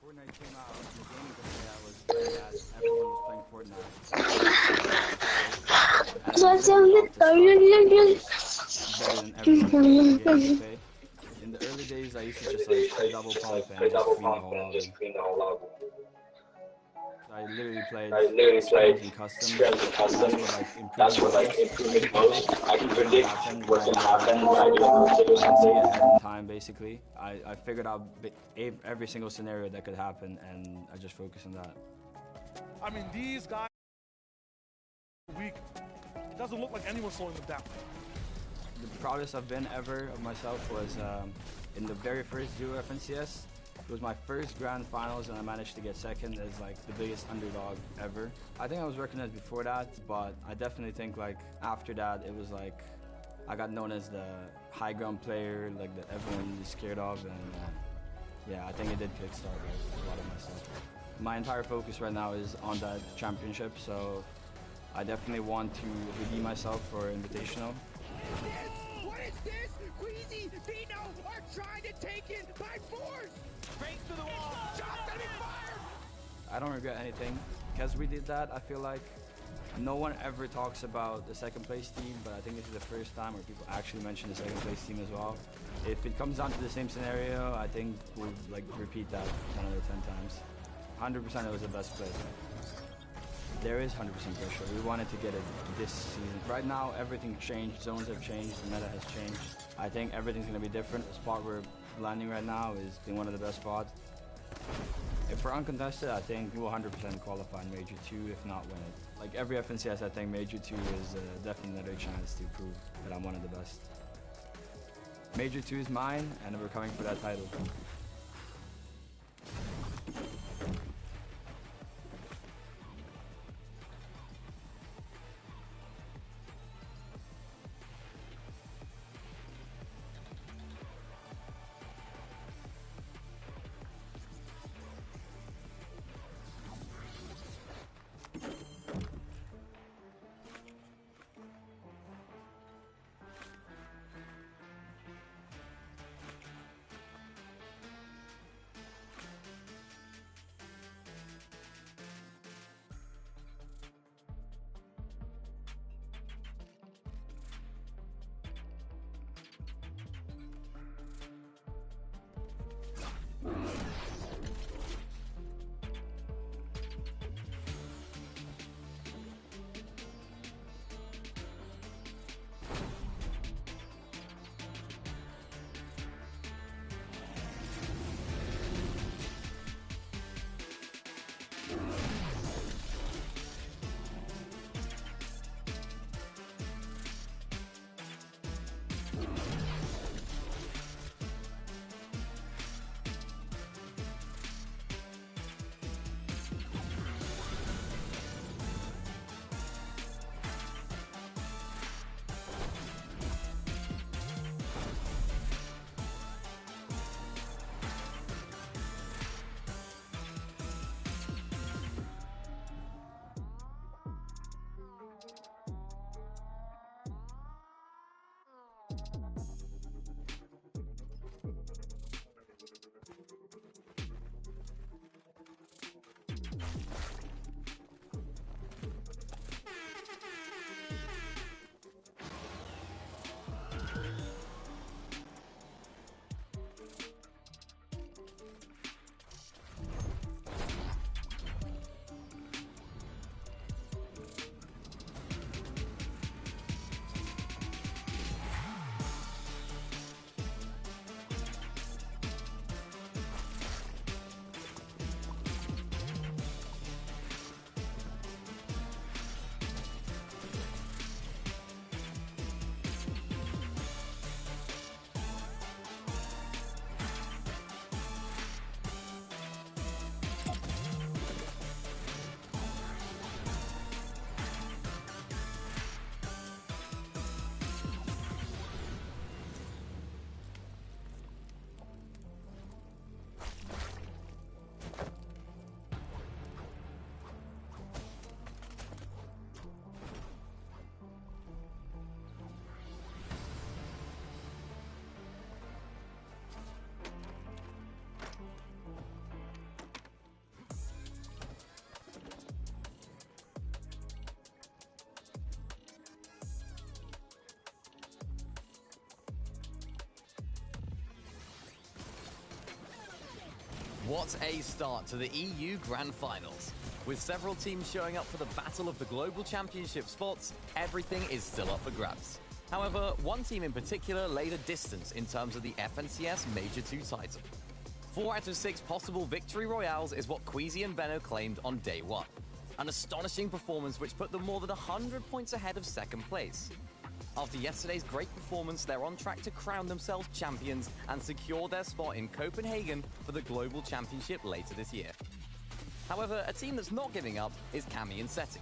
Fortnite came out, the gaming company I was playing at, everyone was playing Fortnite. And I literally got to start better than everyone in the game to pay. In the early days, I used to just like play double pump and just clean the whole lobby. I literally played scrims and customs. That's what like improving most. I can predict what's gonna happen when I do it. I can see ahead in time, basically. I figured out every single scenario that could happen, and I just focused on that. I mean, these guys are weak. It doesn't look like anyone's slowing them down. The proudest I've been ever of myself was in the very first duo FNCS. It was my first grand finals, and I managed to get second as like the biggest underdog ever. I think I was recognized before that, but I definitely think like after that it was like I got known as the high ground player, like that everyone is scared of, and yeah, I think it did kickstart like, a lot of my stuff. My entire focus right now is on that championship, so I definitely want to redeem myself for Invitational. What is this? Queasy, Vino are trying to take it by force! Straight to the wall! Shot's gonna be fired! I don't regret anything. Because we did that, I feel like no one ever talks about the second place team, but I think this is the first time where people actually mention the second place team as well. If it comes down to the same scenario, I think we'll like repeat that 10 out of 10 times. 100% it was the best play. There is 100% pressure. We wanted to get it this season. Right now, everything changed. Zones have changed. The meta has changed. I think everything's going to be different. The spot we're landing right now is in one of the best spots. If we're uncontested, I think we'll 100% qualify in Major 2, if not win it. Like every FNCS, I think Major 2 is definitely another chance to prove that I'm one of the best. Major 2 is mine, and we're coming for that title. What a start to the EU Grand Finals. With several teams showing up for the battle of the global championship spots, everything is still up for grabs. However, one team in particular laid a distance in terms of the FNCS Major 2 title. 4 out of 6 possible victory royales is what Queasy and Venno claimed on day 1. An astonishing performance which put them more than 100 points ahead of second place. After yesterday's great performance, they're on track to crown themselves champions and secure their spot in Copenhagen for the Global Championship later this year. However, a team that's not giving up is Cami and Seti.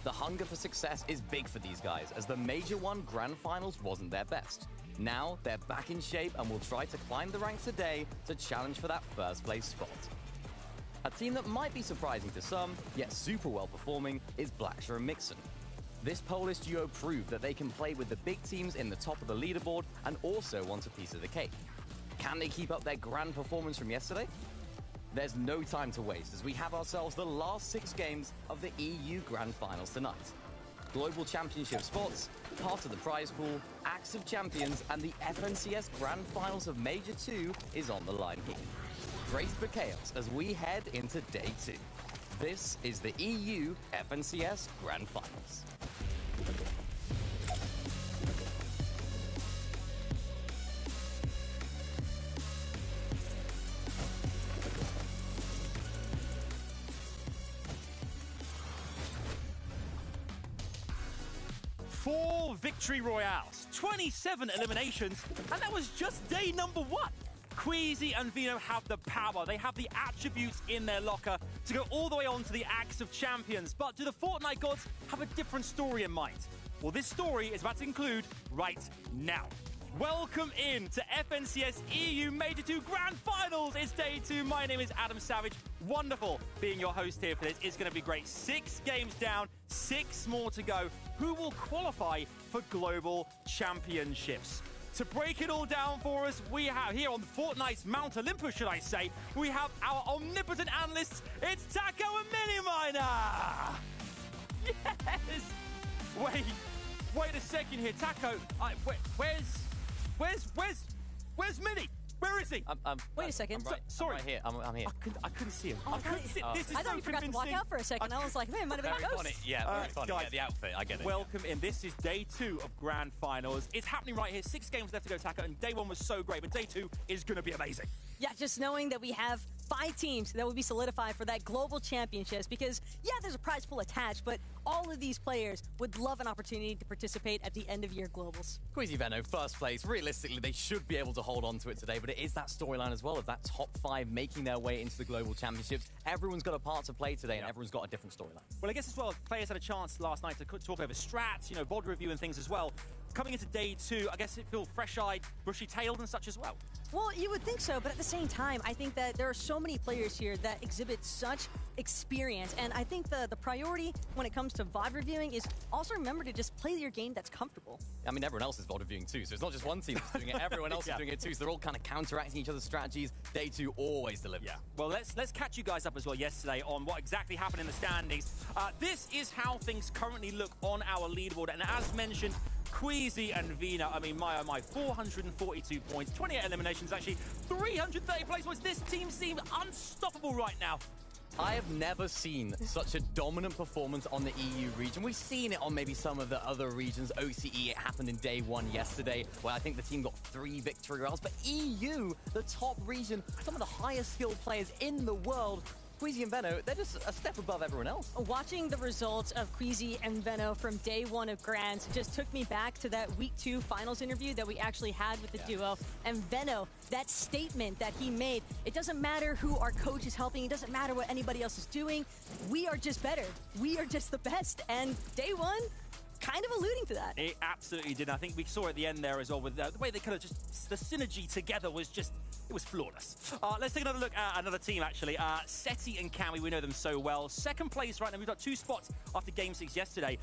The hunger for success is big for these guys, as the Major 1 Grand Finals wasn't their best. Now, they're back in shape and will try to climb the ranks today to challenge for that first place spot. A team that might be surprising to some, yet super well performing, is Blacksher and Mixon. This Polish duo proved that they can play with the big teams in the top of the leaderboard and also want a piece of the cake. Can they keep up their grand performance from yesterday? There's no time to waste as we have ourselves the last 6 games of the EU Grand Finals tonight. Global Championship spots, part of the prize pool, Acts of Champions, and the FNCS Grand Finals of Major 2 is on the line here. Brace for chaos as we head into day 2. This is the EU FNCS Grand Finals. Four victory royales, 27 eliminations, and that was just day number 1. Queasy and Venno have the power, they have the attributes in their locker to go all the way on to the Acts of Champions. But do the Fortnite gods have a different story in mind? Well, this story is about to conclude right now. Welcome in to FNCS EU Major 2 Grand Finals. It's day 2. My name is Adam Savage. Wonderful being your host here for this. It's going to be great. 6 games down, 6 more to go. Who will qualify for global championships? To break it all down for us, we have here on Fortnite's Mount Olympus, should I say, we have our omnipotent analysts. It's Taco and Miniminer. Yes. Wait a second here, Taco. Where's Mini? Where is he? Wait a second. Sorry. I'm right here. I'm here. I couldn't see him. Oh, This is I so thought you forgot to walk convincing. out for a second. I was like, man, it might have been a ghost. Funny. Yeah, very funny. guys, Yeah, the outfit, I get it. Welcome in. This is day 2 of Grand Finals. It's happening right here. 6 games left to go, Taco, and day 1 was so great, but day 2 is going to be amazing. Yeah, just knowing that we have 5 teams that will be solidified for that global championships because, yeah, there's a prize pool attached, but all of these players would love an opportunity to participate at the end-of-year globals. Queasy Venno, first place. Realistically, they should be able to hold on to it today, but it is that storyline as well of that top 5 making their way into the global championships. Everyone's got a part to play today, and everyone's got a different storyline. Well, I guess as well, players had a chance last night to talk over strats, VOD review and things as well. Coming into day 2, I guess it feels fresh-eyed, bushy-tailed and such as well. Well, you would think so, but at the same time, I think that there are so many players here that exhibit such experience, and I think the priority when it comes to VOD reviewing is also remember to just play your game that's comfortable. I mean, everyone else is VOD reviewing too, so it's not just one team that's doing it, everyone else is doing it too, so they're all kind of counteracting each other's strategies. Day 2 always delivers. Yeah. Well, let's catch you guys up as well yesterday on what exactly happened in the standings. This is how things currently look on our leaderboard, and as mentioned, Queasy and Venno, I mean, my 442 points, 28 eliminations, actually 330 place points. This team seems unstoppable right now. I have never seen such a dominant performance on the EU region. We've seen it on maybe some of the other regions. OCE, it happened in day 1 yesterday, where I think the team got 3 victory royales. But EU, the top region, some of the highest skilled players in the world, Queasy and Venno, they're just a step above everyone else. Watching the results of Queasy and Venno from day 1 of Grands just took me back to that week 2 finals interview that we actually had with the duo. And Venno, that statement that he made, it doesn't matter who our coach is helping, it doesn't matter what anybody else is doing, we are just better. We are just the best. And day 1, kind of alluding to that. It absolutely did. I think we saw at the end there as well with the way they kind of just, the synergy together was just, it was flawless. Let's take another look at another team, actually. Seti and Cami, we know them so well. Second place right now. We've got 2 spots after Game 6 yesterday.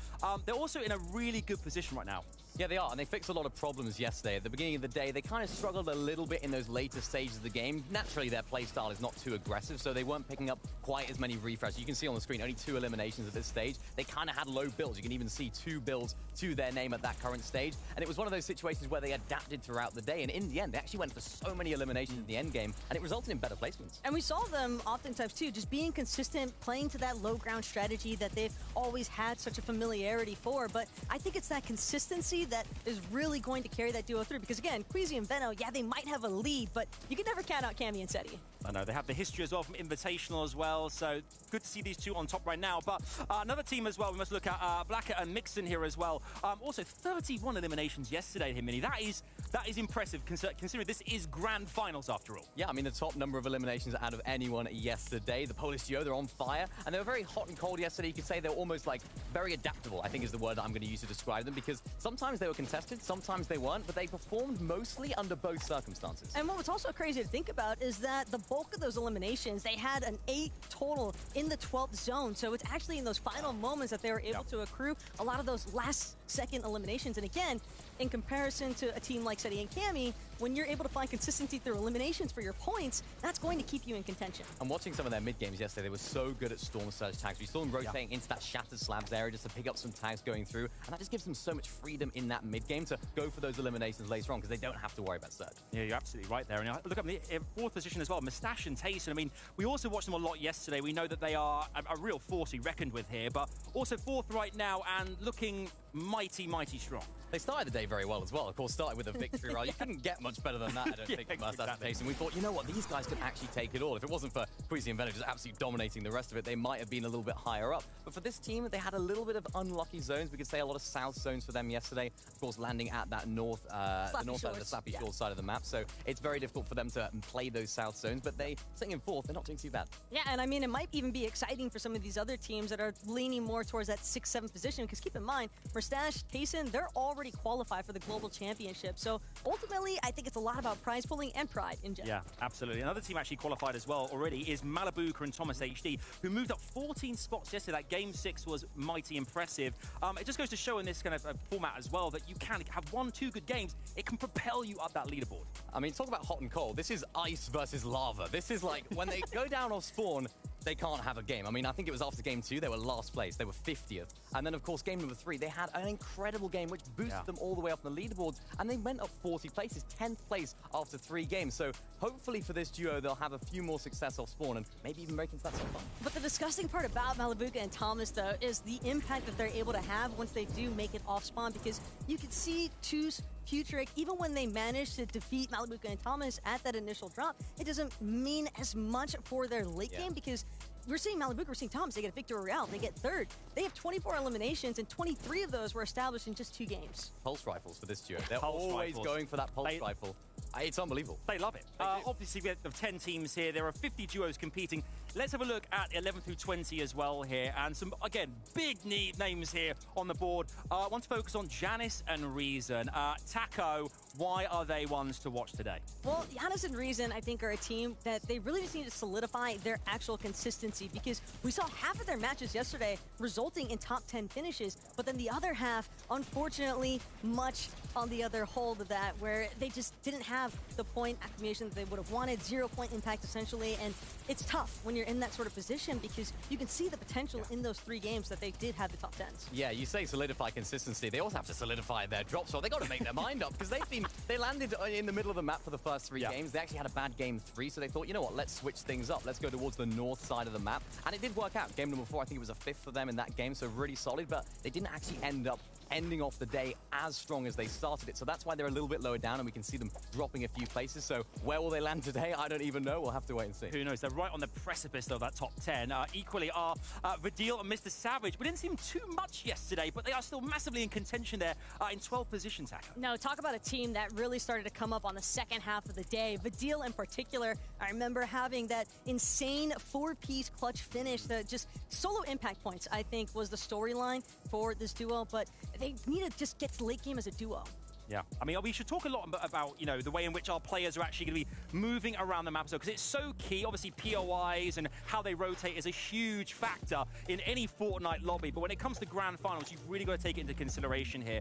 They're also in a really good position right now. Yeah, they are, and they fixed a lot of problems yesterday. At the beginning of the day, they kind of struggled a little bit in those later stages of the game. Naturally, their play style is not too aggressive, so they weren't picking up quite as many refreshes. You can see on the screen, only 2 eliminations at this stage. They kind of had low builds. You can even see 2 builds to their name at that current stage. And it was one of those situations where they adapted throughout the day, and in the end, they actually went for so many eliminations in the end game, and it resulted in better placements. And we saw them oftentimes, too, just being consistent, playing to that low ground strategy that they've always had such a familiarity for. But I think it's that consistency that is really going to carry that duo through. Because, again, Queasy and Veno, yeah, they might have a lead, but you can never count out Cammy and Seti. I know, they have the history as well from Invitational as well, so good to see these two on top right now. But another team as well, we must look at Blacker and Mixon here as well. Also, 31 eliminations yesterday, Himini. That is impressive, considering this is grand finals after all. Yeah, I mean, the top number of eliminations out of anyone yesterday. The Polish duo, they're on fire, and they were very hot and cold yesterday. You could say they were almost like very adaptable, I think is the word that I'm going to use to describe them, because sometimes they were contested, sometimes they weren't, but they performed mostly under both circumstances. And what was also crazy to think about is that the bulk of those eliminations, they had an 8 total in the 12th zone. So it's actually in those final moments that they were able to accrue a lot of those last-second eliminations. And again, in comparison to a team like Seti and Cammy, when you're able to find consistency through eliminations for your points, that's going to keep you in contention. I'm watching some of their mid-games yesterday. They were so good at Storm Surge tags. We saw them rotating into that Shattered Slabs area just to pick up some tags going through, and that just gives them so much freedom in that mid-game to go for those eliminations later on, because they don't have to worry about Surge. Yeah, you're absolutely right there. And look at the 4th position as well, Mustache and Tayson. I mean, we also watched them a lot yesterday. We know that they are a real force to be reckoned with here, but also 4th right now and looking mighty, mighty strong. They started the day very well as well. Of course, started with a victory roll. You couldn't get much better than that, I don't think, Mustache and Tayson. We thought, you know what, these guys can actually take it all. If it wasn't for Queasy and Veno just absolutely dominating the rest of it, they might have been a little bit higher up. But for this team, they had a little bit of unlucky zones. We could say a lot of south zones for them yesterday. Of course, landing at that north side of the Slappy Shores side of the map. So it's very difficult for them to play those south zones. But they, sitting in 4th, they're not doing too bad. Yeah, and I mean, it might even be exciting for some of these other teams that are leaning more towards that 6th, 7th position. Because keep in mind, Mustache, Tayson, they're already qualified for the Global Championship. So ultimately, I think it's a lot about prize pulling and pride in general. Yeah, absolutely. Another team actually qualified as well already is Malibuka and Thomas HD, who moved up 14 spots yesterday. That Game 6 was mighty impressive. It just goes to show in this kind of format as well that you can have 1-2 good games. It can propel you up that leaderboard. I mean, talk about hot and cold. This is ice versus lava. This is like when they go down off spawn, they can't have a game. I mean, I think it was after game 2, they were last place. They were 50th. And then, of course, game number 3, they had an incredible game, which boosted them all the way up on the leaderboards. And they went up 40 places, 10th place after 3 games. So hopefully for this duo, they'll have a few more success off spawn and maybe even break into that top 5. But the disgusting part about Malibuka and Thomas, though, is the impact that they're able to have once they do make it off spawn. Because you can see Two's Futric, even when they manage to defeat Malibuka and Thomas at that initial drop, it doesn't mean as much for their late game, because we're seeing Malibuka, we're seeing Thomas, they get a victory royale, they get 3rd. They have 24 eliminations, and 23 of those were established in just 2 games. Pulse rifles for this duo. They're always going for that pulse rifle. It's unbelievable. They love it. Obviously, we have 10 teams here. There are 50 duos competing. Let's have a look at 11 through 20 as well here. And some, again, big names here on the board. I want to focus on Janice and Reason. Taco, why are they ones to watch today? Well, Janice and Reason, I think, are a team that they really just need to solidify their actual consistency, because we saw half of their matches yesterday resulting in top 10 finishes, but then the other half, unfortunately, much on the other hold of that, where they just didn't have the point accumulation that they would have wanted, 0-point impact essentially, and it's tough when you're in that sort of position, because you can see the potential in those 3 games that they did have the top 10s. Yeah, you say solidify consistency. They also have to solidify their drop shot. They got to make their mind up, because they landed in the middle of the map for the first 3 games. They actually had a bad game 3, so they thought, you know what, let's switch things up. Let's go towards the north side of the map, and it did work out. Game number 4, I think it was a 5th for them in that game, so really solid, but they didn't actually end up ending off the day as strong as they started it. So that's why they're a little bit lower down, and we can see them dropping a few places. So where will they land today? I don't even know. We'll have to wait and see. Who knows? They're right on the precipice of that top 10. Equally are Vidil and Mr. Savage. We didn't see them too much yesterday, but they are still massively in contention there in 12th position, Taco. No, talk about a team that really started to come up on the second half of the day. Vidil in particular, I remember having that insane 4-piece clutch finish that just solo impact points, I think, was the storyline for this duo, but they need to just get to late game as a duo. Yeah, I mean, we should talk a lot about, you know, the way in which our players are actually going to be moving around the map, because it's so key. Obviously, POIs and how they rotate is a huge factor in any Fortnite lobby, but when it comes to grand finals, you've really got to take it into consideration here.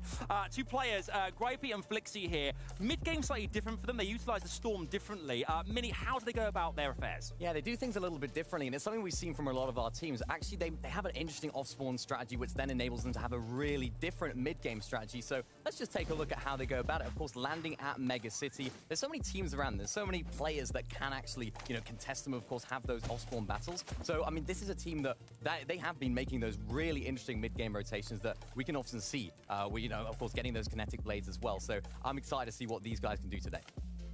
Two players, Gripey and Flixie here. Mid-game slightly different for them. They utilize the Storm differently. Mini, how do they go about their affairs? Yeah, they do things a little bit differently, and it's something we've seen from a lot of our teams. Actually, they have an interesting off-spawn strategy, which then enables them to have a really different mid-game strategy. So let's just take a look at how they go about it. Of course, landing at Mega City. There's so many teams around. There's so many players that can actually, you know, contest them, of course, have those off-spawn battles. So, I mean, this is a team that they have been making those really interesting mid-game rotations that we can often see. You know, of course, getting those kinetic blades as well. So I'm excited to see what these guys can do today.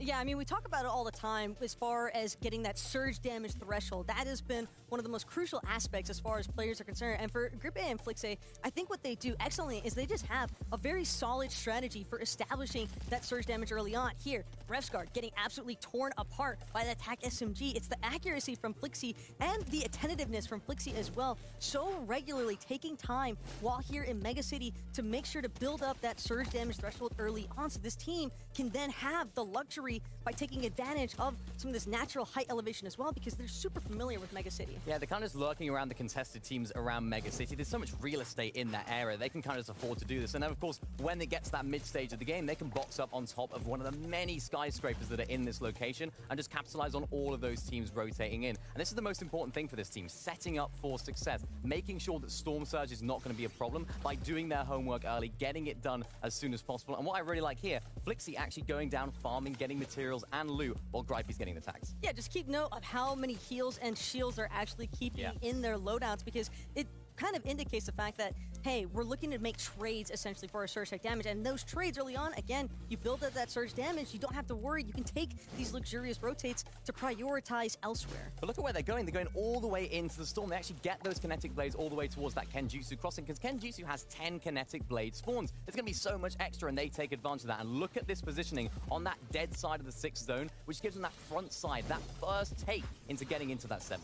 Yeah, I mean, we talk about it all the time as far as getting that surge damage threshold. That has been one of the most crucial aspects as far as players are concerned. And for Grippe and Flixie, I think what they do excellently is they just have a very solid strategy for establishing that surge damage early on. Here, Refsguard getting absolutely torn apart by the attack SMG. It's the accuracy from Flixie and the attentiveness from Flixie as well. So regularly taking time while here in Mega City to make sure to build up that surge damage threshold early on, so this team can then have the luxury by taking advantage of some of this natural height elevation as well, because they're super familiar with Mega City. Yeah, they're kind of just lurking around the contested teams around Mega City. There's so much real estate in that area. They can kind of just afford to do this. And then, of course, when it gets to that mid-stage of the game, they can box up on top of one of the many skyscrapers that are in this location and just capitalize on all of those teams rotating in. And this is the most important thing for this team, setting up for success, making sure that Storm Surge is not going to be a problem by doing their homework early, getting it done as soon as possible. And what I really like here, Flixie actually going down, farming, getting materials and loot while Gripey's getting the tags. Yeah, just keep note of how many heals and shields they're actually keeping in their loadouts, because it kind of indicates the fact that, hey, we're looking to make trades essentially for our surge tech damage, and those trades early on, again, you build up that surge damage, you don't have to worry, you can take these luxurious rotates to prioritize elsewhere. But look at where they're going all the way into the Storm. They actually get those kinetic blades all the way towards that Kenjutsu crossing, because Kenjutsu has 10 kinetic blade spawns. It's going to be so much extra, and they take advantage of that. And look at this positioning on that dead side of the 6th zone, which gives them that front side, that first take into getting into that 7th.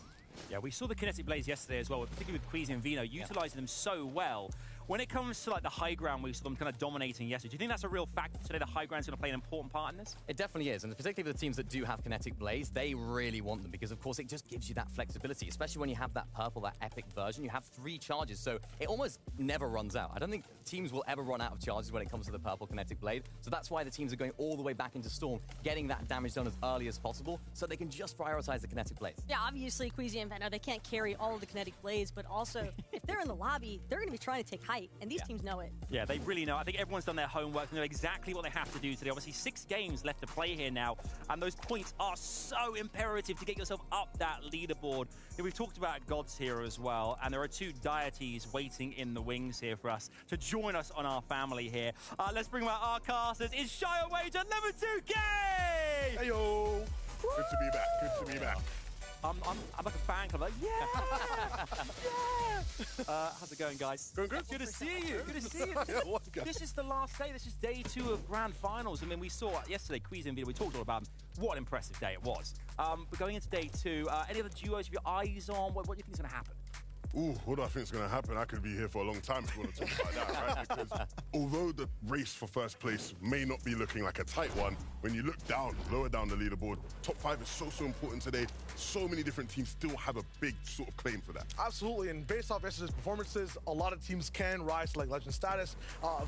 Yeah, we saw the kinetic blades yesterday as well, particularly with Queasy and Vino, utilizing them so well. When it comes to like the high ground, we saw them kind of dominating yesterday. Do you think that's a real factor today? The high ground's going to play an important part in this? It definitely is, and particularly for the teams that do have kinetic blades, they really want them because, of course, it just gives you that flexibility, especially when you have that purple, that epic version. You have 3 charges, so it almost never runs out. I don't think teams will ever run out of charges when it comes to the purple kinetic blade, so that's why the teams are going all the way back into Storm, getting that damage done as early as possible, so they can just prioritize the kinetic blades. Yeah, obviously, Queasy and Veno, they can't carry all of the kinetic blades, but also, if they're in the lobby, they're going to be trying to take height, and these teams know it. Yeah, they really know. I think everyone's done their homework and know exactly what they have to do today. Obviously, 6 games left to play here now, and those points are so imperative to get yourself up that leaderboard. We've talked about gods here as well, and there are 2 deities waiting in the wings here for us to join us on our family here. Let's bring out our casters. It's Shy Away to Level 2 Game! Hey yo! Good to be back. Good to be back. I'm like a fan club, like, yeah! Yeah! How's it going, guys? Going good. Good to see you. Good to see you. Yeah, what a guy. This is the last day. This is day 2 of grand finals. I mean, we saw yesterday, Queasy and Vino, we talked all about them. What an impressive day it was. But going into day 2, any other duos with your eyes on? What do you think is going to happen? Ooh, what do I think is going to happen? I could be here for a long time if you want to talk about that, right? Because although the race for first place may not be looking like a tight one, when you look down, lower down the leaderboard, top 5 is so important today. So many different teams still have a big sort of claim for that. Absolutely, and based off yesterday's performances, a lot of teams can rise to like legend status.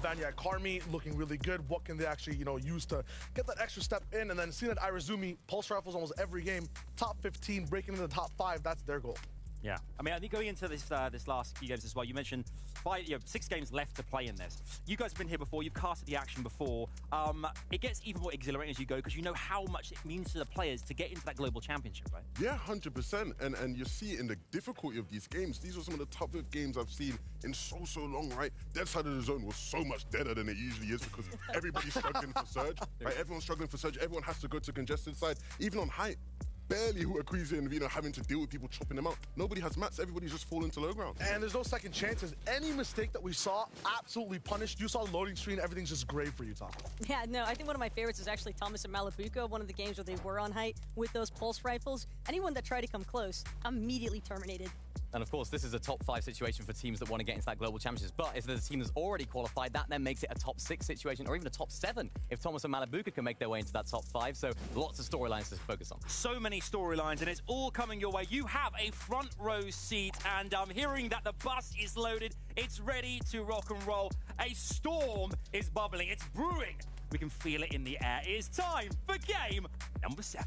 Vanya Karmi looking really good. What can they actually, use to get that extra step in? And then seeing that Irazumi pulse rifles almost every game, top 15, breaking into the top 5, that's their goal. Yeah, I mean, I think going into this this last few games as well, you mentioned 6 games left to play in this. You guys have been here before, you've casted the action before. It gets even more exhilarating as you go because you know how much it means to the players to get into that global championship, right? Yeah, 100%. And you see in the difficulty of these games, these are some of the toughest games I've seen in so long, right? Dead side of the zone was so much deader than it usually is because everybody's struggling for surge, right? Everyone's struggling for surge. Everyone has to go to congested side, even on height. Barely who are Queasy and Vino having to deal with people chopping them out. Nobody has mats, everybody's just falling to low ground. And there's no second chances. Any mistake that we saw, absolutely punished. You saw the loading screen, everything's just great for you, Tom. Yeah, no, I think one of my favorites is actually Thomas and Malabuco, one of the games where they were on height with those pulse rifles. Anyone that tried to come close, immediately terminated. And of course, this is a top 5 situation for teams that want to get into that global championships. But if there's a team that's already qualified, that then makes it a top 6 situation, or even a top 7 if Thomas and Malabuka can make their way into that top 5. So lots of storylines to focus on. So many storylines, and it's all coming your way. You have a front row seat, and I'm hearing that the bus is loaded. It's ready to rock and roll. A storm is bubbling. It's brewing. We can feel it in the air. It is time for game number 7.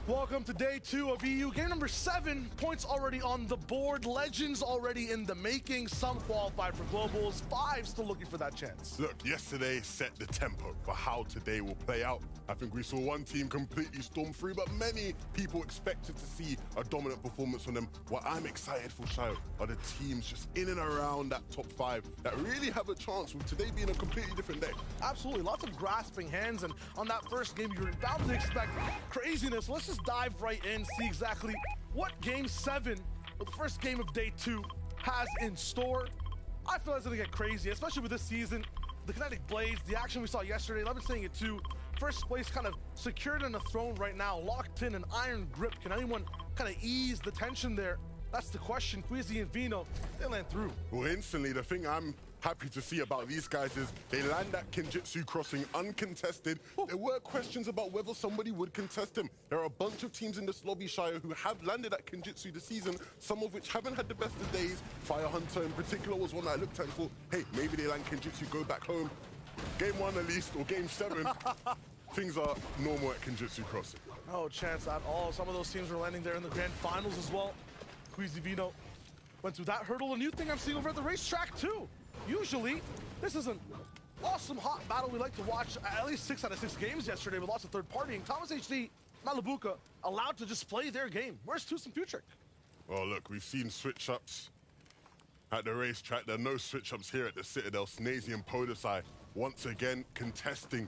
Welcome to day 2 of EU. Game number 7. Points already on the board. Legends already in the making. Some qualified for globals. 5 still looking for that chance. Look, yesterday set the tempo for how today will play out. I think we saw one team completely storm through, but many people expected to see a dominant performance from them. What I'm excited for, Shayo, are the teams just in and around that top 5 that really have a chance, with today being a completely different day. Absolutely. Lots of grasping hands, and on that first game, you're bound to expect craziness. Let's just dive right in, see exactly what game 7, the first game of day 2, has in store. I feel it's gonna get crazy, especially with this season. The kinetic blades, the action we saw yesterday, I've been saying it too. First place kind of secured in a throne right now, locked in an iron grip. Can anyone kind of ease the tension there? That's the question. Queasy and Vino, they land through. Well, instantly, the thing I'm happy to see about these guys is they land that Kenjutsu crossing uncontested. There were questions about whether somebody would contest him. There are a bunch of teams in this lobby, Shire, who have landed at Kenjutsu this season, some of which haven't had the best of days. Fire Hunter in particular was one that I looked at and thought, hey, maybe they land Kenjutsu, go back home. Game 1 at least, or game 7, things are normal at Kenjutsu crossing. No chance at all. Some of those teams are landing there in the grand finals as well. Queasy Vino went through that hurdle. A new thing I'm seeing over at the racetrack too. Usually, this is an awesome hot battle we like to watch at least 6 out of 6 games yesterday with lots of third partying. Thomas HD, Malabuka allowed to just play their game. Where's Tus and Futric? Well, look, we've seen switch-ups at the racetrack. There are no switch-ups here at the Citadel. Snazy and Podosai once again contesting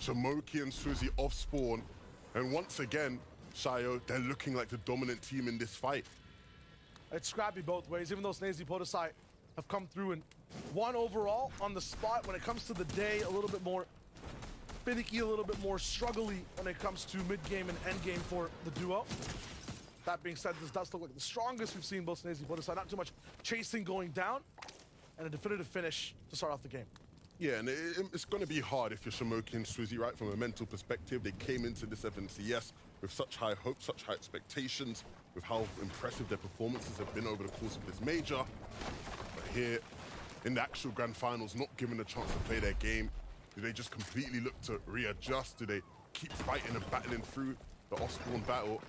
Shamoki and Suzy off spawn. And once again, Shayo, they're looking like the dominant team in this fight. It's scrappy both ways, even though Snazy Podosai have come through and won overall on the spot. When it comes to the day, a little bit more finicky, a little bit more struggly when it comes to mid-game and end-game for the duo. That being said, this does look like the strongest we've seen both Snazy and Podosai. Not too much chasing going down, and a definitive finish to start off the game. Yeah, and it's going to be hard if you're Shamoki and Swizzy, right? From a mental perspective, they came into this FNCS with such high hopes, such high expectations, with how impressive their performances have been over the course of this major. But here, in the actual grand finals, not given a chance to play their game, do they just completely look to readjust? Do they keep fighting and battling through the off-spawn battle?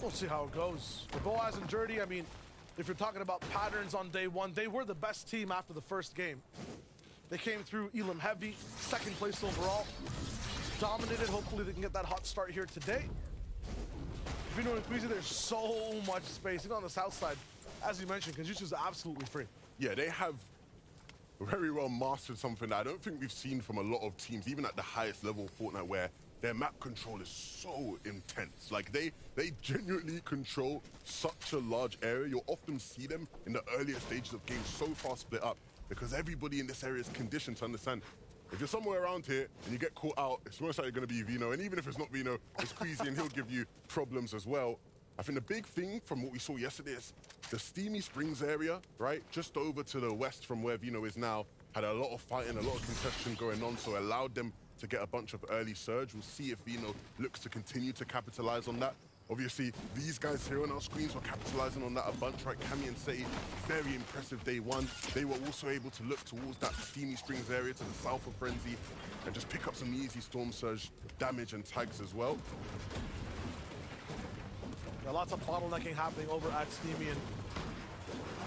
We'll see how it goes. For Boaz and Dirty, I mean, if you're talking about patterns on day 1, they were the best team after the first game. They came through Elam heavy, 2nd place overall. Dominated. Hopefully they can get that hot start here today. Vino and Queasy, there's so much space. Even on the south side, as you mentioned, Kenjutsu's absolutely free. Yeah, they have very well mastered something that I don't think we've seen from a lot of teams, even at the highest level of Fortnite, where their map control is so intense. Like, they genuinely control such a large area. You'll often see them in the earlier stages of games so far split up because everybody in this area is conditioned to understand if you're somewhere around here and you get caught out, it's most likely going to be Vino. And even if it's not Vino, it's Queasy and he'll give you problems as well. I think the big thing from what we saw yesterday is the Steamy Springs area, right? Just over to the west from where Vino is now, had a lot of fighting, a lot of contention going on, so allowed them to get a bunch of early surge. We'll see if Vino looks to continue to capitalize on that. Obviously, these guys here on our screens were capitalizing on that a bunch, right? Champion Séries, very impressive day 1. They were also able to look towards that Steamy Springs area to the south of Frenzy and just pick up some easy Storm Surge damage and tags as well. Yeah, lots of bottlenecking happening over at Steamy, and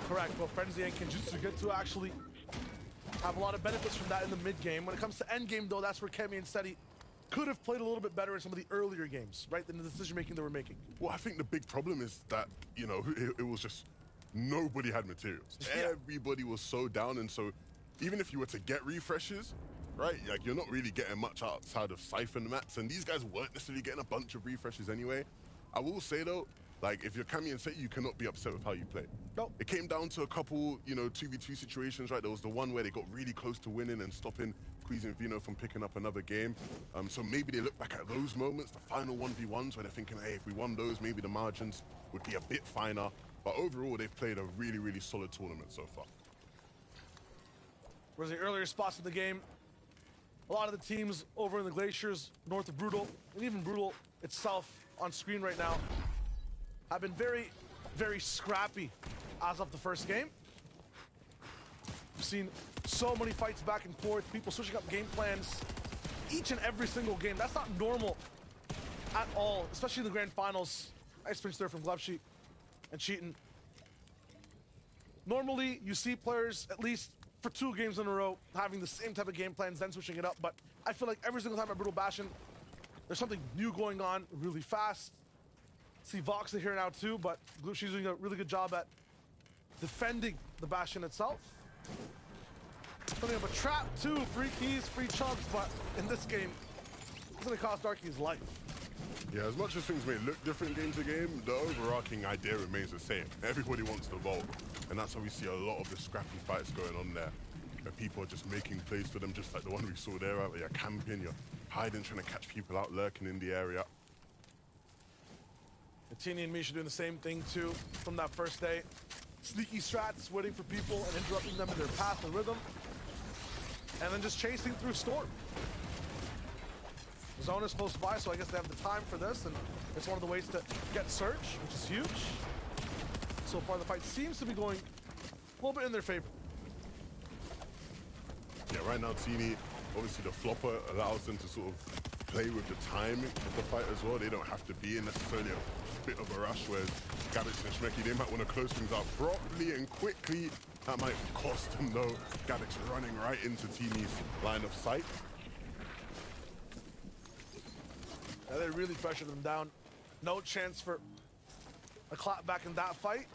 correct, both Frenzy and Kenjutsu get to actually have a lot of benefits from that in the mid-game. When it comes to end-game, though, that's where Kemi and Steady could have played a little bit better in some of the earlier games, right, than the decision-making they were making. Well, I think the big problem is that, you know, it was just nobody had materials. Yeah. Everybody was so down, and so even if you were to get refreshes, right, like, you're not really getting much outside of Siphon mats, and these guys weren't necessarily getting a bunch of refreshes anyway. I will say, though, like, if you're Kami and Say, you cannot be upset with how you play. No. It came down to a couple, you know, 2v2 situations, right? There was the one where they got really close to winning and stopping Queasy and Vino from picking up another game. So maybe they look back at those moments, the final 1v1s, where they're thinking, hey, if we won those, maybe the margins would be a bit finer. But overall, they've played a really, really solid tournament so far. Whereas the earlier spots of the game, a lot of the teams over in the Glaciers, north of Brutal, and even Brutal itself on screen right now, have been very, very scrappy as of the first game. We've seen so many fights back and forth, people switching up game plans each and every single game. That's not normal at all, especially in the grand finals. Nice pinch there from Glebsheet and Cheatin. Normally, you see players, at least for 2 games in a row, having the same type of game plans, then switching it up. But I feel like every single time at Brutal Bastion, there's something new going on really fast. See Vox here now too, but Glebsheet's doing a really good job at defending the Bastion itself. Putting up a trap too, free keys, free chunks, but in this game, it's gonna cost Darky's life. Yeah, as much as things may look different game to game, the overarching idea remains the same. Everybody wants the vault, and that's how we see a lot of the scrappy fights going on there. Where people are just making plays for them, just like the one we saw there, where you're camping, you're hiding, trying to catch people out lurking in the area. Tini and Misha doing the same thing too from that first day. Sneaky strats, waiting for people and interrupting them in their path and rhythm. And then just chasing through Storm. The zone is close by, so I guess they have the time for this, and it's one of the ways to get Surge, which is huge. So far, the fight seems to be going a little bit in their favor. Yeah, right now, Tini, obviously the flopper allows them to sort of play with the timing of the fight as well. They don't have to be in necessarily a bit of a rush, whereas Gabix and Shmeki, they might want to close things out properly and quickly. That might cost them though. Gabix running right into Tini's line of sight. Yeah, they really pressured them down. No chance for a clap back in that fight.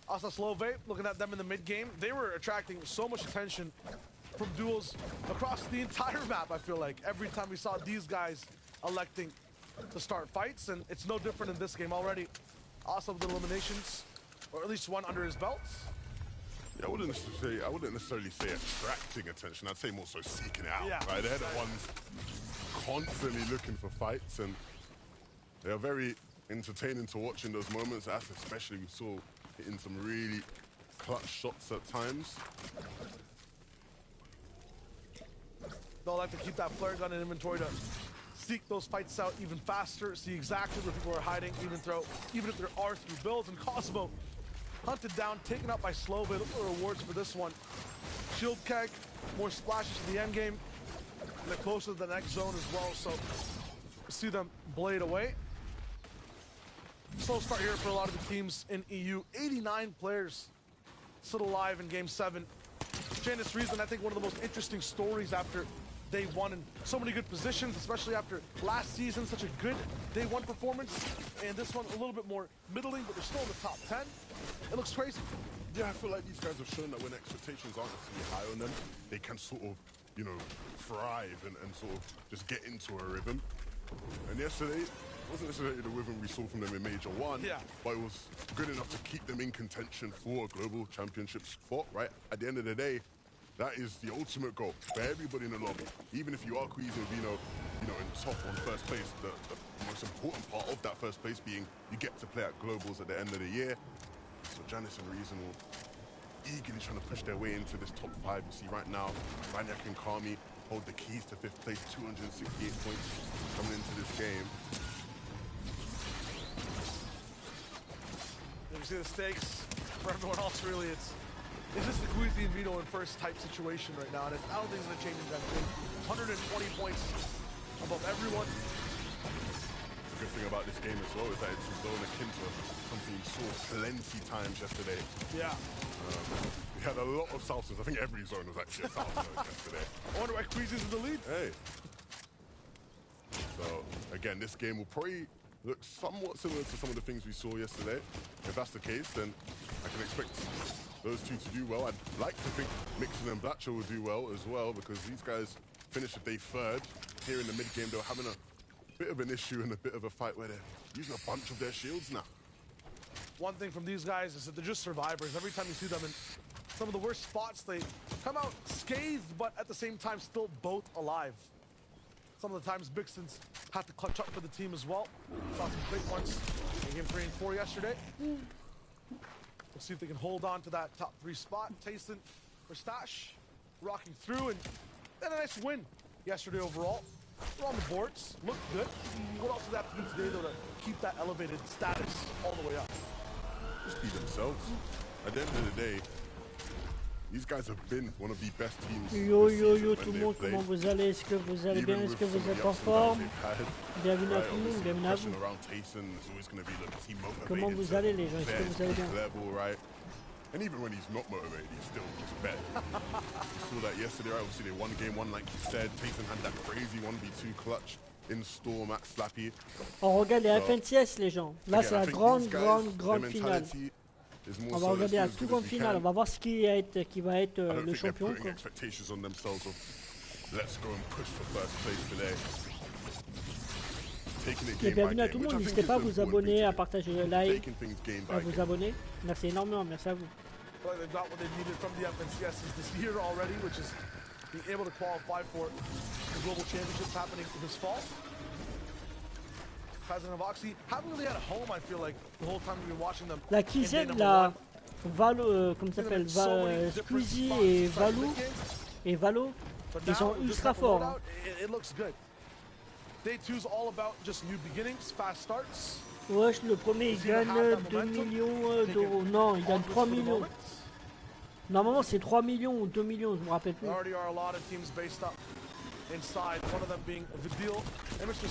Also Slove, looking at them in the mid game, they were attracting so much attention from duels across the entire map, I feel like. Every time we saw these guys electing to start fights, and it's no different in this game already. Also with the eliminations, or at least one under his belt. Yeah, I wouldn't necessarily say attracting attention. I'd say more so seeking it out. Yeah. Right? They're the ones constantly looking for fights, and they are very entertaining to watch in those moments. As especially we saw hitting some really clutch shots at times. They'll like to keep that flare gun in inventory to seek those fights out even faster, see exactly where people are hiding, even if there are through builds. And Cosmo hunted down, taken out by Slove. Look for the rewards for this one. Shield keg, more splashes to the end game. And they're closer to the next zone as well, so see them blade away. Slow start here for a lot of the teams in EU. 89 players still alive in Game 7. Janice Reason, I think one of the most interesting stories after Day 1 in so many good positions, especially after last season, such a good Day 1 performance. And this one a little bit more middling, but they're still in the top 10. It looks crazy. Yeah, I feel like these guys have shown that when expectations aren't necessarily high on them, they can sort of, you know, thrive and sort of just get into a rhythm. And yesterday, it wasn't necessarily the rhythm we saw from them in Major 1, but it was good enough to keep them in contention for a global championship spot, right? At the end of the day, that is the ultimate goal for everybody in the lobby. Even if you are Queasy and Vino, you know, in top on first place, the most important part of that first place being you get to play at globals at the end of the year. So Janice and Reason will eagerly trying to push their way into this top 5. You see right now, Banyak and Kami hold the keys to 5th place, 268 points coming into this game. You see the stakes for everyone else, really. It's just the Queasy and Vino in first type situation right now, and I don't think it's going to change anything. 120 points above everyone. The good thing about this game as well is that it's a zone akin to something you saw plenty times yesterday. Yeah. We had a lot of Souths. I think every zone was actually a South zone yesterday. I wonder why Queasy's in the lead. Hey. So, again, this game will probably look somewhat similar to some of the things we saw yesterday. If that's the case, then I can expect those two to do well. I'd like to think Mixon and Blatcher will do well as well, because these guys finished the day 3rd. Here in the mid-game, they were having a bit of an issue and a bit of a fight where they're using a bunch of their shields now. One thing from these guys is that they're just survivors. Every time you see them in some of the worst spots. They come out scathed, but at the same time, still both alive. Some of the times, Bixton's had to clutch up for the team as well. Saw some great ones in game 3 and 4 yesterday. We'll see if they can hold on to that top 3 spot. Tayson for Stash, rocking through, and a nice win yesterday overall. We're on the boards, looked good. What else do they have to do today, though, to keep that elevated status all the way up? Just be themselves. At the end of the day, these guys have been one of the best teams. Yo tout le monde, comment vous allez? Est-ce que vous allez bien? Est-ce que vous êtes en forme? Bienvenue à tout le monde, bienvenue à vous. Comment vous allez les gens? Est-ce que vous allez bien? And even when he's not motivated, he's still just better. You saw that yesterday, right? Obviously, they won game 1, like you said. Tayson had that crazy 1v2 clutch in Storm at Slappy. On regarde les FNCS, les gens. Là, c'est la grande finale. On va regarder la toute grande finale. On va voir qui va être le champion. Et bienvenue à tout le monde. N'hésitez pas à vous abonner, à partager le live, à vous abonner. Merci énormément. Merci à vous. Well, they've got what they needed from the FNCSs this year already, which is being able to qualify for the global championships happening this fall. President of Oxy haven't really had a home, I feel like, the whole time we've been watching them. La Kizen, la Valo, comment ça s'appelle, Squeezie et Valo, ils sont ultra forts. Hein. It looks good. Day 2 is all about just new beginnings, fast starts. Wesh, le premier il gagne 2 millions d'euros. Non, il gagne 3 millions. Normalement c'est 3 millions ou 2 millions, je me rappelle plus.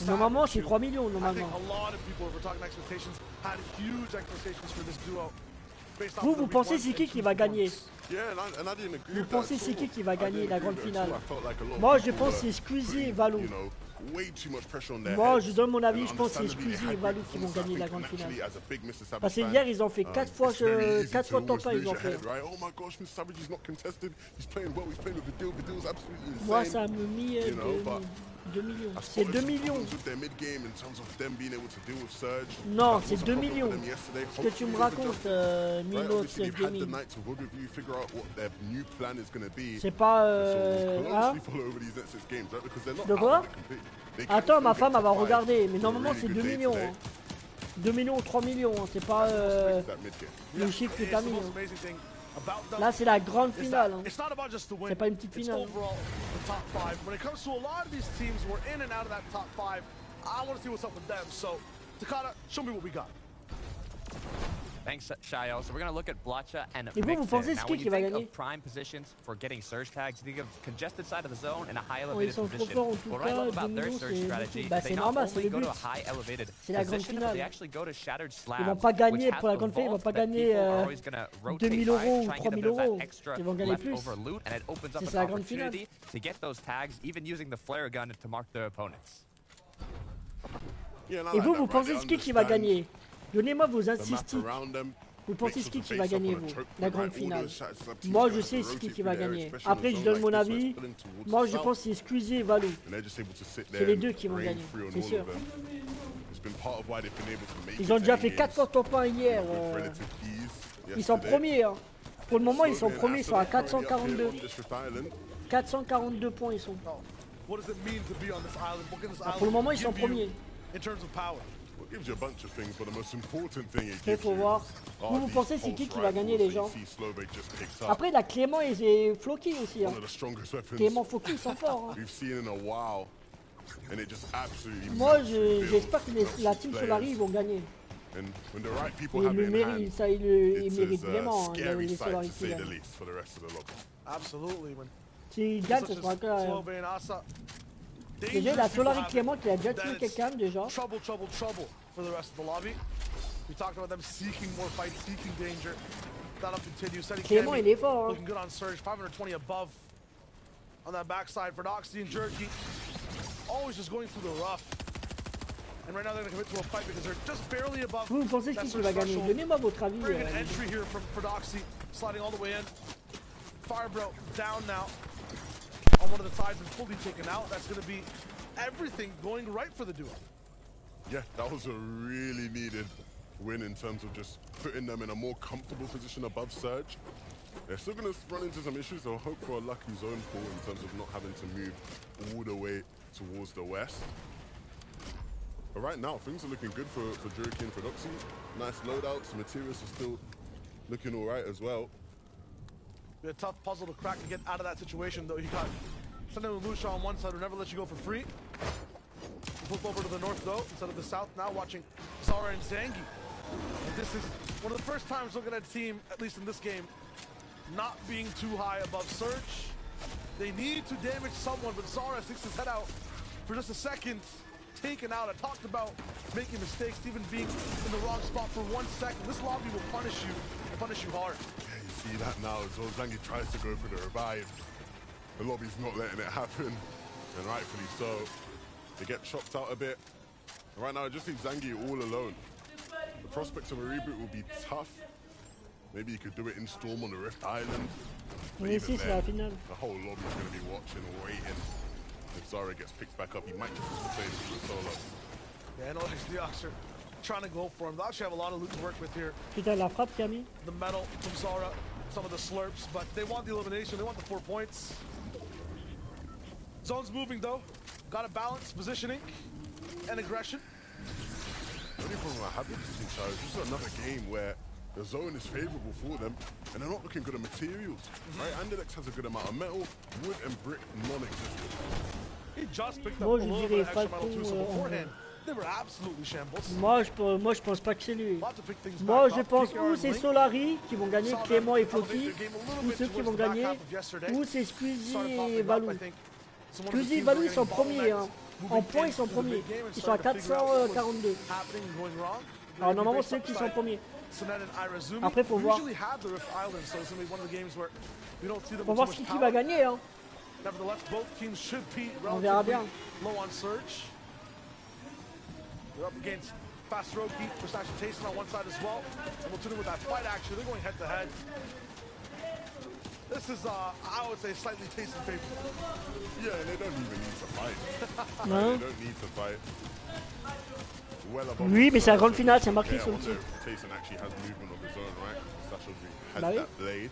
Normalement c'est 3 millions normalement. Vous pensez c'est qui va gagner? Vous pensez c'est qui va gagner la grande finale? Moi je pense c'est Squeezie et Valou. Moi je donne mon avis, je pense que c'est Squeezie et Valou qui vont gagner la grande finale. Parce que hier ils ont fait 4 fois top 1 ils ont fait. Moi ça me mis 2 millions. C'est 2 millions. Non, c'est 2 millions. Ce que tu me racontes, Minox Gaming. C'est pas... hein? De quoi? Attends, ma femme elle va regarder. Mais normalement c'est 2 millions. Hein. 2 millions ou 3 millions. Hein. C'est pas le chiffre que t'as mis. Hein. Là c'est la grande finale. Hein. C'est pas une petite finale. Thanks, Shayo. So we're going to look at Blotcha and Mixon. Now, when you think of prime positions for getting surge tags, you think of congested side of the zone and a high elevated position. What I love about their surge strategy, they not only go to a high elevated position, but they actually go to shattered slabs, ils vont pas gagner which pour la has the grande finale, ils vont vault pas that gagner people are always going to 2 rotate 000 by, euros ou try and 3 get 000 them that euros. extra Ils vont gagner plus. leftover loot, and it opens up C'est an la grande finale. opportunity to get those tags, even using the flare gun to mark their opponents. Et vous pensez qui va gagner? Donnez-moi vos statistiques. Vous pensez qui va gagner, vous, la grande finale? Moi, je sais qui va gagner. Après, je donne mon avis. Moi, je pense que c'est Squeezie et Valou. C'est les deux qui vont gagner, c'est sûr. Ils ont déjà fait 4 fois top 1 hier. Ils sont premiers. Hein. Pour le moment, ils sont premiers. Ils sont à 442. 442 points, ils sont. Pour le moment, ils sont premiers. Il faut voir. Vous pensez c'est qui va gagner les gens? Après la Clément et Floki aussi. Hein. Clément, Floki ils sont forts. Hein. Moi j'espère que la team Solari ils vont gagner. Ils le méritent, ça ils méritent vraiment hein, les Solari qui gagnent. S'ils gagnent, ce sera incroyable. Déjà la Solari Clément qui a déjà tué quelqu'un déjà. For the rest of the lobby. We talked about them seeking more fights, seeking danger. That'll continue. Clément, il est fort. Looking good on Surge, 520 above on that backside for Doxy and Jerky. Always just going through the rough. And right now they're going to commit to a fight because they're just barely above. Vous pensez qui va gagner? Donnez-moi votre avis. Very good entry here for Doxy, sliding all the way in. Firebro down now on one of the sides and fully taken out. That's going to be everything going right for the duo. Yeah, that was a really needed win in terms of just putting them in a more comfortable position above Surge. They're still going to run into some issues. They'll hope for a lucky zone pull in terms of not having to move all the way towards the west. But right now, things are looking good for Jerky and Produxy. Nice loadouts. Materials are still looking all right as well. Be a tough puzzle to crack to get out of that situation, though. You got Sending Lucia on one side who never let you go for free. Flip over to the north, though, instead of the south. Now watching Zara and Zangi. And this is one of the first times looking at a team, at least in this game, not being too high above Surge. They need to damage someone, but Zara sticks his head out for just a second. Taken out. I talked about making mistakes, even being in the wrong spot for 1 second. This lobby will punish you hard. Yeah, you see that now as well. Zangi tries to go for the revive. The lobby's not letting it happen, and rightfully so. They get chopped out a bit. And right now, it just leaves Zangi all alone. The prospect of a reboot will be tough. Maybe you could do it in Storm on the Rift Island. But even then, the whole lobby's going to be watching, waiting. If Zara gets picked back up, he might just play the solo. Yeah, and the Oxer trying to go for him. They'll actually have a lot of loot to work with here. Putain, la frappe, Camille. The metal from Zara, some of the slurps, but they want the elimination. They want the 4 points. Zone's moving though. Got to balance positioning and aggression. The only problem I have with this team, Charles, this is another game where the zone is favorable for them, and they're not looking good at materials. Right? Andilex has a good amount of metal, wood, and brick non-existent. He just picked up a little bit of extra metal too, so beforehand, they were absolutely shambles. Moi, je pense pas que c'est lui. Moi, je pense ou c'est Solari qui vont gagner, Clément et Floki, ou ceux qui vont gagner, ou c'est Squeezie et Valou. Squeezie et Valou, ils sont premiers. Hein. En points, ils sont premiers. Ils sont à 442. Alors normalement, c'est eux qui sont premiers. Après, faut voir. Faut voir qui va gagner. Hein. On verra bien. They're up against Fast Roki, Versace Tyson on one side as well. And we'll tune in with that fight actually. They're going head to head. This is, I would say, slightly Tyson favorite. Yeah, and they don't even need to fight. No. They don't need to fight. Well above oui, mais c'est la grande finale, c'est marqué sur le titre. Tyson actually has movement of his own, right? Sasha has that blade.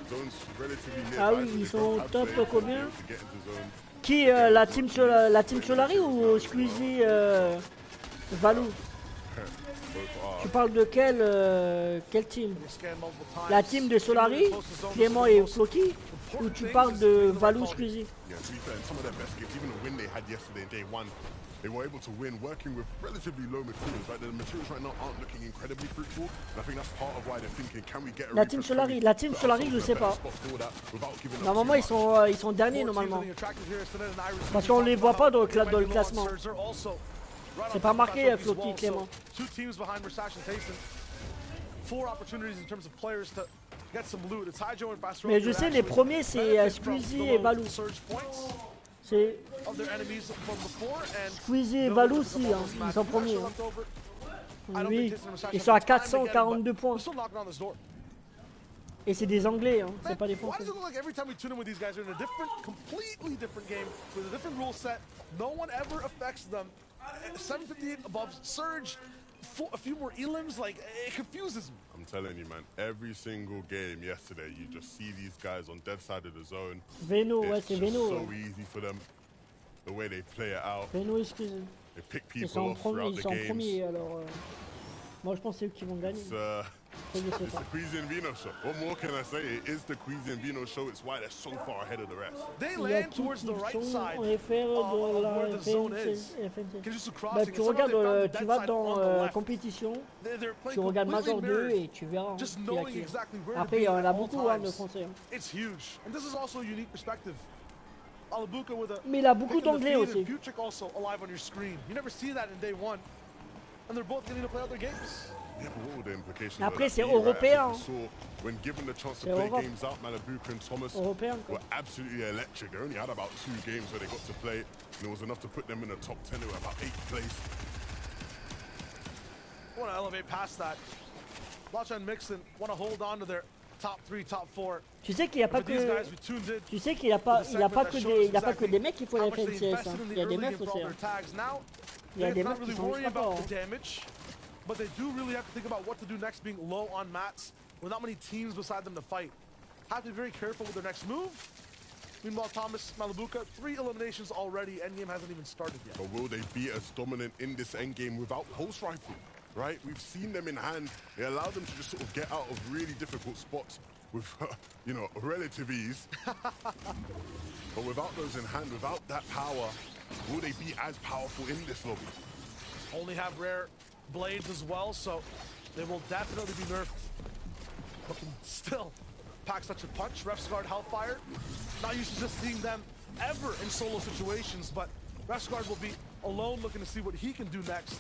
Zone's relatively near. Ah oui, ils sont top combien? Qui, la team Solari ou Squeezie Valou? Tu parles de quel team? La team de Solari, Clément et Floki? Ou tu parles de Valou Squeezie? They were able to win working with relatively low materials. Right? The materials right now aren't looking incredibly fruitful, and I think that's part of why they're thinking, can we get a la team Solari, je sais pas. Normalement, ils sont derniers normalement. Parce qu'on les voit pas dans le classement. C'est pas marqué Floki, Clément. Mais je sais, les premiers c'est Squeezie et Valou. C'est Squeezie et Valou aussi, hein. Ils sont premiers. Hein. Oui, ils sont à 442 points. Et c'est des Anglais, hein. C'est pas des Français. A few more elims, like, it confuses me. I'm telling you, man, every single game yesterday, you just see these guys on dead side of the zone. Veno, ouais, c'est Veno. So easy for them, the way they play it out. Veno, excuse. They pick people off throughout the games. Ils sont premiers, alors moi je pense que c'est eux qui vont gagner. It's the Queasy and Vino show. What more can I say? It is the Queasy and Vino show. It's why they're so far ahead of the rest. They land towards the right side of where the zone is. Bah, tu regardes, tu vas dans compétition, tu regardes Major 2 et tu verras qui a qui. Après, il y en a beaucoup hein, de Français. Hein. Mais il a beaucoup d'anglais aussi. Après, c'est européen. When given the chance to play games out, Malabuka and Thomas were absolutely electric. They only had about 2 games where they got to play, and it was enough to put them in the top 10. They were about 8th place. I want to elevate past that. Watch and Mixon want to hold on to their top 3, top 4. Tu sais qu'il n'y a pas que des mecs qui font la FNCS. Hein. Il y a des meufs aussi. Hein. Il y a des meufs qui sont très forts. But they do really have to think about what to do next, being low on mats. with not many teams beside them to fight. Have to be very careful with their next move. Meanwhile, Thomas Malabuka, 3 eliminations already. Endgame hasn't even started yet. But will they be as dominant in this endgame without pulse rifle? Right? We've seen them in hand. They allow them to just sort of get out of really difficult spots with, you know, relative ease. But without those in hand, without that power, will they be as powerful in this lobby? Only have rare blades as well, so they will definitely be nerfed. But can still pack such a punch. Refsguard Hellfire. Not used to just seeing them ever in solo situations, but Refsguard will be alone looking to see what he can do next.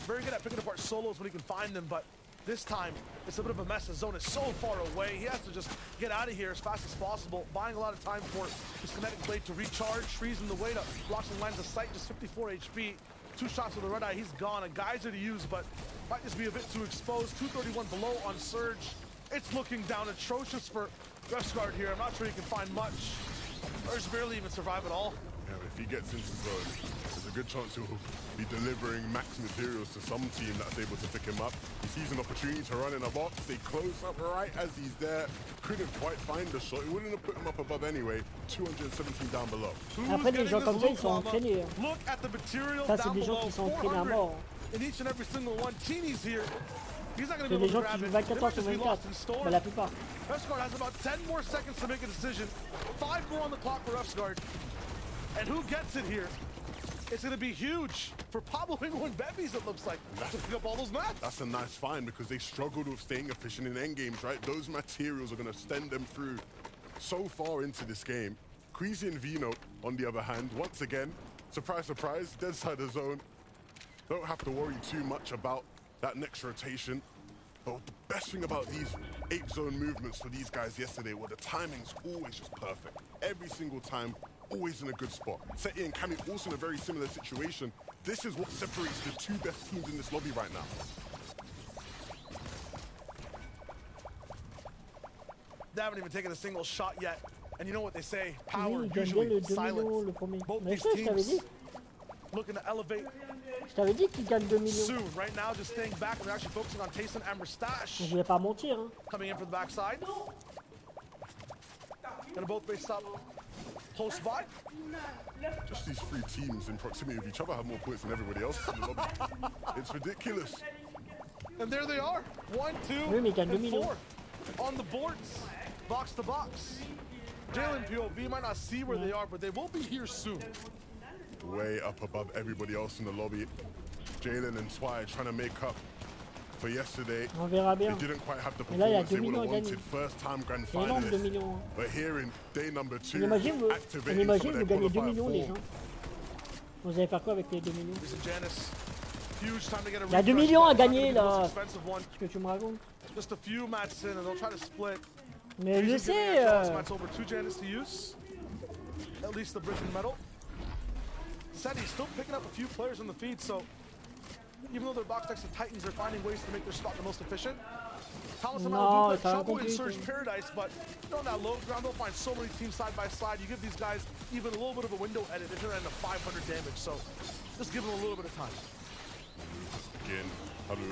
Very good at picking apart solos when he can find them, but this time it's a bit of a mess. The zone is so far away. He has to just get out of here as fast as possible, buying a lot of time for his kinetic blade to recharge, freezing the way to blocks and lines of sight, just 54 HP. 2 shots with the red eye, he's gone. A geyser to use, but might just be a bit too exposed. 231 below on Surge. It's looking down atrocious for Refsguard here. I'm not sure he can find much. Surge barely even survive at all. Yeah, if he gets into zone, there's a good chance he'll be delivering max materials to some team that's able to pick him up. He sees an opportunity to run in a box. They close up right as he's there. Couldn't quite find the shot. He wouldn't have put him up above anyway. 217 down below. Après, des gens comme ça, ils sont entraînés. Look at the material Ça, c'est des gens qui sont entraînés à mort. In each and every single one. Teeny's here. He's not going to C'est be des able to gens qui grab jouent it. 24 heures sur 24. La plupart. Refsguard has about 10 more seconds to make a decision. 5 more on the clock for Refsguard. And who gets it here? It's going to be huge for Pablo Ingo and Bebies, it looks like, to pick up all those mats. That's a nice find because they struggled with staying efficient in endgames, right? Those materials are going to send them through so far into this game. Queasy and Vino, on the other hand, once again, surprise, surprise, dead side of the zone. Don't have to worry too much about that next rotation. But the best thing about these 8-zone movements for these guys yesterday were the timing's always just perfect. Every single time, always in a good spot. Seti and Kami also in a very similar situation. This is what separates the 2 best teams in this lobby right now. They haven't even taken a single shot yet. And you know what they say, power usually silence. Both these teams looking to elevate. Je t'avais dit qu'il gagne 2 millions. Soon, right now, just staying back, and they're actually focusing on Tayson and Mustache. Je vais pas mentir. Hein. Coming in for the backside. Gonna both base up. Close by. Just these 3 teams in proximity of each other have more points than everybody else in the lobby. It's ridiculous. And there they are. 1, 2, oui, and 4 on the boards, box to box. Jalen POV might not see where they are, but they will be here soon. Way up above everybody else in the lobby. Jalen and Twy trying to make up for yesterday. On verra bien. They didn't quite have the Et là, il y a performance 2 they would millions have à gagner. wanted. First time grand C'est énorme, 2 finalists. millions. But here in day number 2, On imagine, vous activating some of their gagnez 2 qualifier millions, les form. gens. Vous allez faire quoi avec les 2 millions? Il y a 2 millions à gagner, là. Qu'est-ce que tu me racontes? Just a few mats in, and they'll try to split. Mais je sais. Over 2 Janus to use. At least the brick and metal. Seti's still picking up a few players in the feed, so even though they're box next to Titans, they're finding ways to make their spot the most efficient. Thomas and Malabuka trouble in Surge Paradise, but on that low ground, they'll find so many teams side by side. You give these guys even a little bit of a window edit, they're going to end up 500 damage, so just give them a little bit of time. Again, Pablo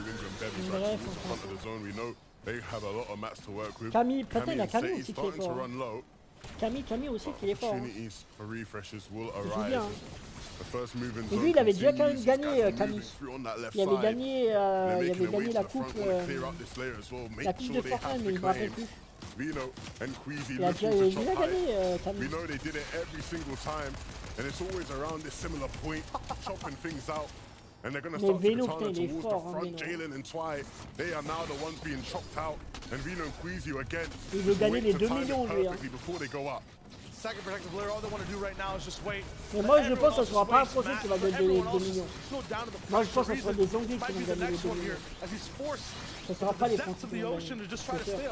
Ingo and Bevis right towards the front of the zone. We know they have a lot of mats to work with. Camille, peut-être la Camille aussi qui est starting to fort. run low. Camille aussi qui est fort. Opportunities for refreshes will arise. The first move in Et zone lui, il avait déjà continues. gagné Camille. Il avait gagné la coupe de Fortnite, mais je me rappelle plus. Vino and Queasy Il a déjà gagné Camille. We know they did it every single time, and it's always around this similar point, chopping things out. And they're going to start to turn towards the front. Jalen and Twy, they are now the ones being chopped out. And Vino and Queasy again, il veut gagner les 2 millions, lui. before they go up. Second protective layer, all they want to do right now is just wait. Mais moi, je pense que ce sera pas un prochain qui va gagner les 2 millions. Moi, je pense que ce sera des Anglais qui vont gagner les 2 millions. Ce ne sera pas les Français qui vont gagner. C'est sûr.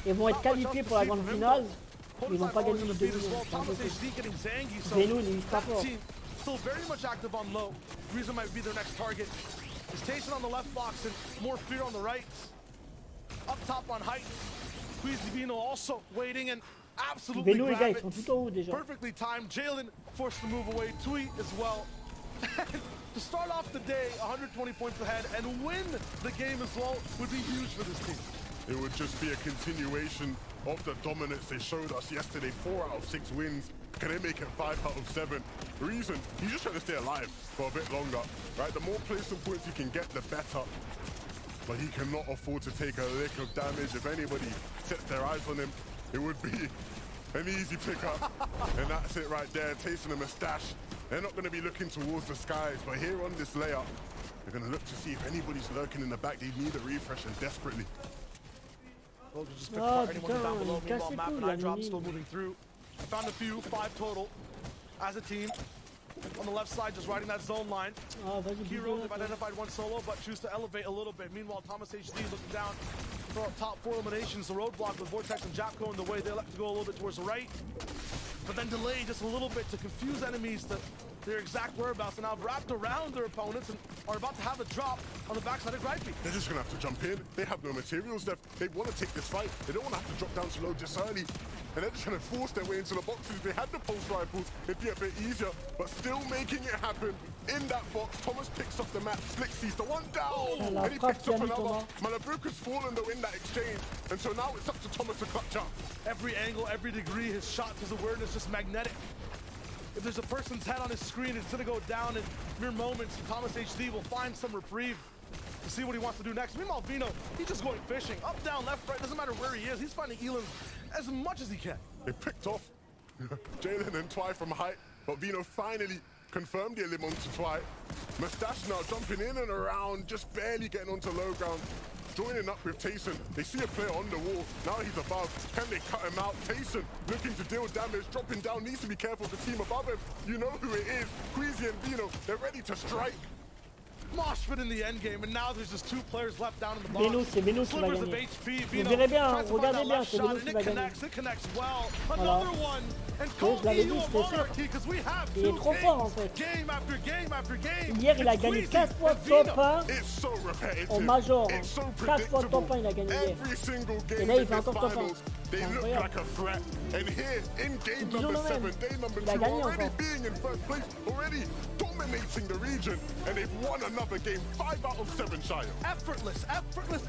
Ils vont être qualifiés pour la grande finale, mais ils ne vont pas gagner les 2 millions. Zeno, il est pas fort. Still very much active on low. Reason might be their next target. Is Tayson on the left box and more fear on the right. Up top on height. Queasy Vino also waiting and absolutely grab it. Perfectly timed. Jalen forced to move away. Tweet as well. To start off the day 120 points ahead and win the game as well would be huge for this team. It would just be a continuation of the dominance they showed us yesterday. 4 out of 6 wins. Can they make it 5 out of 7? The reason, he's just trying to stay alive for a bit longer, right? The more placement points he can get, the better. But he cannot afford to take a lick of damage. If anybody sets their eyes on him, it would be an easy pickup. And that's it right there, tasting a mustache. They're not going to be looking towards the skies, but here on this layer, they're going to look to see if anybody's lurking in the back. They need a refresh and desperately. Well, just pick apart anyone down below. Meanwhile, Map and I drop still moving through. I found a few, 5 total as a team. On the left side, just riding that zone line. Heroes have identified one solo, but choose to elevate a little bit. Meanwhile, Thomas HD looking down for top 4 eliminations. The roadblock with Vortex and Japco in the way. They elect to go a little bit towards the right, but then delay just a little bit to confuse enemies to their exact whereabouts, and now have wrapped around their opponents and are about to have a drop on the backside of Gripey. They're just going to have to jump in. They have no materials left. They want to take this fight. They don't want to have to drop down so low this early. And they're just trying to force their way into the boxes. If they had the pulse rifles, it'd be a bit easier, but still making it happen in that box. Thomas picks up the map. Slick sees the one down, and he picks up another. Malabuka's fallen though in that exchange, and so now it's up to Thomas to clutch up. Every angle, every degree, his shot, his awareness just magnetic. If there's a person's head on his screen, it's gonna go down in mere moments. Thomas HD will find some reprieve to see what he wants to do next. Meanwhile, Vino, he's just going fishing. Up, down, left, right, doesn't matter where he is. He's finding elims as much as he can. They picked off Jalen and Twy from height, but Vino finally confirmed the elim onto Twy. Mustache now jumping in and around, just barely getting onto low ground. Joining up with Tayson. They see a player on the wall. Now he's above. Can they cut him out? Tayson looking to deal damage. Dropping down. Needs to be careful of the team above him. You know who it is. Queasy and Vino. They're ready to strike. Moshpit in the end game, and now there's just 2 players left down in the box. C'est Vénus qui va gagner. Vous verrez bien, regardez bien, c'est Vénus qui va gagner. Voilà. Je l'avais dit, c'était sûr. Il est trop fort en fait. Hier, il a gagné 15 fois de top 1 au Major. 15 fois de top 1, il a gagné hier. Et là, il fait encore top 1. They look like a threat, and here in game number 7, day number 2, already being in first place, already dominating the region, and they've won another game, 5 out of 7, Shire. Effortless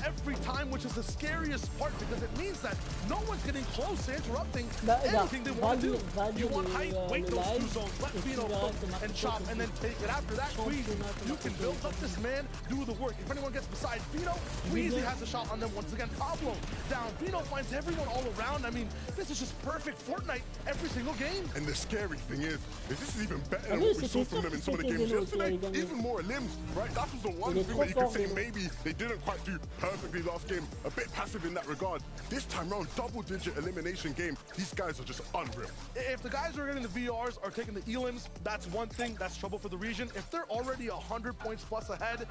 every time, which is the scariest part, because it means that no one's getting close to interrupting anything they want to do. You want height, wait those 2 zones, let Vino hook and chop, and then take it. After that, Queasy, you can build up this man, do the work. If anyone gets beside Vino, Queasy has a shot on them once again. Pablo down, Vino finds everyone all around. I mean, this is just perfect Fortnite every single game. And the scary thing is this is even better than what we saw from them in some of the games yesterday. Even more limbs, right? That was the one thing that you could say maybe they didn't quite do perfectly last game. A bit passive in that regard. This time round, double-digit elimination game. These guys are just unreal. If the guys who are getting the VRs are taking the elims, that's one thing. That's trouble for the region. If they're already 100 points plus ahead,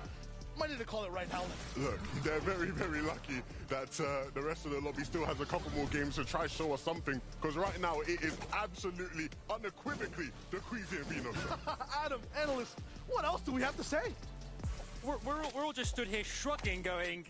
might need to call it right now. Look, they're very, very lucky that the rest of the lobby still has a couple more games to try show us something, because right now it is absolutely, unequivocally the Queasy and Vino show. Adam, analyst, what else do we have to say? We're all just stood here shrugging, going,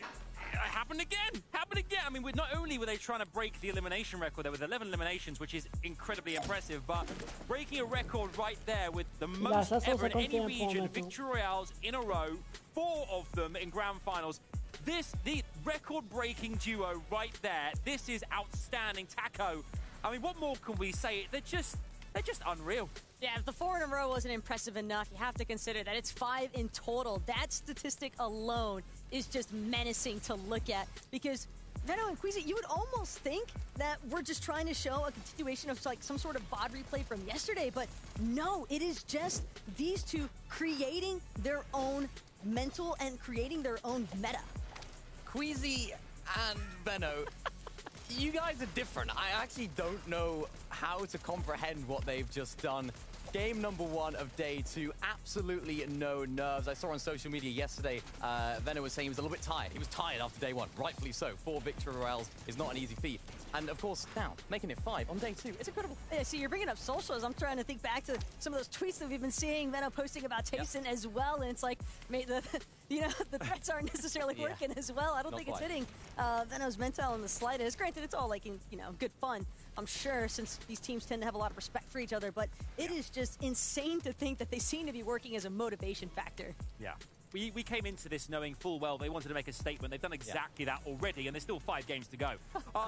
happened again, happened again. I mean, not only were they trying to break the elimination record there with 11 eliminations, which is incredibly impressive, but breaking a record right there with the most ever in any region, victory royales in a row, 4 of them in grand finals. The record-breaking duo right there, this is outstanding. Taco, I mean, what more can we say? They're just unreal. Yeah, if the 4 in a row wasn't impressive enough, you have to consider that it's 5 in total. That statistic alone is just menacing to look at, because Veno and Queasy, you would almost think that we're just trying to show a continuation of like some sort of VOD replay from yesterday, but no, it is just these 2 creating their own mental and creating their own meta. Queasy and Veno, you guys are different. I actually don't know how to comprehend what they've just done. Game number 1 of day 2, absolutely no nerves. I saw on social media yesterday, Veno was saying he was a little bit tired. He was tired after day 1, rightfully so. 4 victory royales is not an easy feat. And of course, now, making it 5 on day 2, it's incredible. Yeah, see, you're bringing up socials. I'm trying to think back to some of those tweets that we've been seeing, Veno posting about Tayson as well, and it's like, you know, the threats aren't necessarily working as well. I don't think it's hitting Veno's mental in the slightest. Granted, it's all like, you know, good fun, I'm sure, since these teams tend to have a lot of respect for each other, but it is just insane to think that they seem to be working as a motivation factor. Yeah. We came into this knowing full well they wanted to make a statement. They've done exactly that already, and there's still 5 games to go.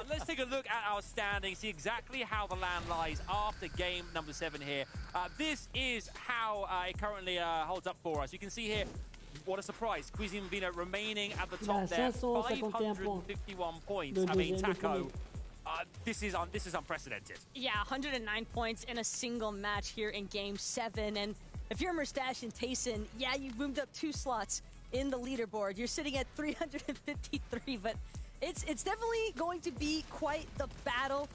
Let's take a look at our standings, see exactly how the land lies after game number 7 here. This is how it currently holds up for us. You can see here, what a surprise, Queasy and Vino remaining at the top there, 551 points. I mean, Taco, this is unprecedented. Yeah, 109 points in a single match here in game 7, and if you're Mustache and Tayson, yeah, you moved up 2 slots in the leaderboard. You're sitting at 353, but it's definitely going to be quite the battle.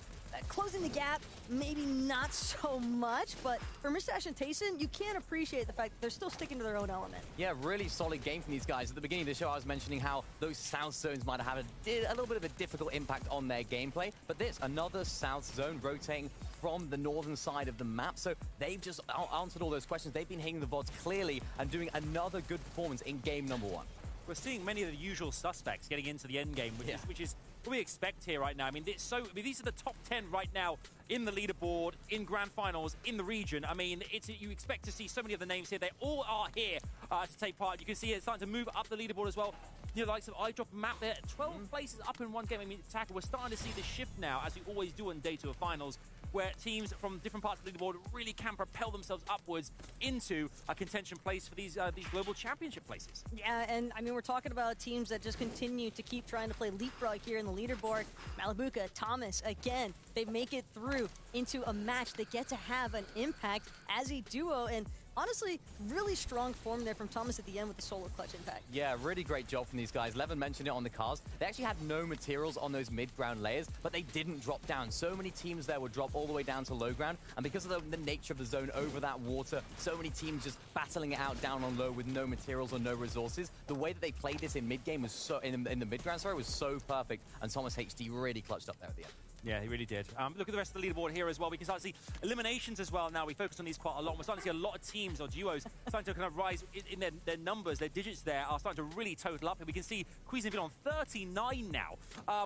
Closing the gap, maybe not so much, but for Mustache and Tayson, you can't appreciate the fact that they're still sticking to their own element. Yeah, really solid game from these guys. At the beginning of the show, I was mentioning how those south zones might have had a little bit of a difficult impact on their gameplay, but this, another south zone rotating from the northern side of the map, so they've just answered all those questions. They've been hitting the VODs clearly and doing another good performance in game number 1. We're seeing many of the usual suspects getting into the end game, which is what we expect here right now. I mean, these are the top 10 right now in the leaderboard, in grand finals, in the region. I mean, you expect to see so many of the names here. They all are here to take part. You can see it's starting to move up the leaderboard as well. You know, the likes of iDrop map there, 12 places up in one game. I mean, Tackle, we're starting to see the shift now, as we always do on day 2 of finals, where teams from different parts of the leaderboard really can propel themselves upwards into a contention place for these global championship places. Yeah, and I mean, we're talking about teams that just continue to keep trying to play leapfrog here in the leaderboard. Malibuca, Thomas, again, they make it through into a match. They get to have an impact as a duo, and honestly, really strong form there from Thomas at the end with the solo clutch impact. Yeah, really great job from these guys. Levin mentioned it on the cast. They actually had no materials on those mid-ground layers, but they didn't drop down. So many teams there would drop all the way down to low ground, and because of the nature of the zone over that water, so many teams just battling it out down on low with no materials or no resources. The way that they played this in mid-game was so, in the mid-ground, sorry, was so perfect, and Thomas HD really clutched up there at the end. Yeah, he really did. Look at the rest of the leaderboard here as well. We can start to see eliminations as well now. We focus on these quite a lot. We're starting to see a lot of teams or duos starting to kind of rise in their numbers. Their digits there are starting to really total up. And we can see Queasy on 39 now.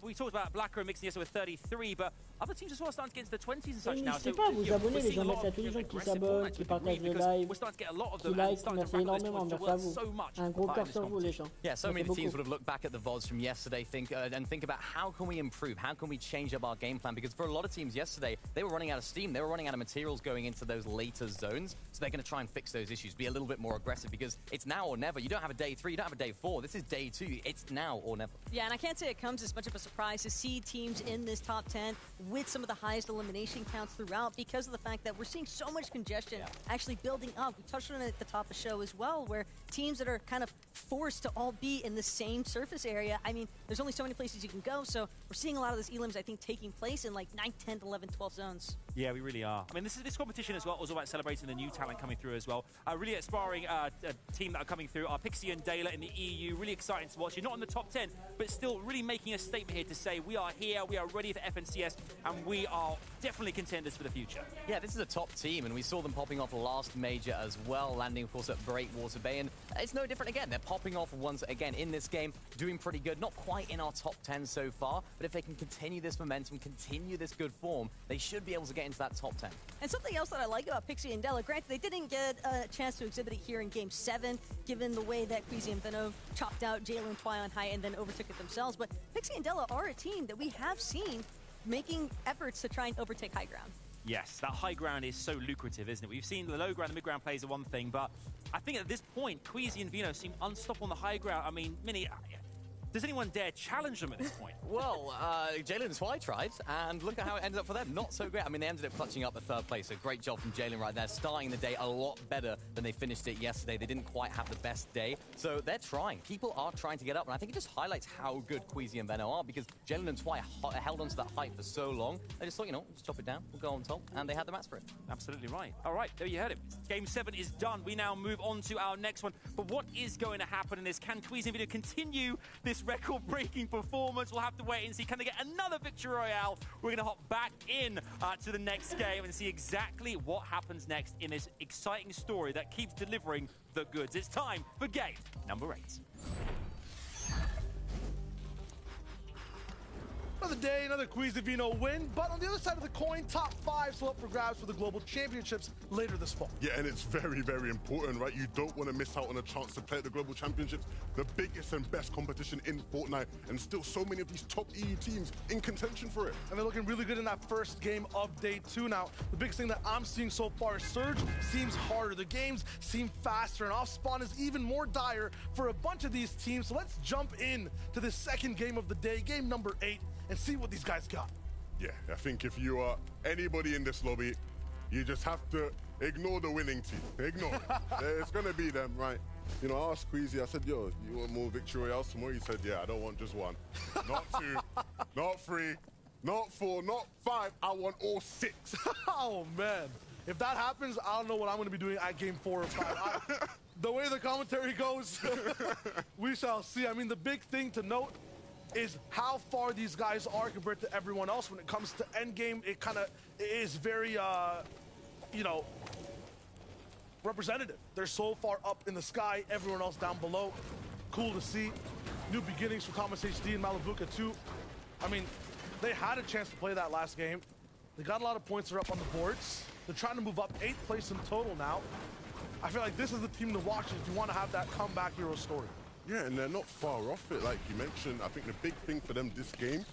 We talked about Blacker and Mixing yesterday with 33, but other teams as well are starting to get into the 20s and such now. N'hésitez pas à vous abonner, les gens. Merci à tous les gens qui s'abonnent, qui partagent le live, qui like. Merci énormément. Merci à vous. Un gros cœur sur vous, les gens. Yeah, so many teams would have looked back at the VODs from yesterday and think about how can we improve? How can we change up our game plan? Because for a lot of teams yesterday, they were running out of steam. They were running out of materials going into those later zones. So they're going to try and fix those issues, be a little bit more aggressive, because it's now or never. You don't have a day 3, you don't have a day 4. This is day 2. It's now or never. Yeah, and I can't say it comes as much of a surprise to see teams in this top 10 with some of the highest elimination counts throughout, because of the fact that we're seeing so much congestion actually building up. We touched on it at the top of the show as well, where teams that are kind of forced to all be in the same surface area. I mean, there's only so many places you can go, so we're seeing a lot of this elims, I think, taking place in like 9, 10, 11, 12 zones. Yeah, we really are. I mean, this competition as well was all about celebrating the new talent coming through as well. Really aspiring team that are coming through are Pixie and Dayla in the EU. Really exciting to watch. You're not in the top 10, but still really making a statement here to say we are here, we are ready for FNCS, and we are definitely contenders for the future. Yeah, this is a top team, and we saw them popping off last major as well, landing, of course, at Breakwater Bay, and it's no different again. They're popping off once again in this game, doing pretty good. Not quite in our top 10 so far, but if they can continue this momentum, continue this good form, they should be able to get into that top 10. And something else that I like about Pixie and Della, granted, they didn't get a chance to exhibit it here in Game 7, given the way that Queasy and Veno chopped out Jalen Twy on height and then overtook it themselves, but Pixie and Della are a team that we have seen making efforts to try and overtake high ground. Yes, that high ground is so lucrative, isn't it? We've seen the low ground, the mid ground plays are one thing, but I think at this point, Queasy and Veno seem unstoppable on the high ground. I mean, Minnie, does anyone dare challenge them at this point? Well, Jalen Twy tried, and look at how it ended up for them. Not so great. I mean, they ended up clutching up the 3rd place, so great job from Jalen right there, starting the day a lot better than they finished it yesterday. They didn't quite have the best day, so they're trying. People are trying to get up, and I think it just highlights how good Queasy and Veno are, because Jalen and Twy held onto that height for so long. They just thought, you know, just chop it down, we'll go on top, and they had the match for it. Absolutely right. All right, there you heard it. Game 7 is done. We now move on to our next one. But what is going to happen in this? Can Queasy and Veno continue this record-breaking performance. We'll have to wait and see. Can they get another victory royale? We're going to hop back in to the next game and see exactly what happens next in this exciting story that keeps delivering the goods. It's time for game number 8. Another day, another Quizivino win, but on the other side of the coin, top 5 still up for grabs for the Global Championships later this fall. Yeah, and it's very, very important, right? You don't want to miss out on a chance to play at the Global Championships, the biggest and best competition in Fortnite, and still so many of these top EU teams in contention for it. And they're looking really good in that first game of day 2 now. The biggest thing that I'm seeing so far is Surge seems harder. The games seem faster, and off spawn is even more dire for a bunch of these teams. So let's jump in to the second game of the day, game number 8. And see what these guys got. Yeah, I think if you are anybody in this lobby, you just have to ignore the winning team. Ignore it. It's going to be them, right? You know, I asked Queasy, I said, yo, you want more victory royales tomorrow? He said, yeah, I don't want just one. Not 2, not 3, not 4, not 5. I want all 6. Oh, man. If that happens, I don't know what I'm going to be doing at game 4 or 5. The way the commentary goes, we shall see. I mean, the big thing to note is how far these guys are compared to everyone else. When it comes to endgame, it kind of is very, you know, representative. They're so far up in the sky, everyone else down below. Cool to see. New beginnings for Thomas HD and Malibuka too. I mean, they had a chance to play that last game. They got a lot of points. They're up on the boards. They're trying to move up 8th place in total now. I feel like this is the team to watch if you want to have that comeback hero story. Yeah, and they're not far off it, like you mentioned. I think the big thing for them this game,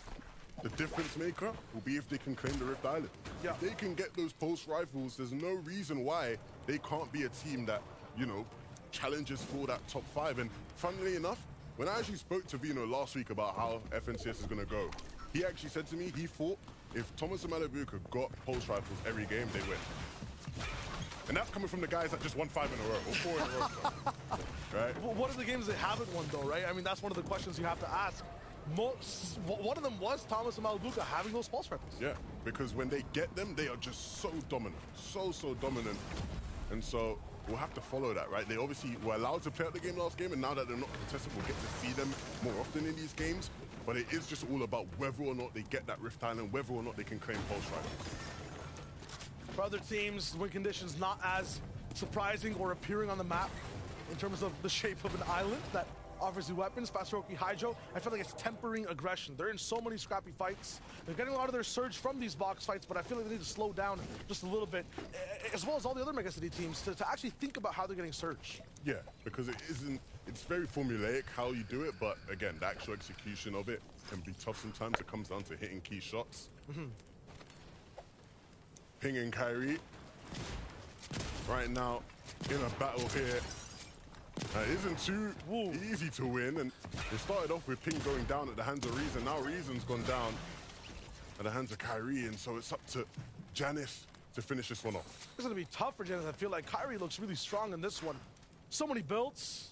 the difference maker, will be if they can claim the Rift Island. Yeah. If they can get those pulse rifles, there's no reason why they can't be a team that, you know, challenges for that top 5. And funnily enough, when I actually spoke to Vino last week about how FNCS is going to go, he actually said to me he thought if Thomas and Malibuka got pulse rifles every game, they win. And that's coming from the guys that just won 5 in a row, or 4 in a row. Right? Well, what are the games they haven't won, though, right? I mean, that's one of the questions you have to ask. One of them was Thomas and Malibuka having those pulse rifles. Yeah, because when they get them, they are just so dominant. So dominant. And so we'll have to follow that, right? They obviously were allowed to play out the game last game, and now that they're not contested, we'll get to see them more often in these games. But it is just all about whether or not they get that Rift Island, whether or not they can claim pulse rifles. For other teams, win conditions not as surprising or appearing on the map in terms of the shape of an island that offers you weapons. Fast-Roki Hydro, I feel like it's tempering aggression. They're in so many scrappy fights. They're getting a lot of their surge from these box fights, but I feel like they need to slow down just a little bit, as well as all the other Mega City teams, to actually think about how they're getting surge. Yeah, because it's very formulaic how you do it, but again, the actual execution of it can be tough sometimes. It comes down to hitting key shots. Ping and Kyrie right now in a battle here. It isn't too easy to win, and it started off with Ping going down at the hands of Reason. Now Reason's gone down at the hands of Kyrie, and so it's up to Janice to finish this one off. It's going to be tough for Janice. I feel like Kyrie looks really strong in this one. So many builds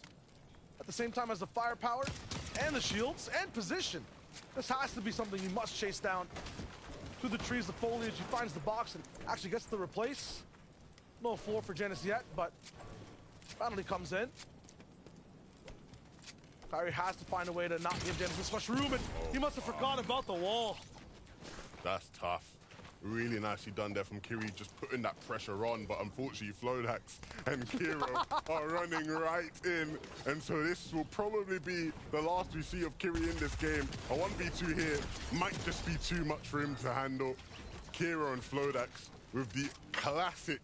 at the same time as the firepower and the shields and position. This has to be something you must chase down. Through the trees, the foliage, he finds the box and actually gets the replace. No floor for Janice yet, but finally comes in. Kyrie has to find a way to not give Janice this much room, and he must have forgotten about the wall. That's tough. Really nicely done there from Kiri, just putting that pressure on, but unfortunately Flodax and Kiro are running right in, and so this will probably be the last we see of Kiri in this game. A 1v2 here might just be too much for him to handle. Kiro and Flodax with the classic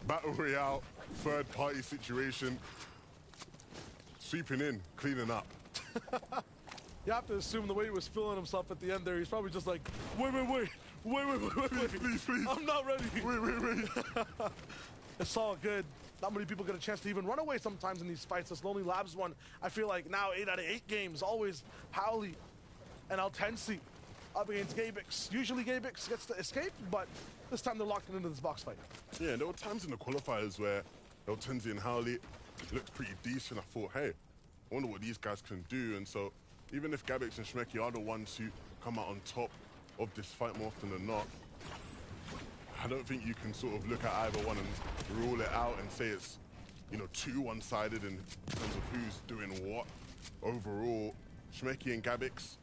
Battle Royale third-party situation. Sweeping in, cleaning up. You have to assume the way he was feeling himself at the end there, he's probably just like, wait. Please. I'm not ready. Wait. It's all good. Not many people get a chance to even run away sometimes in these fights. This Lonely Labs one, I feel like now 8 out of 8 games, always Howley and Altensi up against Gabix. Usually Gabix gets to escape, but this time they're locked into this box fight. Yeah, there were times in the qualifiers where Altensi and Howley looked pretty decent. I thought, hey, I wonder what these guys can do. And so even if Gabix and Shmeki are the ones who come out on top of this fight more often than not, I don't think you can sort of look at either one and rule it out and say it's, you know, too one-sided in terms of who's doing what. Overall, Shmeki and Gabix,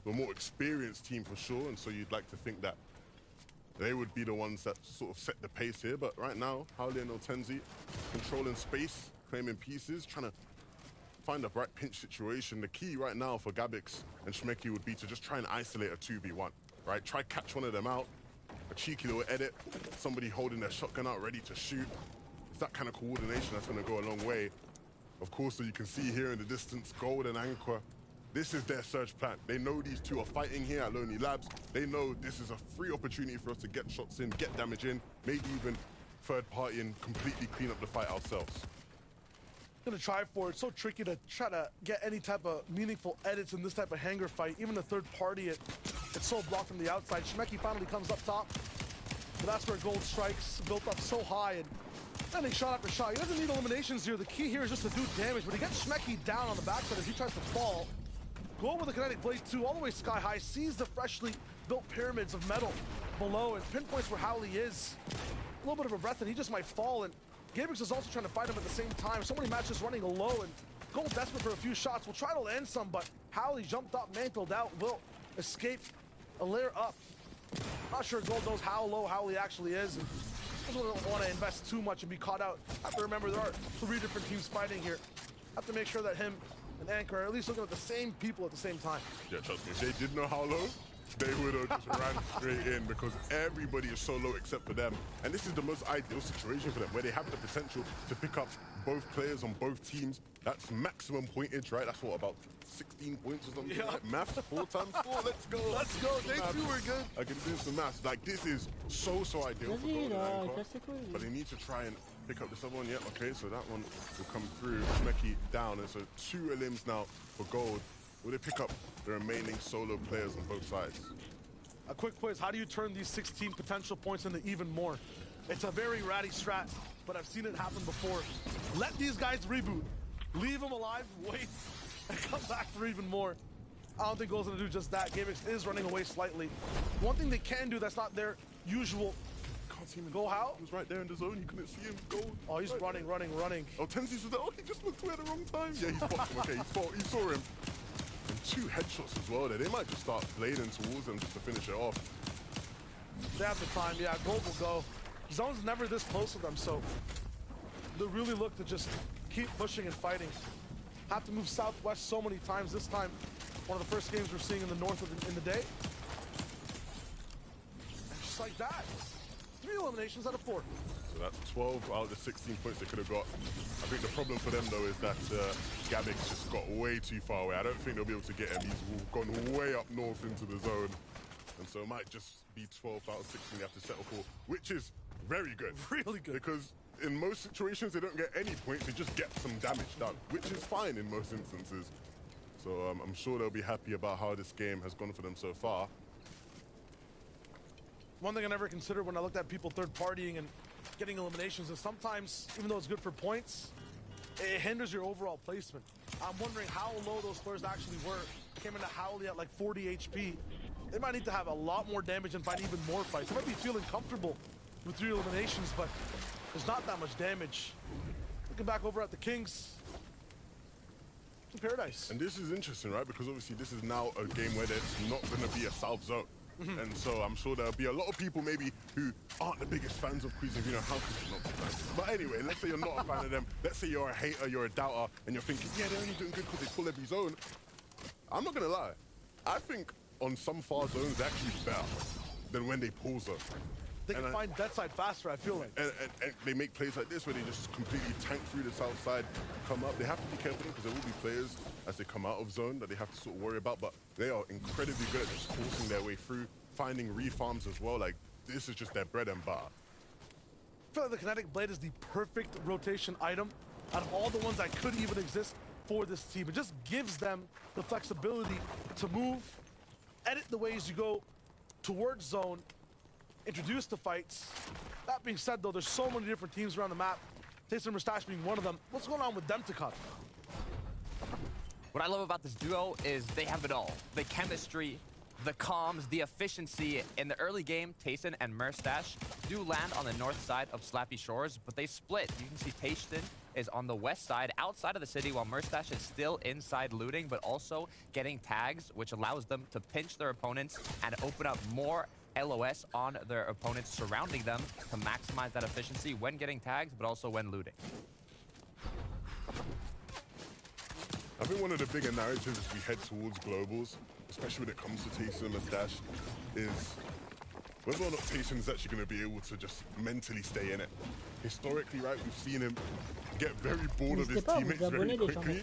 the more experienced team for sure, and so you'd like to think that they would be the ones that sort of set the pace here. But right now, Howley and Otenzi controlling space, claiming pieces, trying to find the right pinch situation. The key right now for Gabix and Shmeki would be to just try and isolate a 2v1, right? Try catch one of them out, a cheeky little edit, somebody holding their shotgun out ready to shoot. It's that kind of coordination that's going to go a long way. Of course, so you can see here in the distance, Gold and Anqua, this is their surge plan. They know these two are fighting here at Lonely Labs. They know this is a free opportunity for us to get shots in, get damage in, maybe even third party and completely clean up the fight ourselves. Gonna try for it. It's so tricky to try to get any type of meaningful edits in this type of hanger fight. Even the third party, it's so blocked from the outside. Shmeki finally comes up top. But that's where Gold strikes, built up so high and landing shot after shot. He doesn't need eliminations here. The key here is just to do damage, but he gets Shmeki down on the backside as he tries to fall. Gold with the kinetic blade too, all the way sky high, sees the freshly built pyramids of metal below and pinpoints where Howley is. A little bit of a breath and he just might fall, and Gabrix is also trying to fight him at the same time. So many matches running low, and Gold desperate for a few shots. Will try to land some, but Howley jumped up, mantled out, will escape a layer up. Not sure Gold knows how low Howley actually is, and doesn't want to invest too much and be caught out. Have to remember there are 3 different teams fighting here. Have to make sure that him and Anchor are at least looking at the same people at the same time. Yeah, trust me, if they did know how low, they would have just ran straight in, because everybody is so low except for them. And this is the most ideal situation for them, where they have the potential to pick up both players on both teams. That's maximum pointage, right? That's what, about 16 points or something? Yeah. Like maths, 4 times 4, let's go. Let's go, they too were good. I can do some maths. Like, this is so ideal for Gold and Anchor. But they need to try and pick up this other one. Yeah, okay, so that one will come through. Shmeki down, and so 2 elims now for Gold. Will they pick up the remaining solo players on both sides? A quick quiz, how do you turn these 16 potential points into even more? It's a very ratty strat, but I've seen it happen before. Let these guys reboot. Leave them alive, wait, and come back for even more. I don't think Gold's gonna do just that. Gabrix is running away slightly. One thing they can do that's not their usual. Can't see him. Go how? He was right there in the zone, you couldn't see him. Gold. Oh, he's right running. Oh, Tenzi's was there. Oh, he just looked away at the wrong time. Yeah, he's spotted him. Okay, he saw him. And 2 headshots as well there. They might just start blading towards them just to finish it off. They have the time, yeah, Gold will go. Zone's never this close to them, so they really look to just keep pushing and fighting. Have to move southwest so many times. This time, one of the first games we're seeing in the north in the day. And just like that, 3 eliminations out of 4. So that's 12 out of the 16 points they could have got. I think the problem for them, though, is that Gabix just got way too far away. I don't think they'll be able to get him. He's gone way up north into the zone. And so it might just be 12 out of 16 they have to settle for, which is very good. Really good. Because in most situations, they don't get any points. They just get some damage done, which is fine in most instances. So I'm sure they'll be happy about how this game has gone for them so far. One thing I never considered when I looked at people third partying and getting eliminations is sometimes, even though it's good for points, it hinders your overall placement. I'm wondering how low those players actually were. Came into Howley at like 40 HP. They might need to have a lot more damage and fight even more fights. They might be feeling comfortable with 3 eliminations, but there's not that much damage. Looking back over at the Kings, in paradise. And this is interesting, right? Because obviously this is now a game where there's not going to be a south zone. And so I'm sure there'll be a lot of people maybe who aren't the biggest fans of Queens. You know, how could you not be fans? But anyway, let's say you're not a fan of them. Let's say you're a hater, you're a doubter, and you're thinking, yeah, they're only doing good because they pull every zone. I'm not going to lie. I think on some far zones, they're actually better than when they pull zone. They can find that side faster, I feel like. And they make plays like this where they just completely tank through the south side, come up. They have to be careful because there will be players as they come out of zone that they have to sort of worry about, but they are incredibly good at just forcing their way through, finding refarms as well. Like, this is just their bread and butter. I feel like the Kinetic Blade is the perfect rotation item out of all the ones that could even exist for this team. It just gives them the flexibility to move, edit the ways you go towards zone, introduce the fights. That being said, though, there's so many different teams around the map. Taste and Mustache being one of them. What's going on with them to cut? What I love about this duo is they have it all. The chemistry, the comms, the efficiency. In the early game, Tayson and Mustache do land on the north side of Slappy Shores, but they split. You can see Tayson is on the west side, outside of the city, while Merstash is still inside looting, but also getting tags, which allows them to pinch their opponents and open up more LOS on their opponents surrounding them to maximize that efficiency when getting tags, but also when looting. I think one of the bigger narratives as we head towards globals, especially when it comes to Tayson and Mustache, is whether or not Tayson is actually going to be able to just mentally stay in it. Historically, right, we've seen him get very bored of his teammates very quickly,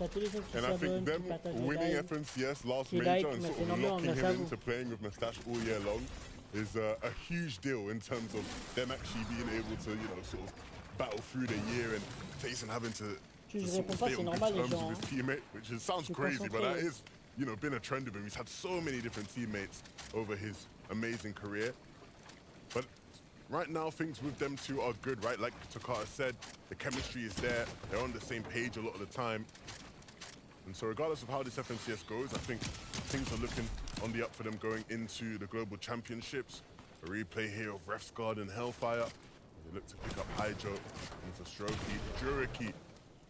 and I think them winning FNCS last major and sort of locking him into playing with Mustache all year long is a huge deal in terms of them actually being able to, you know, sort of battle through the year and Tayson having to sort of stay on good terms with his teammate, which sounds crazy, but that is, you know, been a trend of him. He's had so many different teammates over his amazing career. But right now, things with them two are good, right? Like Takata said, the chemistry is there. They're on the same page a lot of the time. And so regardless of how this FNCS goes, I think things are looking on the up for them going into the Global Championships. A replay here of Refsguard and Hellfire. They look to pick up Hydro into Stroke, Juriki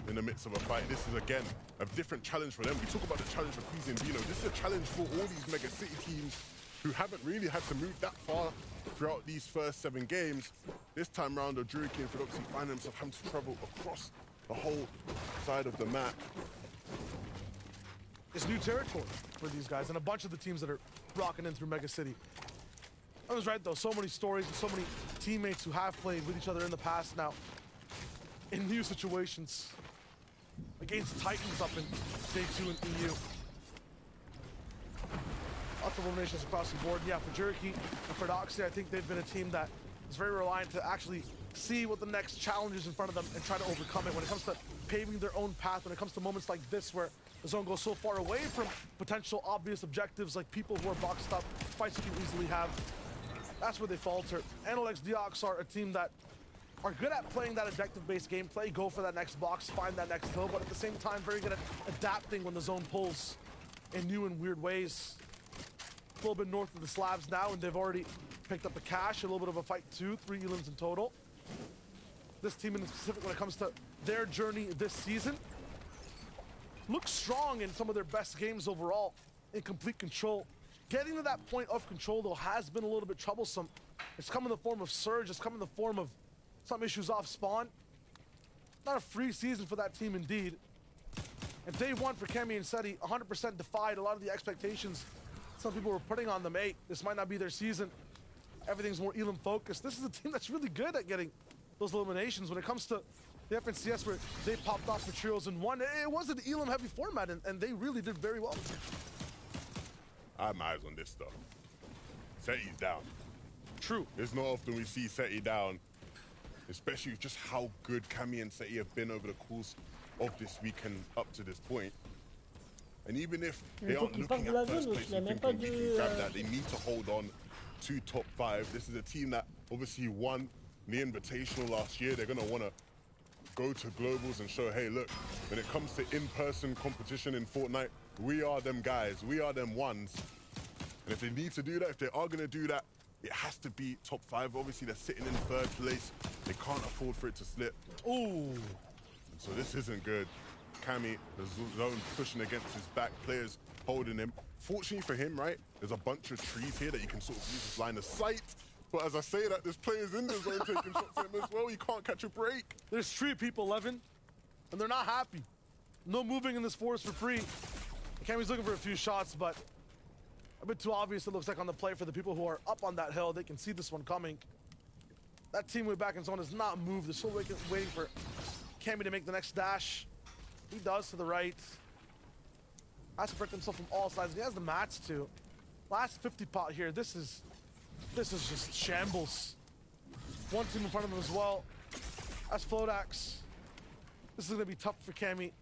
in the midst of a fight. This is, again, a different challenge for them. We talk about the challenge for Queasy and Dino. This is a challenge for all these Mega City teams who haven't really had to move that far throughout these first 7 games. This time round, Juriki and Fedoxy find themselves having to travel across the whole side of the map. It's new territory for these guys and a bunch of the teams that are rocking in through Mega City. I was right, though. So many stories and so many teammates who have played with each other in the past now in new situations against Titans up in Day 2 and EU. Lots of eliminations across the board. Yeah, for Juriki and for Fedoxy, I think they've been a team that is very reliant to actually see what the next challenge is in front of them and try to overcome it. When it comes to paving their own path, when it comes to moments like this where the zone goes so far away from potential obvious objectives like people who are boxed up, fights you can easily have, that's where they falter. Analyx Deox are a team that are good at playing that objective-based gameplay, go for that next box, find that next hill, but at the same time very good at adapting when the zone pulls in new and weird ways. A little bit north of the slabs now, and they've already picked up the cash, a little bit of a fight too, 3 elims in total. This team in specific, when it comes to their journey this season, looks strong in some of their best games overall, in complete control. Getting to that point of control, though, has been a little bit troublesome. It's come in the form of Surge, it's come in the form of some issues off spawn. Not a free season for that team indeed. And day 1 for Kemi and Seti, 100% defied a lot of the expectations some people were putting on them. Hey, this might not be their season. Everything's more elim focused. This is a team that's really good at getting those eliminations. When it comes to the FNCS where they popped off for trios in 1, it was an elim heavy format and they really did very well. I have my eyes on this stuff. Seti's down. True. It's not often we see Seti down, especially just how good Kami and Seti have been over the course of this weekend up to this point. And even if they aren't looking at first place and thinking we can grab that, they need to hold on to top 5. This is a team that obviously won the Invitational last year. They're going to want to go to globals and show, hey, look, when it comes to in-person competition in Fortnite, we are them guys, we are them ones. And if they need to do that, if they are going to do that, it has to be top 5. Obviously, they're sitting in 3rd place. They can't afford for it to slip. Ooh. So this isn't good. Kami, the zone pushing against his back, players holding him. Fortunately for him, right, there's a bunch of trees here that you can sort of use as line of sight. But as I say that, there's players in the zone taking shots at him as well. You can't catch a break. There's 3 people, Evan, and they're not happy. No moving in this forest for free. Kami's looking for a few shots, but a bit too obvious, it looks like, on the play for the people who are up on that hill. They can see this one coming. That team way back in zone has not moved. They're still waiting for Kami to make the next dash. He does to the right. Has to protect himself from all sides. He has the mats too. Last 50 pot here. This is just shambles. One team in front of him as well. That's Flodax. This is gonna be tough for Kami.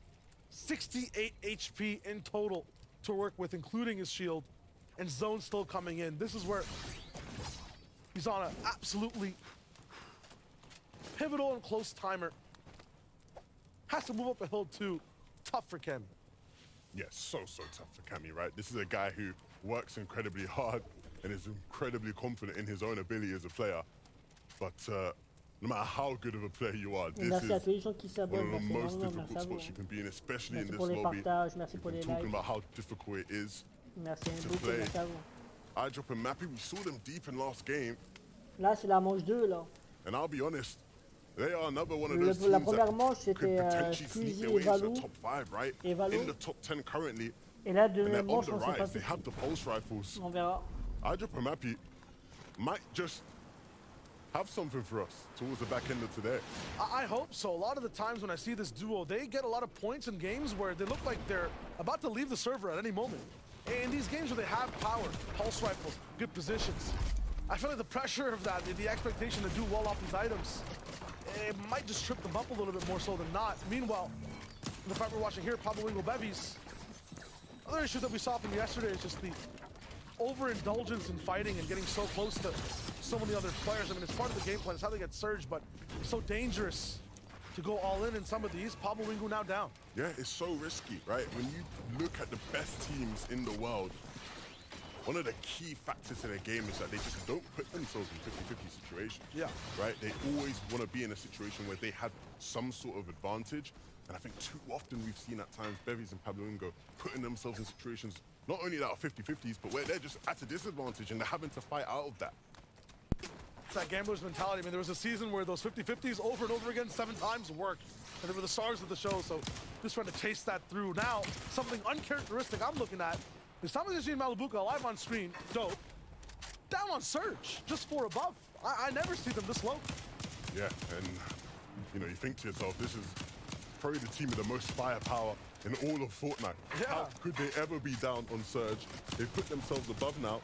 68 HP in total to work with, including his shield. And zone still coming in. This is where he's on an absolutely pivotal and close timer. Has to move up a hill too. Tough for Kami. Yes, so tough for Kami, right? This is a guy who works incredibly hard and is incredibly confident in his own ability as a player. But no matter how good of a player you are, this Merci à tous les gens qui is s'abonnent. one of the Merci most énormément. difficult Merci à vous. spots you can be in, especially in Merci this pour les lobby. partages, merci pour les Talking likes. about how difficult it is Merci to beaucoup, play. merci à vous. I drop and Mappy, we saw them deep in last game, Là, c'est la manche 2, là. and I'll be honest, they are another one of those La teams première that manche, could c'était potentially sneak Squeezie their et way into Valou. the top 5, right? Et Valou. In the top 10 currently, Et là, and they're deuxième on manche, the on sait pas rise. tout. They have the pulse rifles. On verra. I drop and Mappy might just have something for us towards the back end of today. I hope so. A lot of the times when I see this duo, they get a lot of points in games where they look like they're about to leave the server at any moment. In these games where they have power, pulse rifles, good positions, I feel like the pressure of that, the expectation to do well off these items, it might just trip them up a little bit more so than not. Meanwhile, the fight we're watching here, Pablo Wingo Bevies, another issue that we saw from yesterday is just the overindulgence in fighting and getting so close to so many other players. I mean, it's part of the game plan. It's how they get surged, but it's so dangerous to go all in some of these. Pablo Wingo now down. Yeah, it's so risky, right? When you look at the best teams in the world, one of the key factors in a game is that they just don't put themselves in 50-50 situations. Yeah. Right? They always want to be in a situation where they have some sort of advantage. And I think too often we've seen at times Bevies and Pablo Wingo putting themselves in situations not only that are 50-50s, but where they're just at a disadvantage and they're having to fight out of that. It's that gambler's mentality. I mean, there was a season where those 50-50s over and over again 7 times worked. And they were the stars of the show, so just trying to chase that through. Now, something uncharacteristic I'm looking at is Thomas and Malabuka live on screen, dope, down on Surge, just 4 above. I never see them this low. Yeah, and you know, you think to yourself, this is probably the team with the most firepower in all of Fortnite. Yeah. How could they ever be down on Surge? They've put themselves above now.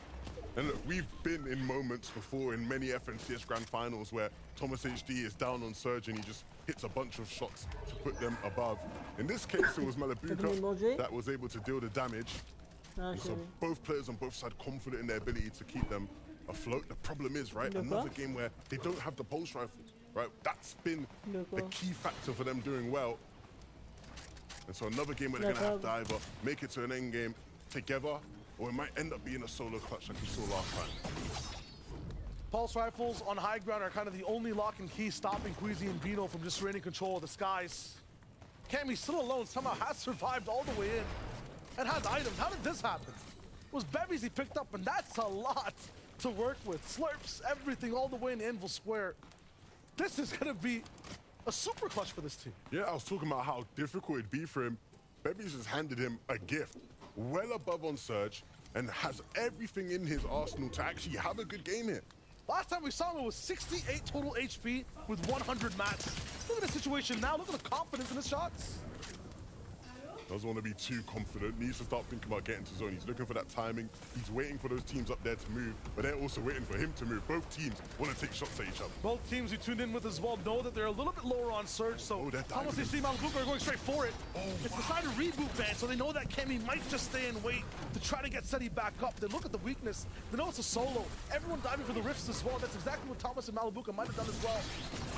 And look, we've been in moments before in many FNCS Grand Finals where Thomas HD is down on Surge and he just hits a bunch of shots to put them above. In this case, it was Malabuka that was able to deal the damage. And so both players on both sides confident in their ability to keep them afloat. The problem is, right, another game where they don't have the pulse rifles, right? That's been the key factor for them doing well. And so another game where they're going to have to either make it to an end game together, or it might end up being a solo clutch like we saw last time. Pulse rifles on high ground are kind of the only lock and key stopping Queasy and Vino from just reigning control of the skies. Cammy still alone somehow has survived all the way in and has items. How did this happen? It was Bevies he picked up, and that's a lot to work with. Slurps everything all the way in Anvil Square. This is going to be a super clutch for this team. Yeah, I was talking about how difficult it'd be for him. Bevies has handed him a gift, well above on Surge, and has everything in his arsenal to actually have a good game here. Last time we saw him, it was 68 total HP with 100 mats. Look at the situation now. Look at the confidence in his shots. Doesn't want to be too confident. Needs to start thinking about getting to zone. He's looking for that timing. He's waiting for those teams up there to move, but they're also waiting for him to move. Both teams want to take shots at each other. Both teams you tuned in with as well know that they're a little bit lower on Surge, so Thomas and Malabuka are going straight for it. It's decided reboot ban, so they know that Kemi might just stay and wait to try to get Seti back up. They look at the weakness. They know it's a solo. Everyone diving for the rifts as well. That's exactly what Thomas and Malabuka might have done as well.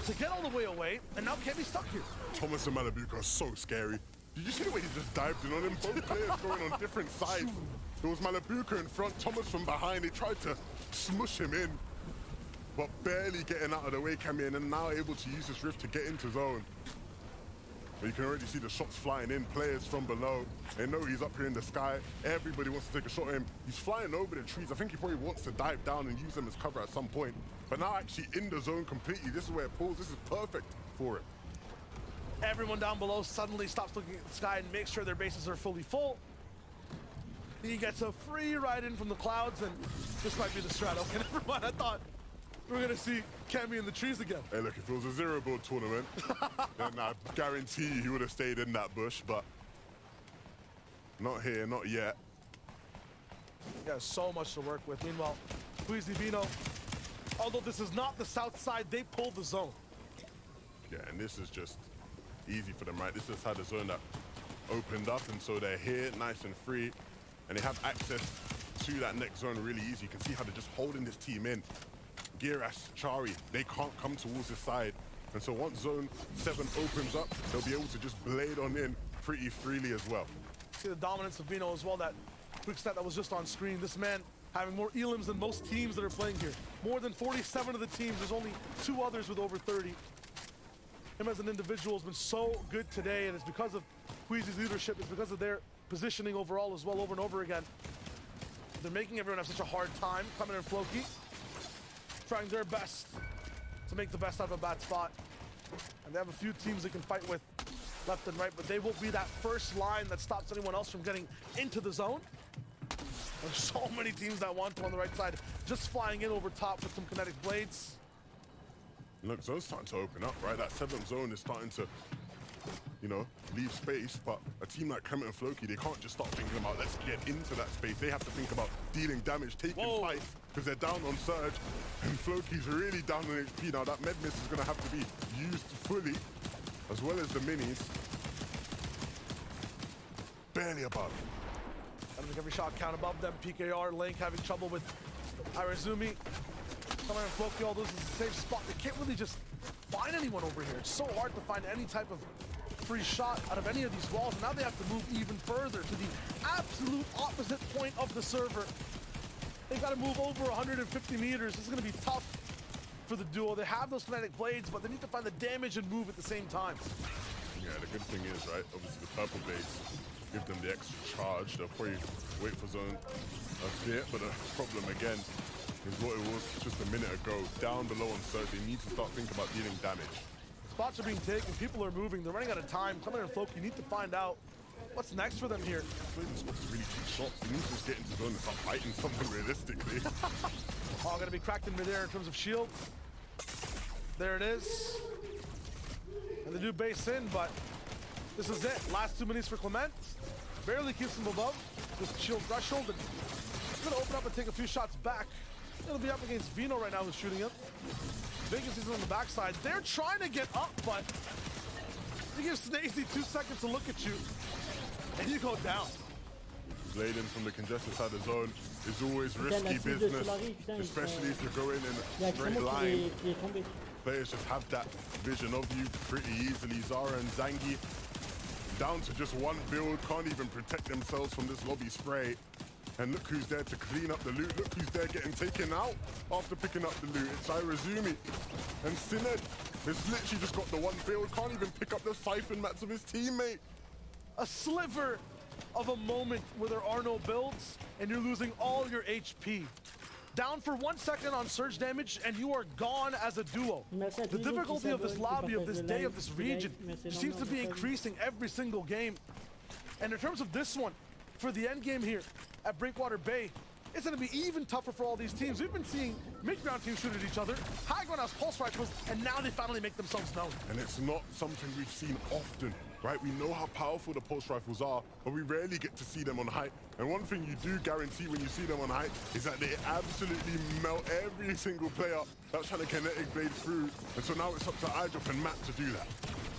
To get all the way away, and now Kemi's stuck here. Thomas and Malabuka are so scary. Did you see the way he just dived in on him? Both players going on different sides. There was Malabuka in front, Thomas from behind. They tried to smush him in, but barely getting out of the way, Cammy, and then now able to use this rift to get into zone. But you can already see the shots flying in, players from below. They know he's up here in the sky. Everybody wants to take a shot at him. He's flying over the trees. I think he probably wants to dive down and use them as cover at some point. But now actually in the zone completely. This is where it pulls. This is perfect for it. Everyone down below suddenly stops looking at the sky and makes sure their bases are fully full. He gets a free ride in from the clouds, and this might be the strat. Okay, never mind. I thought we were going to see Cammy in the trees again. Hey, look, if it was a zero-build tournament, then I guarantee you he would have stayed in that bush, but not here, not yet. Yeah, so much to work with. Meanwhile, Queasy Vino, although this is not the south side, they pull the zone. Yeah, and this is just easy for them, right? This is how the zone that opened up, and so they're here nice and free, and they have access to that next zone really easy. You can see how they're just holding this team in. Giras, Chari, they can't come towards this side, and so once zone 7 opens up, they'll be able to just blade on in pretty freely as well. See the dominance of Vino as well, that quick step that was just on screen. This man having more elims than most teams that are playing here. More than 47 of the teams. There's only 2 others with over 30. Him as an individual has been so good today, and it's because of Queasy's leadership. It's because of their positioning overall as well, over and over again. They're making everyone have such a hard time. Coming in Floki, trying their best to make the best out of a bad spot. And they have a few teams they can fight with left and right, but they will be that first line that stops anyone else from getting into the zone. There's so many teams that want to on the right side, just flying in over top with some kinetic blades. Look, zone's starting to open up, right? That 7th zone is starting to, you know, leave space, but a team like Champion and Floki, they can't just start thinking about let's get into that space. They have to think about dealing damage, taking fights, because they're down on surge, and Floki's really down on HP now. That med miss is going to have to be used fully, as well as the minis. Barely above. Gotta make every shot count above them. PKR, Link having trouble with Irazumi. Coming in Floki, all those is a safe spot. They can't really just find anyone over here. It's so hard to find any type of free shot out of any of these walls. And now they have to move even further to the absolute opposite point of the server. They've got to move over 150 meters. This is going to be tough for the duo. They have those kinetic blades, but they need to find the damage and move at the same time. Yeah, the good thing is, right, obviously the purple blades give them the extra charge. They'll probably wait for zone a bit, but the problem again is what it was just a minute ago. Down below on surge, they need to start thinking about dealing damage. Spots are being taken, people are moving, they're running out of time. Coming in Floki, you need to find out what's next for them here. This spots to really take shots. They need to just get into zone and start fighting something realistically. All gonna be cracked in midair in terms of shield. There it is. And they do base in, but this is it. Last 2 minutes for Clement. Barely keeps him above this shield threshold. And it's gonna open up and take a few shots back. It'll be up against Vino right now, who's shooting him. Vegas is on the backside. They're trying to get up, but you give Snazy 2 seconds to look at you, and you go down. Blading from the congested side of the zone is always risky business, especially if you're going in a straight line. Players just have that vision of you pretty easily. Zara and Zangi down to just 1 build, can't even protect themselves from this lobby spray. And look who's there to clean up the loot. Look who's there getting taken out after picking up the loot. It's Irazumi. And Sined has literally just got the 1 build, can't even pick up the siphon mats of his teammate. A sliver of a moment where there are no builds and you're losing all your HP. Down for 1 second on surge damage and you are gone as a duo. The difficulty of this lobby, of this day, of this region seems to be increasing every single game. And in terms of this one, for the end game here at Breakwater Bay, it's going to be even tougher for all these teams. We've been seeing mid-ground teams shoot at each other, high ground has pulse rifles, and now they finally make themselves known. And it's not something we've seen often, right? We know how powerful the pulse rifles are, but we rarely get to see them on height. And one thing you do guarantee when you see them on height is that they absolutely melt every single player that's trying to kinetic blade through. And so now it's up to iDrop and Matt to do that.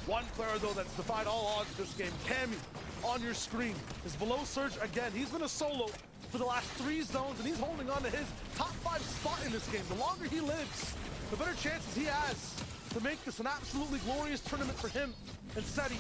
One player, though, that's defied all odds this game, Cammy, on your screen, is below surge again. He's been a solo for the last 3 zones, and he's holding on to his top 5 spot in this game. The longer he lives, the better chances he has to make this an absolutely glorious tournament for him. And Seti,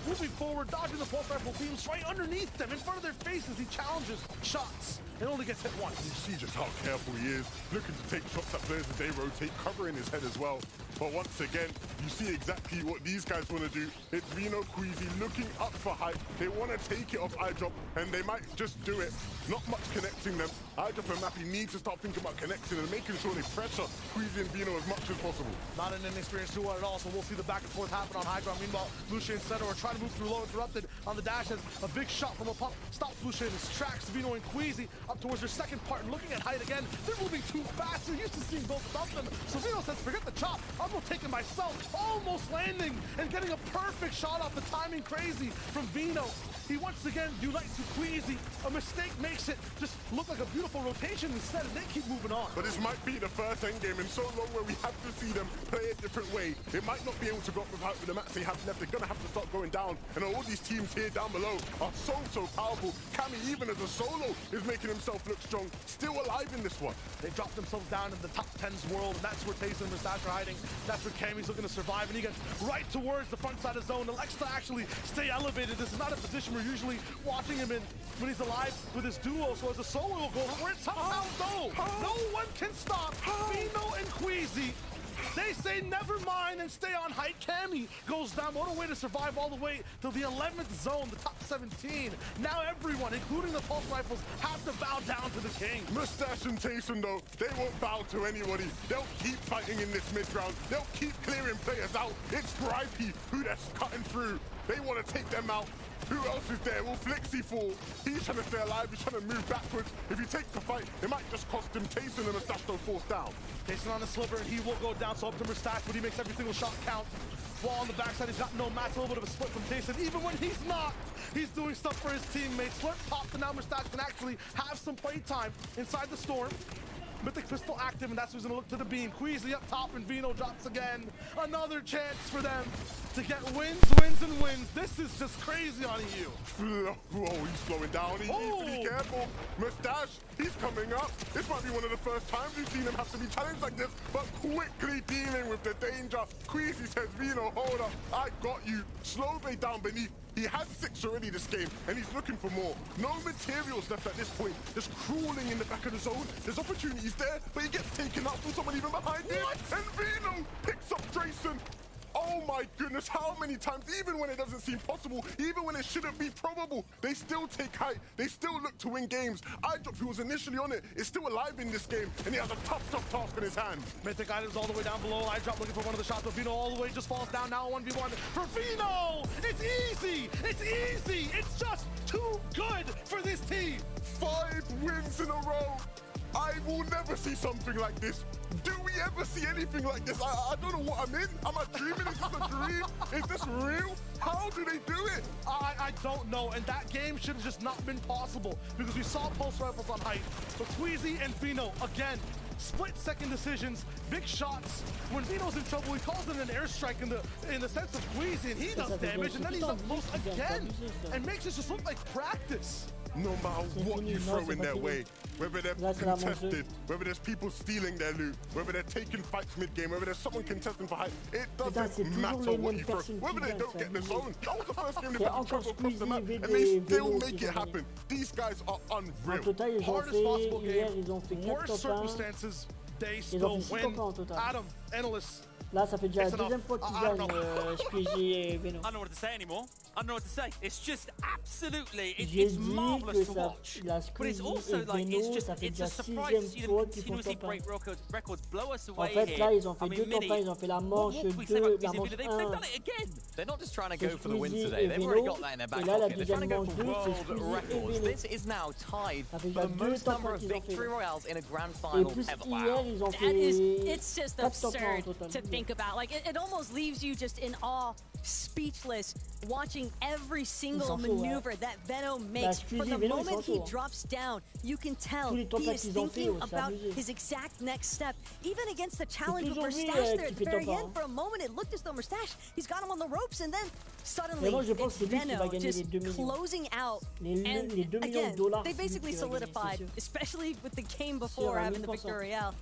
moving forward, dodging the pulse rifle beams right underneath them, in front of their faces. He challenges shots and only gets hit once. You see just how careful he is, looking to take shots at players as they rotate, covering his head as well. But once again, you see exactly what these guys want to do. It's Vino, Queasy looking up for height. They want to take it off iDrop, and they might just do it. Not much connecting them. iDrop and Mappy need to start thinking about connecting and making sure they pressure Queasy and Vino as much as possible. Not an inexperienced duo at all, so we'll see the back and forth happen on high ground. Meanwhile, Lucien Center are trying to move through low, interrupted on the dash as a big shot from a pump stops Lucien in his tracks. Vino and Queasy up towards their second part and looking at height again. They're moving too fast. They're used to seeing both of them. So Vino says, forget the chop. I'll go take it myself. Almost landing and getting a perfect shot off. The timing crazy from Vino. He once again unites to Queasy. A mistake makes it just look like a beautiful rotation instead, and they keep moving on. But this might be the first endgame in so long where we have to see them play a different way. They might not be able to go up with the mats they have left. They're going to have to start going down down. And all these teams here down below are so powerful. Cammy, even as a solo, is making himself look strong. Still alive in this one. They dropped themselves down in the top 10's world, and that's where Tayson and Mustache are hiding. That's where Cammy's looking to survive, and he gets right towards the front side of zone. Elects to actually stay elevated. This is not a position we're usually watching him in when he's alive with his duo. So as a solo will go, where it's somehow though, no one can stop Vino and Queasy. They say never mind and stay on height. Cammy goes down. What a way to survive all the way to the 11th zone, the top 17. Now everyone, including the Pulse Rifles, have to bow down to the king. Mustache and Tayson, though, they won't bow to anybody. They'll keep fighting in this mid-round. They'll keep clearing players out. It's Gripey who they're cutting through. They want to take them out. Who else is there? Will Flixie fall? He's trying to stay alive. He's trying to move backwards. If he takes the fight, it might just cost him. Tayson and Mustache don't force down. Tayson on the sliver, and he will go down. So up to Mustache, but he makes every single shot count. While on the backside, he's got no match. A little bit of a split from Tayson. Even when he's not, he's doing stuff for his teammates. Slurp popped, and now Mustache can actually have some play time inside the storm. Mythic Pistol active, and that's who's gonna look to the beam. Queasy up top, and Vino drops again. Another chance for them to get wins. This is just crazy on EU. Oh, he's slowing down. He needs to be careful. Mustache, he's coming up. This might be one of the first times we've seen him have to be challenged like this, but quickly dealing with the danger. Queasy says, Vino, hold up. I got you. Slow Bay down beneath. He has 6 already this game, and he's looking for more. No materials left at this point. Just crawling in the back of the zone. There's opportunities there, but he gets taken out from someone even behind him. And Vino picks up Drayson. Oh my goodness, how many times, even when it doesn't seem possible, even when it shouldn't be probable, they still take height, they still look to win games. iDrop, who was initially on it, is still alive in this game, and he has a tough task in his hand. Mythic items all the way down below. iDrop looking for one of the shots, but Vino all the way just falls down. Now 1v1 for Vino! It's easy! It's easy! It's just too good for this team! 5 wins in a row! I will never see something like this. Do we ever see anything like this? I don't know what I'm in. Am I dreaming? Is this a dream? Is this real? How do they do it? I don't know, and that game should have just not been possible because we saw Pulse Rifles on height. But Queasy and Vino, again, split-second decisions, big shots. When Vino's in trouble, he calls it an airstrike in the sense of Queasy, and he does damage, and then he's up close again and makes it just look like practice. No matter what you throw in their way, whether they're contested, whether there's people stealing their loot, whether they're taking fights mid-game, whether there's someone contesting for height, it doesn't matter what you throw. Whether they don't get the zone, that was the first game they've had to travel across the map, and they still make it happen. These guys are unreal. Hardest possible game, worst circumstances, they still win. Adam, Analyst. Là, ça fait déjà la deuxième fois qu'ils gagnent SPG et Veno. I don't know what to say anymore. I don't know what to say. It's just absolutely, it's marvelous to watch. But it's also like, it's a surprise to see them continuously break records, blow us away here. En fait, là, ils ont fait 2 top 1, ils ont fait la manche 2, la manche 1. They've done it again. They're not just trying to go for the win today. They've already got that in their back pocket. They're trying to go for world records. This is now tied for the most number of victory royales in a grand final ever. Wow. It's just absurd to think about. Like, it almost leaves you just in awe, speechless, watching every single maneuver that Veno makes. From the moment he drops down, you can tell he is thinking about his exact next step. Even against the challenge with Mustache there at the very end, for a moment it looked as though Mustache, he's got him on the ropes, and then suddenly it's Veno just closing out. And again, they basically solidified, especially with the game before having the victory royale.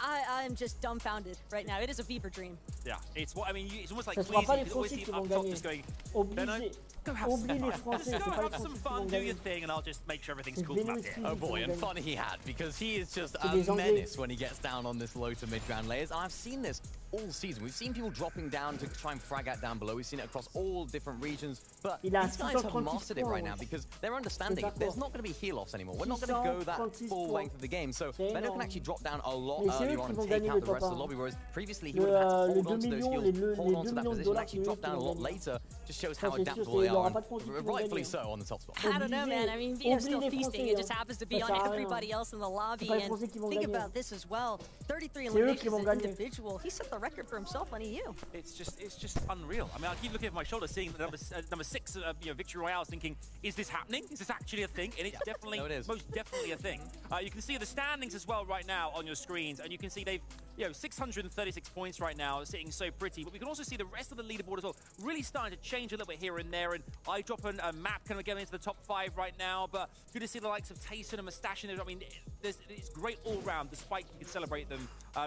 I'm just dumbfounded right now. It is a fever dream. Yeah, it's what I mean. It's almost like Queasy. You can always see him up top just going, Veno, go have some fun, do your thing, and I'll just make sure everything's cool from up here. Oh boy, and fun he had, because he is just a menace when he gets down on this low to mid-ground layers. And I've seen this all season. We've seen people dropping down to try and frag out down below. We've seen it across all different regions, but these guys have mastered it right now because they're understanding there's not going to be heal-offs anymore. We're not going to go that full length of the game, so Veno can actually drop down a lot earlier on and take out the rest of the lobby, whereas previously he would have had to hold on to those heals, hold on to that position, and actually drop down a lot later. Just shows how adaptable they are, and rightfully so on the top spot. I don't know, man. I mean, Veno's still feasting. It just happens to be on everybody else in the lobby, and think about this as well. 33 eliminations as an individual. He set the record for himself on EU. It's just unreal. I mean, I keep looking over my shoulder, seeing the number 6 victory royales, thinking, is this happening? Is this actually a thing? And it's definitely, most definitely a thing. You can see the standings as well right now on your screens, and you can see they've 636 points right now, sitting so pretty. But we can also see the rest of the leaderboard as well, really starting to change a little bit here and there, and I drop a map kind of getting into the top 5 right now, but good to see the likes of Tayson and Mustache. I mean, it's great all round, despite you can celebrate them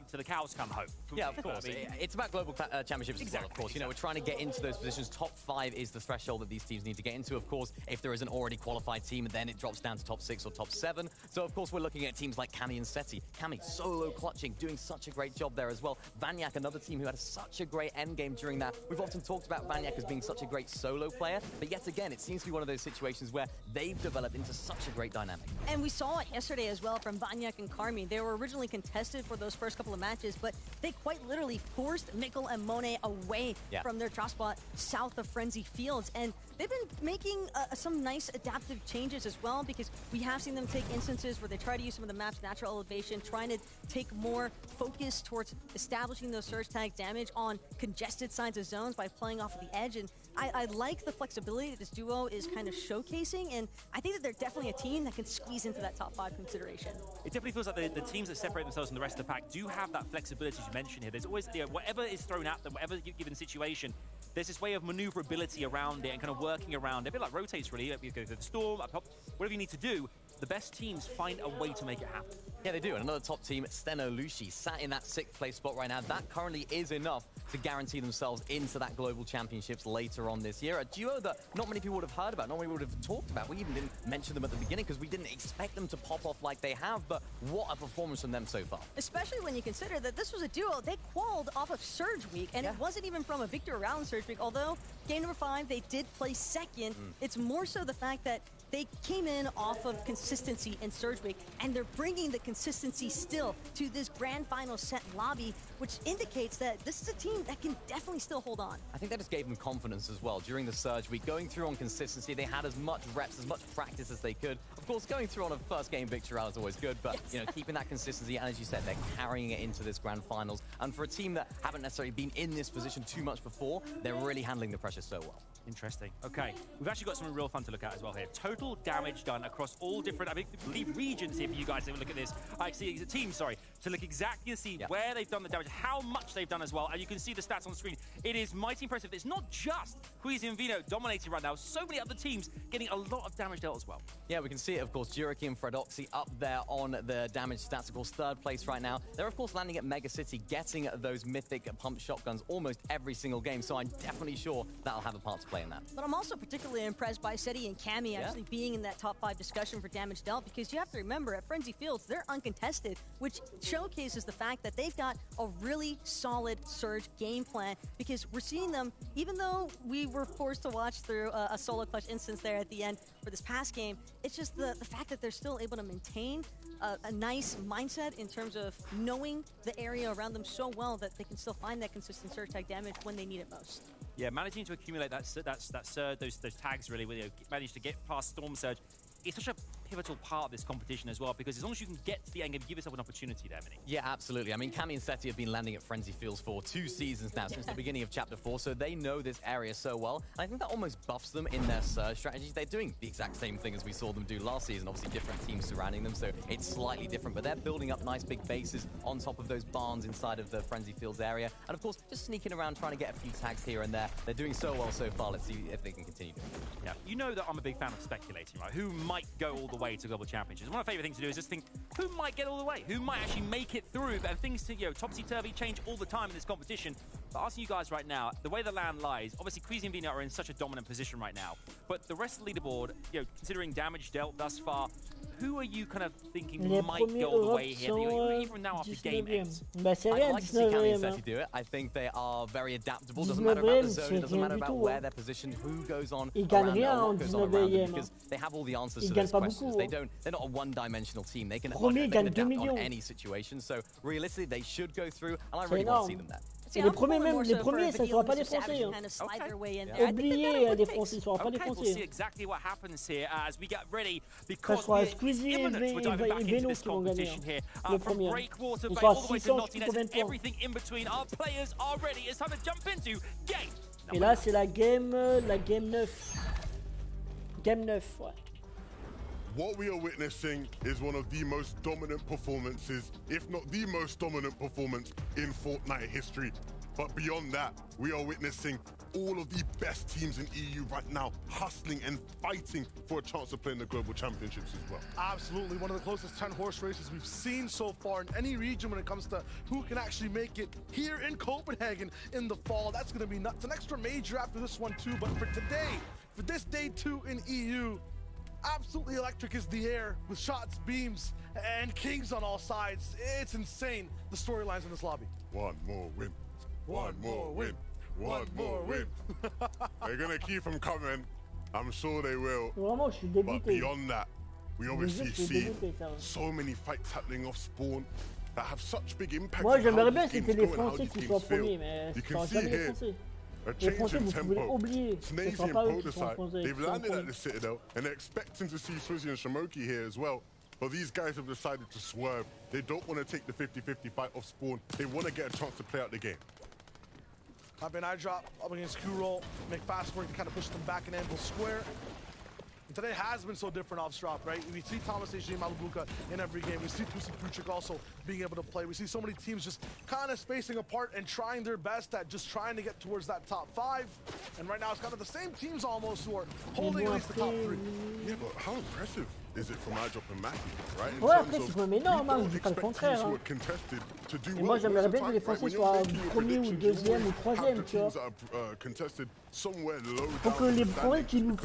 till the cows come home. Yeah, of course. It's about global championships as well, of course. You know, we're trying to get into those positions. Top 5 is the threshold that these teams need to get into. Of course, if there is an already qualified team, then it drops down to top 6 or top 7. So, of course, we're looking at teams like Cammy and Seti. Cammy, solo clutching, doing such a great job there as well. Vanyak, another team who had such a great endgame during that. We've often talked about Vanyak as being such a great solo player, but yet again, it seems to be one of those situations where they've developed into such a great dynamic. And we saw it yesterday as well from Vanyak and Carmi. They were originally contested for those first couple of matches, but they quite literally forced Mikkel and Monet away from their drop spot south of Frenzy Fields. And they've been making some nice adaptive changes as well, because we have seen them take instances where they try to use some of the map's natural elevation, trying to take more focus towards establishing those surge tag damage on congested sides of zones by playing off of the edge. And I like the flexibility that this duo is kind of showcasing, and I think that they're definitely a team that can squeeze into that top 5 consideration. It definitely feels like the teams that separate themselves from the rest of the pack do have that flexibility you mentioned here. There's always, whatever is thrown at them, whatever given situation, there's this way of maneuverability around it and kind of working around it. A bit like rotates, really. You go through the storm, up top, whatever you need to do. The best teams find a way to make it happen. Yeah, they do. And another top team, Steno Lushi, sat in that 6th place spot right now. That currently is enough to guarantee themselves into that global championships later on this year. A duo that not many people would have heard about, not many people would have talked about. We even didn't mention them at the beginning because we didn't expect them to pop off like they have, but what a performance from them so far. Especially when you consider that this was a duo. They qualified off of Surge Week, and it wasn't even from a victory round Surge Week, although game number 5, they did place 2nd. It's more so the fact that they came in off of consistency in Surge Week, and they're bringing the consistency still to this grand final set lobby, which indicates that this is a team that can definitely still hold on. I think that just gave them confidence as well. During the Surge Week, going through on consistency, they had as much reps, as much practice as they could. Of course, going through on a first game victory round is always good, but you know, keeping that consistency, and as you said, they're carrying it into this grand finals. And for a team that haven't necessarily been in this position too much before, they're really handling the pressure so well. Interesting. Okay, we've actually got some real fun to look at as well here. Total damage done across all different, I believe, regions here for you guys to look at this. I see it's a team, sorry, to look exactly and see where they've done the damage, how much they've done as well, and you can see the stats on the screen. It is mighty impressive. It's not just Queasy and Vino dominating right now. So many other teams getting a lot of damage dealt as well. Yeah, we can see it, of course. Juriki and Fredoxy up there on the damage stats, of course, 3rd place right now. They're, of course, landing at Mega City, getting those mythic pump shotguns almost every single game, so I'm definitely sure that'll have a part to play in that. But I'm also particularly impressed by Seti and Cammy actually being in that top 5 discussion for damage dealt, because you have to remember, at Frenzy Fields, they're uncontested, which showcases the fact that they've got a really solid Surge game plan, because we're seeing them, even though we were forced to watch through a solo clutch instance there at the end for this past game, it's just the fact that they're still able to maintain a nice mindset in terms of knowing the area around them so well that they can still find that consistent surge tag damage when they need it most. Yeah, managing to accumulate that surge, those tags really, you know, manage to get past Storm Surge. It's such a pivotal part of this competition as well, because as long as you can get to the end game, give yourself an opportunity there, Vinny. Yeah, absolutely. I mean, Cammy and Seti have been landing at Frenzy Fields for 2 seasons now, since the beginning of Chapter 4, so they know this area so well. And I think that almost buffs them in their surge strategies. They're doing the exact same thing as we saw them do last season, obviously different teams surrounding them, so it's slightly different, but they're building up nice big bases on top of those barns inside of the Frenzy Fields area. And of course, just sneaking around, trying to get a few tags here and there. They're doing so well so far. Let's see if they can continue doing it. Yeah, you know that I'm a big fan of speculating, right? Who might go all the way to Global Championships? One of my favorite things to do is just think, who might get all the way? Who might actually make it through? And things to, you know, topsy-turvy change all the time in this competition. But asking you guys right now, the way the land lies, obviously Queasy and Vino are in such a dominant position right now. But the rest of the leaderboard, you know, considering damage dealt thus far, who are you kind of thinking might go all the way here? Even now after game 8. I'd like to see Cammy and Seti do it. I think they are very adaptable. Doesn't matter about the zone, it doesn't matter about where they're positioned, who goes on around them, what goes on around them, because they have all the answers to those questions. They're not a one-dimensional team. They can adapt on any situation. So realistically, they should go through, and I really want to see them there. Et les premiers, même, les premiers, ça ne sera pas défoncé. Hein. Oubliez défoncer, ça ne sera pas défoncé. We'll see exactly what happens here as we get ready, Ça because sera Squeezy et Veno qui vont gagner. Le premier. Ils sont à 600 sur 20 points. Everything in between, our players are ready. It's time to jump into game. Et là, c'est la game 9. Game 9, ouais. What we are witnessing is one of the most dominant performances, if not the most dominant performance in Fortnite history. But beyond that, we are witnessing all of the best teams in EU right now hustling and fighting for a chance to play in the global championships as well. Absolutely, one of the closest 10 horse races we've seen so far in any region when it comes to who can actually make it here in Copenhagen in the fall. That's going to be nuts. An extra major after this one too, but for today, for this day 2 in EU, absolutely electric is the air with shots, beams, and kings on all sides. It's insane, the storylines in this lobby. One more win. One more win. One more win. They're going to keep them coming. I'm sure they will. But beyond that, we obviously see so many fights happening off spawn that have such big impact. Moi, j'aimerais bien c'était les Français qui soient premiers, mais ce sera jamais les Français. Les Français, vous pouvez oublier. Ce ne sera pas eux qui seront Français. They've landed at the Citadel and they're expecting to see Swizzy and Shamoki here as well. But these guys have decided to swerve. They don't want to take the 50-50 fight off spawn. They want to get a chance to play out the game. Up in eye drop, up against Q-roll, make fast work to kind of push them back in Anvil Square. And today has been so different off drop, right? We see Thomas HG Malabuka in every game. We see Tusi Puchik also being able to play. We see so many teams just kind of spacing apart and trying their best at just trying to get towards that top 5. And right now it's kind of the same teams almost who are holding at least the top 3. Yeah, but how impressive is it from iDrop and Mackie, right? Ouais, après c'est quand même énorme, hein, je dis pas le contraire. Hein. Et moi j'aimerais bien que les Français soient premier ou deuxième ou troisième, tu vois. Faut que les Français qui nous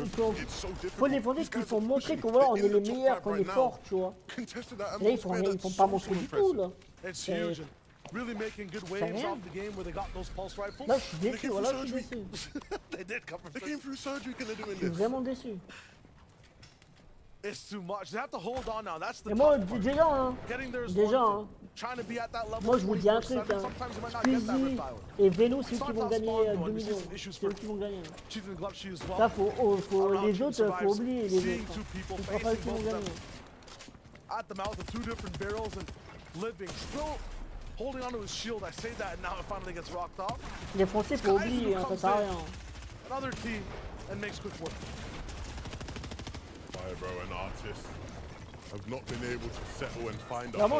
faut les Français qui font montrer qu'on voilà, on est les meilleurs, qu'on est forts, tu vois. Là ils font pas montrer du tout là. Really making good waves off the game where they got those pulse rifles. Là je suis déçu, voilà je suis déçu. They did come from surgery. Je suis vraiment déçu. It's too much. They have to hold on now. That's the Et moi, déjà, hein. Trying to be at that level. Moi, je vous dis un truc, hein. Squeezie et Vélo, c'est eux qui vont gagner 2 millions. C'est eux qui vont gagner. Ça, les autres, faut oublier les autres. Ce sera pas eux qui vont gagner. At the mouth of 2 different barrels and living. Still holding onto his shield. I say that and now it finally gets rocked off. Les Français, faut oublier, hein, ça sert à rien. Another team and makes quick work. Bro, and artists have not been able to settle and find a home.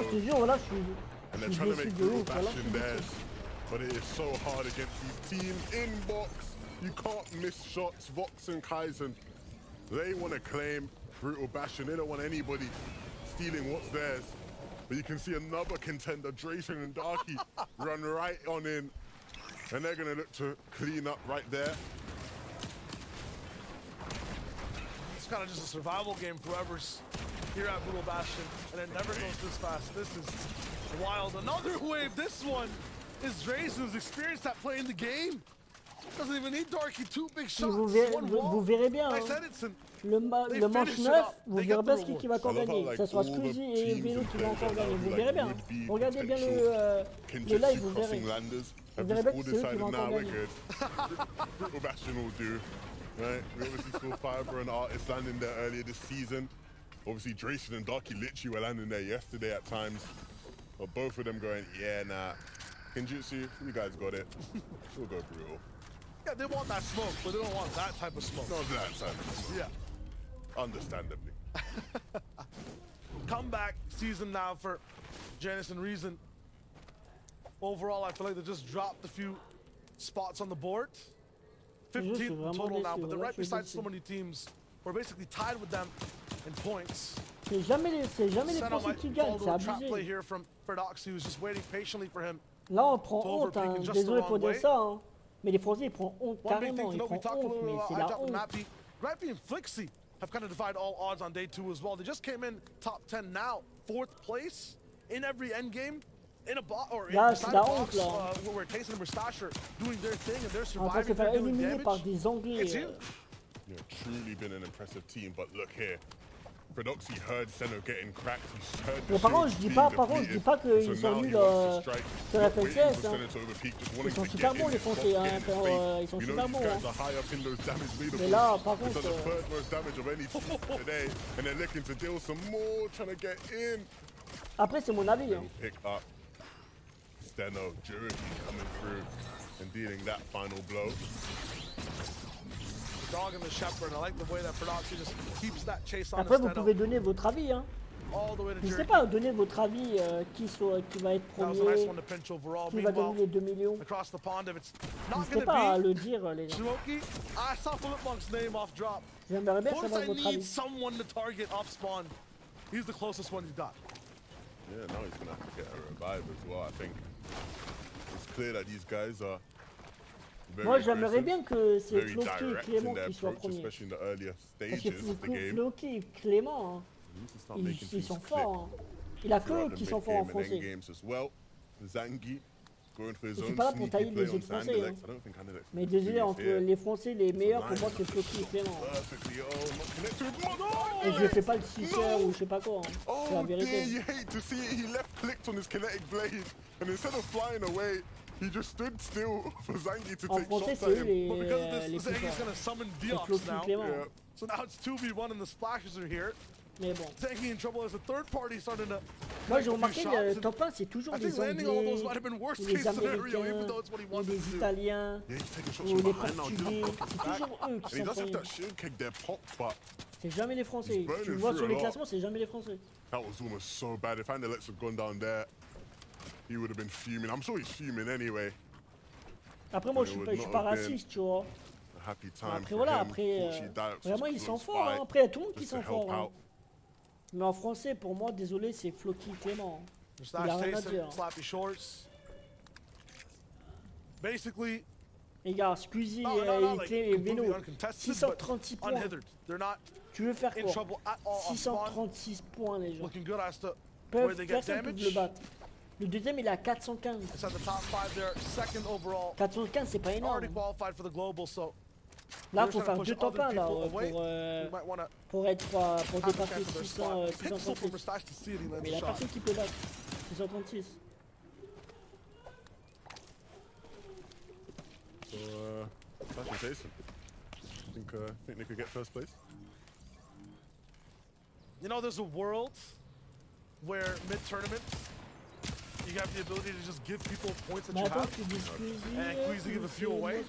And they're trying to make brutal bash in theirs. But it is so hard against these teams. Inbox, you can't miss shots. Vox and Kaizen, they want to claim brutal bashing. They don't want anybody stealing what's theirs. But you can see another contender, Drayson and Darky, run right on in. And they're going to look to clean up right there. Kind of just a survival game for whoever's here at Brutal Bastion, and it never goes this fast. This is wild. Another wave. This one is Drazen, who's experienced at playing the game. Doesn't even need Darky. 2 big shots. Vous verrez bien. Hein. Le manche 9, vous verrez bien qui va encore gagner. Ça sera Squeezie et Vélo qui vont encore gagner. Vous verrez bien. Regardez bien le live, vous verrez. Vous verrez bien que c'est eux qui vont encore gagner. Brutal Bastion will do. Right, we obviously saw Fiber and Artist landing there earlier this season. Obviously, Drayson and Darky literally were landing there yesterday at times. But both of them going, yeah, nah. Kinjutsu, you guys got it. We'll go brutal. Yeah, they want that smoke, but they don't want that type of smoke. Not that type of smoke. Yeah. Understandably. Comeback season now for Janice and Reason. Overall, I feel like they just dropped a few spots on the board. 15th total now, but they're right beside so many teams. We're basically tied with them in points. C'est jamais les Français qui gagnent, c'est abusé. Play here from Ferdoxy, who's just waiting patiently for him. Là, on prend honte, hein. Désolé pour dire ça, hein. Mais les Français, ils prennent honte carrément. Ils prennent honte, mais c'est la honte. Rappy and Flixie have kind of defied all odds on day 2 as well. They just came in top 10 now, 4th place in every endgame. In a box or inside a box where Tayson and Mustache are doing their thing and they're surviving. They're doing damage. It's huge. Yeah, truly been an impressive team, but look here. Prodoxy heard Seno getting cracked. He heard the par contre, je dis pas qu'ils sont nuls sur la FLCS. Hein. Ils sont super bons les Français. Hein. Ils sont super bons. Hein. Mais là, par contre. Après, c'est mon avis. Hein. Steno, Juriki coming through and dealing that final blow. The dog and the shepherd, I like the way that Prodoxy just keeps that chase on. Après, vous pouvez donner votre avis, hein. Je sais pas, donnez votre avis qui va être premier, qui va gagner les 2 millions. N'hésitez pas à le dire, les gens. J'aimerais bien savoir votre avis. He's the closest one you got. Yeah, now he's gonna have to get a revive as well. I think it's clear that these guys are very Moi, j'aimerais bien que c'est very Floki et direct Clément in their qui soient approach, premiers. especially in the earlier Parce stages que of the game. Floki et Clément, hein, He needs to start ils making things sont click forts. Hein. Il a que throughout eux the qui sont forts en mid-game and français. end games as well. Zangi going for his Je suis own pas là pour sneaky tailler play les on autres français. Sandilex. Hein. I don't think Sandilex Mais is désolé, doing entre fair. les Français, les meilleurs, pour moi, c'est Floki et Clément. Hein. Perfectly, oh, not connected. Et je fais pas le 6 ou je sais pas quoi. Hein. C'est la Oh dear, vérité. you hate to see it. He left clicked on his kinetic blade, and instead of flying away, he just stood still for Zangi to En take français, shots c'est at eux him. But because of les this, plus Zangi's forts. gonna summon C'est Diox Floki now. et Clément. Yeah. So now it's 2v1 and the splashes are here. Mais bon. Zangi in trouble as the third party starting to. Moi, j'ai remarqué le top 1, c'est toujours I des think landing Anglais, all those might have been worst ou case les scenario, even Américains, though it's what he ou wanted les to do. Italiens, Yeah, he's taking shots ou from les behind now. Portugais. C'est toujours eux qui And he sont does have premiers. that shield kick there pop, but C'est jamais les Français. He's burning Tu le vois through sur a les lot. classements, c'est jamais les Français. that was almost so bad. If Anderlecht had gone down there, he would have been fuming. I'm sure he's fuming anyway. Après, moi, It je would suis not pas have been raciste, tu vois. A happy time Après, for voilà, him. après, Fortunately, Diox vraiment, was ils sont close forts. Hein. by Après, il y a tout le monde qui just sont to help forts. Hein. out. Mais en français, pour moi, désolé, c'est Floki Clément. Il a rien à dire. Slappy shorts. Basically, Les gars, Squeezie et Veno, 636 points. Tu veux faire quoi? 636 points, les gens. Personne ne peut le battre. Le deuxième, il a 415. 415, c'est pas énorme. Là, il faut faire 2 top 1 là, pour dépasser 636. Mais il n'y a personne qui peut battre. 636. So, Flash and Jason. Think they could get first place? You know, there's a world where mid-tournament, you have the ability to just give people points that you have, and Queasy give a few away,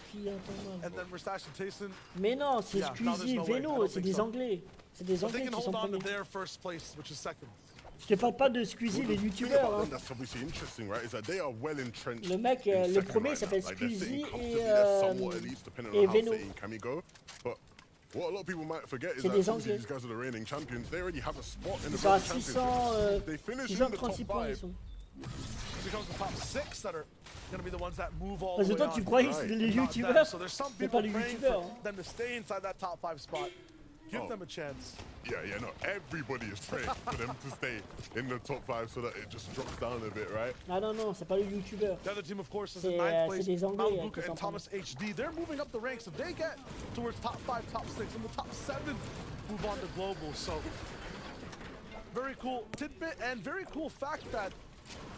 and then Mustache and Tayson. Mais non, c'est Squeezie, Veno, c'est des Anglais. C'est des Anglais qui sont premiers. Their first place, which is second. Je te parle pas de Squeezie, les youtubeurs. Hein. That's obviously interesting, right? Is that they are well entrenched. Le mec, le premier s'appelle Squeezie et Veno. What a lot of people might forget is that these guys are the reigning champions. They already have a spot in the World Championship. They finish in the top 5. Becomes the top 6 that are going to be the ones that move all the way toi, on. tu croyais que c'était les youtubeurs? So there's some C'est pas people les praying youtubeurs. for them to stay inside that top 5 spot. Give them a chance. Yeah, no, everybody is praying for them to stay in the top 5 so that it just drops down a bit, right? Ah non, c'est pas les youtubeurs. The other team, of course, is in 9th place. C'est des Anglais. Malbuka and Thomas HD. They're moving up the ranks. If they get towards top 5, top 6, and the top 7 move on to global. So, very cool tidbit and very cool fact that,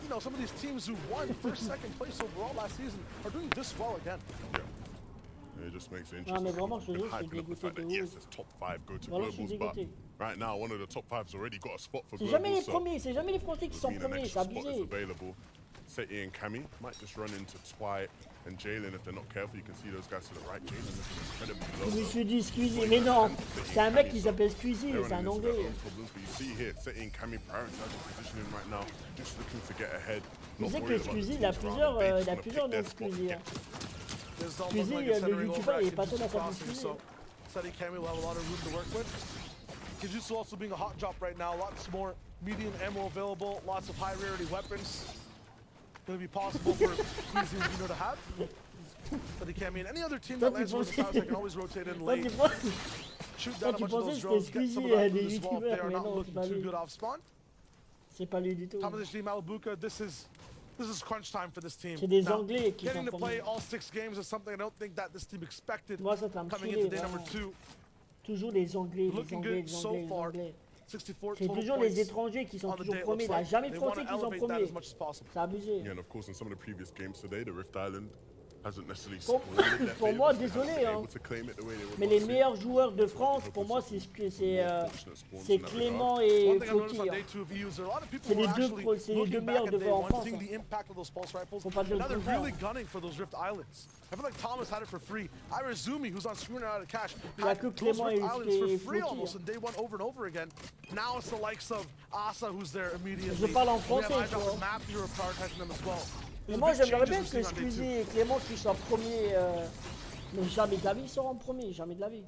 you know, some of these teams who won first, second place overall last season are doing this well again. Yeah. It just makes it Non, mais interesting. vraiment, je te jure, je suis dégoûté de Yes, ouf. it's top 5 go to Voilà, je suis globals, but dégoûté. right now one of the top 5's already got a spot for C'est globals. jamais les premiers, c'est jamais les Français qui sont Being an premiers, c'est extra spot that's abusé. available. Seti and Cammy might just run into Twy and Jalen if they're not careful. You can see those guys to the right. Jalen looking incredibly low. Je me suis dit Squeezie, mais non, c'est un mec qui s'appelle Squeezie, They're c'est un running into their Anglais. own problems, but you see here, Seti and Cammy prioritizing positioning right now, just looking to get ahead. Tu Not sais que worried about Squeezie, the il a teams around them. They just wanna plusieurs pick their noms spot Squeezie. and Hein. Squeezie, le youtubeur, il est pas seul à s'appeler so Seti Cammy will have a lot of room to work with. Kijutsu also being a hot drop right now, lots more medium ammo available, lots of high rarity weapons. Going to be possible for Queasy and Vino to have. Seti Cammy and any other team that lands with the house, they can always rotate in late. Shoot down a bunch of those drones, get some of that loot as well if they are not looking too good off spawn. C'est pas lui du tout. Top of this team, Malabuka, this is crunch time for this team. C'est des Anglais qui Getting sont to play premiers. all 6 games is something I don't think that this team expected Moi, ça va me coming saouler, into day number vraiment. 2. Toujours les Anglais, les Looking Anglais, good les so Anglais, les far. Anglais. 64 C'est total toujours points les étrangers qui sont on the toujours day, it premiers. looks Il n'y a like. jamais de They want Français to qui sont elevate that premiers. as much as possible. C'est abusé. Yeah, and of course, in some of the previous games today, the Rift Island Pour moi, désolé, hein. Mais les meilleurs joueurs de France, pour moi, c'est Clément et Floki. C'est les deux meilleurs devant en France. Faut pas dire le contraire. I feel like Thomas had it for free. Irazumi, who's on screwing out of cash, had those Rift Islands for free almost in day one over and over again. Now it's the likes of Asa who's there immediately. Je parle en français, tu vois. Matthew are prioritizing them as well. Et moi, j'aimerais bien que Squeezie et Clément qui soient premiers, mais jamais de la vie ils seront premiers, jamais de la vie.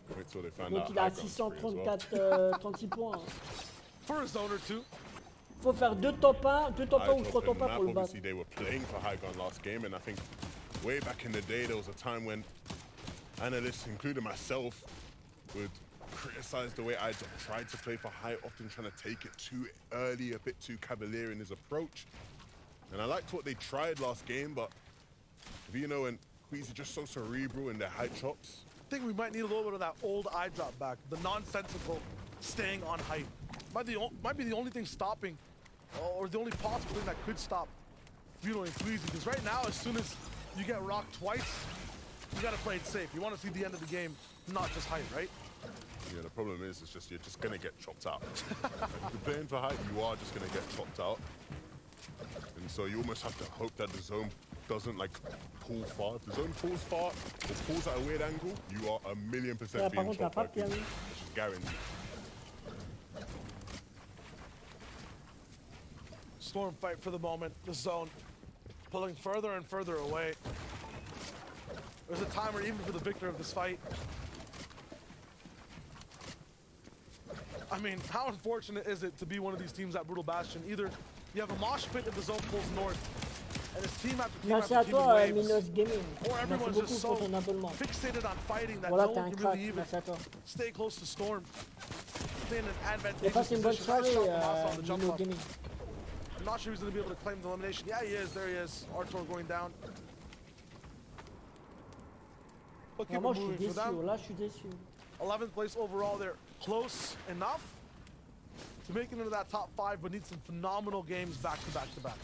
Donc il a 636 points. For a zone or two. Faut faire 2 top 1 ou 3 top 1 pour le battre. Way back in the day, there was a time when analysts, including myself, would criticize the way I tried to play for high, often trying to take it too early, a bit too cavalier in his approach. And I liked what they tried last game, but Vino and Queasy just so cerebral in their high chops. I think we might need a little bit of that old eye drop back, the nonsensical staying on height. Might be the only thing stopping, or the only possible thing that could stop Vino and Queasy, because right now, as soon as you get rocked twice, you gotta play it safe. You want to see the end of the game, not just height, right? Yeah, the problem is, you're just gonna get chopped out. If you're playing for height, you are just gonna get chopped out. And so you almost have to hope that the zone doesn't like pull far. If the zone pulls far or pulls at a weird angle, you are 1,000,000% being chopped out. It's guaranteed. Storm fight for the moment, the zone pulling further and further away. There's a timer even for the victor of this fight. I mean, how unfortunate is it to be one of these teams at Brutal Bastion? Either you have a mosh pit if the zone pulls north, and it's team after team Merci after team à toi, in waves, Minos Gaming. or everyone's just so fixated on fighting that no one can really even stay close to Storm. Stay in an advantageous une bonne position. soirée, The jump Minos up. Gaming. I'm not sure he's going to be able to claim the elimination. Yeah, he is. There he is. Artur going down. But keep it Moi, je suis moving for déçu. them. Là, je suis déçu. 11th place overall. They're close enough to make it into that top 5, but need some phenomenal games back to back to back.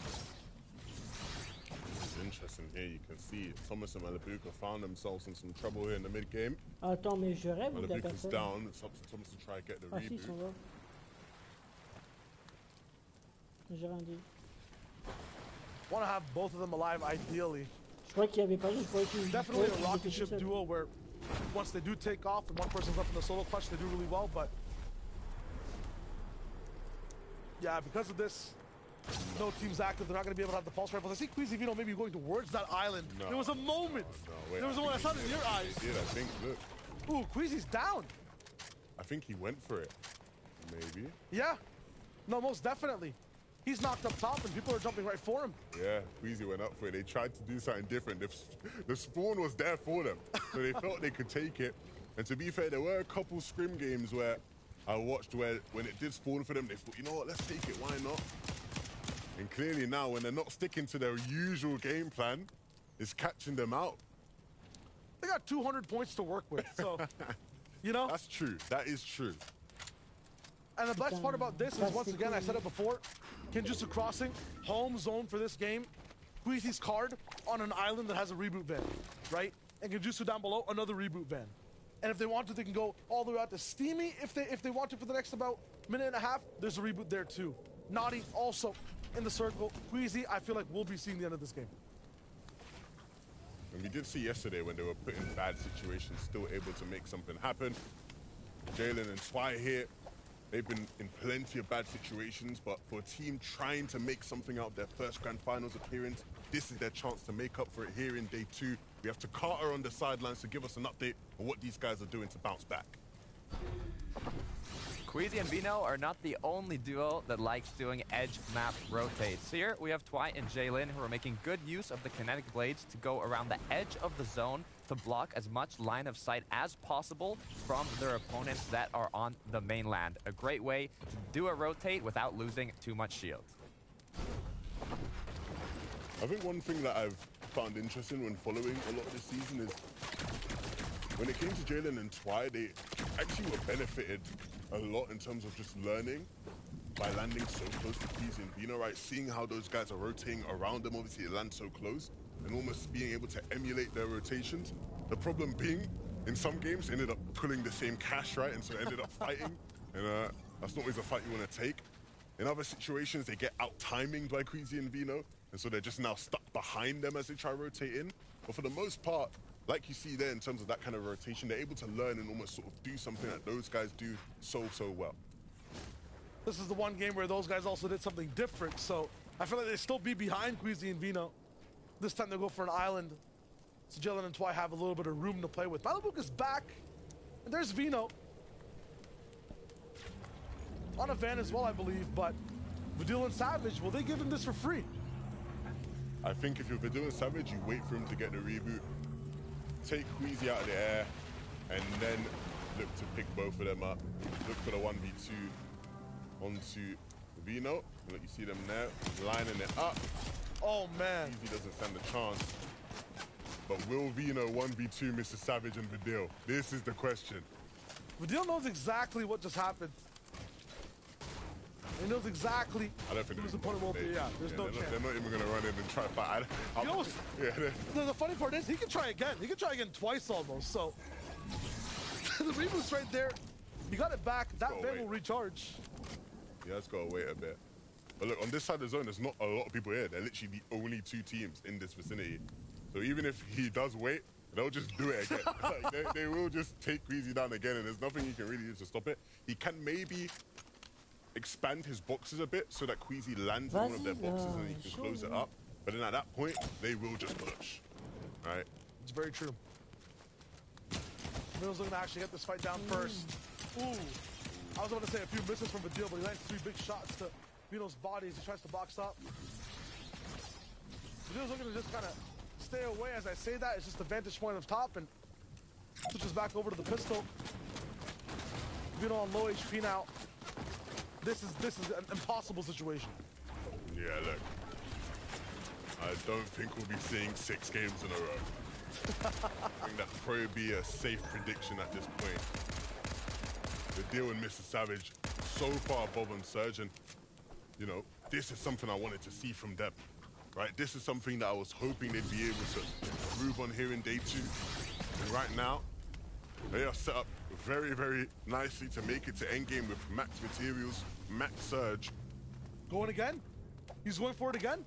This is interesting here. You can see Thomas and Malabuka found themselves in some trouble here in the mid game. Attends, mais je rêve ou Malabuka's down. It's up to Thomas to try and get the Ah si, ils reboot. sont là. J'ai rien dit. Want to have both of them alive, ideally. Je crois qu'il y avait pas juste pour qu'ils Definitely a rocket ship duo where once they do take off and one person's left in the solo clutch, they do really well, but yeah, because of this, no team's active. They're not going to be able to have the pulse rifles. I see Queasy Vino maybe going towards that island. No. There was a moment. No, wait, there was a moment. I saw it in your eyes. He did, I think. Look. Ooh, Queasy's down. I think he went for it. Maybe. Yeah. No, most definitely. He's knocked up top and people are jumping right for him. Yeah, Queasy went up for it. They tried to do something different. The spawn was there for them, so they felt they could take it. And to be fair, there were a couple scrim games where I watched where when it did spawn for them, they thought, you know what, let's take it, why not? And clearly now, when they're not sticking to their usual game plan, it's catching them out. They got 200 points to work with, so, you know? That's true. That is true. And the best part about this is, once again, I said it before, Kenjutsu Crossing, home zone for this game. Queasy's card on an island that has a reboot van, right? And Kenjutsu down below, another reboot van. And if they want to, they can go all the way out to Steamy. If they want to for the next about minute and a half, there's a reboot there too. Naughty also in the circle. Queasy, I feel like we'll be seeing the end of this game. And we did see yesterday when they were put in bad situations, still able to make something happen. Jalen and Twy here, they've been in plenty of bad situations, but for a team trying to make something out of their first Grand Finals appearance, this is their chance to make up for it here in day 2. We have to Carter on the sidelines to give us an update on what these guys are doing to bounce back. Queasy and Vino are not the only duo that likes doing edge map rotates. Here we have Twy and Jalen who are making good use of the kinetic blades to go around the edge of the zone to block as much line of sight as possible from their opponents that are on the mainland. A great way to do a rotate without losing too much shield. I think one thing that I've found interesting when following a lot of this season is when it came to Jalen and Twy, they actually were benefited a lot in terms of just learning by landing so close to Queasy and Vino, right? Seeing how those guys are rotating around them, obviously they land so close. and almost being able to emulate their rotations. The problem being, in some games, they ended up pulling the same cash, right? And so ended up fighting. And that's not always a fight you want to take. In other situations, they get out-timinged by Queasy and Vino, and so they're just now stuck behind them as they try to rotate in. But for the most part, like you see there in terms of that kind of rotation, they're able to learn and almost sort of do something that those guys do so well. This is the one game where those guys also did something different, so I feel like they still be behind Queasy and Vino. This time they'll go for an island, so Jalen and Twy have a little bit of room to play with. Malibu is back, and there's Vino. On a van as well, I believe, but Vidil and Savage, will they give him this for free? I think if you're Vidil and Savage, you wait for him to get the reboot, take Queasy out of the air, and then look to pick both of them up. Look for the 1v2 onto Vino. Look, you see them there, lining it up. Oh, man. Queasy doesn't stand a chance. But will Vino 1v2 Mr. Savage and Vidil? This is the question. Vidil knows exactly what just happened. He knows exactly whose opponent will be. Yeah, there's no chance. They're not even going to run in and try to fight. You know, the funny part is he can try again. He can try again twice almost. So the reboot's right there. You got it back. That van will recharge. Yeah, it's got to wait a bit. But look, on this side of the zone, there's not a lot of people here. They're literally the only two teams in this vicinity. So even if he does wait, they'll just do it again. Like, they will just take Queasy down again, and there's nothing he can really do to stop it. He can maybe expand his boxes a bit so that Queasy lands in one of their boxes and he can close it up. But then at that point, they will just push, right? It's very true. Mills looking to actually get this fight down first. Ooh. I was about to say a few misses from Vidil, but he lands 3 big shots to Vino's body as he tries to box up. Vidil's looking to just kind of stay away as I say that. It's just the vantage point of top and switches back over to the pistol. Vino on low HP now. This is an impossible situation. Yeah, look. I don't think we'll be seeing 6 games in a row. I think that'd probably be a safe prediction at this point. The deal with Mr. Savage so far above on Surge, and you know, this is something I wanted to see from them, right? This is something that I was hoping they'd be able to improve on here in day 2. And right now, they are set up very nicely to make it to endgame with max materials, max Surge. Going again? He's going for it again?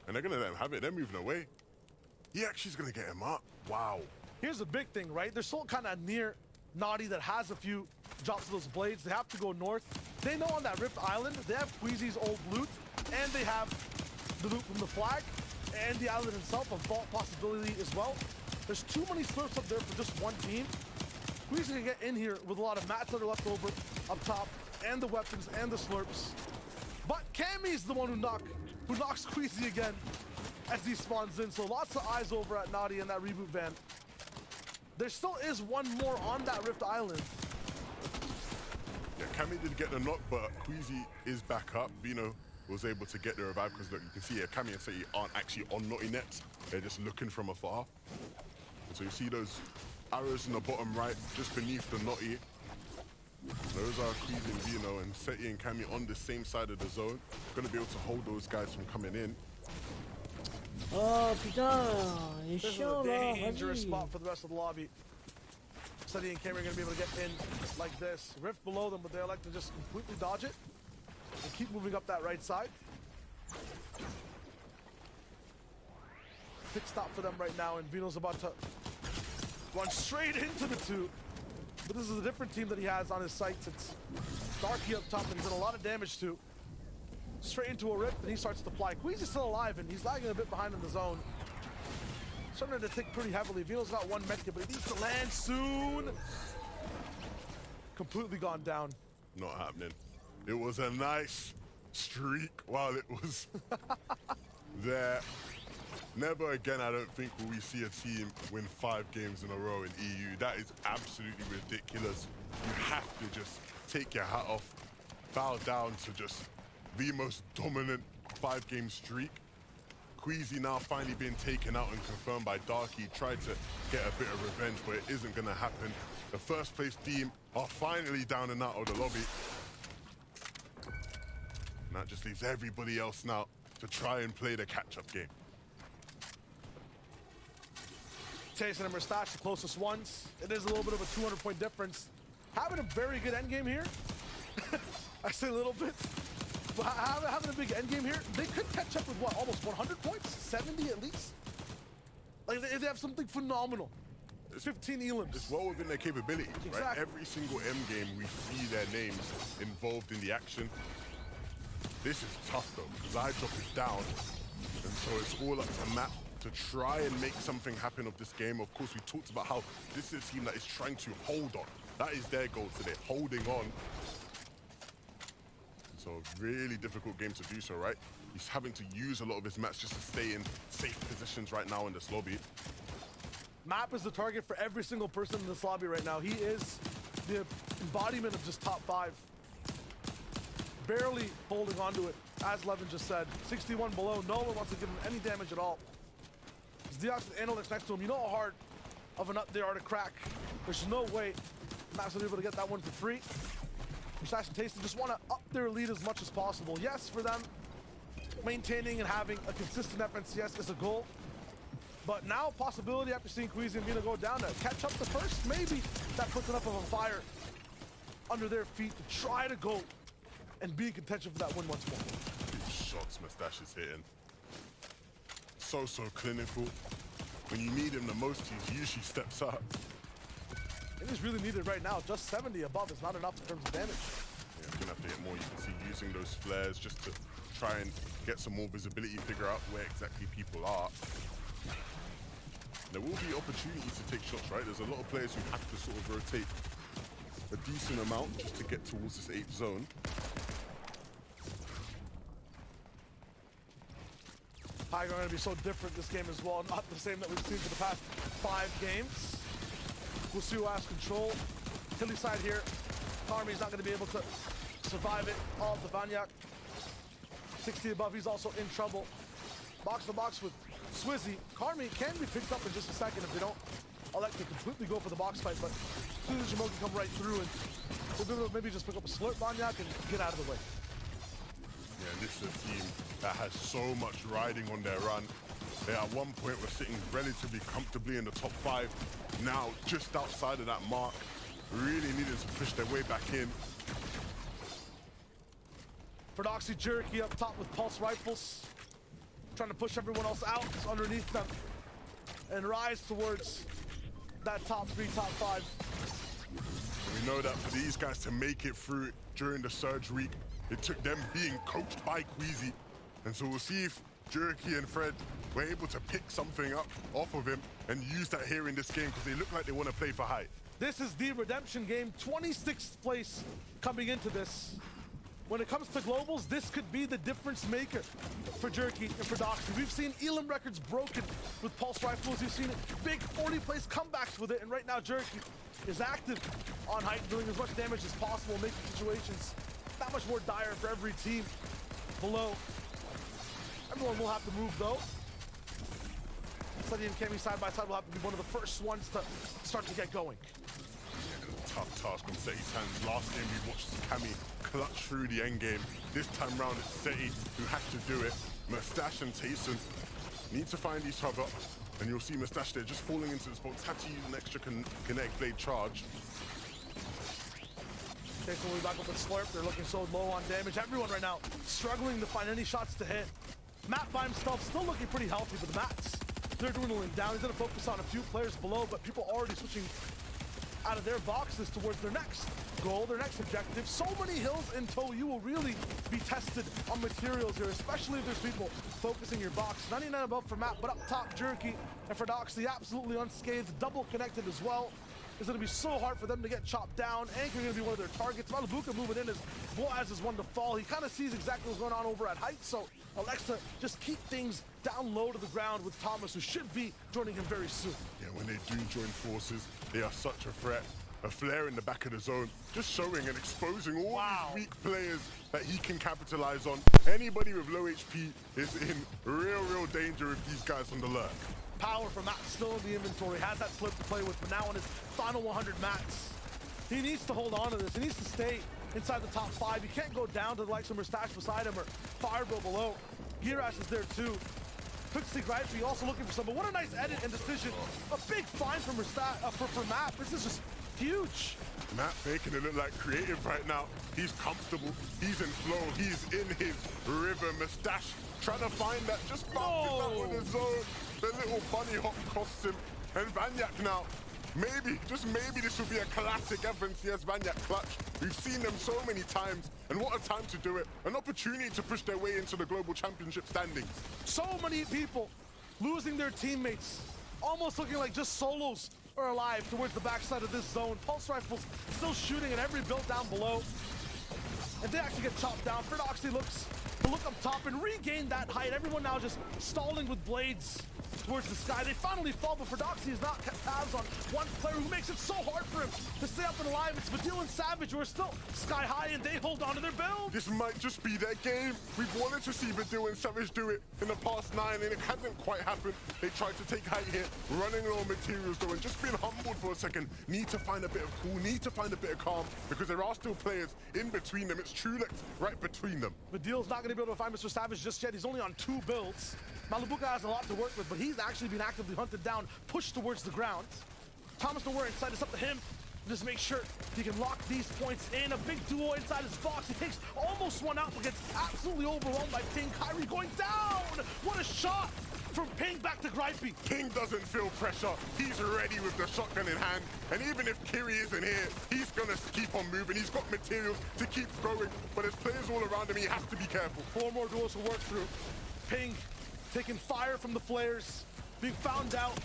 And they're gonna let him have it. They're moving away. He actually is gonna get him up. Wow. Here's the big thing, right? They're still kind of near Naughty that has a few drops of those blades. They have to go north. They know on that Rift Island, they have Queasy's old loot, and they have the loot from the flag, and the island itself, a vault possibility as well. There's too many slurps up there for just one team. Queasy can get in here with a lot of mats that are left over up top, and the weapons and the slurps. But Cammy's the one who knocks Queasy again as he spawns in. So lots of eyes over at Naughty in that reboot van. There still is one more on that Rift Island. Yeah, Cammy did get the knock, but Queasy is back up. Vino was able to get the revive because look, you can see here, Cammy and Seti aren't actually on Naughty nets. They're just looking from afar. And so you see those arrows in the bottom right, just beneath the Naughty. Those are Queasy and Vino, and Seti and Cammy on the same side of the zone. Gonna be able to hold those guys from coming in. Oh putain, il est This is chiant a là, dangerous vas-y. spot for the rest of the lobby. Seti and Cammy are gonna be able to get in like this. Rift below them, but they elect to just completely dodge it and keep moving up that right side. Big stop for them right now, and Vino's about to run straight into the 2. But this is a different team that he has on his sights. It's Darky up top that he's done a lot of damage to. Straight into a rift, and he starts to fly. Queasy's still alive, and he's lagging a bit behind in the zone. Starting to tick pretty heavily. Vino's got 1 medkit, but he needs to land soon. Completely gone down. Not happening. It was a nice streak while it was there. Never again, I don't think, will we see a team win 5 games in a row in EU. That is absolutely ridiculous. You have to just take your hat off, bow down to just the most dominant 5-game streak. Queasy now finally being taken out and confirmed by Darky. Tried to get a bit of revenge, but it isn't going to happen. The first place team are finally down and out of the lobby. And that just leaves everybody else now to try and play the catch-up game. Tyson and Mustache, the closest ones. It is a little bit of a 200-point difference. Having a very good endgame here. I say a little bit. But having a big endgame here, they could catch up with what, almost 100 points? 70 at least? Like, they have something phenomenal. 15 elims. It's well within their capabilities, exactly. Right? Every single M game, we see their names involved in the action. This is tough though, because I drop it down, and so it's all up to Matt to try and make something happen of this game. Of course, we talked about how this is a team that is trying to hold on. That is their goal today, holding on. So a really difficult game to do so, right? He's having to use a lot of his mats just to stay in safe positions right now in this lobby. Map is the target for every single person in this lobby right now. He is the embodiment of just top 5. Barely holding onto it, as Levin just said. 61 below, no one wants to give him any damage at all. As Deox and Analytics next to him, you know how hard of a nut they are to crack. There's no way Map's gonna be able to get that one for free. Mustache and Tasty just want to up their lead as much as possible. Yes, for them, maintaining and having a consistent FNCS is a goal. But now, possibility after seeing Queasy and Vino go down to catch up the first, maybe that puts enough of a fire under their feet to try to go and be in contention for that win once more. Big shots Mustache is hitting. So clinical. When you need him the most, he usually steps up. It is really needed right now. Just 70 above is not enough in terms of damage. Yeah, he's gonna have to hit more. You can see using those flares just to try and get some more visibility, figure out where exactly people are. There will be opportunities to take shots, right? There's a lot of players who have to sort of rotate a decent amount just to get towards this 8th zone. Tiger are going to be so different this game as well. Not the same that we've seen for the past 5 games. We'll see who has control. Hilly side here. Karmi's not going to be able to survive it. All the Vanyak. 60 above, he's also in trouble. Box to box with Swizzy. Karmi can be picked up in just a second if they don't elect to completely go for the box fight, but Swizzy can come right through and we'll be able to maybe just pick up a slurp Vanyak and get out of the way. Yeah, and this is a team that has so much riding on their run. They at one point were sitting relatively comfortably in the top 5. Now just outside of that mark, really needing to push their way back in. Prodoxy Jerky up top with pulse rifles, trying to push everyone else out underneath them and rise towards that top 3, top 5. We know that for these guys to make it through during the surge week, it took them being coached by Queasy. And so we'll see if Jerky and Fred were able to pick something up off of him and use that here in this game, because they look like they want to play for height. This is the redemption game, 26th place coming into this. When it comes to globals, this could be the difference maker for Jerky and for Doxy. We've seen Elam records broken with pulse rifles. We've seen big 40-place comebacks with it, and right now Jerky is active on height, doing as much damage as possible, making situations that much more dire for every team below. Everyone will have to move though. Sunny and Kemi side by side will have to be one of the first ones to start to get going. Tough task on Seti's hands. Last game we watched Kami clutch through the end game. This time round it's Seti who has to do it. Mustache and Tayson need to find each other, and you'll see Mustache there just falling into the spots. Had to use an extra kinetic blade charge. Tayson will be back up with Slurp. They're looking so low on damage. Everyone right now struggling to find any shots to hit. Matt by himself still looking pretty healthy, but the Mats, they're dwindling down. He's gonna focus on a few players below, but people already switching out of their boxes towards their next goal, their next objective. So many hills in tow, you will really be tested on materials here, especially if there's people focusing your box. 99 above for Matt, but up top, Jerky and for Doxy, absolutely unscathed, double connected as well. It's going to be so hard for them to get chopped down. Anchor going to be one of their targets. Malabuka moving in as Boaz is one to fall. He kind of sees exactly what's going on over at height, so Alexa just keep things down low to the ground with Thomas, who should be joining him very soon. Yeah, when they do join forces, they are such a threat. A flare in the back of the zone, just showing and exposing all these weak players that he can capitalize on. Anybody with low HP is in real danger with these guys on the lurk. Power from Matt still in the inventory, has that slip to play with, but now on his final 100 mats. He needs to hold on to this. He needs to stay inside the top 5. He can't go down to the likes of Mustache beside him or Fireball below. Giras is there too. Quickly Gripey also looking for some, but what a nice edit and decision. A big find from for Matt. This is just huge. Matt making it look like creative right now. He's comfortable, he's in flow, he's in his rhythm. Mustache trying to find that, just bouncing that on his own. The little bunny hop costs him. And Vanyak now, maybe, just maybe this will be a classic FNCS Vanyak clutch. We've seen them so many times, and what a time to do it. An opportunity to push their way into the Global Championship standings. So many people losing their teammates, almost looking like just solos are alive towards the backside of this zone. Pulse Rifles still shooting at every build down below. And they actually get chopped down. Ferdoxy looks to look up top and regain that height. Everyone now just stalling with blades towards the sky. They finally fall, but Ferdoxy has not kept tabs on one player who makes it so hard for him to stay up and alive. It's Vidil and Savage who are still sky high, and they hold on to their build. This might just be their game. We've wanted to see Vidil and Savage do it in the past 9, and it hasn't quite happened. They tried to take height here, running low on materials though, and just being humbled for a second. Need to find a bit of cool, need to find a bit of calm, because there are still players in between them. It's Trulex right between them. Vidil's not going to be able to find Mr. Savage just yet. He's only on 2 builds. Malibuka has a lot to work with, but he's actually been actively hunted down, pushed towards the ground. Thomas nowhere inside. It's up to him to just make sure he can lock these points in. A big duo inside his box. He takes almost one out, but gets absolutely overwhelmed by Ping. Kyrie going down. What a shot from Ping back to Gripey. Ping doesn't feel pressure. He's ready with the shotgun in hand. And even if Kiri isn't here, he's going to keep on moving. He's got materials to keep going. But there's players all around him. He has to be careful. 4 more duos to work through. Ping taking fire from the flares, being found out.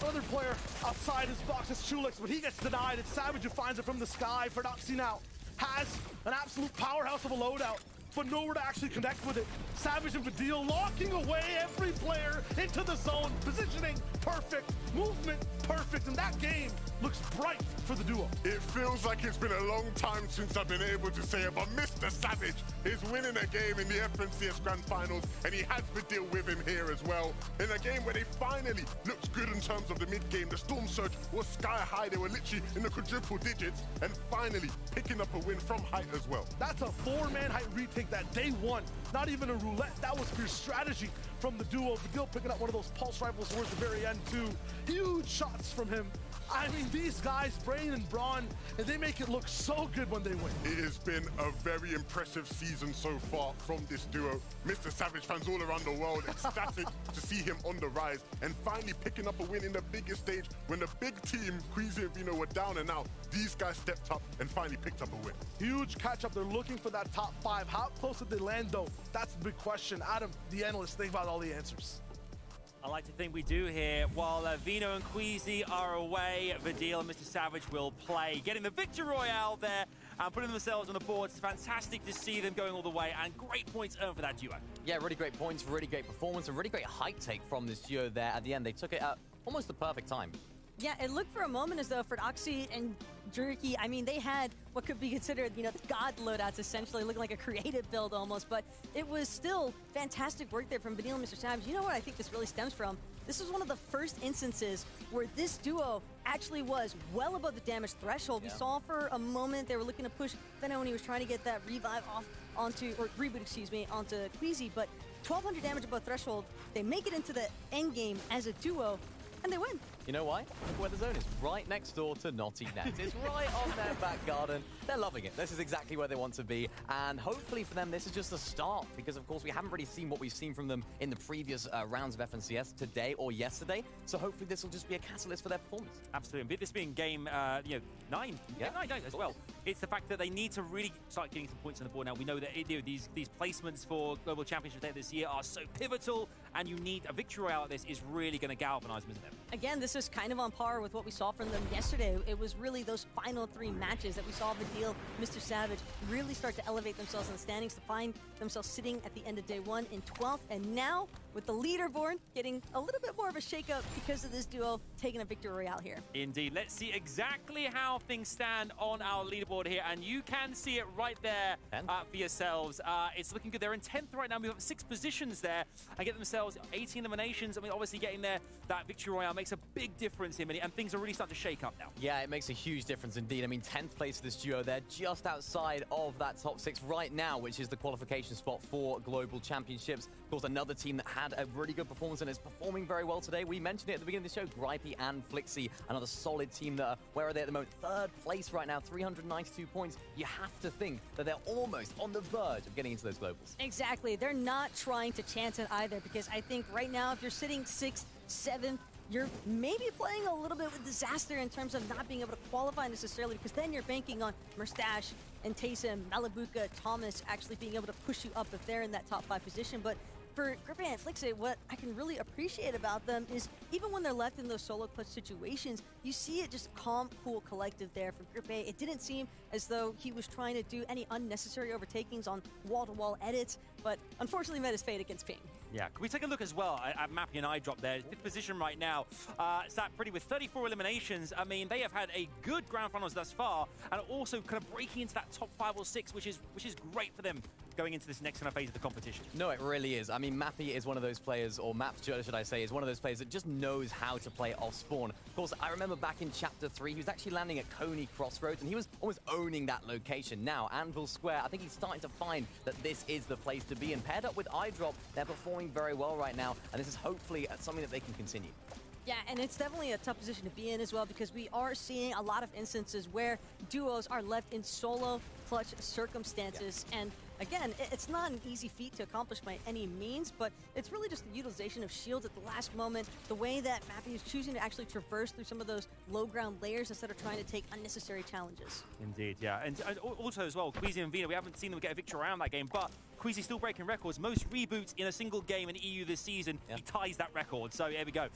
Another player outside his box is Chulix, but he gets denied. It's Savage who finds it from the sky. Ferdoxy now has an absolute powerhouse of a loadout, but nowhere to actually connect with it. Savage and Vidil locking away every player into the zone. Positioning perfect, movement perfect, and that game looks bright for the duo. It feels like it's been a long time since I've been able to say it, but Mr. Savage is winning a game in the FNCS Grand Finals, and he has Vidil with him here as well. In a game where they finally looked good in terms of the mid-game. The Storm Surge was sky high. They were literally in the quadruple digits, and finally picking up a win from height as well. That's a 4-man height retake that day 1. Not even a roulette. That was pure strategy from the duo. Vidil picking up one of those pulse rifles towards the very end too. Huge shots from him. I mean, these guys, Brain and Braun, and they make it look so good when they win. It has been a very impressive season so far from this duo. Mr. Savage fans all around the world ecstatic to see him on the rise and finally picking up a win in the biggest stage when the big team, Queasy and Vino, were down and out. These guys stepped up and finally picked up a win. Huge catch-up. They're looking for that top 5. How close did they land, though? That's the big question. Adam, the analyst, think about all the answers. I like to think we do here. While Vino and Queasy are away, Vidil and Mr. Savage will play, getting the Victory Royale there and putting themselves on the board. It's fantastic to see them going all the way, and great points earned for that duo. Yeah, really great points, really great performance, and really great height take from this duo there at the end. They took it at almost the perfect time. Yeah, it looked for a moment as though Ferdoxy and Jerky, I mean, they had what could be considered, you know, the god loadouts, essentially, looking like a creative build almost, but it was still fantastic work there from Vidil and Mr. Savage. You know what I think this really stems from? This was one of the first instances where this duo actually was well above the damage threshold. Yeah. We saw for a moment they were looking to push Veno when he was trying to get that revive off onto, or reboot, excuse me, onto Queasy, but 1,200 damage above threshold. They make it into the end game as a duo, and they win. You know why? Look where the zone is. Right next door to Naughty Net. It's right on their back garden. They're loving it. This is exactly where they want to be. And hopefully for them, this is just a start. Because, of course, we haven't really seen what we've seen from them in the previous rounds of FNCS today or yesterday. So hopefully this will just be a catalyst for their performance. Absolutely. And this being game 9. Yeah, 9 as well. It's the fact that they need to really start getting some points on the board now. We know that these placements for Global Championship Day this year are so pivotal. And you need a victory royale at this is really going to galvanize them, isn't it? Again, this is kind of on par with what we saw from them yesterday. It was really those final 3 matches that we saw Vidil, Mr. Savage really start to elevate themselves in the standings to find themselves sitting at the end of day 1 in 12th. And now, with the leaderboard getting a little bit more of a shakeup because of this duo, taking a victory royale here. Indeed. Let's see exactly how things stand on our leaderboard here, and you can see it right there for yourselves. It's looking good. They're in 10th right now. We've got 6 positions there and get themselves 18 eliminations. I mean, obviously getting there, that victory royale makes a big difference here, and things are really starting to shake up now. Yeah, it makes a huge difference indeed. I mean, 10th place for this duo. They're just outside of that top 6 right now, which is the qualification spot for Global Championships. Of course, another team that had a really good performance and is performing very well today. We mentioned it at the beginning of the show, Gripey and Flixie, another solid team that are, where are they at the moment? 3rd place right now, 392 points. You have to think that they're almost on the verge of getting into those globals. Exactly. They're not trying to chance it either, because I think right now, if you're sitting 6th, 7th, you're maybe playing a little bit with disaster in terms of not being able to qualify necessarily, because then you're banking on Mustache and Taysom, Malabuka, Thomas actually being able to push you up if they're in that top 5 position. But for Gripey and Flixie, what I can really appreciate about them is even when they're left in those solo clutch situations, you see it just calm, cool collective there from Gripey. It didn't seem as though he was trying to do any unnecessary overtakings on wall-to-wall edits, but unfortunately met his fate against Ping. Yeah, can we take a look as well at Mappy and iDrop there? 5th position right now. Sat pretty with 34 eliminations. I mean, they have had a good grand finals thus far, and also kind of breaking into that top 5 or 6, which is great for them going into this next kind of phase of the competition. No, it really is. I mean, Mappy is one of those players, or Maps, should I say, is one of those players that just knows how to play off spawn. Of course, I remember back in Chapter 3, he was actually landing at Coney Crossroads, and he was almost owning that location. Now, Anvil Square, I think he's starting to find that this is the place to be, and paired up with iDrop, they're performing very well right now, and this is hopefully something that they can continue. Yeah, and it's definitely a tough position to be in as well, because we are seeing a lot of instances where duos are left in solo clutch circumstances. Yeah. And again, it's not an easy feat to accomplish by any means, but it's really just the utilization of shields at the last moment, the way that Mappy is choosing to actually traverse through some of those low ground layers instead of trying to take unnecessary challenges. Indeed, yeah. And also as well, Queasy and Vina, we haven't seen them get a victory around that game, but Queasy still breaking records. Most reboots in a single game in EU this season. Yeah. He ties that record. So here we go.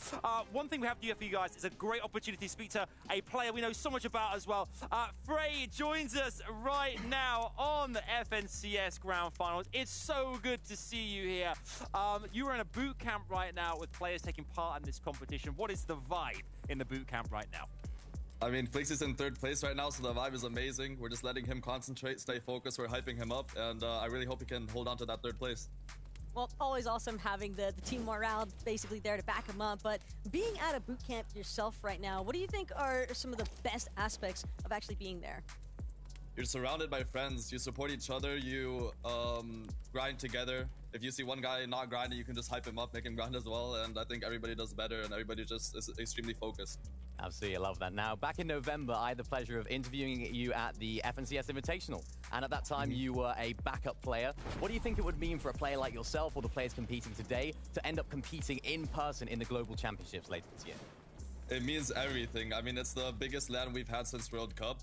One thing we have to do for you guys is a great opportunity to speak to a player we know so much about as well. Frey joins us right now on the FNCS Grand Finals. It's so good to see you here. You are in a boot camp right now with players taking part in this competition. What is the vibe in the boot camp right now? I mean, Flix is in 3rd place right now, so the vibe is amazing. We're just letting him concentrate, stay focused. We're hyping him up, and I really hope he can hold on to that 3rd place. Well, always awesome having the team morale basically there to back him up. But being at a boot camp yourself right now, what do you think are some of the best aspects of actually being there? You're surrounded by friends. You support each other. You grind together. If you see one guy not grinding, you can just hype him up, make him grind as well. And I think everybody does better, and everybody just is extremely focused. Absolutely, I love that. Now, back in November, I had the pleasure of interviewing you at the FNCS Invitational. And at that time, you were a backup player. What do you think it would mean for a player like yourself or the players competing today to end up competing in person in the Global Championships later this year? It means everything. I mean, it's the biggest LAN we've had since World Cup.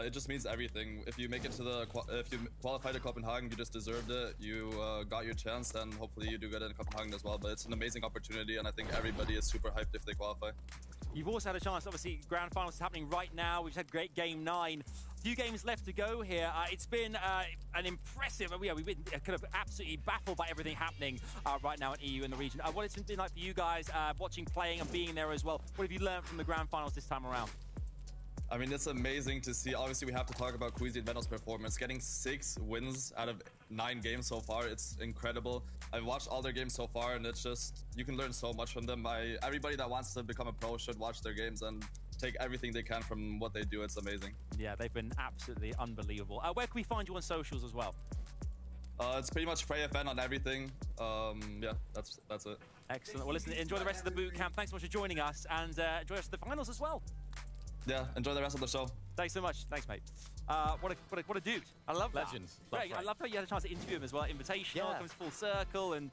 It just means everything. If you make it to if you qualify to Copenhagen, you just deserved it. You got your chance, and hopefully you do good in Copenhagen as well. But it's an amazing opportunity, and I think everybody is super hyped if they qualify. You've also had a chance, obviously, Grand Finals is happening right now. We've had great Game 9. Few games left to go here. It's been an impressive, we've been kind of absolutely baffled by everything happening right now in EU in the region. What it's been like for you guys, watching, playing, and being there as well. What have you learned from the Grand Finals this time around? I mean, it's amazing to see. Obviously, we have to talk about Queasy and Veno's performance. Getting 6 wins out of 9 games so far, it's incredible. I've watched all their games so far, and it's just, you can learn so much from them. Everybody that wants to become a pro should watch their games and take everything they can from what they do. It's amazing. Yeah, they've been absolutely unbelievable. Where can we find you on socials as well? It's pretty much FreyFN on everything. Yeah, that's it. Excellent. Well, listen, enjoy the rest of the boot camp. Thanks so much for joining us, and enjoy the rest of the finals as well. Yeah, enjoy the rest of the show. Thanks so much. Thanks, mate. What a dude. I love that. Legends. Great. I love how you had a chance to interview him as well. Invitational, comes full circle, and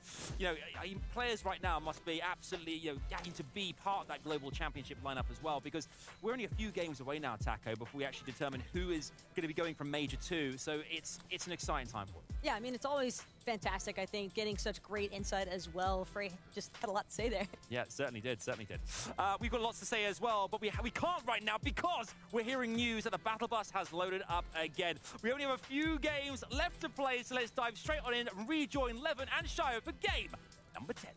players right now must be absolutely gagging to be part of that global championship lineup as well, because we're only a few games away now, Taco, before we actually determine who is going to be going from Major 2. So it's an exciting time for it. Yeah, I mean, it's always fantastic, I think, getting such great insight as well. Frey just had a lot to say there. Yeah, certainly did. We've got lots to say as well, but we can't right now because we're hearing news that the Battle Bus has loaded up again. We only have a few games left to play, so let's dive straight on in and rejoin Levin and Shio for game number 10.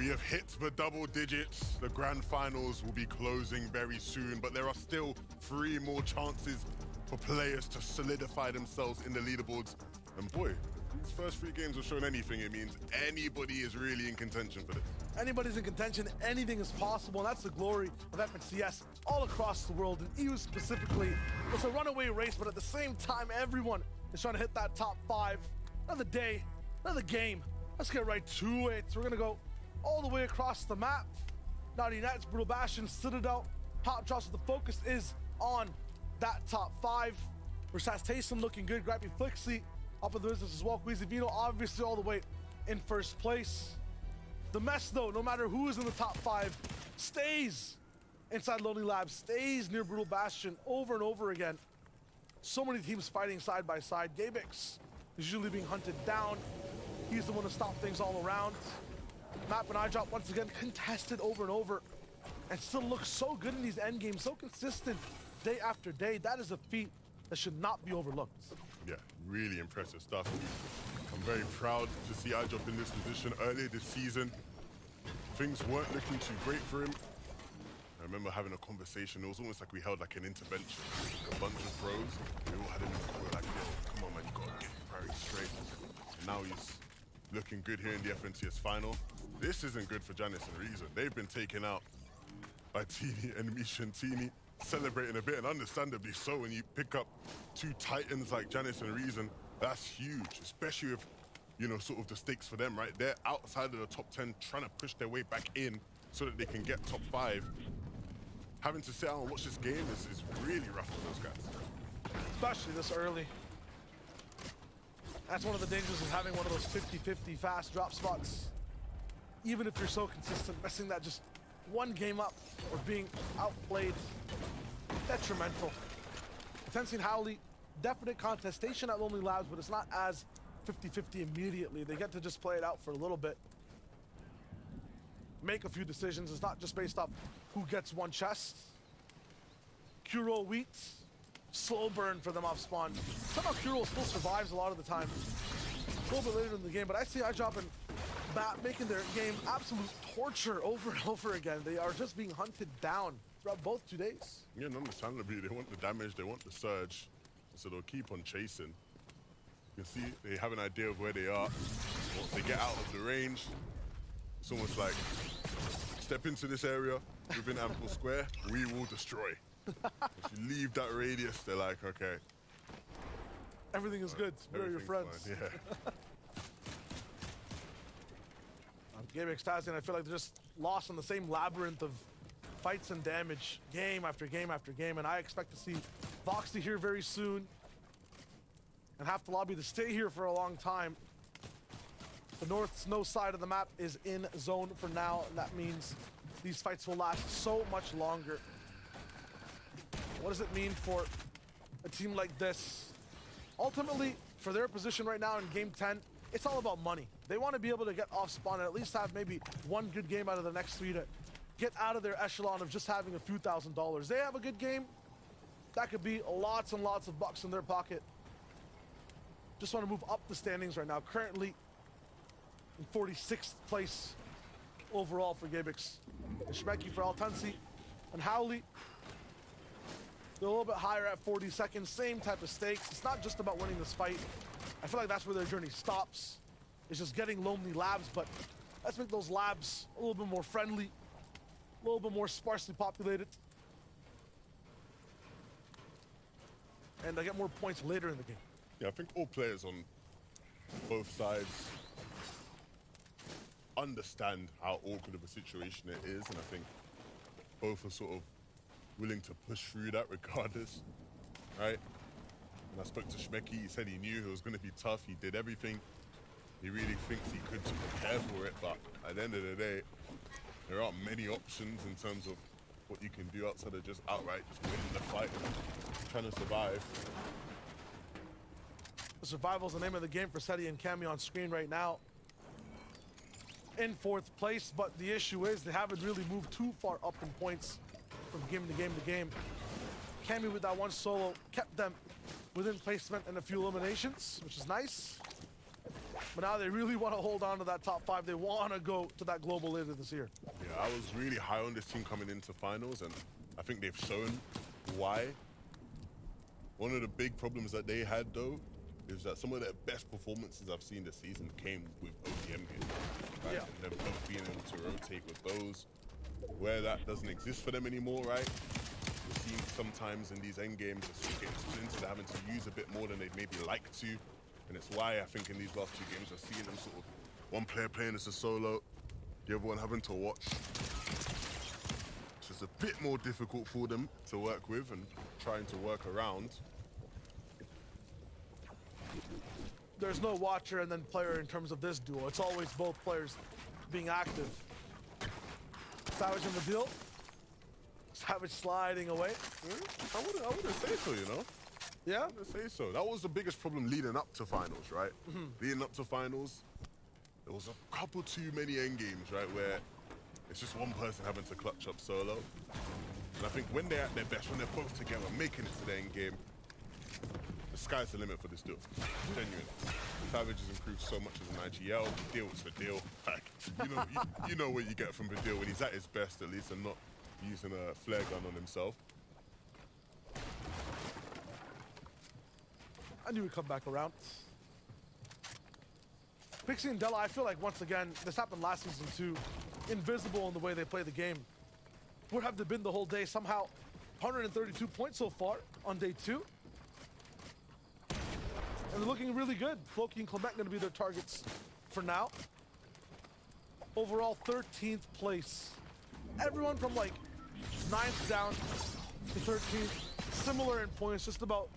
We have hit the double digits. The grand finals will be closing very soon, but there are still 3 more chances for players to solidify themselves in the leaderboards. And boy, if these first 3 games have shown anything, it means anybody is really in contention for this. Anybody's in contention, anything is possible, and that's the glory of FNCS all across the world, and EU specifically. It's a runaway race, but at the same time, everyone is trying to hit that top 5. Another day, another game. Let's get right to it. So we're gonna go all the way across the map. Naughty Nets, Brutal Bastion, Citadel, Pop Drops. The focus is on that top 5. Versatz Taysom looking good. Grabby Flixie up in the business as well. Queasy Vino obviously all the way in first place. The mess though, no matter who is in the top 5, stays inside Lonely Labs, stays near Brutal Bastion over and over again. So many teams fighting side by side. Gabix is usually being hunted down. He's the one to stop things all around. Map and iDrop once again contested over and over, and still looks so good in these end games, so consistent day after day. That is a feat that should not be overlooked. Yeah, really impressive stuff. I'm very proud to see iDrop in this position earlier this season. Things weren't looking too great for him. I remember having a conversation. It was almost like we held like an intervention. A bunch of bros. We all had him in the corner like, yo, come on man, you gotta get your priorities straight. And now he's looking good here in the FNCS final. This isn't good for Janice and Reason. They've been taken out by Teeny and Misha and Teeny, celebrating a bit, and understandably so. When you pick up 2 titans like Janice and Reason, that's huge, especially if, you know, sort of the stakes for them, right? They're outside of the top 10, trying to push their way back in so that they can get top 5. Having to sit out and watch this game is really rough for those guys. Especially this early. That's one of the dangers of having one of those 50-50 fast drop spots. Even if you're so consistent, messing that just one game up or being outplayed, detrimental. Tenzin Howley, definite contestation at Lonely Labs, but it's not as 50-50 immediately. They get to just play it out for a little bit. Make a few decisions. It's not just based off who gets one chest. Kuro Wheat, slow burn for them off spawn. Somehow Kuro still survives a lot of the time. A little bit later in the game, but I see iDrop and Bat making their game absolute torture over and over again. They are just being hunted down throughout both 2 days. Yeah, and understandably, they want the damage, they want the surge, so they'll keep on chasing. You can see they have an idea of where they are. Once they get out of the range, it's almost like, step into this area within Ample Square, we will destroy. If you leave that radius, they're like, okay. Everything is good. We're your friends. Fine, yeah. Game Extasian, I feel like they're just lost in the same labyrinth of fights and damage, game after game after game, and I expect to see Voxy here very soon, and have to lobby to stay here for a long time. The north snow side of the map is in zone for now, and that means these fights will last so much longer. What does it mean for a team like this? Ultimately, for their position right now in Game 10, it's all about money. They want to be able to get off spawn and at least have maybe one good game out of the next 3 to get out of their echelon of just having a few $1,000s. They have a good game, that could be lots and lots of bucks in their pocket. Just want to move up the standings right now. Currently in 46th place overall for Gabix. And Shmeki for Altansi and Howley. They're a little bit higher at 42nd, same type of stakes. It's not just about winning this fight. I feel like that's where their journey stops. It's just getting Lonely Labs, but let's make those labs a little bit more friendly, a little bit more sparsely populated. And I get more points later in the game. Yeah, I think all players on both sides understand how awkward of a situation it is, and I think both are sort of willing to push through that regardless, right? And I spoke to Shmeki, he said he knew it was going to be tough, he did everything he really thinks he could to prepare for it, but at the end of the day, there aren't many options in terms of what you can do outside of just outright just winning the fight and trying to survive. Survival is the name of the game for Seti and Cammy on screen right now. In 4th place, but the issue is they haven't really moved too far up in points from game to game to game. Cammy with that one solo kept them within placement and a few eliminations, which is nice. But now they really want to hold on to that top 5. They want to go to that global later this year. Yeah, I was really high on this team coming into finals, and I think they've shown why. One of the big problems that they had, though, is that some of their best performances I've seen this season came with ODM games, right? Yeah. And them both being able to rotate with those, where that doesn't exist for them anymore, right? We're seeing sometimes in these end games, they're getting splintered, having to use a bit more than they'd maybe like to. And it's why I think in these last 2 games, we're seeing them sort of one player playing as a solo, the other one having to watch. So it's a bit more difficult for them to work with and trying to work around. There's no watcher and then player in terms of this duo. It's always both players being active. Savage in the deal. Savage sliding away. I wouldn't say so, you know? Yeah? I wouldn't say so. That was the biggest problem leading up to finals, right? Leading up to finals, there was a couple too many end games, right, where it's just one person having to clutch up solo. And I think when they're at their best, when they're both together, making it to the end game, the sky's the limit for this duo. Genuine. Savage has improved so much as an IGL. Vidil is Vidil. Like, you know what you get from Vidil when he's at his best, at least, and not using a flare gun on himself. I knew he'd come back around. Pixie and Della, I feel like once again, this happened last season too, invisible in the way they play the game. Would have been the whole day somehow. 132 points so far on day 2. And they're looking really good. Floki and Clement going to be their targets for now. Overall, 13th place. Everyone from like 9th down to 13th. Similar in points, just about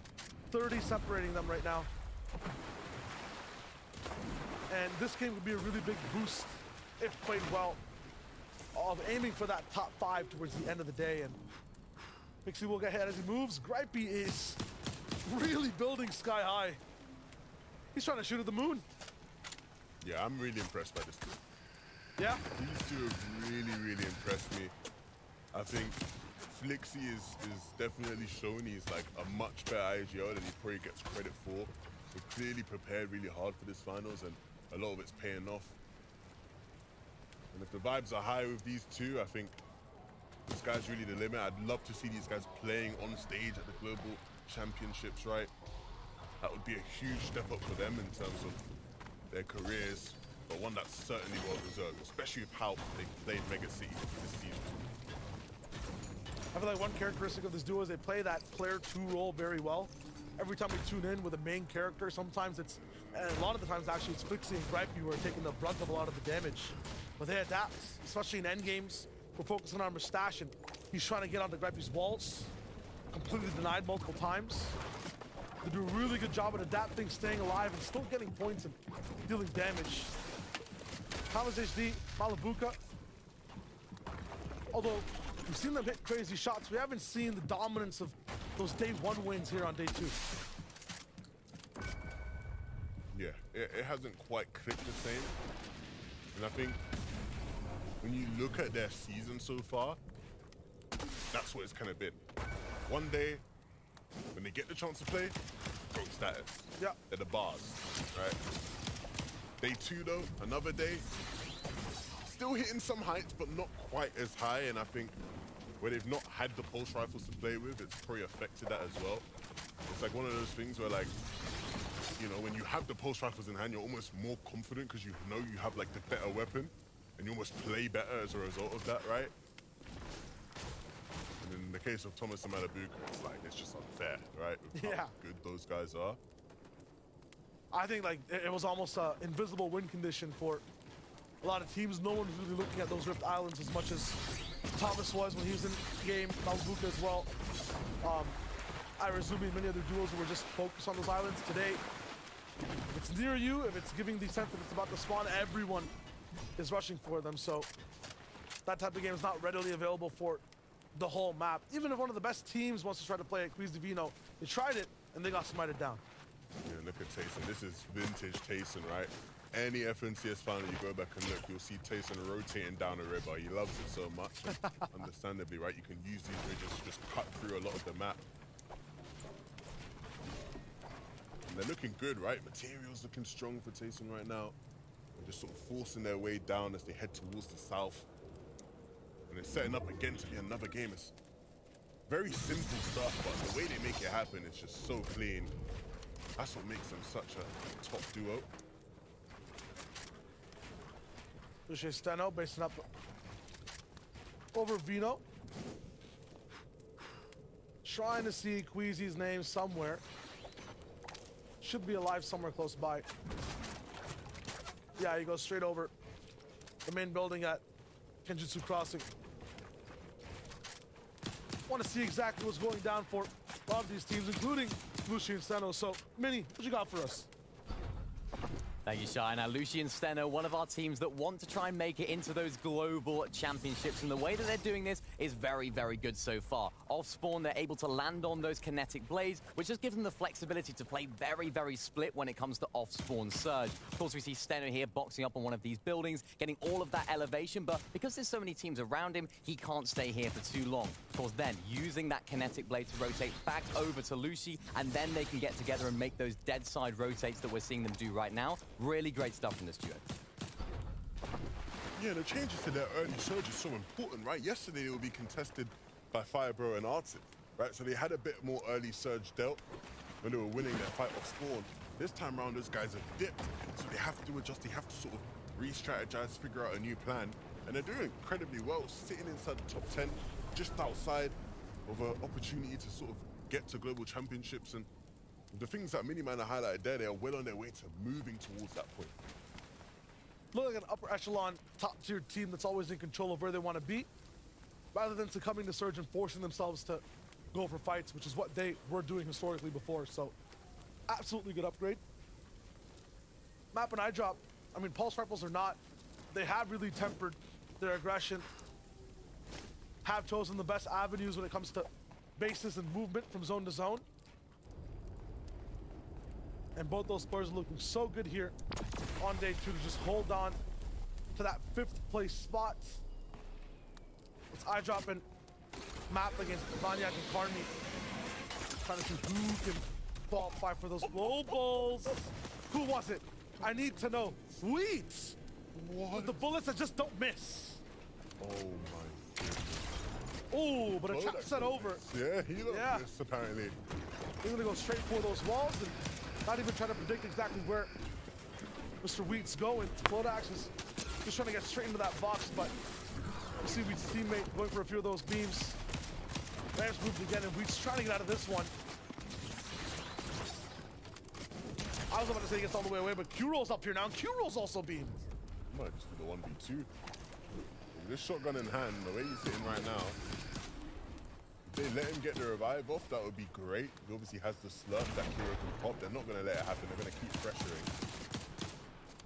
30 separating them right now. And this game would be a really big boost, if played well, of aiming for that top 5 towards the end of the day. And Pixie will get ahead as he moves. Gripey is really building sky high. He's trying to shoot at the moon. Yeah, I'm really impressed by this team. Yeah? These two have really impressed me. I think Flixie is definitely shown he's like a much better IGL than he probably gets credit for. So clearly prepared really hard for this finals, and a lot of it's paying off. And if the vibes are high with these two, I think the sky's really the limit. I'd love to see these guys playing on stage at the Global Championships, right? That would be a huge step up for them in terms of their careers, but one that's certainly well deserved, especially with how they played Mega City this season. I feel like one characteristic of this duo is they play that player 2 role very well. Every time we tune in with a main character, sometimes it's, and a lot of the times actually it's Flixie and Gripey who are taking the brunt of a lot of the damage. But they adapt, especially in end games. We're focusing on Mustache, and he's trying to get onto Gripey's walls. Completely denied multiple times. They do a really good job at adapting, staying alive, and still getting points and dealing damage. Thomas HD, Malabuka. Although we've seen them hit crazy shots, we haven't seen the dominance of those day 1 wins here on day 2. Yeah, it hasn't quite clicked the same. And I think when you look at their season so far, that's what it's kind of been. One day, when they get the chance to play, go status. Yeah. They're the bars, right? Day 2 though, another day, still hitting some heights, but not quite as high. And I think where they've not had the pulse rifles to play with, it's probably affected that as well. It's like one of those things where, like, you know, when you have the pulse rifles in hand, you're almost more confident because you know you have like the better weapon, and you almost play better as a result of that, right? And in the case of Thomas and Malabuka, it's like, it's just unfair, right? With how good those guys are. I think like it was almost an invisible win condition for a lot of teams. No one was really looking at those Rift Islands as much as Thomas was when he was in the game, Malabuka as well. Irazumi and many other duos who were just focused on those islands. Today, if it's near you, if it's giving the sense that it's about to spawn, everyone is rushing for them. So that type of game is not readily available for the whole map. Even if one of the best teams wants to try to play at Quiz Divino, they tried it and they got smited down. Yeah, look at Tayson. This is vintage Tayson, right? Any FNCS final you go back and look, you'll see Tayson rotating down a river. He loves it so much. Understandably, right? You can use these bridges to just cut through a lot of the map. And they're looking good, right? Materials looking strong for Taysom right now. They're just sort of forcing their way down as they head towards the south. And they're setting up again to be another game. It's very simple stuff, but the way they make it happen is just so clean. That's what makes them such a top duo. Lucia Steno basing up over Vino. Trying to see Queasy's name somewhere. Should be alive somewhere close by. Yeah, he goes straight over the main building at Kenjutsu Crossing. Want to see exactly what's going down for a lot of these teams, including Lucian Steno. So, Mini, what you got for us? Thank you, Shai. Now, Lucian Steno, one of our teams that want to try and make it into those global championships. And the way that they're doing this is very, very good so far. Off spawn, they're able to land on those kinetic blades, which just gives them the flexibility to play very, very split when it comes to off spawn surge. Of course, we see Steno here boxing up on one of these buildings, getting all of that elevation. But because there's so many teams around him, he can't stay here for too long. Of course, then using that kinetic blade to rotate back over to Lucy, and then they can get together and make those dead side rotates that we're seeing them do right now. Really great stuff from this duo. Yeah, the changes to their early surge is so important, right? Yesterday it would be contested by Firebro and Arctic, right? So they had a bit more early surge dealt when they were winning their fight off spawn. This time around, those guys have dipped, so they have to adjust. They have to sort of re-strategize, figure out a new plan, and they're doing incredibly well, sitting inside the top 10, just outside of an opportunity to sort of get to global championships. And the things that Miniman are highlighted there, they are well on their way to moving towards that point. Look like an upper echelon, top-tier team that's always in control of where they want to be, rather than succumbing to surge and forcing themselves to go for fights, which is what they were doing historically before. So, absolutely good upgrade. Map and eye drop. I mean, pulse rifles are not. They have really tempered their aggression. Have chosen the best avenues when it comes to bases and movement from zone to zone. And both those players are looking so good here on day 2 to just hold on to that 5th place spot. It's eye dropping map against Vanyak and Carmi. Trying to see who can qualify for those globals. Who was it? I need to know. Weeds! With the bullets that just don't miss. Oh my goodness. Oh, but a trap set over. Yeah, he looked this apparently. He's gonna go straight for those walls and not even trying to predict exactly where Mr. Wheat's going. Flodax is just trying to get straight into that box, but you see Wheat's teammate going for a few of those beams. Rams moved again, and Wheat's trying to get out of this one. I was about to say he gets all the way away, but Q-Roll's up here now. Q-Roll's also beamed. Might just do the 1v2. With this shotgun in hand, the way he's sitting right now, if they let him get the revive off, that would be great. He obviously has the slurp that Kiro can pop. They're not going to let it happen. They're going to keep pressuring.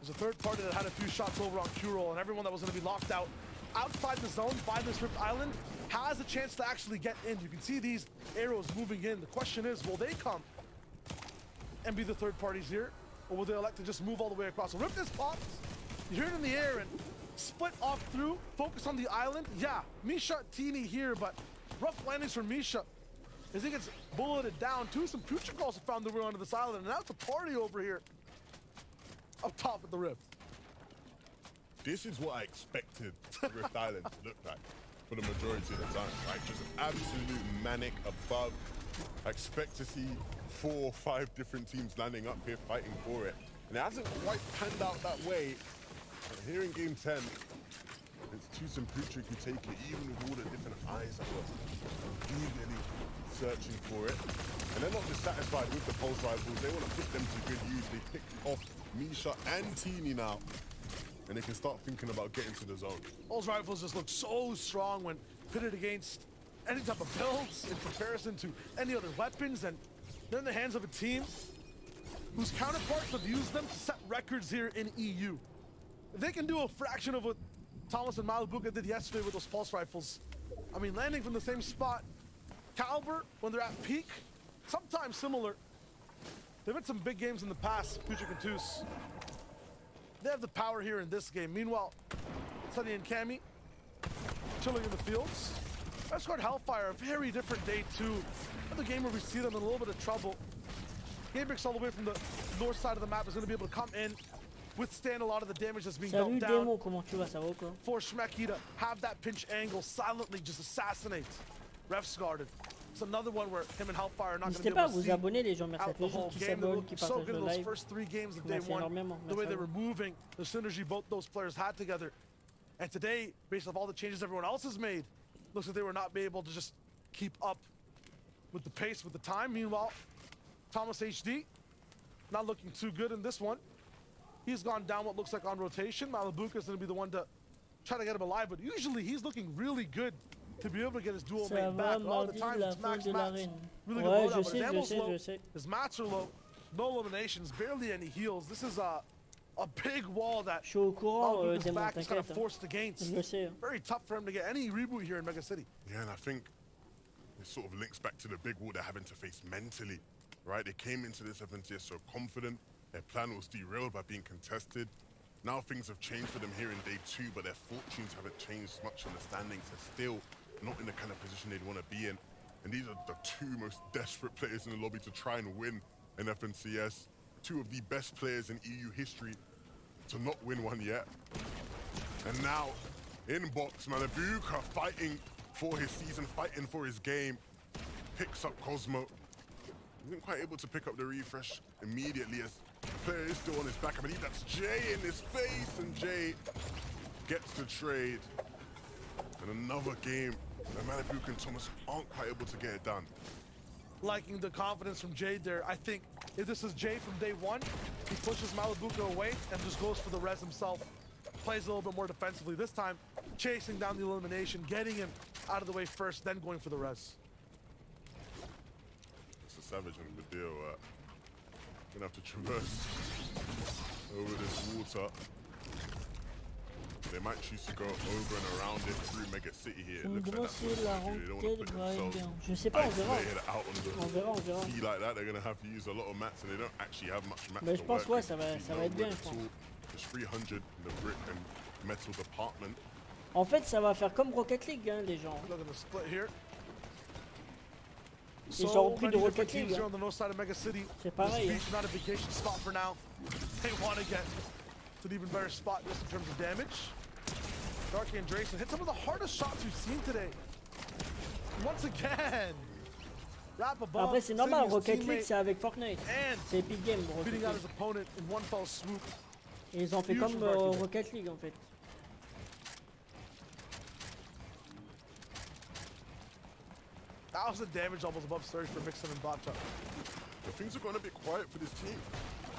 There's a third party that had a few shots over on Q-Roll, and everyone that was going to be locked out outside the zone by this Rift Island has a chance to actually get in. You can see these arrows moving in. The question is, will they come and be the third parties here, or will they elect to just move all the way across? So Rift is popped. You hear it in the air and split off through, focus on the island. Yeah, Misha teeny here, but rough landings for Misha as he gets bulleted down. Some future calls have found their way onto this island, and now it's a party over here up top at the Rift. This is what I expected Rift Island to look like for the majority of the time, right? Just absolute manic above. I expect to see 4 or 5 different teams landing up here fighting for it. And it hasn't quite panned out that way. But here in game 10, it's and Putrick who take it, even with all the different eyes that were eagerly searching for it. And they're not dissatisfied with the pulse rifles. They want to put them to good use. They picked off Misha and Teeny now. And they can start thinking about getting to the zone. Those rifles just look so strong when pitted against any type of builds in comparison to any other weapons. And they're in the hands of a team whose counterparts have used them to set records here in EU. If they can do a fraction of what Thomas and Malabuka did yesterday with those pulse rifles, I mean, landing from the same spot, caliber, when they're at peak, sometimes similar. They've had some big games in the past, Putrick and Toos. They have the power here in this game. Meanwhile, Sunny and Cammy chilling in the fields. Escort Hellfire, a very different day 2. Another game where we see them in a little bit of trouble. Gamebricks all the way from the north side of the map is going to be able to come in, withstand a lot of the damage that's being Salut dealt down. Démo, comment tu vas, ça va quoi? For Schmecky to have that pinch angle silently just assassinate Ref's guarded. It's another one where him and Hellfire are not going to be able to see abonner les gens, merci à tous les gens qui s'abonnent, qui so partagent good le in those live. first 3 games of day Merci one, énormément. the way they were moving, the synergy both those players had together. And today, based off all the changes everyone else has made, looks like they were not be able to just keep up with the pace, with the time. Meanwhile, Thomas HD, not looking too good in this one. He's gone down what looks like on rotation. Malibuka is going to be the one to try to get him alive, but usually he's looking really good to be able to get his dual mate back. All the time it's max mats. Really good loadout, but his ammo's low, his mats are low, no eliminations, barely any heals. This is a big wall that Malibuka's back is kind of forced against. Very tough for him to get any reboot here in Mega City. Yeah, and I think it sort of links back to the big wall they're having to face mentally, right? They came into this FNCS so confident. Their plan was derailed by being contested. Now things have changed for them here in day 2, but their fortunes haven't changed much in the standings. They're still not in the kind of position they'd want to be in. And these are the 2 most desperate players in the lobby to try and win an FNCS. 2 of the best players in EU history to not win one yet. And now, in box, Malibuka fighting for his season, fighting for his game. Picks up Cosmo. Isn't quite able to pick up the refresh immediately as the player is still on his back. I believe that's Jay in his face, and Jay gets the trade. And another game that Malibuka and Thomas aren't quite able to get it done. Liking the confidence from Jay there. I think if this is Jay from day 1, he pushes Malibuka away and just goes for the res himself. Plays a little bit more defensively. This time, chasing down the elimination, getting him out of the way first, then going for the res. It's a savage end of the deal. Gonna have to traverse over this water. They might choose to go over and around it through Mega City here. It looks like that's what they don't want to put themselves out on the sea like that. They're going to have to use a lot of mats, and they don't actually have much mats to work with. Ça va être bien, je pense. There's 300 in the brick and metal department. En fait, ça va faire comme Rocket League, hein, les gens. Look at the split here. Ils sont repris de Rocket League. On the north side of Mega City. C'est pareil. Beach notification spot for now. They want to get to an even better spot just in terms of damage. Darky and Drayson hit some of the hardest shots we've seen today. Once again. Après, c'est normal, Rocket League, c'est avec Fortnite. C'est Epic Games, Rocket beating out his League. opponent in one fell swoop. Et ils ont fait comme Rocket League, en fait. 1,000 damage almost above surge for Mixon and Botcha. But things are going a bit quiet for this team.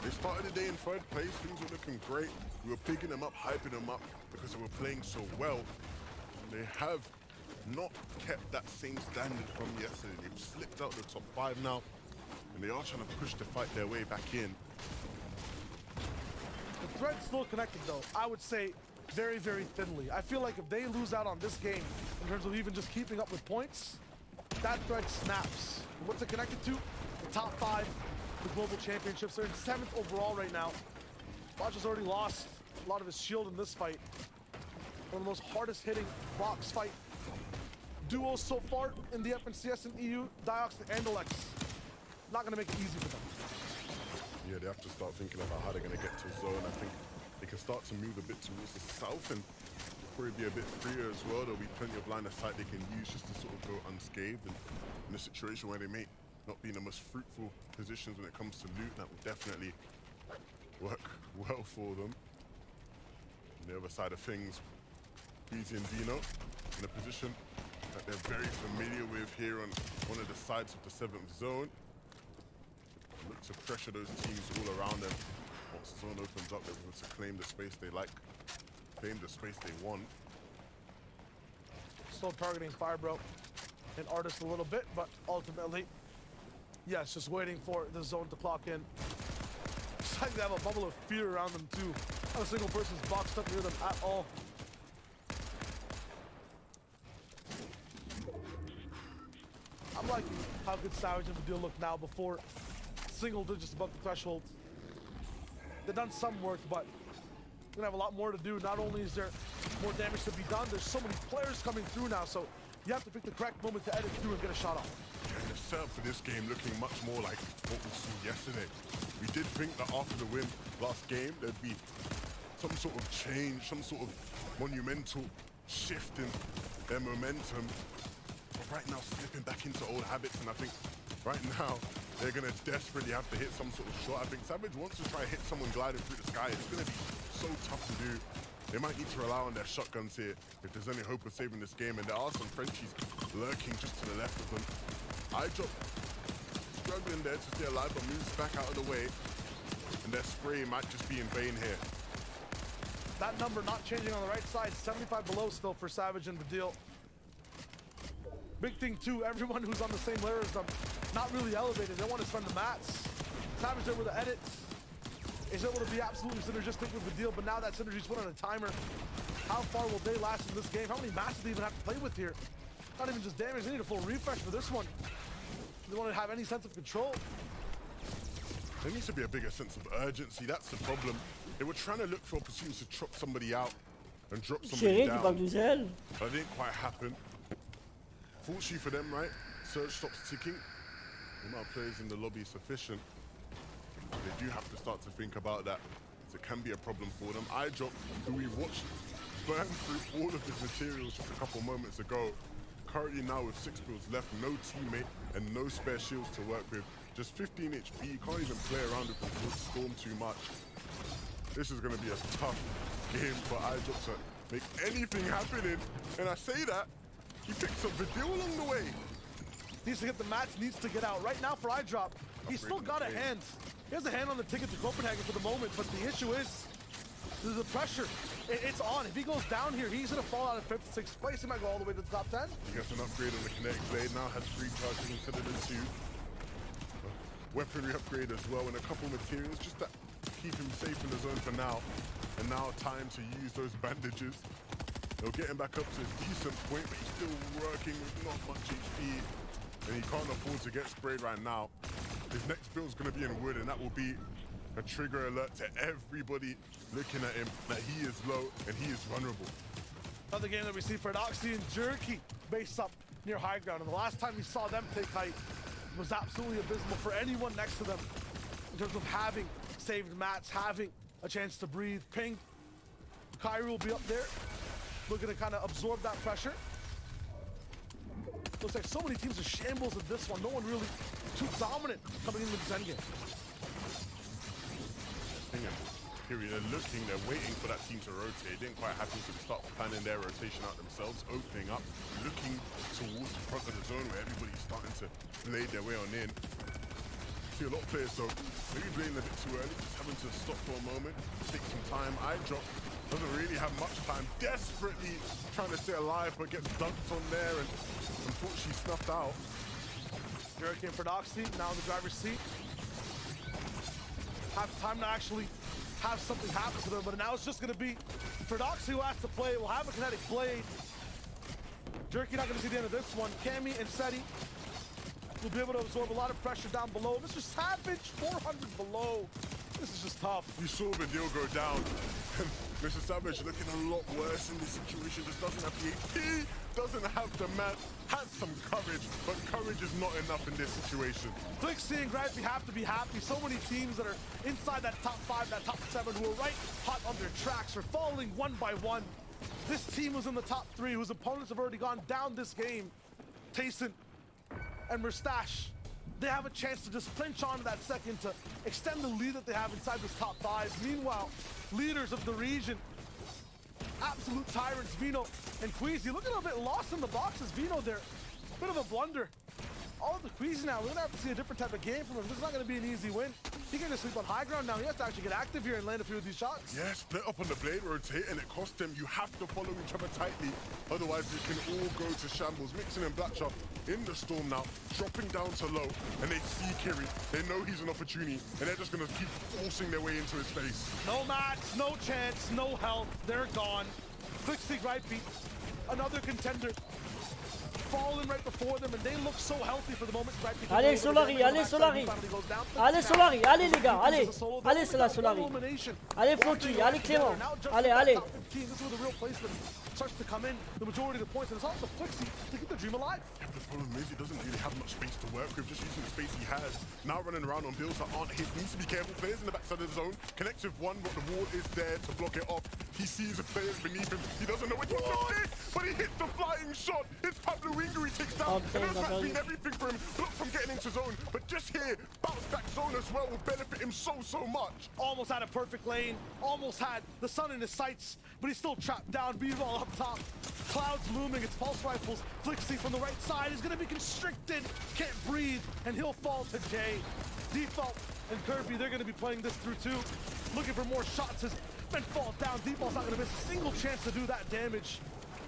They started the day in 3rd place, things were looking great. We were picking them up, hyping them up because they were playing so well. They have not kept that same standard from yesterday. They've slipped out the top 5 now, and they are trying to push to fight their way back in. The thread's still connected though, I would say very, very thinly. I feel like if they lose out on this game, in terms of even just keeping up with points, that thread snaps. What's it connected to? The top 5, the global championships. They're in 7th overall right now. Botcha's already lost a lot of his shield in this fight. One of the most hardest hitting box fight duos so far in the FNCS and EU, Diox and Alex. Not gonna make it easy for them. Yeah, they have to start thinking about how they're gonna get to zone. I think they can start to move a bit towards the south and probably be a bit freer as well. There'll be plenty of line of sight they can use just to sort of go unscathed. And in a situation where they may not be in the most fruitful positions when it comes to loot, that will definitely work well for them. On the other side of things, Easy and Dino in a position that they're very familiar with here on one of the sides of the 7th zone. Look to pressure those teams all around them. Once the zone opens up, they're able to claim the space they like, claim the space they want. Still targeting Firebro and Artist a little bit, but ultimately, yes, just waiting for the zone to clock in. It's like they have a bubble of fear around them too. Not a single person's boxed up near them at all. I'm liking how good Savage and Vidil look now before single digits above the threshold. They've done some work, but we're gonna have a lot more to do. Not only is there more damage to be done, there's so many players coming through now, so you have to pick the correct moment to edit through and get a shot off. And the setup for this game looking much more like what we saw yesterday. We did think that after the win last game, there'd be some sort of change, some sort of monumental shift in their momentum. But right now, slipping back into old habits, and I think right now, they're going to desperately have to hit some sort of shot. I think Savage wants to try and hit someone gliding through the sky. It's going to be so tough to do. They might need to rely on their shotguns here if there's any hope of saving this game. And there are some Frenchies lurking just to the left of them. iDrop struggling there to stay alive, but moves back out of the way. And their spray might just be in vain here. That number not changing on the right side. 75 below still for Savage and Vidil. Big thing too, everyone who's on the same layer as them, not really elevated. They want to spend the mats. Savage there with the edits. Is able to be absolutely synergistic with Vidil, but now that synergy's put on a timer. How far will they last in this game? How many mats do they even have to play with here? Not even just damage, they need a full refresh for this one. They want to have any sense of control. There needs to be a bigger sense of urgency. That's the problem. They were trying to look for opportunities to chop somebody out and drop somebody down. But it didn't quite happen. Fortunately for them, right? Surge stops ticking. The amount of players in the lobby is sufficient. They do have to start to think about that. So it can be a problem for them. iDrop, who we watched burn through all of his materials just a couple moments ago. Currently now with 6 builds left, no teammate and no spare shields to work with. Just 15 HP, you can't even play around with the storm too much. This is going to be a tough game for iDrop to make anything happen in. And I say that, he picks up Vidil along the way. Needs to get the mats, needs to get out. Right now for iDrop, he's still got a hand. He has a hand on the ticket to Copenhagen for the moment, but the issue is the pressure. It's on. If he goes down here, he's going to fall out of 5th, 6th place. He might go all the way to the top 10. He gets an upgrade on the kinetic blade. Now has 3 charges instead of the 2. Weaponry upgrade as well, and a couple materials just to keep him safe in the zone for now. And now time to use those bandages. They'll get him back up to a decent point, but he's still working with not much HP. And he can't afford to get sprayed right now. His next build is going to be in wood, and that will be a trigger alert to everybody looking at him that he is low and he is vulnerable. Another game that we see for Oxy and Jerky base up near high ground. And the last time we saw them take height was absolutely abysmal for anyone next to them in terms of having saved mats, having a chance to breathe. Ping, Kyrie will be up there, looking to kind of absorb that pressure. Looks like so many teams are shambles in this one. No one really too dominant coming into this endgame. Period. They're looking, they're waiting for that team to rotate. It didn't quite happen, so they start planning their rotation out themselves, opening up, looking towards the front of the zone where everybody's starting to blade their way on in. See a lot of players, though, maybe blading a bit too early, just having to stop for a moment, take some time. iDrop doesn't really have much time, desperately trying to stay alive, but gets dunked on there and unfortunately snuffed out. Jerky and Ferdoxy now in the driver's seat. Have time to actually have something happen to them, but now it's just going to be Ferdoxy who has to play. Will have a kinetic blade. Jerky not going to see the end of this one. Cammy and Seti will be able to absorb a lot of pressure down below. Mr. Savage, 400 below. This is just tough. You saw Vidil go down. Mr. Savage looking a lot worse in this situation. Just doesn't have the HP, doesn't have the man, has some courage, but courage is not enough in this situation. Flixie and Gravity have to be happy. So many teams that are inside that top 5, that top 7, who are right hot on their tracks are falling one by one. This team was in the top 3, whose opponents have already gone down this game. Tayson and Mustache, they have a chance to just clinch on to that second to extend the lead that they have inside this top 5. Meanwhile, leaders of the region, absolute tyrants, Vino and Queasy, looking a bit lost in the boxes. Vino there, bit of a blunder. All of the Queasy now, we're gonna have to see a different type of game from him. This is not gonna be an easy win. He can just sleep on high ground now. He has to actually get active here and land a few of these shots. Yeah, split up on the blade rotate, and it cost him. You have to follow each other tightly, otherwise you can all go to shambles. Mixing and Blackshot in the storm now, dropping down to low, and they see Kiri. They know he's an opportunity, and they're just gonna keep forcing their way into his face. No mats, no chance, no health. They're gone. Flixie right beat, another contender. fallen right before them, and they look so healthy for the moment. Right, allez, Solari, allez, Solari. Allez, Solari, allez, les gars, allez. Allez, c'est la Solari. Allez, Floki, allez, Clément. Allez, allez. This is where the real placement starts to come in. The majority of the points, and it's also Flixie to keep the dream alive. Yeah, but the problem is he doesn't really have much space to work with, just using the space he has. Now running around on builds that aren't his. Needs to be careful. Players in the backside of the zone. Connects with one, but the wall is there to block it off. He sees the players beneath him. He doesn't know which one to hit, but he hits the flying shot. It's Pablo Wingo he takes down. And that's been everything for him. Blocked from getting into zone, but just here, bounce back zone as well will benefit him so much. Almost had a perfect lane. Almost had the sun in his sights, but he's still trapped down. B-ball up top. Clouds looming. It's pulse rifles. Flixie from the right side is going to be constricted. Can't breathe, and he'll fall to Jay. Default and Kirby, they're going to be playing this through too. Looking for more shots as men fall down. Default's not going to miss a single chance to do that damage.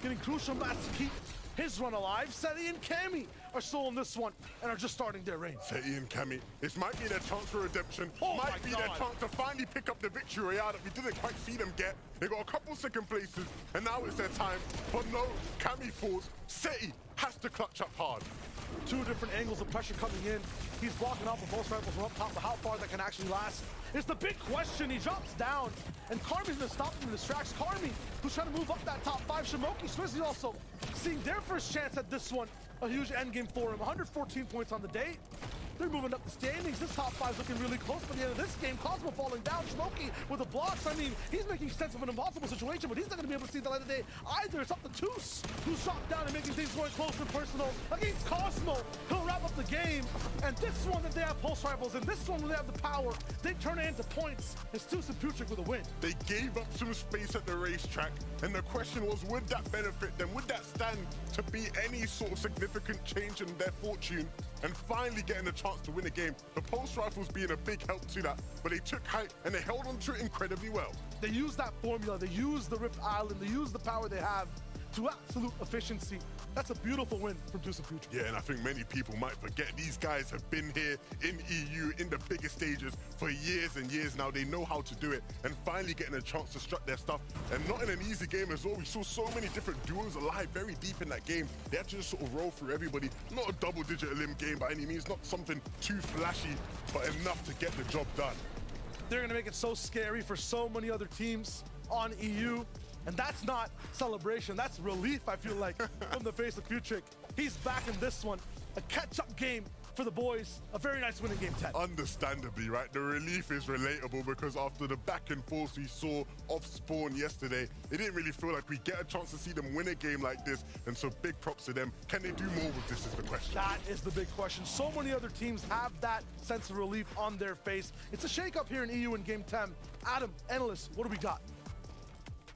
Getting crucial mats to keep his run alive. Seti and Cammy are still in this one and are just starting their reign. Seti and Cammy, this might be their chance for redemption. Oh might be their chance to finally pick up the victory royale that we didn't quite see them get. They got a couple second places, and now it's their time. But no, Cammy falls. Seti has to clutch up hard. Two different angles of pressure coming in. He's blocking off the pulse rifles from up top, but how far that can actually last is the big question. He drops down, and Carmi's gonna stop him and distracts Carmi, who's trying to move up that top five. Shimoki, Swizzy also seeing their first chance at this one. A huge endgame for him. 114 points on the day. They're moving up the standings. This top five is looking really close by the end of this game. Cosmo falling down. Shimoki with the blocks. I mean, he's making sense of an impossible situation, but he's not going to be able to see the light of day either. It's up to Toos, who's shot down and making things going close and personal against Cosmo. He'll wrap up the game. And this one that they have pulse rifles, and this one where they have the power, they turn it into points. It's Toos and Putrick with a win. They gave up some space at the racetrack, and the question was, would that benefit them? Would that stand to be any sort of significant change in their fortune? And finally getting a chance to win a game. The pulse rifles being a big help to that, but they took height and they held on to it incredibly well. They used that formula, they used the Rift Island, they used the power they have to absolute efficiency. That's a beautiful win from Toos and Putrick. Yeah, and I think many people might forget these guys have been here in EU in the biggest stages for years and years now. They know how to do it, and finally getting a chance to strut their stuff. And not in an easy game as well. We saw so many different duos alive very deep in that game. They had to just sort of roll through everybody. Not a double-digit elim game by any means, not something too flashy, but enough to get the job done. They're going to make it so scary for so many other teams on EU. And that's not celebration, that's relief, I feel like, from the face of Putrick. He's back in this one. A catch-up game for the boys. A very nice win in Game 10. Understandably, right? The relief is relatable because after the back and forth we saw off spawn yesterday, it didn't really feel like we get a chance to see them win a game like this. And so big props to them. Can they do more with this is the question. That is the big question. So many other teams have that sense of relief on their face. It's a shake-up here in EU in Game 10. Adam, Analyst, what do we got?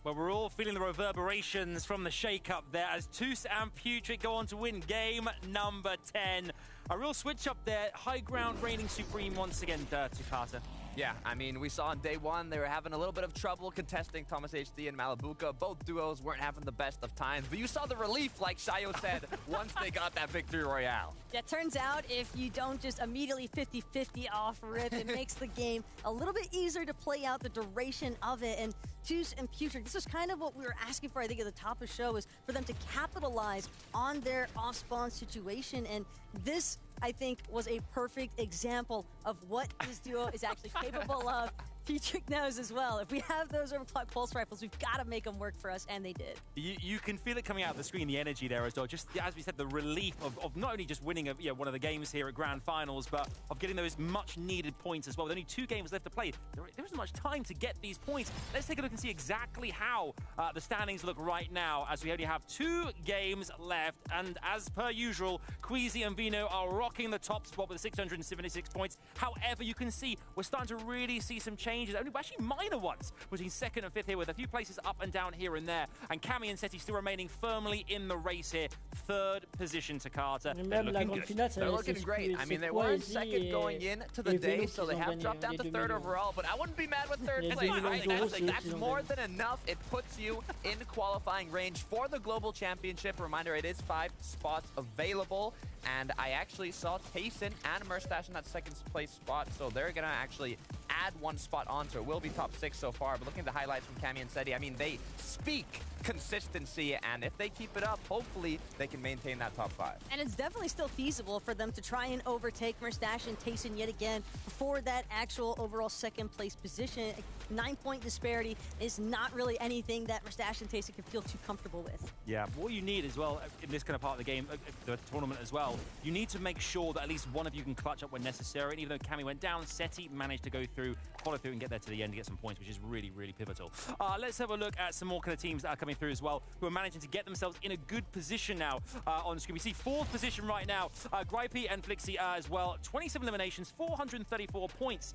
Well, we're all feeling the reverberations from the shake-up there as Toos and Putrick go on to win game number 10. A real switch up there. High ground reigning supreme once again, Dirty Carter. Yeah, I mean, we saw on day one, they were having a little bit of trouble contesting Thomas HD and Malabuka. Both duos weren't having the best of times, but you saw the relief, like Shayo said, once they got that victory royale. Yeah, turns out if you don't just immediately 50-50 off rip, it makes the game a little bit easier to play out the duration of it. And Toos and Putrick, this is kind of what we were asking for, I think, at the top of the show, is for them to capitalize on their off-spawn situation. And this, I think, was a perfect example of what this duo is actually capable of. Putrick knows as well. If we have those overclock pulse rifles, we've got to make them work for us, and they did. You can feel it coming out of the screen, the energy there as well. Just as we said, the relief of not only just winning one of the games here at Grand Finals, but of getting those much-needed points as well. With only 2 games left to play, there isn't much time to get these points. Let's take a look and see exactly how the standings look right now, as we only have 2 games left. And as per usual, Queasy and Vino are rocking the top spot with 676 points. However, you can see we're starting to really see some changes, only actually minor ones, between 2nd and 5th here, with a few places up and down here and there. And Cammy and Seti still remaining firmly in the race here. 3rd position to Carter. They're looking great. I mean, they were in 2nd going into the day, so they have dropped down to 3rd overall, but I wouldn't be mad with 3rd place. That's more than enough. It puts you in qualifying range for the Global Championship. Reminder, it is 5 spots available. And I actually saw Tayson and Murstache in that 2nd place spot, so they're going to actually add one spot onto it. Will be top 6 so far, but looking at the highlights from Champion Séries, I mean, they speak consistency, and if they keep it up, hopefully they can maintain that top 5. And it's definitely still feasible for them to try and overtake Mustache and Tayson yet again for that actual overall second place position. 9-point disparity is not really anything that Mustache and Tayson can feel too comfortable with. Yeah, what you need as well in this kind of part of the game, the tournament as well, you need to make sure that at least one of you can clutch up when necessary. And even though Cammy went down, Seti managed to go through, follow through and get there to the end to get some points, which is really, really pivotal. Let's have a look at some more kind of teams that are coming through as well, who are managing to get themselves in a good position now on screen. We see 4th position right now, Gripey and Flixie as well. 27 eliminations, 434 points.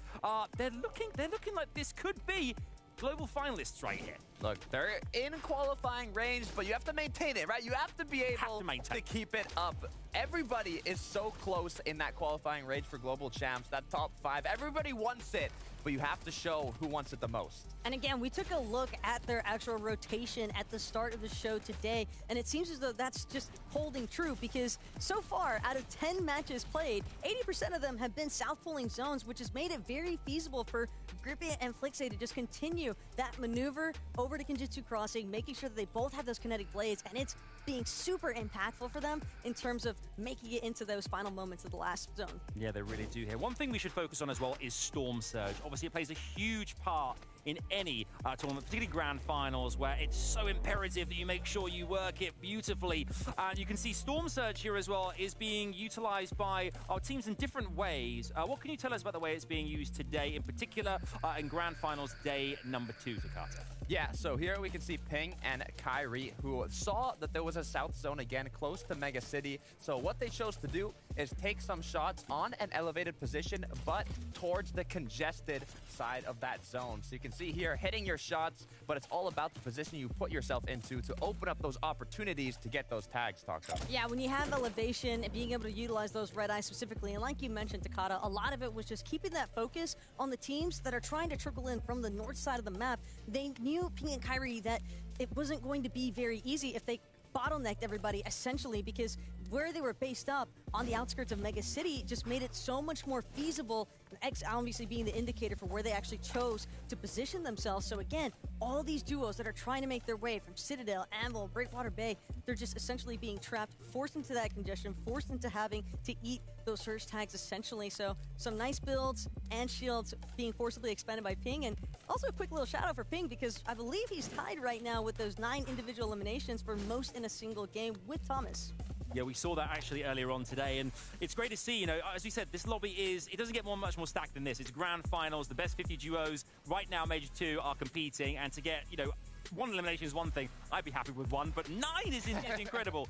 They're looking like this could be global finalists right here. Look, they're in qualifying range, but you have to maintain it, right? You have to be able to keep it up. Everybody is so close in that qualifying range for global champs, that top 5. Everybody wants it, but you have to show who wants it the most. And again, we took a look at their actual rotation at the start of the show today, and it seems as though that's just holding true because so far, out of 10 matches played, 80% of them have been south pulling zones, which has made it very feasible for Grippy and Flixie to just continue that maneuver over to Kenjutsu Crossing, making sure that they both have those kinetic blades, and it's being super impactful for them in terms of making it into those final moments of the last zone. Yeah, they really do here. One thing we should focus on as well is Storm Surge. Obviously, it plays a huge part in any tournament, particularly grand finals, where it's so imperative that you make sure you work it beautifully. And you can see Storm Surge here as well is being utilized by our teams in different ways. What can you tell us about the way it's being used today, in particular in grand finals day number 2, Takata? Yeah, so here we can see Ping and Kyrie, who saw that there was a south zone again close to Mega City. So what they chose to do is take some shots on an elevated position, but towards the congested side of that zone. So you can see here, hitting your shots, but it's all about the position you put yourself into to open up those opportunities to get those tags, Taco. Yeah, when you have elevation and being able to utilize those red eyes specifically, and like you mentioned, Takata, a lot of it was just keeping that focus on the teams that are trying to trickle in from the north side of the map. They knew, Ping and Kyrie, that it wasn't going to be very easy if they bottlenecked everybody, essentially, because where they were based up on the outskirts of Mega City just made it so much more feasible, X obviously being the indicator for where they actually chose to position themselves. So again, all these duos that are trying to make their way from Citadel, Anvil, Breakwater Bay, they're just essentially being trapped, forced into that congestion, forced into having to eat those surge tags essentially. So some nice builds and shields being forcibly expended by Ping. And also a quick little shout out for Ping, because I believe he's tied right now with those 9 individual eliminations for most in a single game with Thomas. Yeah, we saw that actually earlier on today, and it's great to see, you know, as we said, this lobby it doesn't get much more stacked than this. It's grand finals, the best 50 duos right now, Major 2 are competing, and to get, you know, 1 elimination is one thing. I'd be happy with 1, but 9 is incredible.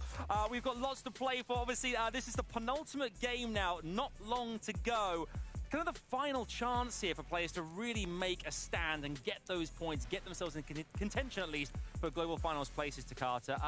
We've got lots to play for. Obviously, this is the penultimate game now, not long to go. Kind of the final chance here for players to really make a stand and get those points, get themselves in contention at least for global finals places, Takata.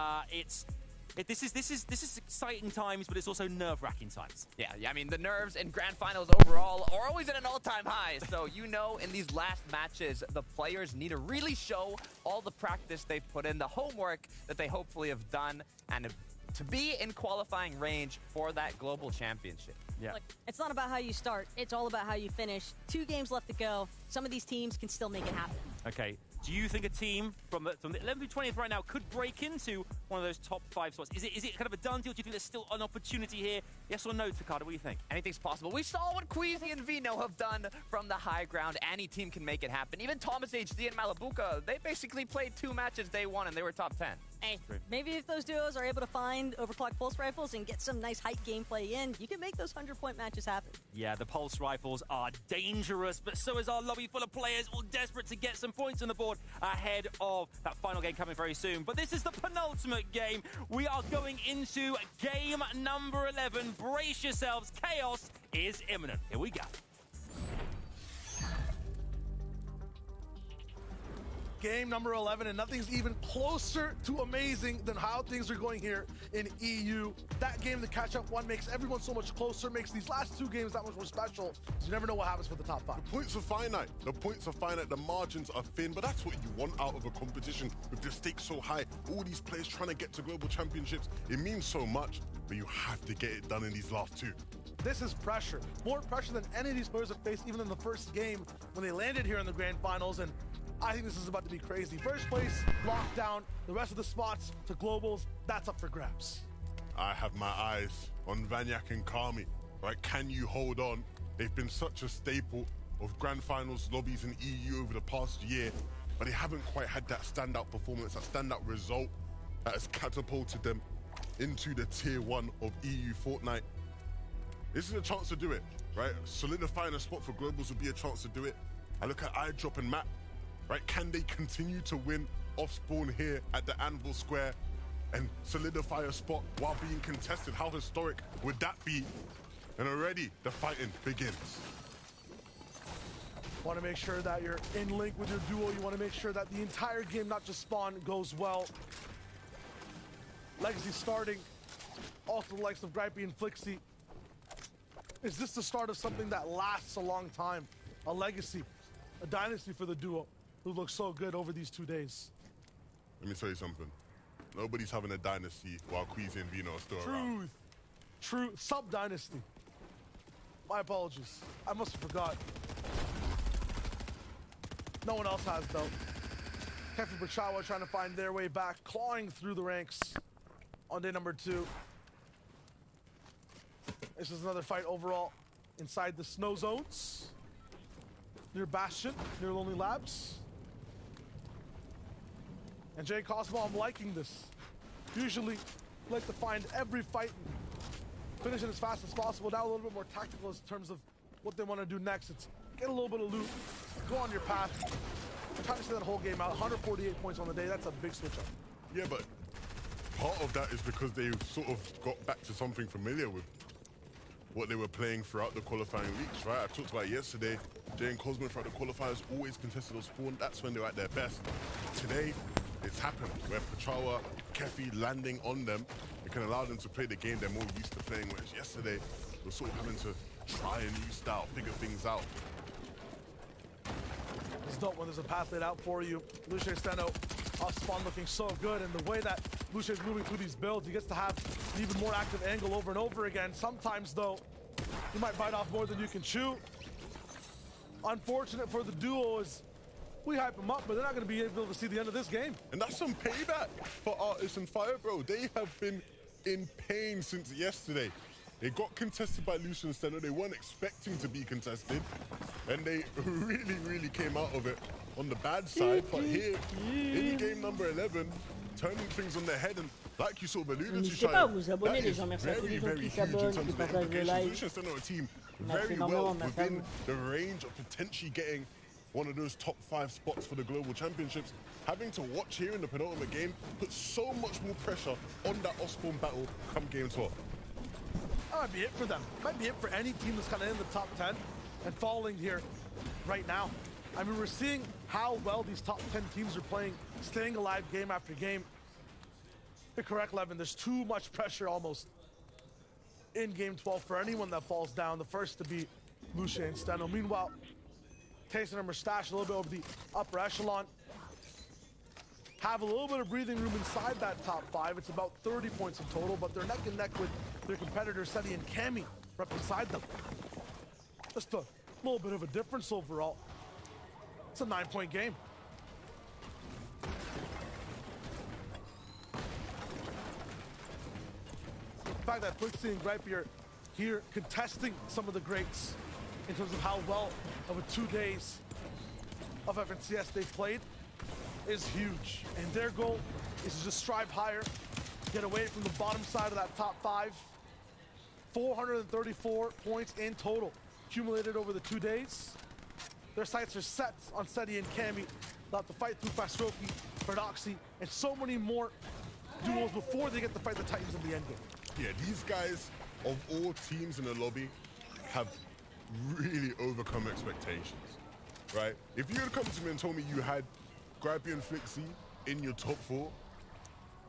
This is exciting times, but it's also nerve-wracking times. Yeah, I mean, the nerves in grand finals overall are always at an all-time high. So, you know, in these last matches, the players need to really show all the practice they've put in, the homework that they hopefully have done, and to be in qualifying range for that global championship. Yeah. Look, it's not about how you start. It's all about how you finish. 2 games left to go. Some of these teams can still make it happen. Okay. Do you think a team from the 11th through 20th right now could break into one of those top 5 spots? Is it kind of a done deal? Do you think there's still an opportunity here? Yes or no, Takata? What do you think? Anything's possible. We saw what Queasy and Vino have done from the high ground. Any team can make it happen. Even Thomas HD and Malabuka, they basically played 2 matches day 1 and they were top 10. Hey, maybe if those duos are able to find overclocked pulse rifles and get some nice height gameplay in, you can make those 100-point matches happen. Yeah, the pulse rifles are dangerous, but so is our lobby full of players all desperate to get some points on the board ahead of that final game coming very soon. But this is the penultimate game. We are going into game number 11. Brace yourselves. Chaos is imminent. Here we go. Game number 11, and nothing's even closer to amazing than how things are going here in EU. That game, the catch-up one, makes everyone so much closer, makes these last 2 games that much more special, because you never know what happens for the top 5. The points are finite. The margins are thin, but that's what you want out of a competition with the stakes so high. All these players trying to get to global championships, it means so much, but you have to get it done in these last 2. This is pressure. More pressure than any of these players have faced, even in the first game when they landed here in the grand finals. And I think this is about to be crazy. First place, locked down. The rest of the spots to globals, that's up for grabs. I have my eyes on Vanyak and Kami. Right? Can you hold on? They've been such a staple of grand finals lobbies in EU over the past year, but they haven't quite had that standout performance, that standout result that has catapulted them into the tier 1 of EU Fortnite. This is a chance to do it, right? Solidifying a spot for globals would be a chance to do it. I look at iDrop and Matt, right? Can they continue to win off spawn here at the Anvil Square and solidify a spot while being contested? How historic would that be? And already the fighting begins. Want to make sure that you're in link with your duo. You want to make sure that the entire game, not just spawn, goes well. Legacy starting. Also the likes of Gripey and Flixie. Is this the start of something that lasts a long time? A legacy, a dynasty for the duo who looks so good over these 2 days. Let me tell you something. Nobody's having a dynasty while Queasy and Vino are still around. Truth. Sub-dynasty. My apologies. I must have forgot. No one else has, though. Kefi Bachawa trying to find their way back, clawing through the ranks on day number 2. This is another fight overall inside the snow zones. Near Bastion, near Lonely Labs. And Jay Cosmo, I'm liking this. Usually, like to find every fight and finish it as fast as possible. Now a little bit more tactical in terms of what they want to do next. It's get a little bit of loot, go on your path. I'm trying to see that whole game out. 148 points on the day, that's a big switch up. Yeah, but part of that is because they sort of got back to something familiar with what they were playing throughout the qualifying weeks, right? I talked about it yesterday. Jay and Cosmo throughout the qualifiers always contested on spawn. That's when they were at their best. Today, it's happened where Pachawa, Kefi landing on them, it can allow them to play the game they're more used to playing, whereas yesterday, we're sort of having to try a new style, figure things out. It's dope when there's a path laid out for you. Luce Steno off spawn looking so good, and the way that Luce is moving through these builds, he gets to have an even more active angle over and over again. Sometimes, though, you might bite off more than you can chew. Unfortunate for the duo is we hype them up, but they're not going to be able to see the end of this game. And that's some payback for Artis and Fire, bro. They have been in pain since yesterday. They got contested by Lucian Steno. They weren't expecting to be contested, and they really, really came out of it on the bad side. But here, in game number 11, turning things on their head, and like you sort of alluded to, N'hésitez pas à vous abonner, les gens. Merci à tous les gens qui s'abonnent, qui partagent le live. Lucian Steno, a team Merci very énormément, well ma within femme. the range of potentially getting one of those top 5 spots for the global championships. Having to watch here in the penultimate game puts so much more pressure on that off-spawn battle come game 12. That might be it for them. Might be it for any team that's kind of in the top 10 and falling here right now. I mean, we're seeing how well these top 10 teams are playing, staying alive game after game. You're correct, Levin. There's too much pressure almost in game 12 for anyone that falls down. The first to be Luce and Steno. Meanwhile, tasting their mustache a little bit over the upper echelon. Have a little bit of breathing room inside that top 5. It's about 30 points in total, but they're neck and neck with their competitors, Seti and Cammy, right beside them. Just a little bit of a difference overall. It's a 9-point game. The fact that Flixie and Gripey are here contesting some of the greats in terms of how well of a 2 days of FNCS they've played is huge. And their goal is to just strive higher, get away from the bottom side of that top 5. 434 points in total, accumulated over the 2 days. Their sights are set on Seti and Cammy. They'll have to fight through Fastroki, Paradoxy, and so many more duels before they get to fight the Titans in the end game. Yeah, these guys, of all teams in the lobby, have really overcome expectations, right? If you had come to me and told me you had Gripey and Flixie in your top 4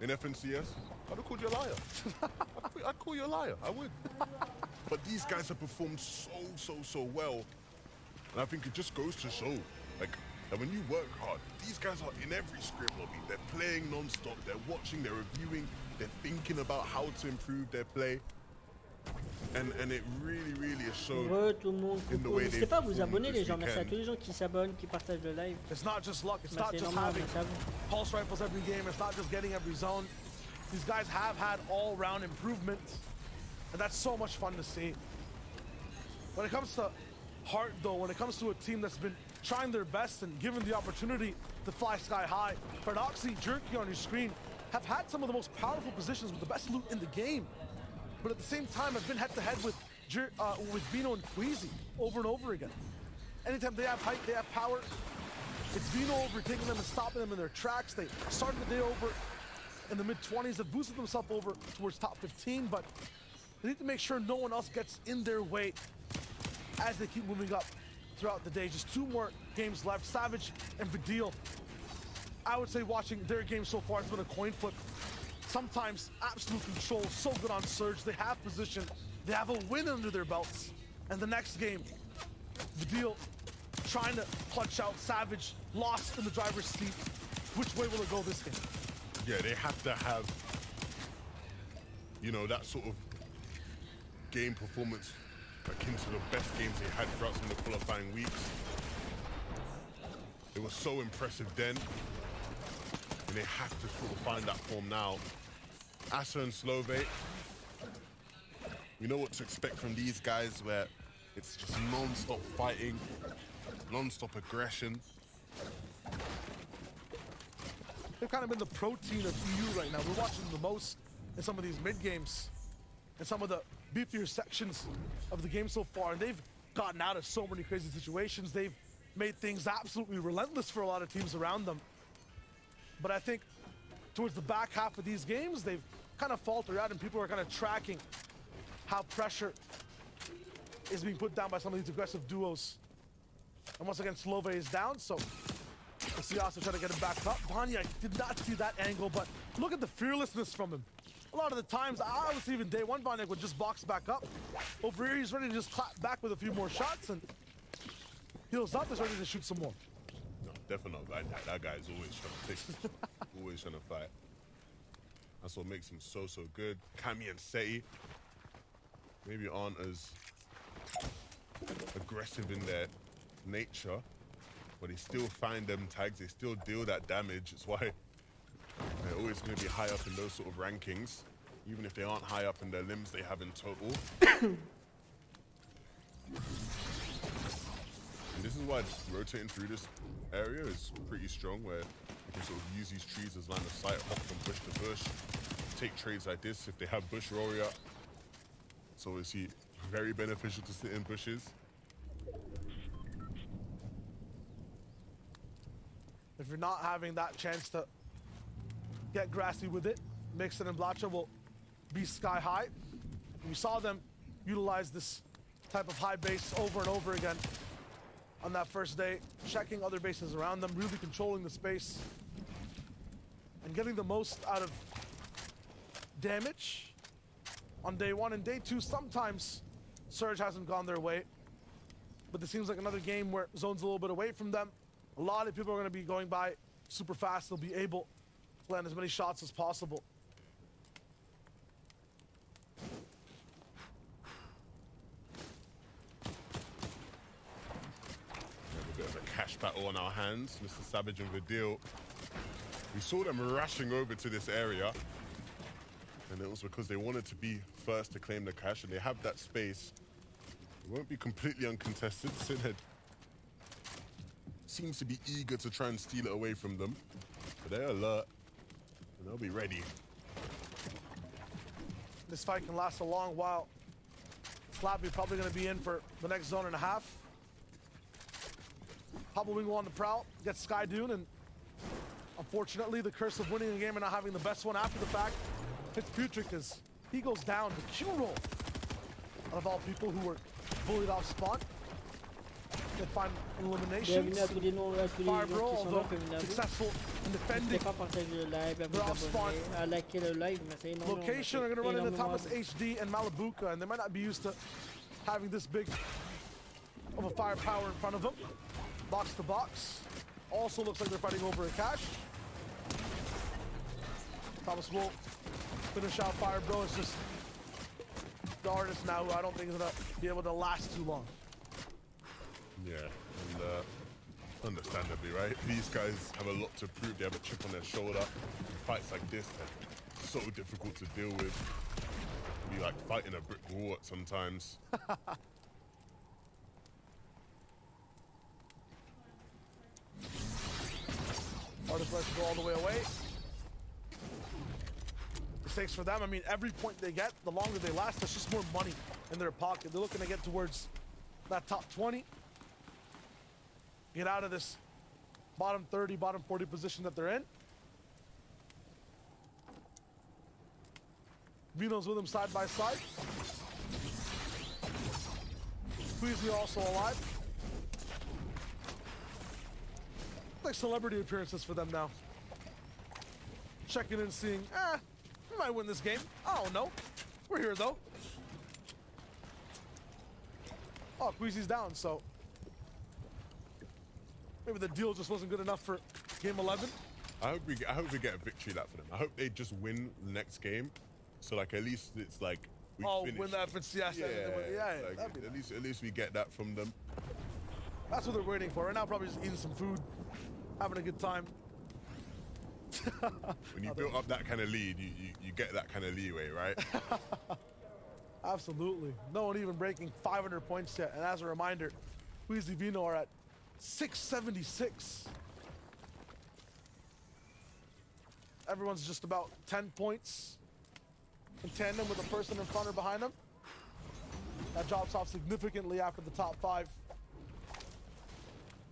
in FNCS, I'd have called you a liar. I'd call you a liar, I would. But these guys have performed so well. And I think it just goes to show, like, that when you work hard, these guys are in every script lobby. They're playing non-stop, they're watching, they're reviewing, they're thinking about how to improve their play. And it really is so tout le monde. N'hésitez pas à vous abonner les gens. Merci à tous les gens qui s'abonnent, qui partagent le live. It's not just luck. It's not just having pulse rifles every game. It's not just getting every zone. These guys have had all-round improvements, and that's so much fun to see. When it comes to heart, though, when it comes to a team that's been trying their best and given the opportunity to fly sky high, Paradoxy, Jerky on your screen have had some of the most powerful positions with the best loot in the game. But at the same time, I've been head-to-head with Vino and Queasy over and over again. Anytime they have height, they have power, it's Vino overtaking them and stopping them in their tracks. They started the day over in the mid-20s, have boosted themselves over towards top 15, but they need to make sure no one else gets in their way as they keep moving up throughout the day. Just 2 more games left. Savage and Vidil. I would say watching their game so far, it's been a coin flip. Sometimes absolute control, so good on Surge. They have position, they have a win under their belts. And the next game, Vidil trying to clutch out. Savage lost in the driver's seat. Which way will it go this game? Yeah, they have to have, you know, that sort of game performance akin to the best games they had throughout some of the qualifying weeks. It was so impressive then, and they have to sort of find that form now. Asa and Slove, we know what to expect from these guys, where it's just non-stop fighting, non-stop aggression. They've kind of been the protein of EU right now. We're watching the most in some of these mid-games and some of the beefier sections of the game so far, and they've gotten out of so many crazy situations. They've made things absolutely relentless for a lot of teams around them. But I think towards the back half of these games, they've kind of faltered out, and people are kind of tracking how pressure is being put down by some of these aggressive duos. And once again, Slove is down, so we'll see Asa trying to get him back up. Vanya did not see that angle, but look at the fearlessness from him. A lot of the times, I was even day one, Vanya would just box back up. Over here, he's ready to just clap back with a few more shots, and heals up, is ready to shoot some more. No, definitely not. That guy is always trying to take, always trying to fight. That's what makes him so good. Champion Séries maybe aren't as aggressive in their nature, but they still find them tags, they still deal that damage. It's why they're always going to be high up in those sort of rankings, even if they aren't high up in their limbs they have in total. And this is why just rotating through this area is pretty strong, where you can sort of use these trees as line of sight, hop from bush to bush, take trades like this. If they have bush warrior, it's obviously very beneficial to sit in bushes. If you're not having that chance to get grassy with it, Mixon and Blacha will be sky high. We saw them utilize this type of high base over and over again on that first day, checking other bases around them, really controlling the space and getting the most out of damage on day one. And day two, sometimes Surge hasn't gone their way, but this seems like another game where zone's a little bit away from them. A lot of people are going to be going by super fast. They'll be able to land as many shots as possible. A bit of a cash battle on our hands. Mr. Savage and Vidil. We saw them rushing over to this area, and it was because they wanted to be first to claim the cash, and they have that space. It won't be completely uncontested. Sinhead seems to be eager to try and steal it away from them, but they're alert and they'll be ready. This fight can last a long while. Slappy probably going to be in for the next zone and a half. Hobbling on the prowl, gets Sky Dune, and unfortunately the curse of winning a game and not having the best one after the fact hits Putrid, as he goes down. The Q roll out of all people who were bullied off spawn. They find eliminations. Fire Bro, although successful in defending the off spawn location, are going to run into Thomas HD and Malabuka, and they might not be used to having this big of a firepower in front of them. Box to box. Also looks like they're fighting over a cache. Thomas will finish out Fire Bro. It's just the artist now, who I don't think is gonna be able to last too long. Yeah, and understandably, right? These guys have a lot to prove. They have a chip on their shoulder. Fights like this are so difficult to deal with. Be like fighting a brick wall at sometimes. Artist lets go all the way away. Mistakes for them. I mean, every point they get, the longer they last, that's just more money in their pocket. They're looking to get towards that top 20. Get out of this bottom 30, bottom 40 position that they're in. Vino's with him side by side. Queasy also alive. Like celebrity appearances for them now. Checking in, seeing, we might win this game. I don't know. We're here though. Oh, Queasy's down, so maybe the deal just wasn't good enough for game 11. I hope we get a victory lap for them. I hope they just win the next game. So like at least it's like we finish. Win that for CS. Yeah, Like, at least we get that from them. That's what they're waiting for. Right now, probably just eating some food, having a good time. When you build up that kind of lead, you get that kind of leeway, right? Absolutely. No one even breaking 500 points yet. And as a reminder, Queasy Vino are at 676. Everyone's just about 10 points in tandem with the person in front or behind them. That drops off significantly after the top 5.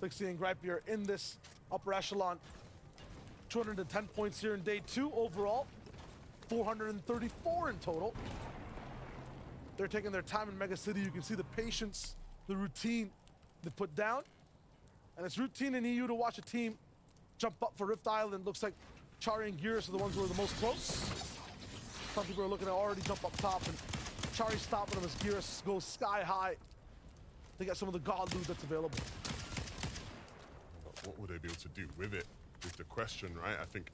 Flixie and Gripe are in this upper echelon. 210 points here in day 2 overall. 434 in total. They're taking their time in Mega City. You can see the patience, the routine they put down. And it's routine in EU to watch a team jump up for Rift Island. Looks like Chari and Gearus are the ones who are the most close. Some people are looking to already jump up top, and Chari stopping them as Gearus goes sky high to get some of the god loot that's available. What would they be able to do with it is the question, right? I think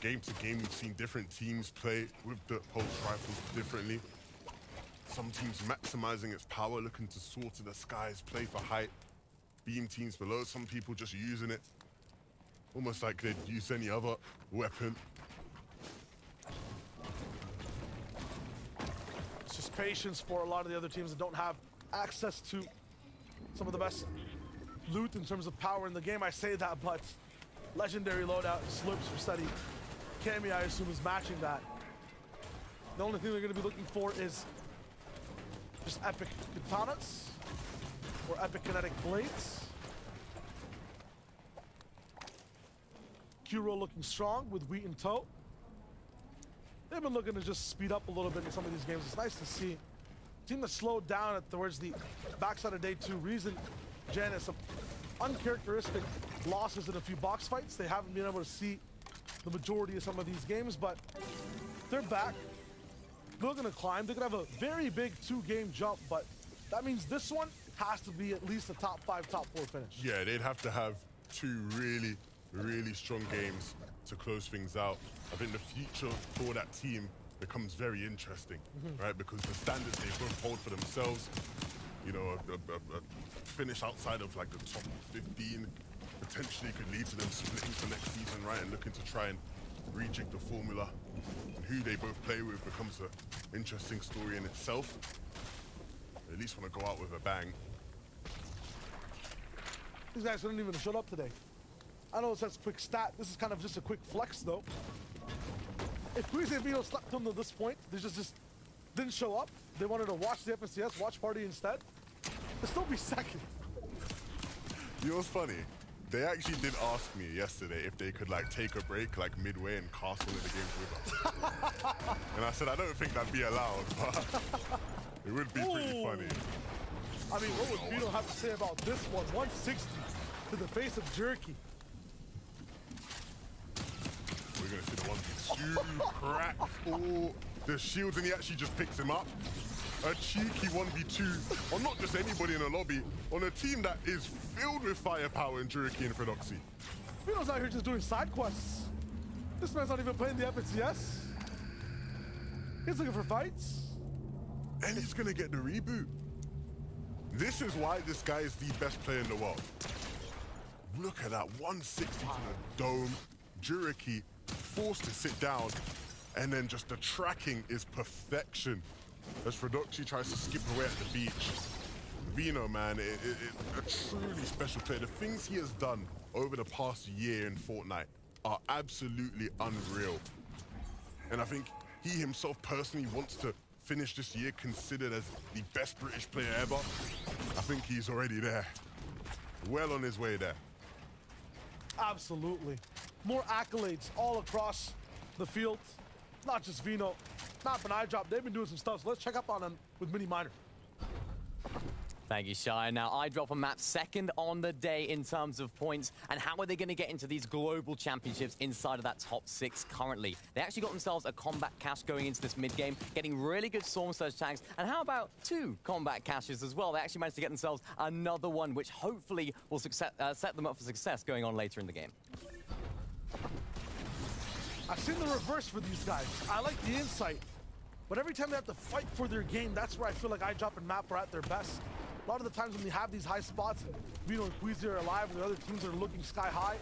game to game we've seen different teams play with the pulse rifles differently. Some teams maximizing its power, looking to soar to the skies, play for height. Beam teams below, some people just using it almost like they'd use any other weapon. It's just patience for a lot of the other teams that don't have access to some of the best loot in terms of power in the game. I say that, but legendary loadout, Slurps for steady. Cammy, I assume, is matching that. The only thing they're going to be looking for is just epic katanas or epic kinetic blades. Kuro looking strong with Wheat in tow. They've been looking to just speed up a little bit in some of these games. It's nice to see. Team that slowed down towards the backside of day 2. Reason, Janice, some uncharacteristic losses in a few box fights. They haven't been able to see the majority of some of these games, but they're back. They're looking to climb. They're going to have a very big 2-game jump, but that means this one has to be at least a top 5, top 4 finish. Yeah, they'd have to have 2 really strong games to close things out. I think the future for that team becomes very interesting, right? Because the standards they both hold for themselves, you know, a finish outside of like the top 15 potentially could lead to them splitting for next season, right? And looking to try and rejig the formula. And who they both play with becomes an interesting story in itself. They at least want to go out with a bang. These guys didn't even show up today. I know it says quick stat. This is kind of just a quick flex, though. If Queasy and Vino slapped them to this point, they just didn't show up. They wanted to watch the FNCS watch party instead. They'll still be second. You know what's funny? They actually did ask me yesterday if they could like take a break like midway and cast one of the games with us. And I said I don't think that'd be allowed, but it would be pretty funny. I mean, what would Vino have to say about this one? 160 to the face of Jerky. We're gonna see the 1v2 crack. Oh, the shields, and he actually just picks him up. A cheeky 1v2 on not just anybody in the lobby, on a team that is filled with firepower in Jerky and Prodoxy. Vino's out here just doing side quests. This man's not even playing the FNCS. He's looking for fights. and he's gonna get the reboot. This is why this guy is the best player in the world. Look at that, 160 to the dome. Juriki forced to sit down, and then just the tracking is perfection. As Frodochi tries to skip away at the beach. Vino, man, a truly special player. The things he has done over the past year in Fortnite are absolutely unreal. And I think he himself personally wants to finish this year considered as the best British player ever. I think he's already there. Well on his way there. Absolutely. More accolades all across the field. Not just Vino, Map and iDrop. They've been doing some stuff, so let's check up on them with Mini Minor. Thank you, Shai. Now, iDrop and Map second on the day in terms of points. And how are they going to get into these global championships inside of that top 6 currently? They actually got themselves a combat cache going into this mid-game, getting really good Storm Surge tags. And how about 2 combat caches as well? They actually managed to get themselves another one, which hopefully will set them up for success going on later in the game. I've seen the reverse for these guys. I like the insight. But every time they have to fight for their game, that's where I feel like iDrop and Map are at their best. A lot of the times when they have these high spots, Vino and Queasy are alive and the other teams are looking sky high,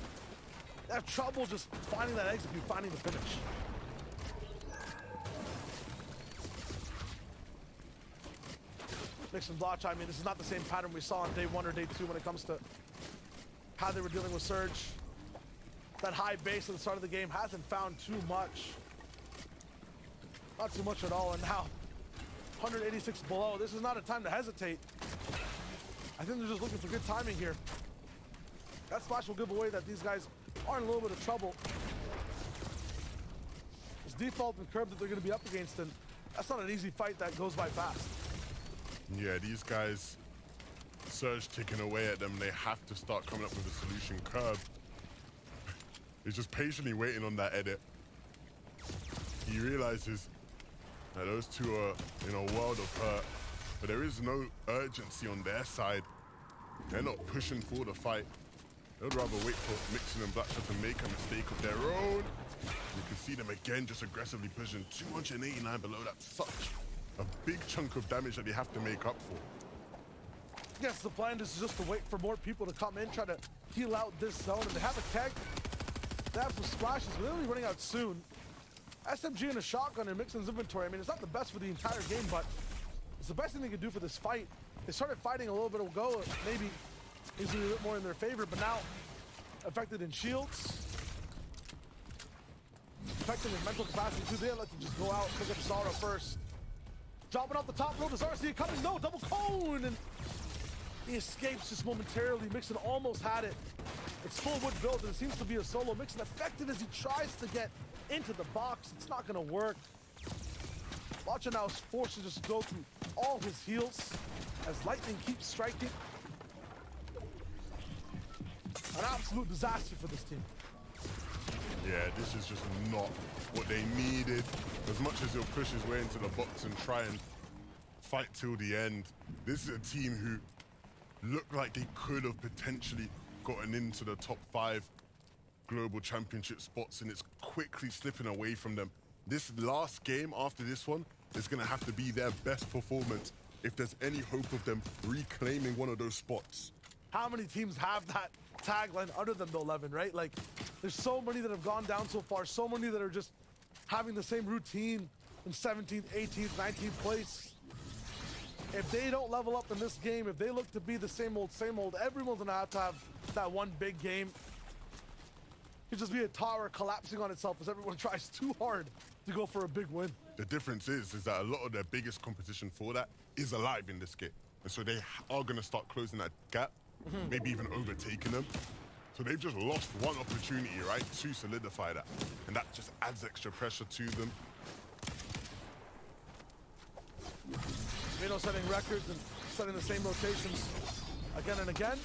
they have trouble just finding that execute, finding the finish. Mix and blotch, I mean, this is not the same pattern we saw on day 1 or day 2 when it comes to how they were dealing with Surge. That high base at the start of the game hasn't found too much. Not too much at all, and now 186 below. This is not a time to hesitate. I think they're just looking for good timing here. That splash will give away that these guys are in a little bit of trouble. It's default and curb that they're going to be up against, and that's not an easy fight that goes by fast. Yeah, these guys, Surge ticking away at them, they have to start coming up with a solution. Curb is just patiently waiting on that edit. He realizes that those two are in a world of hurt, but there is no urgency on their side. They're not pushing for the fight. They'd rather wait for Mixon and Blackshot to make a mistake of their own. You can see them again just aggressively pushing 289 below. That's such a big chunk of damage that they have to make up for. Yes, the plan is just to wait for more people to come in, try to heal out this zone, and they have a keg. They have some splashes, but they'll be running out soon. SMG and a shotgun in Mixon's inventory. I mean, it's not the best for the entire game, but it's the best thing they could do for this fight. They started fighting a little bit ago, maybe is a little bit more in their favor, but now affected in shields, affected in mental capacity too. They let them just go out, pick up Zara first. Dropping off the top road, does Zara see it coming? No, double cone, and he escapes just momentarily. Mixon almost had it. It's full wood build, and it seems to be a solo. Mixon effective as he tries to get into the box. It's not gonna work. Watcha now is forced to just go through all his heals as lightning keeps striking. An absolute disaster for this team. Yeah, this is just not what they needed. As much as he'll push his way into the box and try and fight till the end, this is a team who looked like they could have potentially gotten into the top 5 global championship spots, and it's quickly slipping away from them. This last game after this one is going to have to be their best performance if there's any hope of them reclaiming one of those spots. How many teams have that tagline other than the 11, right? Like, there's so many that have gone down so far, so many that are just having the same routine in 17th, 18th, 19th place. If they don't level up in this game, if they look to be the same old, everyone's gonna have to have that one big game. It could just be a tower collapsing on itself as everyone tries too hard to go for a big win. The difference is that a lot of their biggest competition for that is alive in this game. And so they are going to start closing that gap, maybe even overtaking them. So they've just lost one opportunity, right, to solidify that. And that just adds extra pressure to them. Vino setting records and setting the same rotations again and again.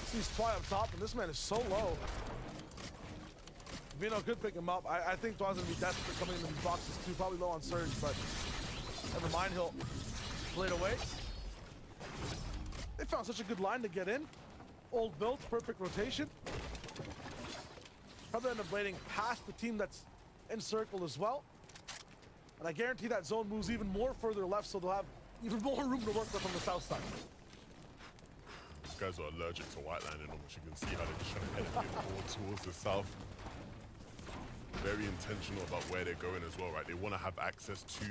Sees Twy up top, and this man is so low. Vino could pick him up. I think Twy's gonna be desperate coming into these boxes too, probably low on Surge, but never mind, he'll play it away. They found such a good line to get in. Old build, perfect rotation. Probably end up blading past the team that's in circle as well. And I guarantee that zone moves even more further left, so they'll have even more room to work with on the south side. These guys are allergic to white landing, which you can see how they're just trying to head a bit more towards the south. Very intentional about where they're going as well, right? They want to have access to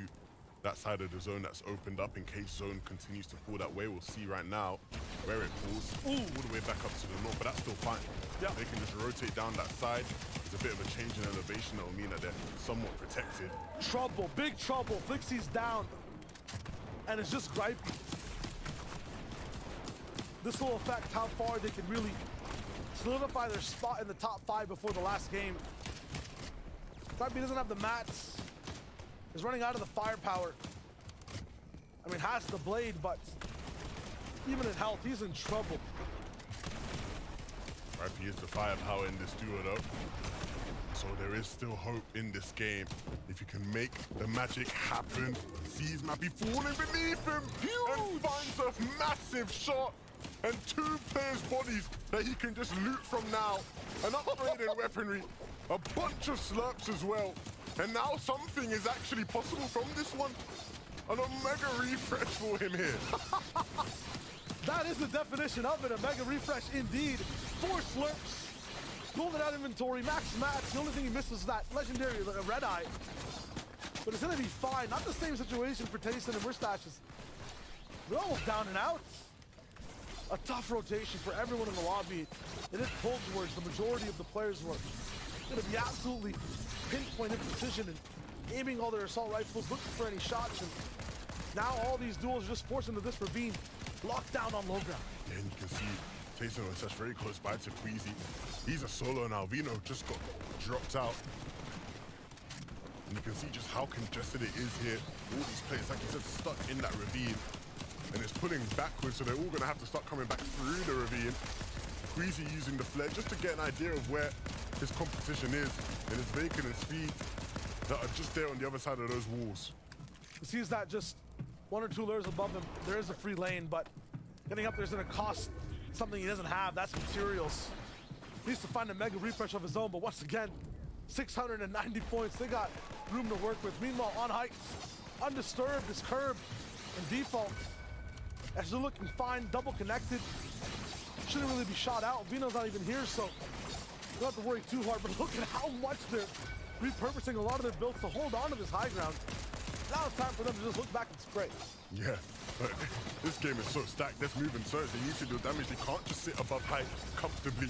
that side of the zone that's opened up in case zone continues to fall that way. We'll see right now where it falls. All the way back up to the north, but that's still fine. Yeah. They can just rotate down that side. There's a bit of a change in elevation that will mean that they're somewhat protected. Trouble, big trouble. Flixie's down. And it's just gripey. This will affect how far they can really solidify their spot in the top 5 before the last game. Gripey doesn't have the mats. He's running out of the firepower. I mean, has the blade, but even in health, he's in trouble. Gripey is the firepower in this duo, though. So there is still hope in this game. If you can make the magic happen. Sees Mappy falling beneath him. And finds a massive shot. And 2 players' bodies that he can just loot from now. An upgrade in weaponry. A bunch of slurps as well. And now something is actually possible from this one. An Omega refresh for him here. That is the definition of it. A mega refresh indeed. 4 slurps. Golden out inventory. Max mats. The only thing he misses is that legendary red eye. But it's going to be fine. Not the same situation for Tayson and Mustaches. They're almost down and out. A tough rotation for everyone in the lobby. It is pulled towards the majority of the players who are going to be absolutely pinpointed precision and aiming all their assault rifles, looking for any shots. And now all these duels are just forced into this ravine, locked down on low ground. Yeah, and you can see Tayson was just very close by to Queasy. He's a solo now. Vino just got dropped out. And you can see just how congested it is here. All these players, like you said, stuck in that ravine. And it's pulling backwards, so they're all going to have to start coming back through the ravine. Queasy using the flare just to get an idea of where his competition is. And his Vacant and Speed that are just there on the other side of those walls. He sees that just 1 or 2 layers above him. There is a free lane, but getting up there is going to cost something he doesn't have. That's materials. He needs to find a mega refresh of his own, but once again, 690 points. They got room to work with. Meanwhile, on heights, undisturbed is Curb and default. As they're looking fine, double connected. Shouldn't really be shot out. Vino's not even here, so you don't have to worry too hard. But look at how much they're repurposing a lot of their builds to hold on to this high ground. Now it's time for them to just look back and spray. Yeah, but this game is so stacked. Let's move and surge. They need to do damage. They can't just sit above height comfortably.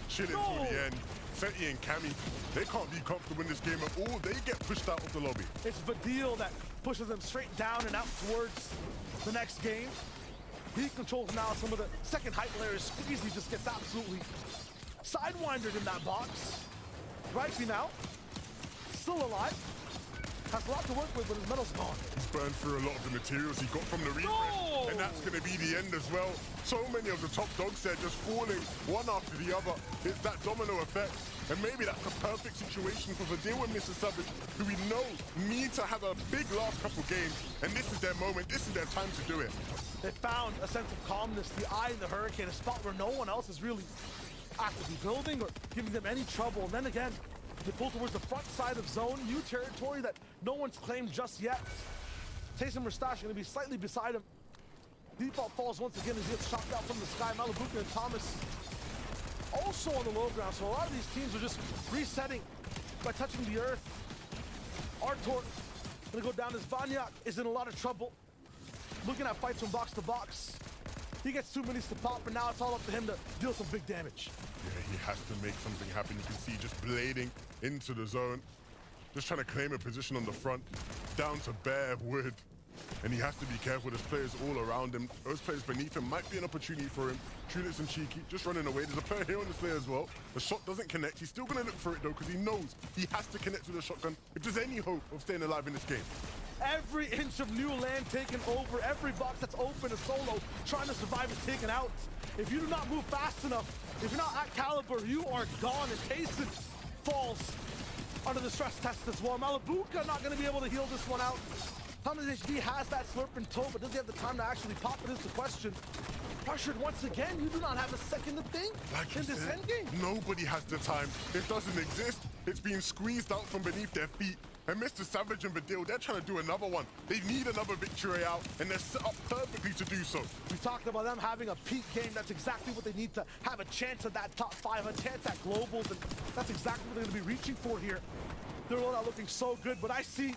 Shit until the end. Seti and Cammy, they can't be comfortable in this game at all. They get pushed out of the lobby. It's Vadil that pushes them straight down and out towards the next game. He controls now some of the second height layers. Squeezy just gets absolutely sidewindered in that box. Gripey now, still alive. Has a lot to work with, but his metal's gone. He's burned through a lot of the materials he got from the refresh. No! And that's going to be the end as well. So many of the top dogs there just falling one after the other. It's that domino effect. And maybe that's a perfect situation for Vadil and Mr. Savage, who we know need to have a big last couple games. And this is their moment. This is their time to do it. They found a sense of calmness, the eye in the hurricane, a spot where no one else is really actively building or giving them any trouble. And then again, they pull towards the front side of zone, new territory that no one's claimed just yet. Tayson Mustache going to be slightly beside him. Default falls once again as he gets chopped out from the sky. Malibuka and Thomas also on the low ground. So a lot of these teams are just resetting by touching the earth. Artor going to go down as Vanyak is in a lot of trouble. Looking at fights from box to box. He gets 2 minutes to pop, and now it's all up to him to deal some big damage. Yeah, he has to make something happen. You can see just blading into the zone. Just trying to claim a position on the front, down to bare wood. And he has to be careful. There's players all around him. Those players beneath him might be an opportunity for him. Trulitz and Cheeky just running away. There's a player here on this layer as well. The shot doesn't connect. He's still going to look for it, though, because he knows he has to connect with a shotgun if there's any hope of staying alive in this game. Every inch of new land taken over, every box that's open is solo trying to survive is taken out. If you do not move fast enough, if you're not at caliber, you are gone. And Tayson falls under the stress test as well. Malibuka not going to be able to heal this one out. Thomas HD has that slurp in tow, but does he have the time to actually pop it is the question. Pressured once again, you do not have a second to think like in this endgame. Nobody has the time. It doesn't exist. It's being squeezed out from beneath their feet. And Mr. Savage and Vidil, they're trying to do another one. They need another victory out, and they're set up perfectly to do so. We talked about them having a peak game. That's exactly what they need to have a chance at that top 5, a chance at globals, and that's exactly what they're going to be reaching for here. They're not looking so good, but I see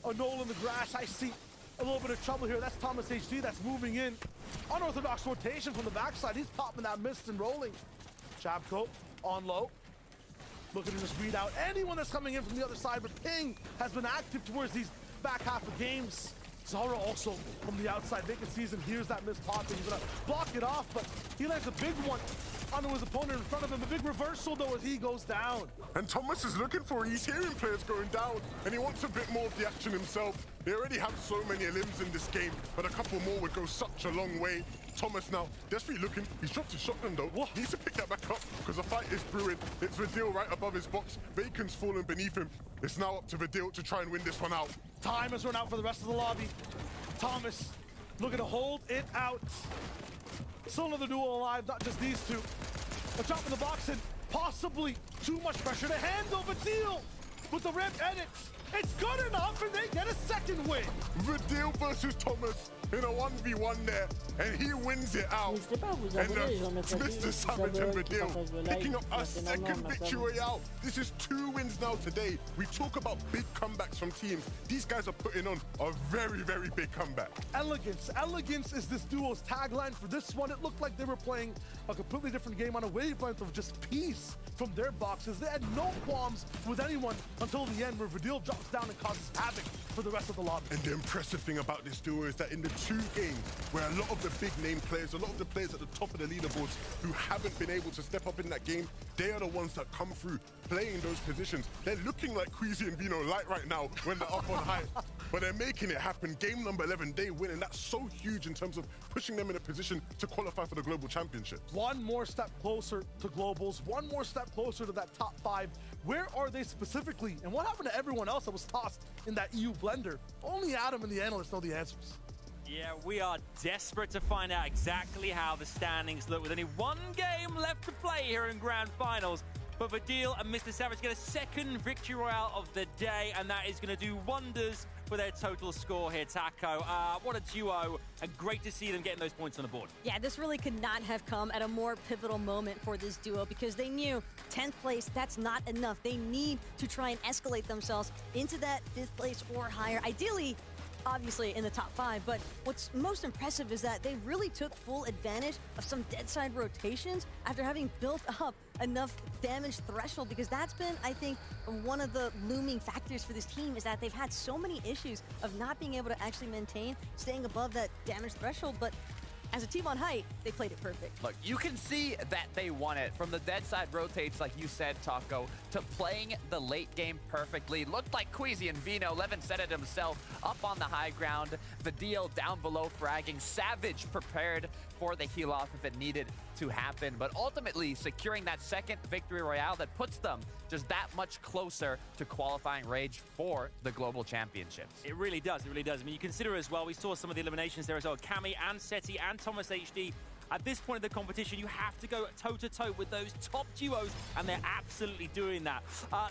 a knoll in the grass. I see a little bit of trouble here. That's Thomas HD that's moving in. Unorthodox rotation from the backside. He's popping that mist and rolling. Chabko on low. Looking to just read out anyone that's coming in from the other side, but Ping has been active towards these back half of games. Zara also from the outside. Vacant season hears that miss popping. He's gonna block it off, but he lands a big one onto his opponent in front of him. A big reversal though as he goes down. And Thomas is looking for, he's hearing players going down, and he wants a bit more of the action himself. They already have so many limbs in this game, but a couple more would go such a long way. Thomas now desperately looking. He's dropped his shotgun though. What? He needs to pick that back up because the fight is brewing. It's Vidil right above his box. Bacon's fallen beneath him. It's now up to Vidil to try and win this one out. Time has run out for the rest of the lobby. Thomas looking to hold it out. Still another duo alive, not just these two. A drop in the box and possibly too much pressure to handle Vidil with the ramp edit. It's good enough and they get a second win. Vidil versus Thomas in a 1v1 there, and he wins it out. And Mr. Savage and Vidil picking up a second victory out. This is 2 wins now today. We talk about big comebacks from teams. These guys are putting on a very, very big comeback. Elegance. Elegance is this duo's tagline for this one. It looked like they were playing a completely different game on a wavelength of just peace from their boxes. They had no qualms with anyone until the end, where Vidil drops down and causes havoc for the rest of the lobby. And the impressive thing about this duo is that in the 2 games where a lot of the big name players, a lot of the players at the top of the leaderboards who haven't been able to step up in that game, they are the ones that come through playing those positions. They're looking like Queasy and Vino light right now when they're up on high, but they're making it happen. Game number 11, they win, and that's so huge in terms of pushing them in a position to qualify for the Global Championships. One more step closer to globals, one more step closer to that top 5. Where are they specifically? And what happened to everyone else that was tossed in that EU blender? Only Adam and the analysts know the answers. Yeah, we are desperate to find out exactly how the standings look with only 1 game left to play here in Grand Finals. But Vidil and Mr. Savage get a second victory royale of the day, and that is going to do wonders for their total score here, Taco. What a duo, and great to see them getting those points on the board. Yeah, this really could not have come at a more pivotal moment for this duo, because they knew 10th place, that's not enough. They need to try and escalate themselves into that 5th place or higher. Ideally, obviously in the top 5, but what's most impressive is that they really took full advantage of some dead side rotations after having built up enough damage threshold, because that's been, I think, one of the looming factors for this team, is that they've had so many issues of not being able to actually maintain staying above that damage threshold. But as a team on height, they played it perfect. Look, you can see that they won it. From the dead side rotates, like you said, Taco, to playing the late game perfectly. Looked like Queasy and Vino. Levin said it himself, up on the high ground. The deal down below fragging. Savage prepared for the heal off if it needed to happen, but ultimately securing that second victory royale that puts them just that much closer to qualifying Rage for the Global Championships. It really does, it really does. I mean, you consider as well, we saw some of the eliminations there as well. Cami and Seti and Thomas HD. At this point in the competition, you have to go toe-to-toe with those top duos, and they're absolutely doing that.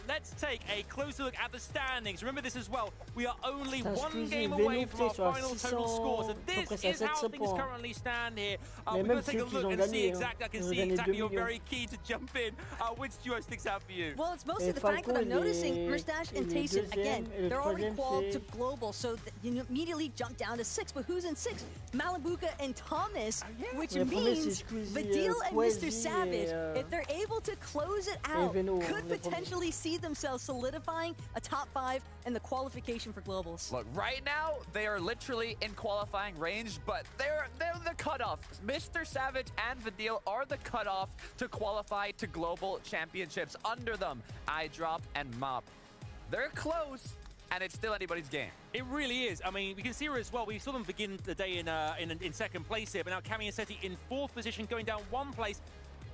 Let's take a closer look at the standings. Remember this as well, we are only 1 game away from our final total score. So this is how things currently stand here. We're going to take a look and see exactly, I can see exactly, you're very keen to jump in. Which duo sticks out for you? Well, it's mostly the fact that I'm noticing Mustache and Tayson, again, they're already qualified to global, so you immediately jump down to 6. But who's in 6? Malabuka and Thomas, which means Vidil and Mr. Savage, if they're able to close it out, could potentially see themselves solidifying a top 5 and the qualification for globals. Look, right now, they are literally in qualifying range, but they're the cutoff. Mr. Savage and Vidil are the cutoff to qualify to global championships. Under them, iDrop and Mop. They're close, and it's still anybody's game. It really is. I mean, we can see her as well. We saw them begin the day in second place here, but now Cami and Seti in 4th position, going down 1 place.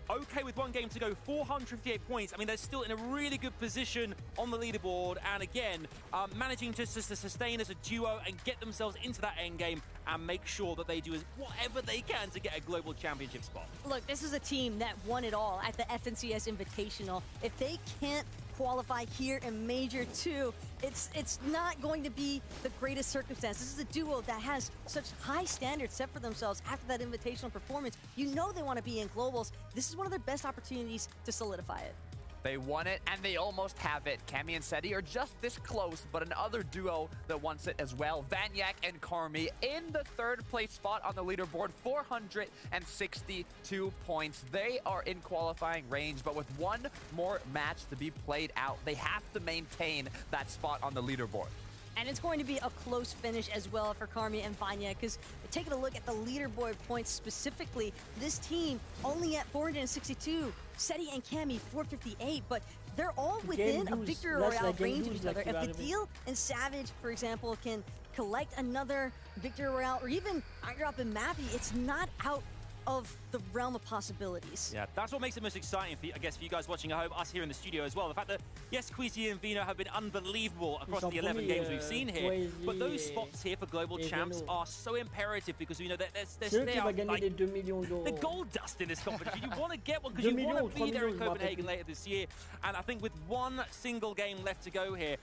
Okay with 1 game to go, 458 points. I mean, they're still in a really good position on the leaderboard, and again, managing to sustain as a duo and get themselves into that end game and make sure that they do whatever they can to get a global championship spot. Look, this is a team that won it all at the FNCS Invitational. If they can't qualify here in Major 2, it's not going to be the greatest circumstance. This is a duo that has such high standards set for themselves after that invitational performance. You know they want to be in globals. This is one of their best opportunities to solidify it. They won it, and they almost have it. Champion Séries are just this close, but another duo that wants it as well. Vanyak and Carmi in the third place spot on the leaderboard, 462 points. They are in qualifying range, but with one more match to be played out, they have to maintain that spot on the leaderboard. And it's going to be a close finish as well for Carmi and Vanya, because taking a look at the leaderboard points specifically, this team only at 462, Seti and Cami 458, but they're all within a victory royale range of each other. If Vidil and Savage, for example, can collect another victory royale, or even Airdrop and Mappy, it's not out of the realm of possibilities. Yeah, that's what makes it most exciting, I guess, for you guys watching at home, us here in the studio as well. The fact that, yes, Queasy and Vino have been unbelievable across the 11 games we've seen here, but those spots here for global champs are so imperative because we know that they are like the gold dust in this competition. You want to get one because you want to be there in Copenhagen later this year. And I think with one single game left to go here,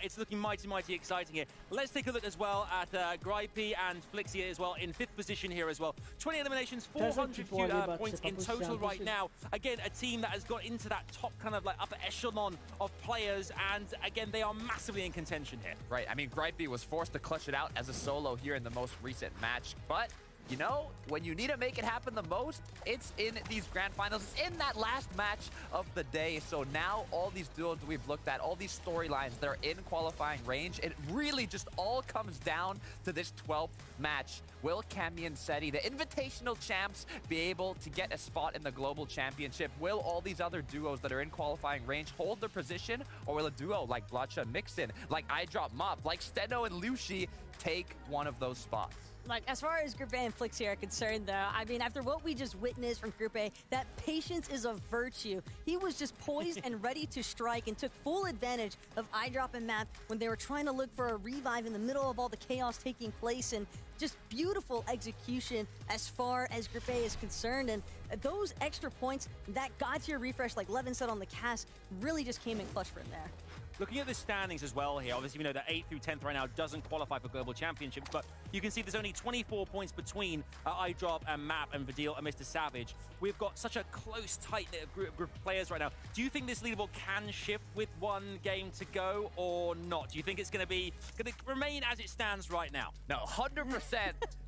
it's looking mighty, mighty exciting here. Let's take a look as well at Gripey and Flixia as well in 5th position here as well. 20 eliminations, 400 points in total right now. Again, a team that has got into that top kind of like upper echelon of players, and again, they are massively in contention here. Right, I mean, Gripey was forced to clutch it out as a solo here in the most recent match, but you know, when you need to make it happen the most, it's in these grand finals. It's in that last match of the day. So now all these duels that we've looked at, all these storylines that are in qualifying range, it really just all comes down to this 12th match. Will Champion Séries, the invitational champs, be able to get a spot in the global championship? Will all these other duos that are in qualifying range hold their position? Or will a duo like Blacha and Mixin, like iDrop Mop, like Steno and Lushi take one of those spots? Like, as far as Group A and Flixia are concerned, though, I mean, after what we just witnessed from Group A, that patience is a virtue. He was just poised and ready to strike and took full advantage of iDrop and Map when they were trying to look for a revive in the middle of all the chaos taking place, and just beautiful execution as far as Group A is concerned. And those extra points, that God-tier refresh, like Levin said on the cast, really just came in clutch for him there. Looking at the standings as well here, obviously we know that 8th through 10th right now doesn't qualify for global championships, but you can see there's only 24 points between iDrop and Map and Vidil and Mr. Savage. We've got such a close, tight-knit group of players right now. Do you think this leaderboard can shift with one game to go or not? Do you think it's going to remain as it stands right now? No, 100%.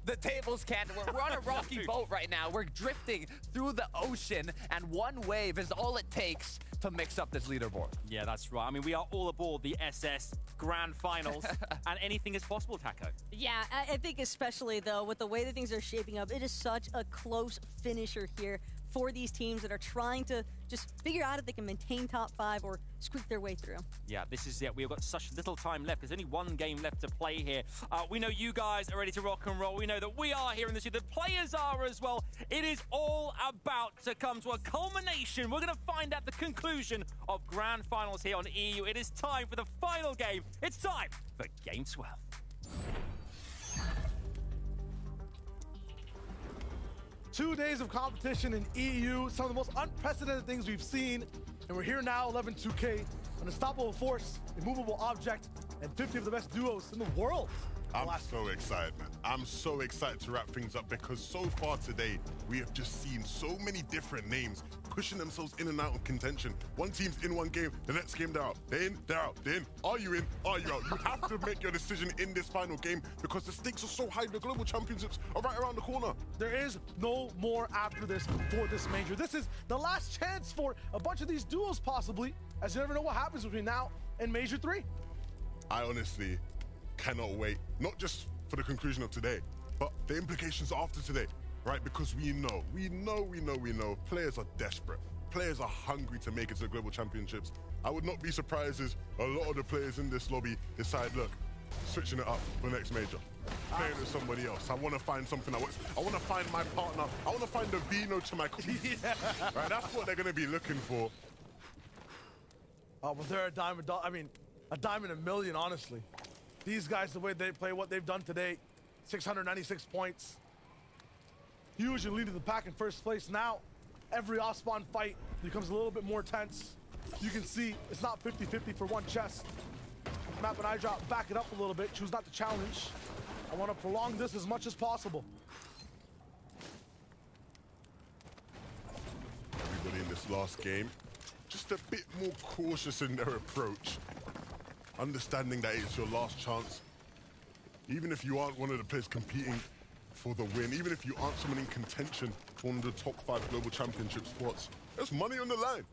The tables can't. We're on a rocky boat right now. We're drifting through the ocean, and one wave is all it takes to mix up this leaderboard. Yeah, that's right. I mean, we are all aboard the SS Grand Finals, and anything is possible, Taco. Yeah, I think especially, though, with the way that things are shaping up, it is such a close finisher here for these teams that are trying to just figure out if they can maintain top 5 or squeak their way through. Yeah, this is it. We've got such little time left. There's only one game left to play here. We know you guys are ready to rock and roll. We know that we are here in the studio. The players are as well. It is all about to come to a culmination. We're going to find out the conclusion of Grand Finals here on EU. It is time for the final game. It's time for Game 12. Two days of competition in EU, some of the most unprecedented things we've seen, and we're here now, 11-2K, an unstoppable force, immovable object, and 50 of the best duos in the world. I'm so excited, man. I'm so excited to wrap things up because so far today, we have just seen so many different names pushing themselves in and out of contention. One team's in one game, the next game they're out. They're in, they're out. They're in. Are you in? Are you out? You have to make your decision in this final game because the stakes are so high. The global championships are right around the corner. There is no more after this for this major. This is the last chance for a bunch of these duos possibly, as you never know what happens between now and Major 3. I honestly cannot wait, not just for the conclusion of today, but the implications after today, right? Because we know, players are desperate. Players are hungry to make it to the Global Championships. I would not be surprised if a lot of the players in this lobby decide, look, switching it up for the next major. Playing with somebody else. I want to find something I want to find my partner. I want to find the Vino to my queen. Yeah. Right, that's what they're going to be looking for. Oh, but they're a dime a million, honestly. These guys, the way they play, what they've done today, 696 points. Huge and leading the pack in first place. Now, every off-spawn fight becomes a little bit more tense. You can see it's not 50-50 for one chest. Map and I drop, back it up a little bit, choose not to challenge. I want to prolong this as much as possible. Everybody in this last game, just a bit more cautious in their approach. Understanding that it's your last chance. Even if you aren't one of the players competing for the win, even if you aren't someone in contention for one of the top 5 global championship spots, there's money on the line.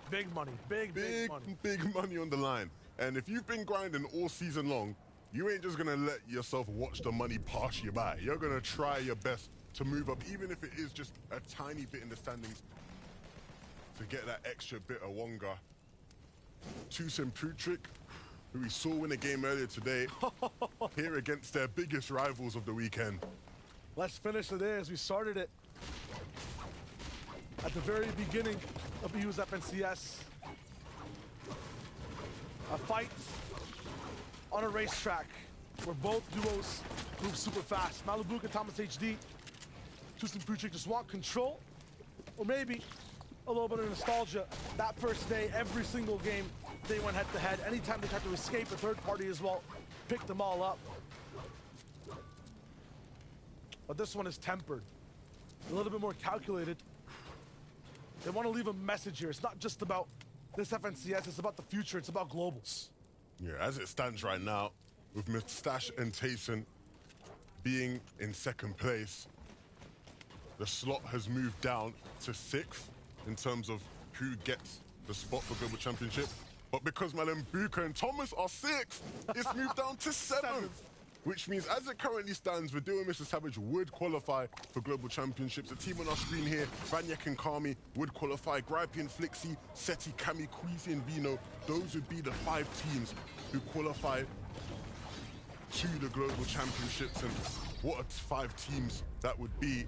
Big money, big money. Big money on the line. And if you've been grinding all season long, you ain't just gonna let yourself watch the money pass you by. You're gonna try your best to move up, even if it is just a tiny bit in the standings, to get that extra bit of Wonga. Tusim Putrick, who we saw win a game earlier today, here against their biggest rivals of the weekend. Let's finish it there as we started it. At the very beginning of EU's FNCS. A fight on a racetrack where both duos move super fast. Malibu and Thomas HD, Tusim Putrick just want control, or maybe a little bit of nostalgia. That first day, every single game, they went head-to-head. Anytime they tried to escape a third party as well, picked them all up. But this one is tempered, a little bit more calculated. They want to leave a message here. It's not just about this FNCS, it's about the future, it's about globals. Yeah, as it stands right now, with Mustache and Tayson being in second place, the slot has moved down to 6th in terms of who gets the spot for Global Championship. But because Malembuka and Thomas are 6th, it's moved down to 7th. Which means, as it currently stands, Vidil and Mr. Savage would qualify for Global Championships. The team on our screen here, Vanyek and Kami, would qualify. Gripey, Flixi, Seti, Kami, Queasy, and Vino. Those would be the 5 teams who qualify to the Global Championships. And what 5 teams that would be.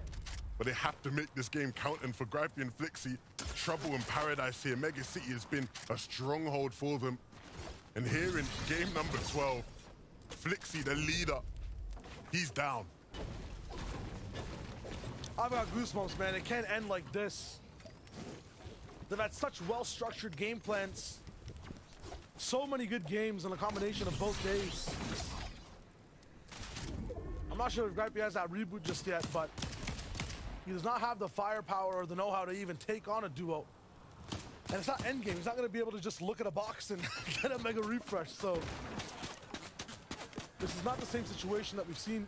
But they have to make this game count. And for Gripey and Flixi, trouble in paradise here. Mega City has been a stronghold for them. And here in game number 12, Flixi, the leader, he's down. I've got goosebumps, man. It can't end like this. They've had such well-structured game plans. So many good games in a combination of both days. I'm not sure if Gripey has that reboot just yet, but he does not have the firepower or the know-how to even take on a duo. And it's not endgame. He's not going to be able to just look at a box and get a mega refresh, so this is not the same situation that we've seen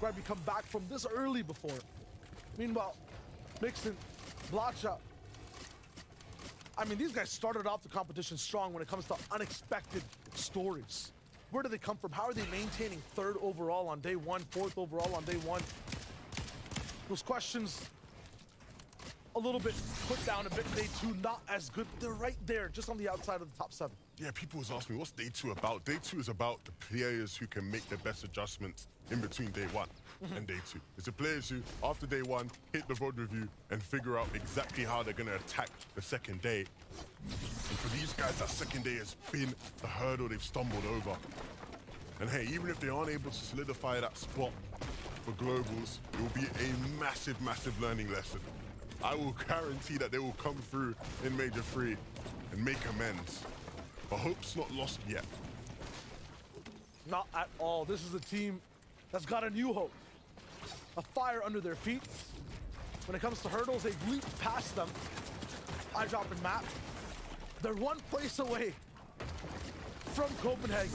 Gripey come back from this early before. Meanwhile, Mixon, Blotcha. I mean, these guys started off the competition strong when it comes to unexpected stories. Where do they come from? How are they maintaining 3rd overall on day 1, 4th overall on day 1? Those questions a little bit put down a bit. Day 2, not as good. They're right there, just on the outside of the top 7. Yeah, people was asking me, what's day 2 about? Day 2 is about the players who can make the best adjustments in between day 1 and day 2. It's the players who, after day 1, hit the VOD review and figure out exactly how they're going to attack the second day. And for these guys, that second day has been the hurdle they've stumbled over. And hey, even if they aren't able to solidify that spot for globals, it will be a massive, massive learning lesson. I will guarantee that they will come through in Major 3 and make amends. But hope's not lost yet. Not at all. This is a team that's got a new hope. A fire under their feet. When it comes to hurdles, they've leaped past them. I drop in map. They're one place away from Copenhagen.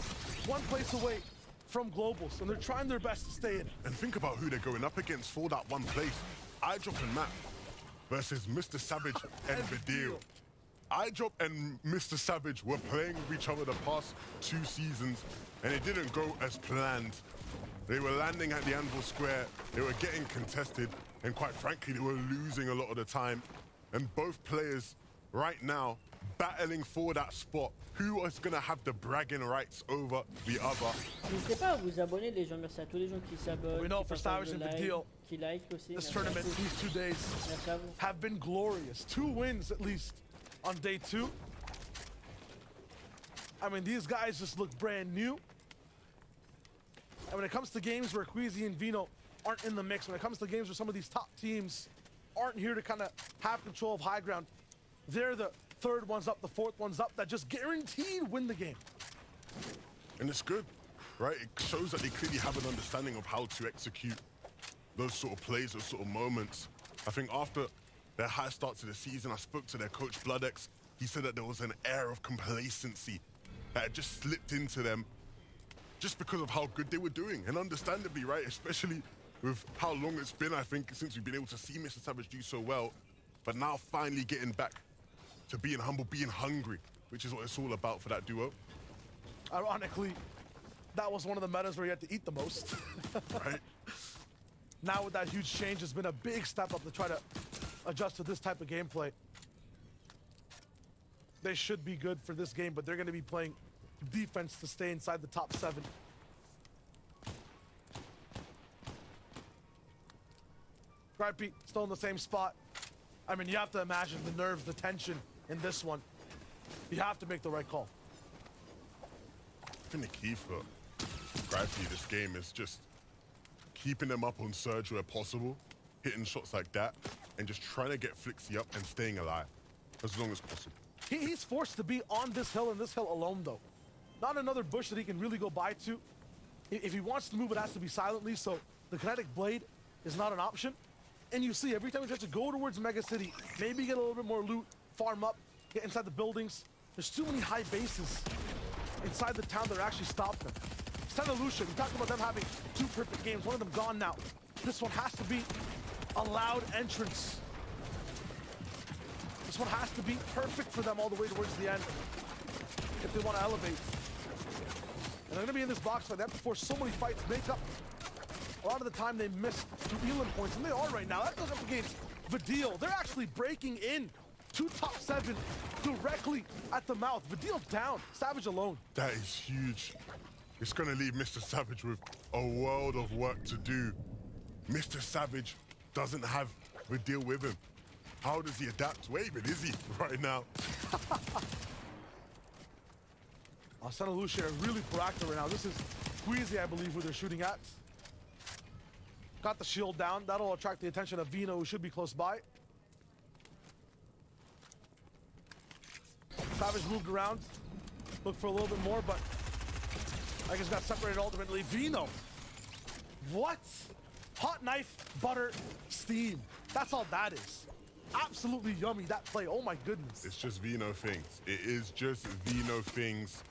One place away from globals. And they're trying their best to stay in. And think about who they're going up against for that one place. I drop in map versus Mr. Savage and Vidil. iDrop and Mr. Savage were playing with each other the past 2 seasons, and it didn't go as planned. They were landing at the Anvil Square, they were getting contested, and quite frankly, they were losing a lot of the time. And both players, right now, battling for that spot. Who is going to have the bragging rights over the other? N'hésitez pas à vous abonner, les gens. Merci à tous les gens qui s'abonnent. We know for Savage and Vidil, this tournament, these 2 days have been glorious. 2 wins, at least, on day 2. I mean, these guys just look brand new. And when it comes to games where Queasy and Vino aren't in the mix, when it comes to games where some of these top teams aren't here to kind of have control of high ground, they're the third ones up, the fourth ones up that just guaranteed win the game. And it's good, right? It shows that they clearly have an understanding of how to execute those sort of plays, those sort of moments. I think after their high start to the season, I spoke to their coach, Bloodex. He said that there was an air of complacency that had just slipped into them just because of how good they were doing. And understandably, right, especially with how long it's been, I think, since we've been able to see Mr. Savage do so well. But now finally getting back to being humble, being hungry, which is what it's all about for that duo. Ironically, that was one of the metas where you had to eat the most. Right. Now with that huge change, it's been a big step up to try to adjust to this type of gameplay. They should be good for this game, but they're going to be playing defense to stay inside the top 7. Right, Pete, still in the same spot. I mean, you have to imagine the nerves, the tension in this one. You have to make the right call. I think the key for Gripey this game is just keeping them up on surge where possible, hitting shots like that, and just trying to get Flixie up and staying alive as long as possible. He's forced to be on this hill and this hill alone, though. Not another bush that he can really go by to. If he wants to move, it has to be silently, so the kinetic blade is not an option. And you see, every time he tries to go towards Mega City, maybe get a little bit more loot, farm up, get inside the buildings. There's too many high bases inside the town that are actually stop them. Santa Lucia, we talked about them having 2 perfect games, one of them gone now. This one has to be a loud entrance. This one has to be perfect for them all the way towards the end if they want to elevate. And they're going to be in this box fight. They have to force so many fights, make up. A lot of the time they miss 2 Elan points, and they are right now. That goes up against Vidil. They're actually breaking in to top 7 directly at the mouth. Vidil down, Savage alone. That is huge. It's going to leave Mr. Savage with a world of work to do. Mr. Savage doesn't have Vidil with him. How does he adapt? Where even is he right now? Santa Lucia are really proactive right now. This is Queasy, I believe, who they're shooting at. Got the shield down. That'll attract the attention of Vino, who should be close by. Savage moved around. Looked for a little bit more, but I guess got separated ultimately. Vino. What? Hot knife, butter, steam. That's all that is. Absolutely yummy, that play. Oh my goodness. It's just Vino things. It is just Vino things.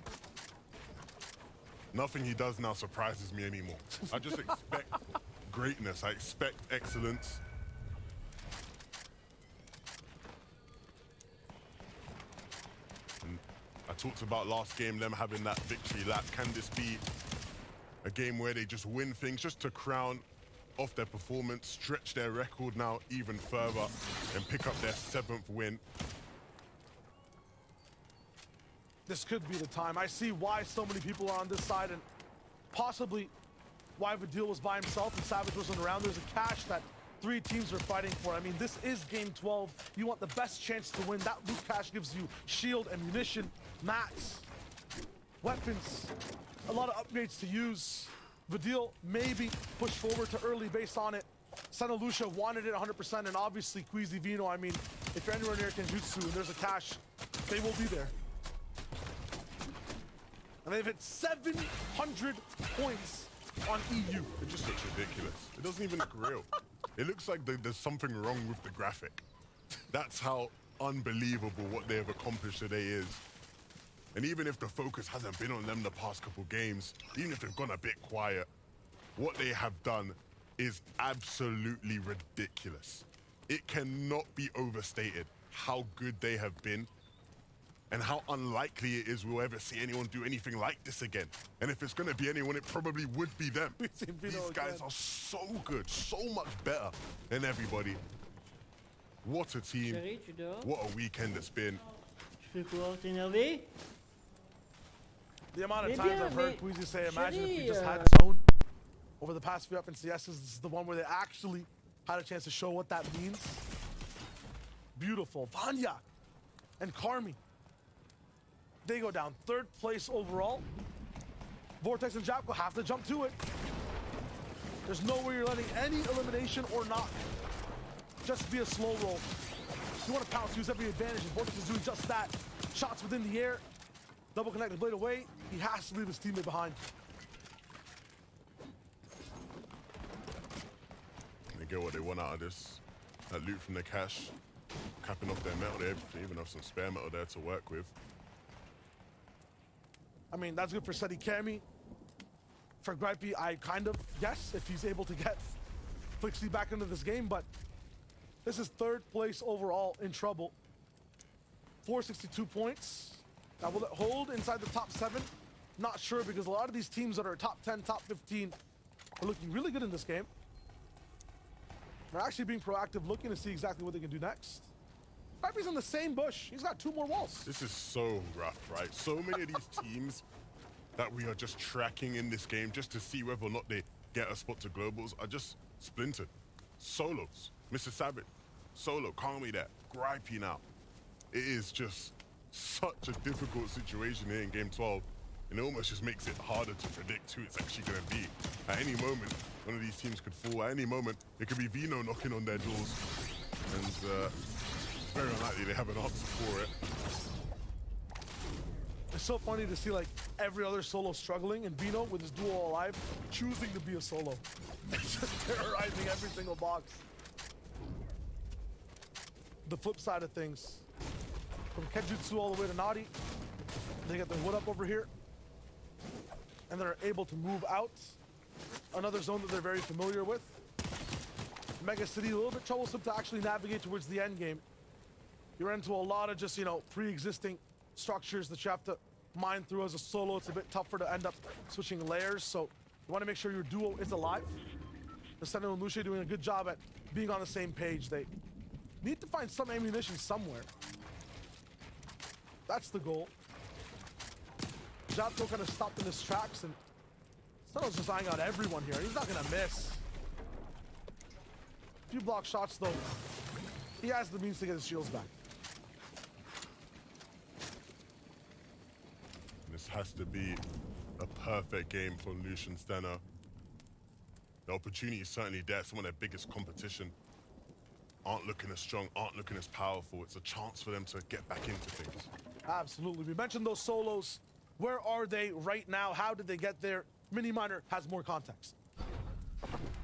Nothing he does now surprises me anymore. I just expect greatness. I expect excellence. And I talked about last game, them having that victory lap. Can this be a game where they just win things just to crown off their performance, stretch their record now even further, and pick up their 7th win? This could be the time. I see why so many people are on this side, and possibly why Vidil was by himself and Savage wasn't around. There's a cache that 3 teams are fighting for. I mean, this is game 12. You want the best chance to win. That loot cache gives you shield, ammunition, mats, weapons, a lot of upgrades to use. Vidil maybe push forward to early based on it. Santa Lucia wanted it 100%, and obviously Queasy Vino, I mean, if you're anywhere near Kenjutsu and there's a cache, they will be there. And they've hit 700 points on EU. It just looks ridiculous. It doesn't even look real. It looks like there's something wrong with the graphic. That's how unbelievable what they have accomplished today is. And even if the focus hasn't been on them the past couple games, even if they've gone a bit quiet, what they have done is absolutely ridiculous. It cannot be overstated how good they have been and how unlikely it is we'll ever see anyone do anything like this again. And if it's going to be anyone, it probably would be them. These guys are so good, so much better than everybody. What a team. What a weekend it's been. The amount of times I've heard Queasy say, imagine if we just had zone over the past few FNCSs. This is the one where they actually had a chance to show what that means. Beautiful. Vanya and Carmi. They go down 3rd place overall. Vortex and Japko have to jump to it. There's no way you're letting any elimination or not just be a slow roll. You want to pounce, use every advantage, and Vortex is doing just that. Shots within the air, double connect the blade away. He has to leave his teammate behind. They get what they want out of this. That loot from the cache, capping off their metal there. They even have some spare metal there to work with. I mean, that's good for Steady Cammy. For Gripey, I kind of guess if he's able to get Flixie back into this game, but this is third place overall in trouble. 462 points. Now, will it hold inside the top 7? Not sure, because a lot of these teams that are top 10, top 15 are looking really good in this game. They're actually being proactive, looking to see exactly what they can do next. Gripey's in the same bush. He's got 2 more walls. This is so rough, right? So many of these teams that we are just tracking in this game just to see whether or not they get a spot to globals are just splintered. Solos. Mr. Savage. Solo. Calmy there. Gripey now. It is just such a difficult situation here in Game 12. And it almost just makes it harder to predict who it's actually going to be. At any moment, one of these teams could fall. At any moment, it could be Vino knocking on their doors. And it's very unlikely they have an answer for it. It's so funny to see like every other solo struggling, and Vino with his duo alive choosing to be a solo. It's just terrorizing every single box. The flip side of things, from Kenjutsu all the way to Nadi, they get their wood up over here, and they're able to move out. Another zone that they're very familiar with. Mega City, a little bit troublesome to actually navigate towards the end game. You're into a lot of just, you know, pre-existing structures that you have to mine through as a solo. It's a bit tougher to end up switching layers, so you want to make sure your duo is alive. The Sentinel and Lucia doing a good job at being on the same page. They need to find some ammunition somewhere. That's the goal. Japto kind of stopped in his tracks, and Sentinel's just eyeing out everyone here. He's not going to miss. A few block shots, though. He has the means to get his shields back. This has to be a perfect game for Lucian Stenner. The opportunity is certainly there. Some of their biggest competition aren't looking as strong, aren't looking as powerful. It's a chance for them to get back into things. Absolutely. We mentioned those solos. Where are they right now? How did they get there? Mini Miner has more context.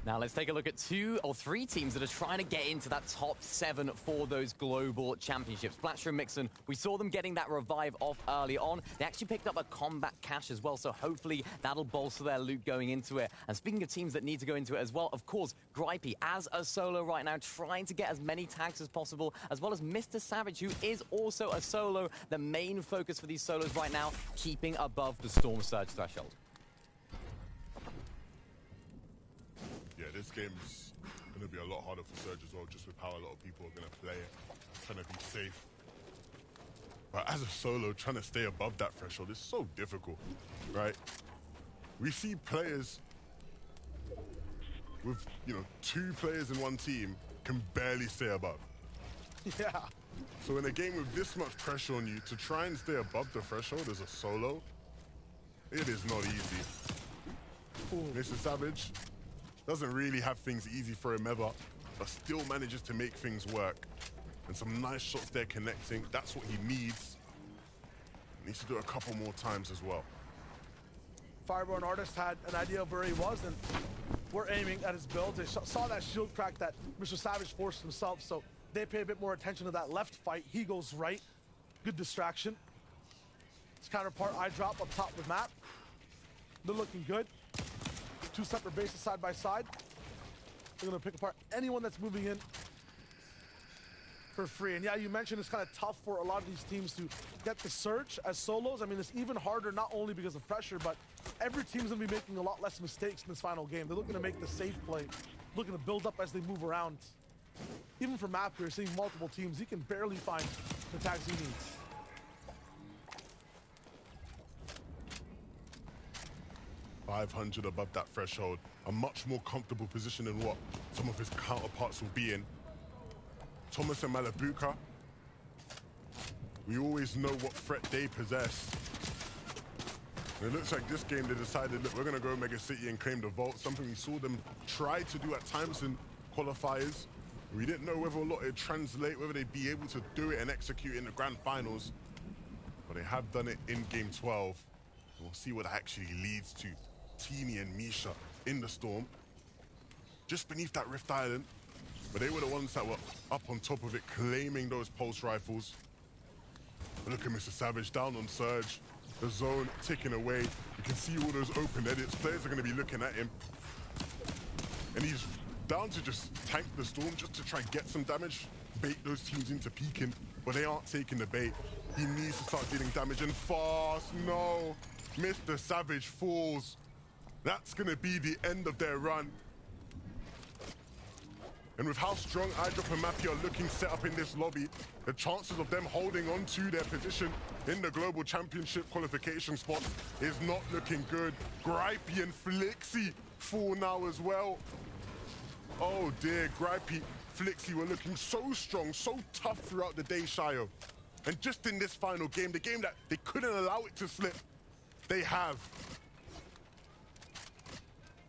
Now let's take a look at 2 or 3 teams that are trying to get into that top 7 for those global championships. Splatcher and Mixon, we saw them getting that revive off early on. They actually picked up a combat cache as well, so hopefully that'll bolster their loot going into it. And speaking of teams that need to go into it as well, of course, Gripey as a solo right now, trying to get as many tags as possible, as well as Mr. Savage, who is also a solo. The main focus for these solos right now, keeping above the Storm Surge threshold. Yeah, this game's going to be a lot harder for Surge as well, just with how a lot of people are going to play it, trying to be safe. But as a solo, trying to stay above that threshold is so difficult, right? We see players with, 2 players in one team can barely stay above. Yeah. So in a game with this much pressure on you, to try and stay above the threshold as a solo, it is not easy. Mr. Savage doesn't really have things easy for him ever, but still manages to make things work. And some nice shots there connecting. That's what he needs. Needs to do it a couple more times as well. Fireborn Artist had an idea of where he was, and we're aiming at his build. They saw that shield crack that Mr. Savage forced himself, so they pay a bit more attention to that left fight. He goes right. Good distraction. His counterpart, I drop up top with Map. They're looking good. 2 separate bases side by side. They're going to pick apart anyone that's moving in for free. And yeah, you mentioned it's kind of tough for a lot of these teams to get the Surge as solos. I mean, it's even harder not only because of pressure, but every team's going to be making a lot less mistakes in this final game. They're looking to make the safe play, looking to build up as they move around. Even for Map here, seeing multiple teams, he can barely find the tags he needs. $500 above that threshold, a much more comfortable position than what some of his counterparts will be in. Thomas and Malabuka, we always know what threat they possess. It looks like this game they decided, look, we're going to go Mega City and claim the vault, something we saw them try to do at times in qualifiers. We didn't know whether or not it'd translate, whether they'd be able to do it and execute in the grand finals. But they have done it in game 12. We'll see what that actually leads to. Teeny and Misha in the storm, just beneath that Rift Island. But they were the ones that were up on top of it, claiming those pulse rifles. But look at Mr. Savage down on Surge. The zone ticking away. You can see all those open edits. Players are going to be looking at him. And he's down to just tank the storm just to try and get some damage, bait those teams into peeking, but they aren't taking the bait. He needs to start dealing damage and fast. No, Mr. Savage falls. That's going to be the end of their run. And with how strong iDrop and Mappy are looking set up in this lobby, the chances of them holding on to their position in the Global Championship qualification spot is not looking good. Gripey and Flixie fall now as well. Oh dear, Gripey, Flixie were looking so strong, so tough throughout the day, Shayo. And just in this final game, the game that they couldn't allow it to slip, they have.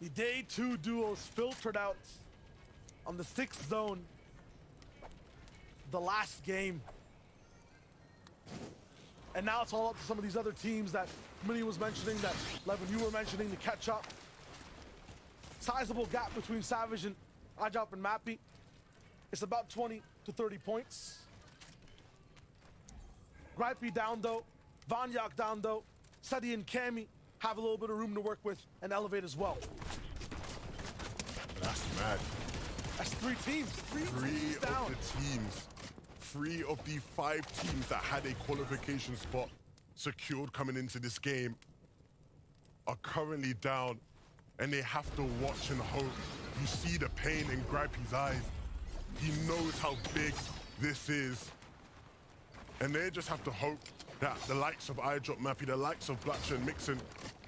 The day 2 duos filtered out on the 6th zone. The last game. And now it's all up to some of these other teams that Minnie was mentioning, that Levin, you were mentioning, to catch up. Sizable gap between Savage and iDrop and Mappy. It's about 20 to 30 points. Gripey down though, Vanyak down though, Seti and Cammy have a little bit of room to work with and elevate as well. That's mad. That's 3 teams. Three teams down. Of the teams, 3 of the 5 teams that had a qualification spot secured coming into this game are currently down, and they have to watch and hope. You see the pain in Gripey's eyes. He knows how big this is. And they just have to hope that the likes of iDrop, Mappy, the likes of Blacksha and Mixon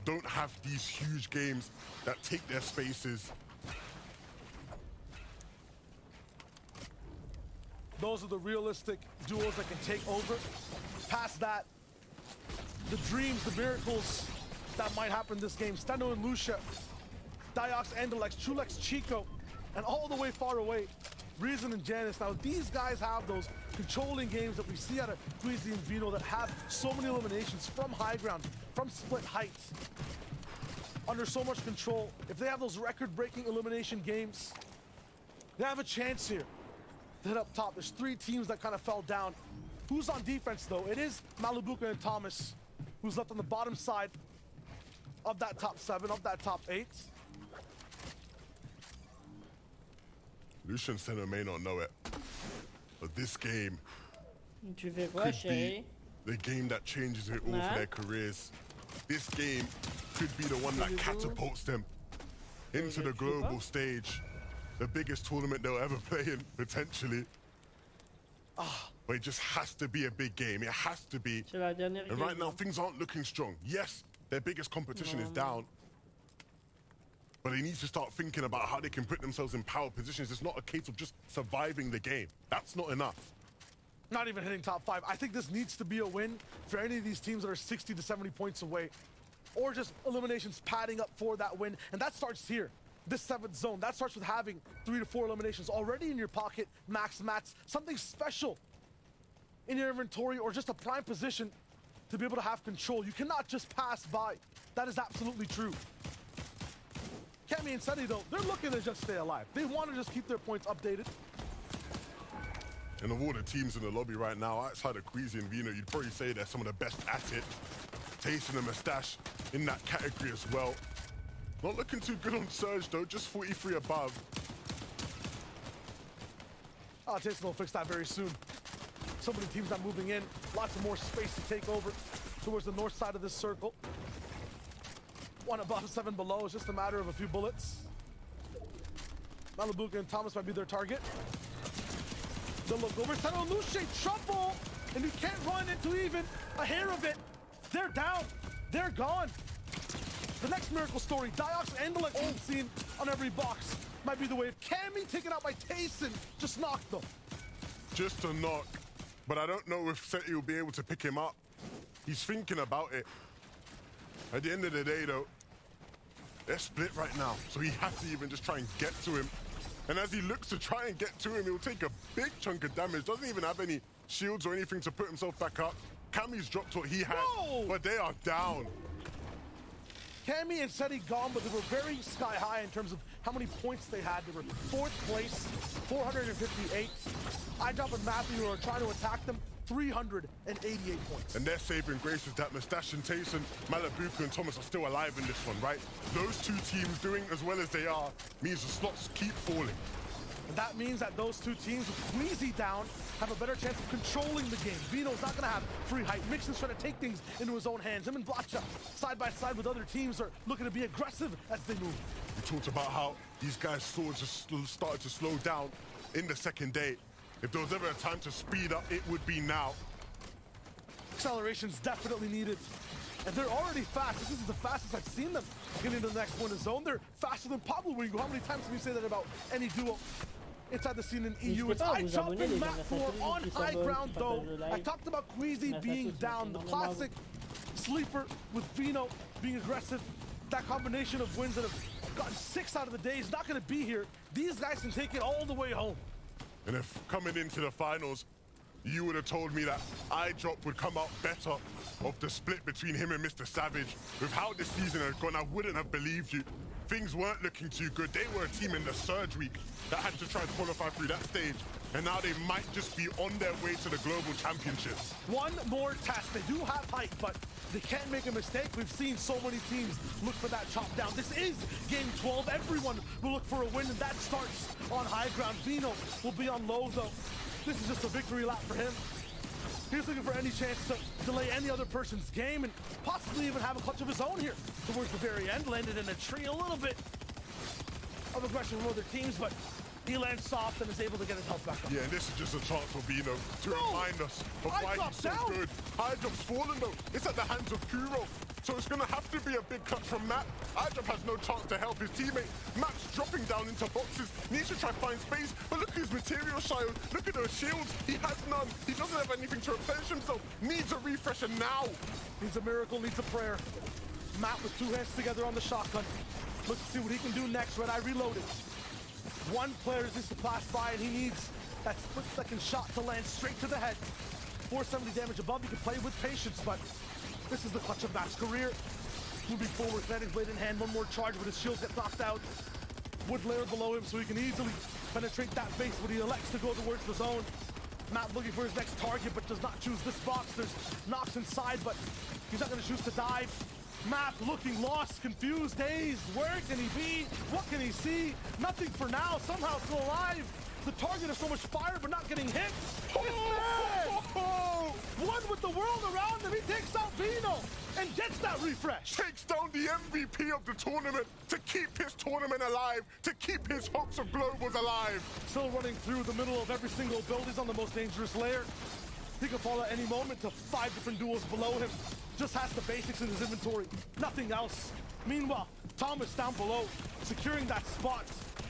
don't have these huge games that take their spaces. Those are the realistic duos that can take over. Past that, the dreams, the miracles that might happen this game. Steno and Lucia, Diox, Andalex, Chulex, Chico, and all the way far away, Reason and Janice. Now, these guys have those controlling games that we see out of Queasy and Vino that have so many eliminations from high ground, from split heights, under so much control. If they have those record-breaking elimination games, they have a chance here to hit up top. There's 3 teams that kind of fell down. Who's on defense, though? It is Malibuka and Thomas, who's left on the bottom side of that top 7, of that top 8. Lucian Senna may not know it, but this game could be the game that changes it all for their careers. This game could be the one that catapults them into the global stage, the biggest tournament they'll ever play in, potentially. But it just has to be a big game. It has to be. And right now, things aren't looking strong. Yes, their biggest competition is down, but they need to start thinking about how they can put themselves in power positions. It's not a case of just surviving the game. That's not enough. Not even hitting top 5. I think this needs to be a win for any of these teams that are 60 to 70 points away, or just eliminations padding up for that win. And that starts here, this 7th zone. That starts with having 3 to 4 eliminations already in your pocket, max mats, something special in your inventory, or just a prime position to be able to have control. You cannot just pass by. That is absolutely true. Cammy and Seti, though, they're looking to just stay alive. They want to just keep their points updated. And of all the teams in the lobby right now, outside of Queasy and Vino, you'd probably say they're some of the best at it. Tasting the mustache in that category as well. Not looking too good on Surge, though, just 43 above. Tasting will fix that very soon. So many teams not moving in. Lots of more space to take over towards the north side of this circle. 1 above, 7 below. It's just a matter of a few bullets. Malibuka and Thomas might be their target. They'll look over. Seno and Luce, trouble! And you can't run into even a hair of it. They're down. They're gone. The next miracle story, Diox and Andalex being seen on every box, might be the wave. Cammy taken out by Tayson. Just knocked them. Just a knock. But I don't know if Seti will be able to pick him up. He's thinking about it. At the end of the day, though, they're split right now, so he has to even just try and get to him. And as he looks to try and get to him, he'll take a big chunk of damage. Doesn't even have any shields or anything to put himself back up. Cammy's dropped what he had, but they are down. Cammy and Seti gone, but they were very sky high in terms of how many points they had. They were 4th place, 458. iDrop and Matthew are trying to attack them, 388 points. And their saving grace is that Mustache and Tayson, Malabuka and Thomas are still alive in this one, right? Those two teams doing as well as they are means the slots keep falling. And that means that those two teams with Queasy down have a better chance of controlling the game. Vino's not gonna have free height. Mixon's trying to take things into his own hands. Him and Blacha, side by side with other teams, are looking to be aggressive as they move. We talked about how these guys started to slow down in the second day. If there was ever a time to speed up, it would be now. Acceleration's definitely needed. And they're already fast. This is the fastest I've seen them getting to the next point of zone. They're faster than Pablo Wingo. How many times can you say that about any duo inside the scene in EU? It's iDrop and Matt for on high ground, though. I talked about Queasy being down. The classic sleeper with Vino being aggressive. That combination of wins that have gotten 6 out of the day is not going to be here. These guys can take it all the way home. And if coming into the finals, you would have told me that iDrop would come out better of the split between him and Mr. Savage. With how this season has gone, I wouldn't have believed you. Things weren't looking too good. They were a team in the surge week that had to try and qualify through that stage. And now they might just be on their way to the Global Championships. One more test. They do have height, but they can't make a mistake. We've seen so many teams look for that chop down. This is game 12. Everyone will look for a win, and that starts on high ground. Vino will be on low, though. This is just a victory lap for him. He's looking for any chance to delay any other person's game and possibly even have a clutch of his own here towards the very end. Landed in a tree, a little bit of aggression from other teams, but he lands soft and is able to get his health back up. Yeah, and this is just a chance for Vino to remind us of why he's so good. iDrop's fallen, though. It's at the hands of Kuro. So it's going to have to be a big clutch from Matt. iDrop has no chance to help his teammate. Matt's dropping down into boxes, needs to try to find space, but look at his material shield. Look at those shields. He has none. He doesn't have anything to replenish himself. Needs a refresher now. Needs a miracle, needs a prayer. Matt with 2 hands together on the shotgun. Let's see what he can do next. Red Eye reloaded. One player needs to pass by, and he needs that split-second shot to land straight to the head. 470 damage above. He can play with patience, but this is the clutch of Matt's career. Moving forward, Kinetic Blade in hand, one more charge, but his shields get knocked out. Wood layer below him, so he can easily penetrate that base, but he elects to go towards the zone. Matt looking for his next target, but does not choose this box. There's knocks inside, but he's not going to choose to dive. Matt looking lost, confused, dazed. Where can he be? What can he see? Nothing for now. Somehow still alive. The target has so much fire, but not getting hit. One with the world around him. He takes out Vino and gets that refresh. Takes down the MVP of the tournament to keep his tournament alive, to keep his hopes of globals alive. Still running through the middle of every single build. He's on the most dangerous layer. He could fall at any moment to 5 different duels below him. Just has the basics in his inventory, nothing else. Meanwhile, Thomas down below, securing that spot.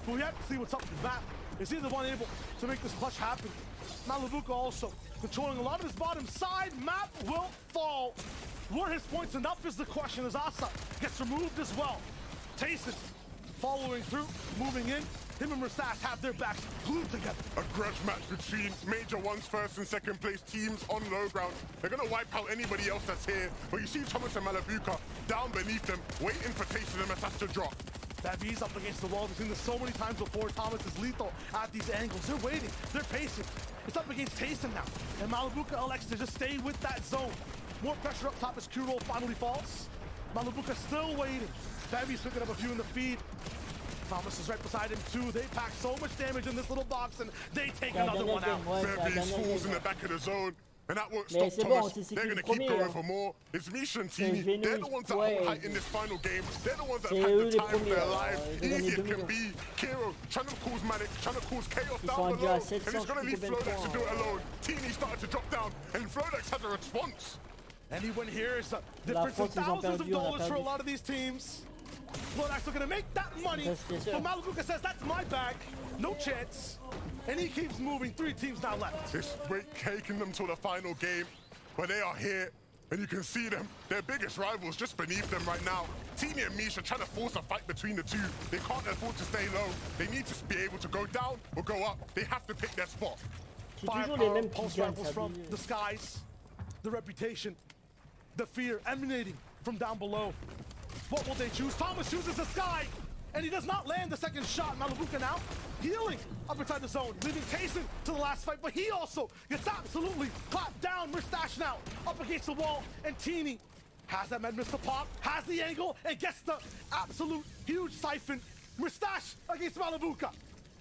But we have to see what's up with Matt. Is he the one able to make this clutch happen? Malabuka also controlling a lot of his bottom side. Matt will fall. Were his points enough is the question, as Asa gets removed as well. Tayson following through, moving in. Him and Mustache have their backs glued together. A grudge match between Major One's first and second place teams on low ground. They're going to wipe out anybody else that's here. But you see Thomas and Malabuka down beneath them, waiting for Tayson and Mustache to drop. That V's up against the wall. We've seen this so many times before. Thomas is lethal at these angles. They're waiting. They're pacing. It's up against Tayson now. And Malabuka elects to just stay with that zone. More pressure up top as Q-Roll finally falls. Malabuka still waiting. Baby's picking up a few in the feed. Thomas is right beside him too. They pack so much damage in this little box and they take another one out. Baby's falls in the back of the zone. And that won't stop Thomas. They're going to keep going for more. It's Misha and Tini. They're the ones that hold height in this final game. They're the ones that have had the time of their lives. Easy it can be. Kiro trying to cause manic, trying to cause chaos down below. And he's going to leave Flodex to do it alone. Tini started to drop down and Flodex has a response. Anyone here is a difference of thousands of dollars for a lot of these teams. Flodex are going to make that money. But Malabuka says, that's my bag. No chance. And he keeps moving. 3 teams now left. It's taking them to the final game, but they are here. And you can see them, their biggest rivals just beneath them right now. Teeny and Misha trying to force a fight between the two. They can't afford to stay low. They need to be able to go down or go up. They have to pick their spot. Firepower, pulse rifles from the skies. The reputation, the fear emanating from down below. What will they choose? Thomas chooses the sky, and he does not land the second shot. Malabuka now healing up inside the zone, leaving Tayson to the last fight, but he also gets absolutely clapped down. Mustache now up against the wall, and Teeny has that med missile pop, has the angle, and gets the absolute huge siphon. Mustache against Malabuka.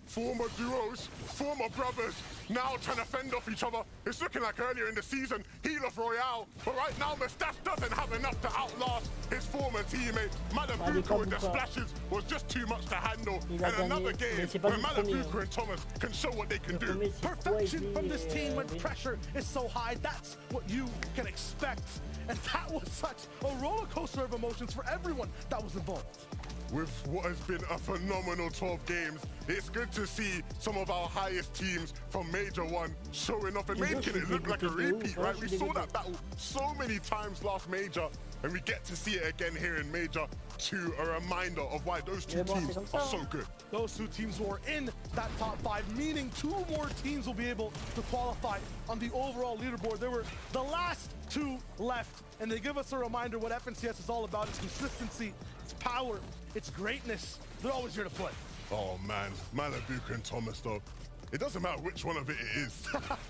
Former duos, former brothers, now trying to fend off each other. It's looking like earlier in the season, heel of Royale, but right now Mustache doesn't have enough to outlast his former teammate. Malabuka with the splashes was just too much to handle. And another game where Malabuka and Thomas can show what they can do. Perfection from this team when pressure is so high. That's what you can expect. And that was such a roller coaster of emotions for everyone that was involved. With what has been a phenomenal 12 games, it's good to see some of our highest teams from Major 1 showing up and making it look like a repeat, right? We saw that battle so many times last Major, and we get to see it again here in Major 2, a reminder of why those two teams are so good. Those two teams were in that top 5, meaning 2 more teams will be able to qualify on the overall leaderboard. There were the last 2 left, and they give us a reminder what FNCS is all about. It's consistency, it's power, it's greatness. They're always here to play. Oh man, Malabuka and Thomas though. It doesn't matter which one of it is.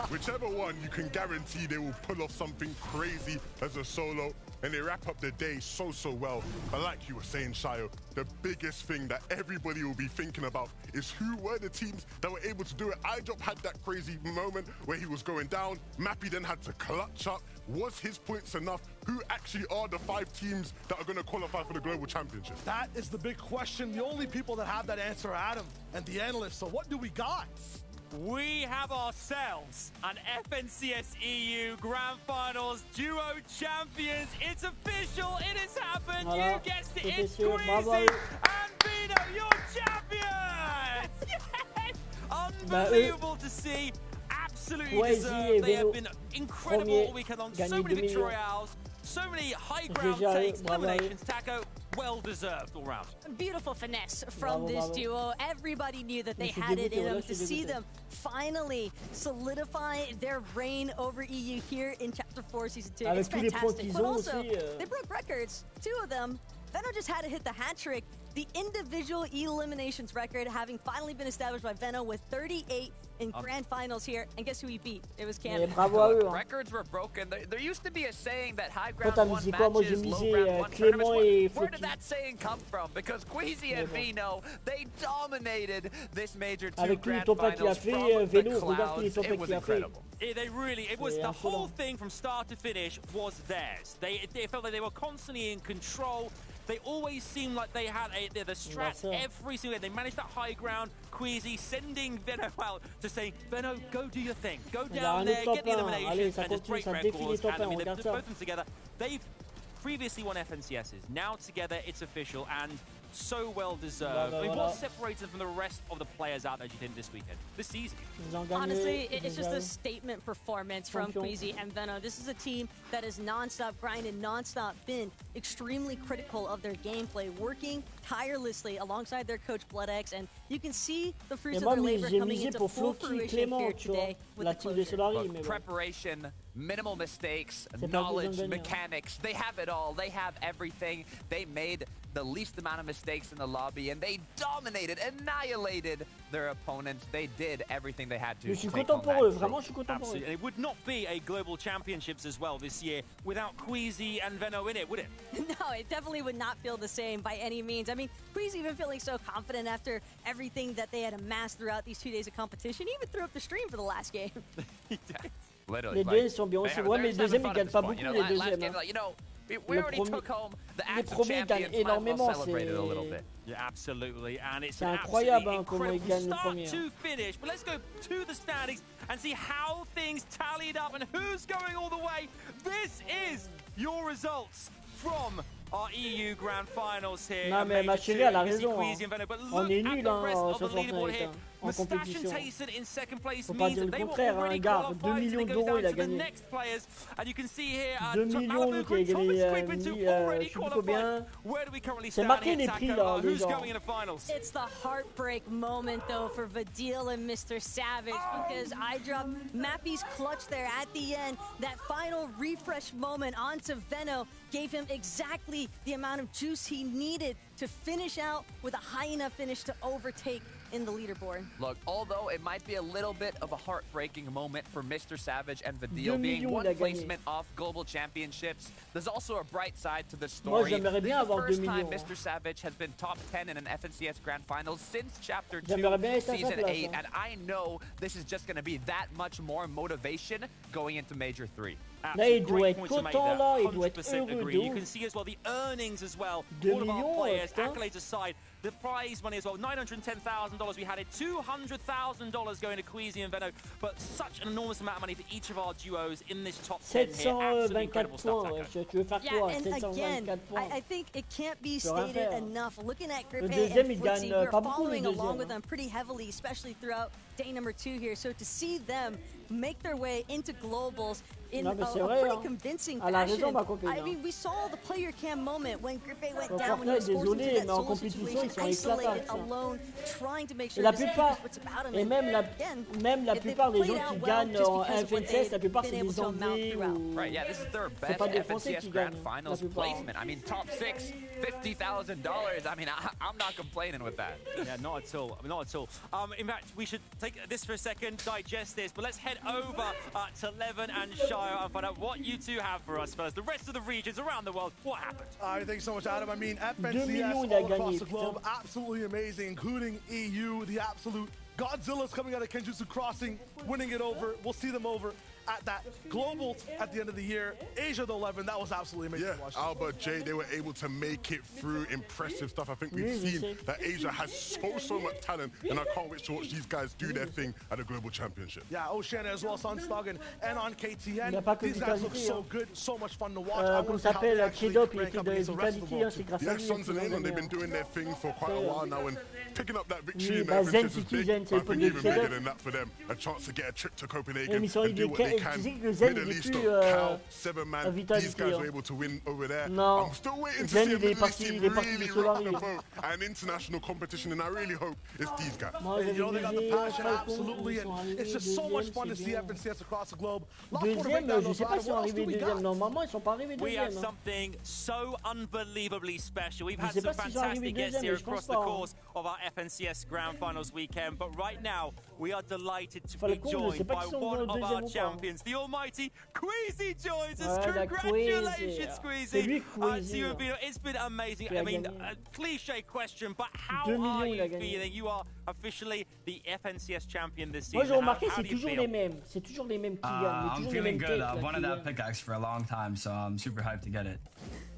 Whichever one, you can guarantee they will pull off something crazy as a solo, and they wrap up the day so well. But like you were saying, Shayo, the biggest thing that everybody will be thinking about is who were the teams that were able to do it. iDrop had that crazy moment where he was going down. Mappy then had to clutch up. Was his points enough? Who actually are the 5 teams that are going to qualify for the Global Championship? That is the big question. The only people that have that answer are Adam and the analysts. So what do we got? We have ourselves an FNCS EU Grand Finals Duo Champions. It's official. It has happened. Voilà. You guessed it. It's Queasy and Vino, your champions. Yes! Unbelievable to see. Absolutely deserved. They have been incredible all weekend long. So many victory royales, so many high ground takes, eliminations. Taco, well deserved all round. Beautiful finesse from this duo. Everybody knew that they had it in them. To see them finally solidify their reign over EU here in Chapter 4 Season 2. It's fantastic. But also, they broke records. 2 of them. Veno just had to hit the hat trick. The individual eliminations record having finally been established by Veno with 38 in grand finals here. And guess who he beat? It was Champion. Records were broken. There used to be a saying that high ground won matches, low ground won tournaments. Where did that saying come from? Because Queasy and Vino, they dominated this Major 2 grand finals from the clouds. It was incredible. It was the whole thing from start to finish was theirs. They felt like they were constantly in control. They always seemed like they had the strats every single day. They managed that high ground. Queasy sending Veno out to say, Veno, go do your thing. Go down there, get the eliminations, and just break records. And I mean, both of them together. They've previously won FNCSs. Now together, it's official and so well deserved. I mean, what separates them from the rest of the players out there, do you think, this weekend, this season? Honestly, it's just a statement performance from Queasy and Veno. This is a team that has non-stop grinded, non-stop been extremely critical of their gameplay, working tirelessly alongside their coach BloodX, and you can see the fruits of their labor coming into full fruition here today with the closure. Preparation, minimal mistakes, knowledge, mechanics. They have it all. They have everything. They made the least amount of mistakes in the lobby, and they dominated, annihilated their opponents. They did everything they had to. Je suis content pour eux, vraiment, je suis content pour eux. It would not be a global championships as well this year without Queasy and Veno in it, would it? No, it definitely would not feel the same by any means. I mean, Queasy even feeling so confident after everything that they had amassed throughout these 2 days of competition. He even threw up the stream for the last game. Les deux sont bien aussi. Ouais, mais le deuxième, il gagne pas beaucoup, les deuxièmes. We already took home the actual champions. Énormément, yeah, absolutely, and it's incroyable comment il gagne le premier. To finish, but let's go to the standings and see how things tallied up and who's going all the way. This is your results from our EU Grand Finals here. Non mais ma chérie, elle a raison. On est nuls, hein, sur Fortnite. en compétition. in second place Faut pas means dire le that they were contraire, hein, already regarde, 2 qualified, millions so it goes d'euros down il a to the gagné. next players, and you can see here 2 millions Malibu qui a Group, Thomas gagné, Squidwin already je sais plus qualified. combien. Where do we currently C'est stand marqué here, les prix Taco? là, Who's déjà. going in the finals? It's the heartbreak moment, though, for Vadil and Mr. Savage, because I dropped Mappy's clutch there at the end. That final refresh moment onto Veno gave him exactly the amount of juice he needed to finish out with a high enough finish to overtake in the leaderboard. Look, although it might be a little bit of a heartbreaking moment for Mr. Savage and Vadil being one placement off global championships, there's also a bright side to the story. Moi, j'aimerais bien avoir 2 This is the first time millions. Mr. Savage has been top 10 in an FNCS Grand Finals since Chapter 2, J'aimerais bien être à sa Season place, 8, hein. and I know this is just going to be that much more motivation going into Major 3. Là, il doit être content, là, il doit être 100% heureux agree. de You can ouf. see as well the earnings as well. 2 All of our millions, players, putain. accolades aside, the prize money as well. $910,000 we had it, $200,000 going to Queasy and Veno, but such an enormous amount of money for each of our duos in this top 10 here. Absolutely incredible 724 stuff, points. Taco. Tu veux faire Yeah, quoi? and 724 again, points. I think it can't be Peut rien stated faire. enough. Looking at Grippe Le and deuxième, il Footsie, gagne we're pas beaucoup, le following along deuxième. with them pretty heavily, especially throughout day number 2 here. So to see them make their way into globals in Non, a, mais c'est a vrai, pretty hein. convincing Elle a raison, fashion. ma copine, I hein. mean, we saw the player cam moment when Grippe went Bon, down, when he was Fortnite, forced into désolé, that mais en solo compétition, situation, ils sont isolated, éclatables, ça. alone, trying to make Et sure la to plupart, see what's about him. et And même la again, plupart des they gens played qui out well gagnent just en because of what FNCS, la they've plupart been c'est able des to amount Anglais throughout. ou... Right, yeah, this is their C'est best pas des Français FNCS qui Grand gagnent, Finals la plupart. placement. I mean, top 6, $50,000. I mean, I'm not complaining with that. Yeah, not at all. Not at all. In fact, we should take this for a second, digest this, but let's head over to Levin and Shire and find out what you two have for us first. The rest of the regions around the world, what happened? Thanks so much, Adam. I mean, 2 FNCS millions, il all a across gagné, the globe, putain. absolutely amazing, including EU, the absolute Godzilla's coming out of Kenjutsu Crossing, winning it over. We'll see them over at that global at the end of the year. Asia, the 11, that was absolutely amazing to watch. Albert, Jay, they were able to make it through impressive stuff. I think we've seen that Asia has so much talent, and I can't wait to watch these guys do their thing at the Global Championship. Yeah, Oceania as well, Sunstuggen, and on KTN. Il a pas que These guys look Vitality, so hein. good, so much fun to watch. I Comment want to ça see how they s'appelle, actually Kredop, il rank était up de against the rest of the Vitality, hein, world. c'est grâce à Yeah, lui. Sons and qu'il a England, they've gagné. been doing their thing for quite a while now, and picking up that victory Oui, in bah, the Zen FNCS was City, big. Zen, But c'est I le think premier even Kredop. bigger than that for them, a chance to get a trip to Copenhagen Mais ils sont and do what they tu can. sais que Zen, Middle il est East, plus Cal, 7-man, à Vitality, these guys hein. were able to win over there. Non, I'm still waiting to Zen, see a il est Middle East parti, team il est parti really de rock the Solari. boat at an international competition, and I really hope it's these guys. Moi, You know, j'avais they got the misé passion, Falcon, absolutely, ils sont and arrivés it's just so much deuxième, fun to c'est see bien. FNCS across the globe. Lots more to break Deuxième, down je those sais pas battles. s'ils sont What else do arrivés we deuxième. got? Normalement, ils sont pas arrivés We have deuxième. hein. something so unbelievably special. We've Je had sais some pas s'ils sont arrivés fantastic guests deuxième, here mais je across pense the pas, hein. course of our FNCS Grand Finals weekend, but right now we are delighted to be Falcon, je sais joined pas by s'ils sont one of deuxième our ou pas. champions, the almighty Queasy joins us. Ouais, la Congratulations, Queasy. C'est lui, Queasy. Queasy, So là. it's been amazing. Qui a I mean, gagné. a cliche question, but how 2 are millions, il a you gagné. feeling? You are officially the FNCS champion this Moi, season. j'ai remarqué, How c'est do you toujours feel? les mêmes. C'est toujours les mêmes qui gagnent. Il y a I'm toujours les feeling mêmes good. têtes, I've là, wanted qui that gagnent. pickaxe for a long time, so I'm super hyped to get it.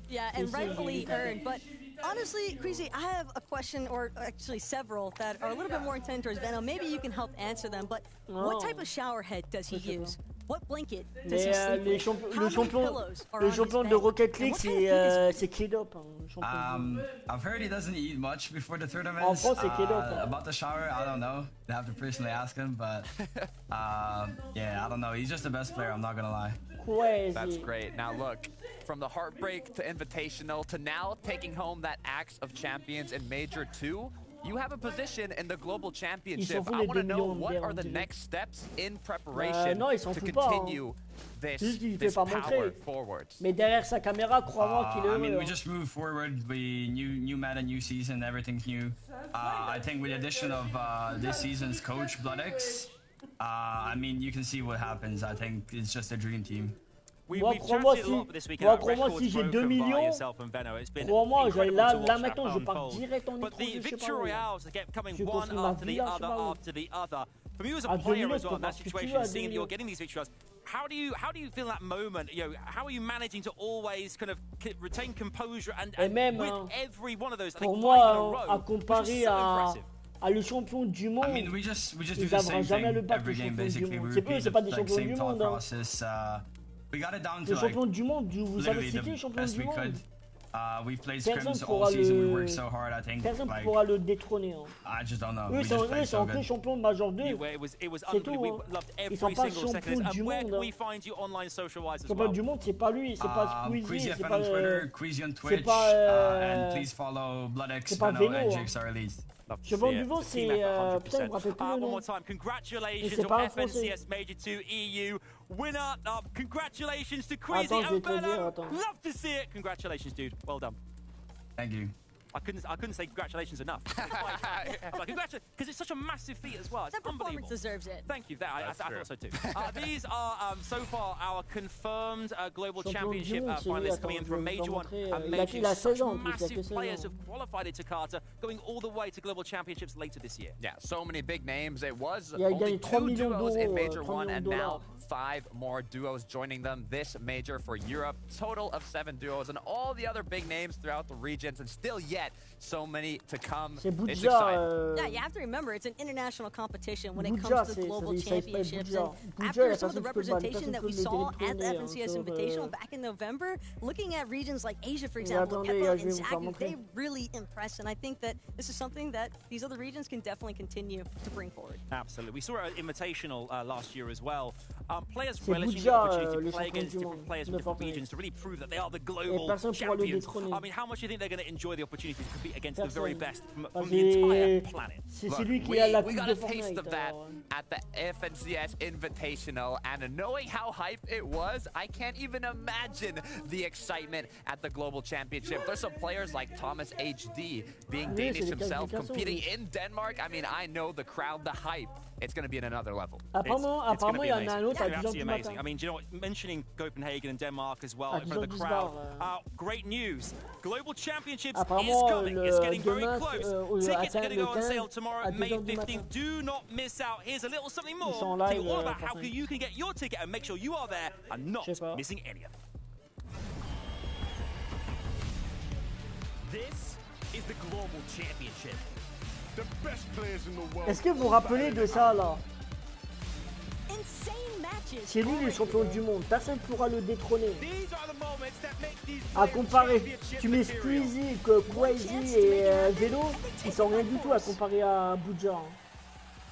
Yeah, and rightfully earned. But honestly, Queasy, I have a question, or actually several, that are a little bit more intended towards Venom. Maybe you can help answer them. But what type of shower head does he use? What blanket does he Mais sleep les with? champions, How le many champion, pillows are le on his champion de bed? Rocket And League, what kind of food is c'est Kredop. Hein, le champion. I've heard he doesn't eat much before the tournament. En France, c'est Kredop. Hein. About the shower, I don't know. I have to personally ask him, but yeah, I don't know. He's just the best player. I'm not gonna lie. Crazy. That's great. Now look, from the heartbreak to invitational to now taking home that Axe of Champions in Major 2, you have a position in the Global Championship. I want to know what are the next steps in preparation non, il s'en to fout pas, continue Juste qu'il this fait pas power montrer. forward. Mais derrière sa caméra, crois-moi qu'il est I heureux. mean, we hein. just moved forward. We new meta, new season, everything's new. I think with the addition of this season's coach, Bloodix, I mean, you can see what happens. I think it's just a dream team. Moi, crois-moi, si j'ai 2 millions, crois-moi, là maintenant, je pars direct en But the étranger, je sais victory pas où. royales that kept coming Je one construis ma after the villa, je other sais pas où. after the other. For me as a À 2 player millions, as well in that tu peux faire ce que tu situation, veux à 2 seeing that you're millions. getting these victories, how do you feel that moment? You know, how are you managing to always kind of retain composure and même, with hein, every one of those Pour things moi, five in a row, à which is comparer so à impressive. le champion du monde, I mean, we just do ils the n'arriveront same jamais à le thing battre, every le game, champion du basically. We monde. C'est eux, repeat c'est pas des the champions same du thought monde. Hein. process. We got it down to Le like champion du monde, vous savez literally c'est qui le the champion best du we monde? could. We've played scrims all season. We worked so hard. I think. Personne pourra le détrôner. I just don't know. Eux, ils sont que champions de Major 2. C'est tout. Ils sont pas champions du monde. Champion du monde, c'est pas lui, c'est pas Squeezie, c'est pas Queasy on Twitch. And please follow Bloodex, Veno, and Jix are released. Champion du monde, c'est putain, je me rappelle plus le nom. One more time, congratulations to FNCS Major 2 EU winner. Congratulations to Queasy and Veno. Love to see it. Congratulations, dude. Well done. Thank you. I couldn't say congratulations enough. Like, congratulations, because it's such a massive feat as well. It's that performance deserves it. Thank you. I thought so too. These are so far our confirmed global championship finalists coming in for a major one. Major, such massive players have qualified into Carter, going all the way to global championships later this year. Yeah, so many big names. It was only 2 duos in Major 1, and now 5 more duos joining them this major for Europe. Total of 7 duos, and all the other big names throughout the regions, and still yet so many to come. It's exciting. Yeah, you have to remember it's an international competition when it comes to the global championships. And after some of the representation that we saw at the FNCS Invitational back in November, looking at regions like Asia, for example, Epa and Zagreb, they really impressed. And I think that this is something that these other regions can definitely continue to bring forward. Absolutely. We saw an invitational last year as well. Players relishing the opportunity to play against different players from different regions to really prove that they are the global champions. I mean, how much do you think they're going to enjoy the opportunity to compete against the very best from the entire planet? We got a taste of that at the FNCS Invitational, and knowing how hype it was, I can't even imagine the excitement at the Global Championship. There's some players like Thomas HD, being Danish himself, competing in Denmark. I mean, I know the crowd, the hype. It's going to be at another level. It's going to be absolutely amazing. I mean, do you know what? Mentioning Copenhagen and Denmark as well in front of the crowd. Great news. Global Championships is coming. It's getting very close. Tickets are going to go on sale tomorrow, May 15th. Do not miss out. Here's a little something more. Tell you all about how you can get your ticket and make sure you are there and not missing any of it. This is the Global Championship. Est-ce que vous vous rappelez de ça là? C'est lui le champion du monde, personne ne pourra le détrôner. À comparer, tu mets Squeezie, Queasy et Veno, ils sont rien du tout à comparer à Buja.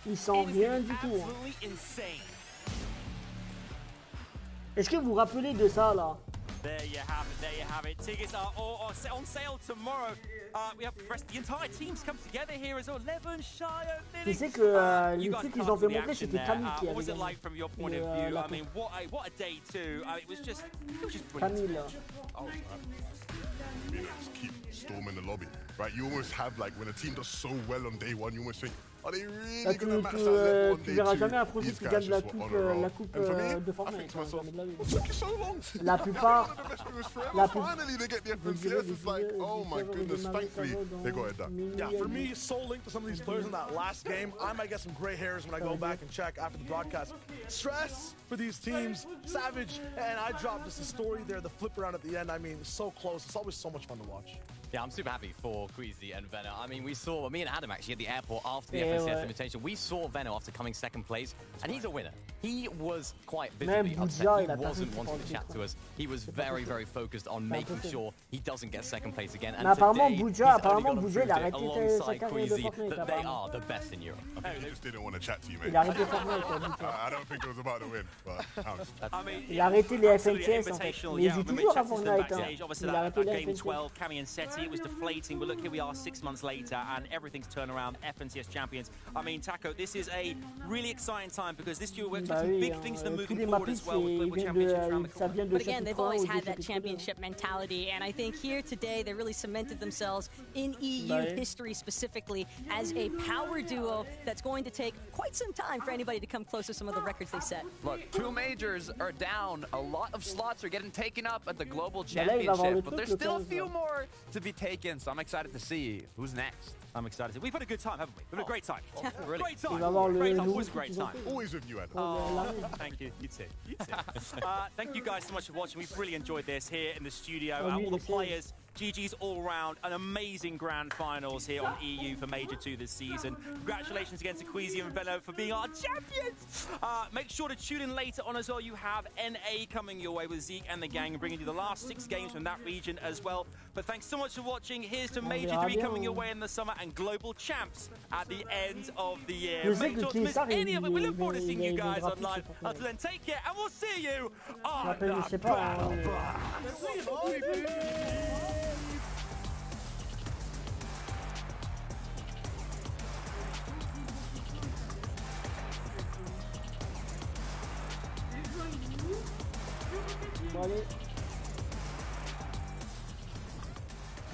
Ils sont rien du tout. Est-ce que vous vous rappelez de ça là? There you have it. Tickets are all on sale tomorrow. We have the entire teams come together here as well. Levenshire, je sais que le truc qu'ils ont fait montrer, c'était Camille qui avait what was it like from your point of view? I mean, what a day too. It was just brilliant. Camille. Oh, you know, just keep storming the lobby, right? You almost have, like, when a team does so well on day one, you almost think, are they really going to match that level on day two? Tu verras jamais un projet qui gagne la coupe de Fortnite. La plupart. Finally, they get the FNCS. It's like, oh my goodness, thankfully they got it done. Yeah, for me, so linked to some of these players in that last game, I might get some gray hairs when I go back and check after the broadcast. Stress for these teams, savage, and I dropped just a story there, the flip around at the end. I mean, so close. It's always so much fun to watch. Yeah, I'm super happy for Queasy and Veno. I mean, me and Adam actually at the airport after the FNCS Invitation, we saw Veno after coming second place, and he's a winner. He was quite visibly upset. He wasn't wanting to chat to us. He was very, very focused on making sure he doesn't get second place again. And today, he's only got to prove it alongside Queasy that they are the best in Europe. He just didn't want to chat to you, mate. I don't think it was about to win, but il a arrêté les FNCS en fait. Mais il joue toujours à Fortnite. Obviously, that game 12, Champion Séries, it was deflating, but look, here we are 6 months later, and everything's turned around. FNCS champions. I mean, Taco, this is a really exciting time because this year we're expecting big things to moving forward as well with global championships around the corner. But again, they've always had that championship mentality, and I think here today they really cemented themselves in EU history specifically as a power duo that's going to take quite some time for anybody to come close to some of the records they set. Look, 2 majors are down. A lot of slots are getting taken up at the global championship, but there's still a few more to be taken, so I'm excited to see who's next. I'm excited. We've had a good time, haven't we? We've had a great time. Really? Great time. Always a great time. Always with you, Adam. Thank you. You too. You too. Thank you guys so much for watching. We've really enjoyed this here in the studio. All the players GG's all round. An amazing grand finals here on EU for Major 2 this season. Congratulations again to Queasy and Veno for being our champions. Make sure to tune in later on as well. You have NA coming your way with Zeke and the gang, bringing you the last 6 games from that region as well. But thanks so much for watching. Here's to Major 3 coming your way in the summer and global champs at the end of the year. Make sure to miss any of it. We look forward to seeing you guys online. Until then, take care and we'll see you on the battle bus. Bon allez.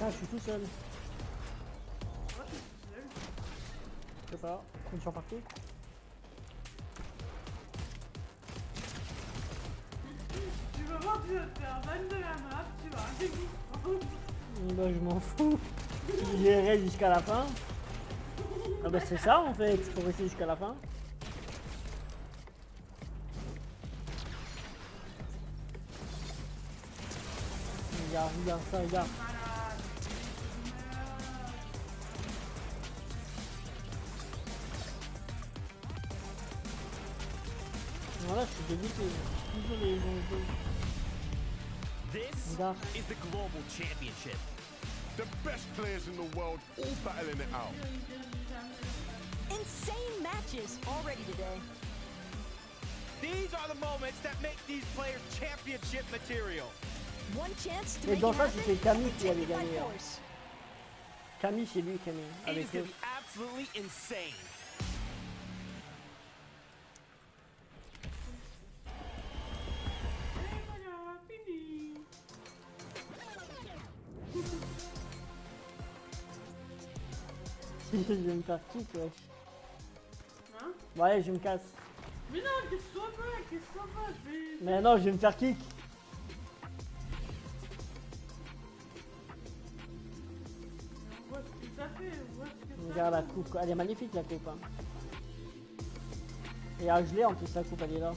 Ah, je suis tout seul. Je sais pas, une sur partie. Tu vas voir, tu vas te faire ban de la map, tu vas un Bah je m'en fous. J'irai jusqu'à la fin. Ah bah c'est ça en fait, faut rester jusqu'à la fin. Regarde ça, regarde. Voilà, je suis dégoûté. Toujours les gens. This is the global championship. The best players in the world all battling it out. Insane matches already today. These are the moments that make these players championship material. One chance to Et make dans it ça, happen, c'était Camille qui avait protected by gagné. force. Camille, c'est lui, Camille. It is Avec going eux. to be absolutely insane. Je vais me faire kick, wesh. Hein? Ouais, je me casse. Mais non, qu'est-ce qu'on fait? Qu'est-ce qu'on fait? Mais non, je vais me faire kick. On voit ce que ça fait, on voit ce que ça Regarde la coupe, elle est magnifique la coupe. Hein. Et à geler en plus la coupe, elle est là.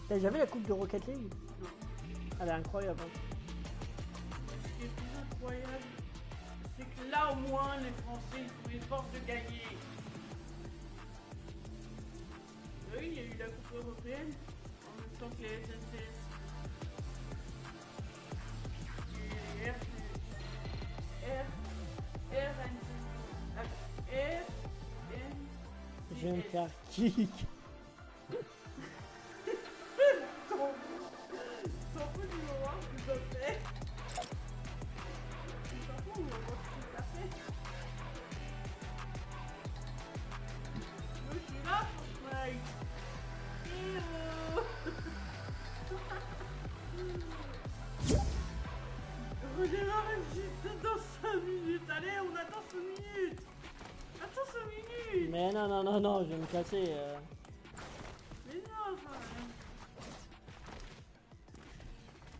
T'as déjà vu la coupe de Rocket League? Non. Elle est incroyable. Hein. Ce qui est plus incroyable, c'est que là au moins les Français ils font l'effort de gagner. Oui, il y a eu la Coupe européenne en même temps que les SNCS. Et Je vais me faire kick. T'en fous du moment que je fais. T'en fous du moment que tu fait. Je suis là, Fortnite. Redémarre juste dans 5 minutes. Allez, on attend 5 minutes. Attends 5 minutes. Mais non, non, non, non, je vais me casser. Mais non, ça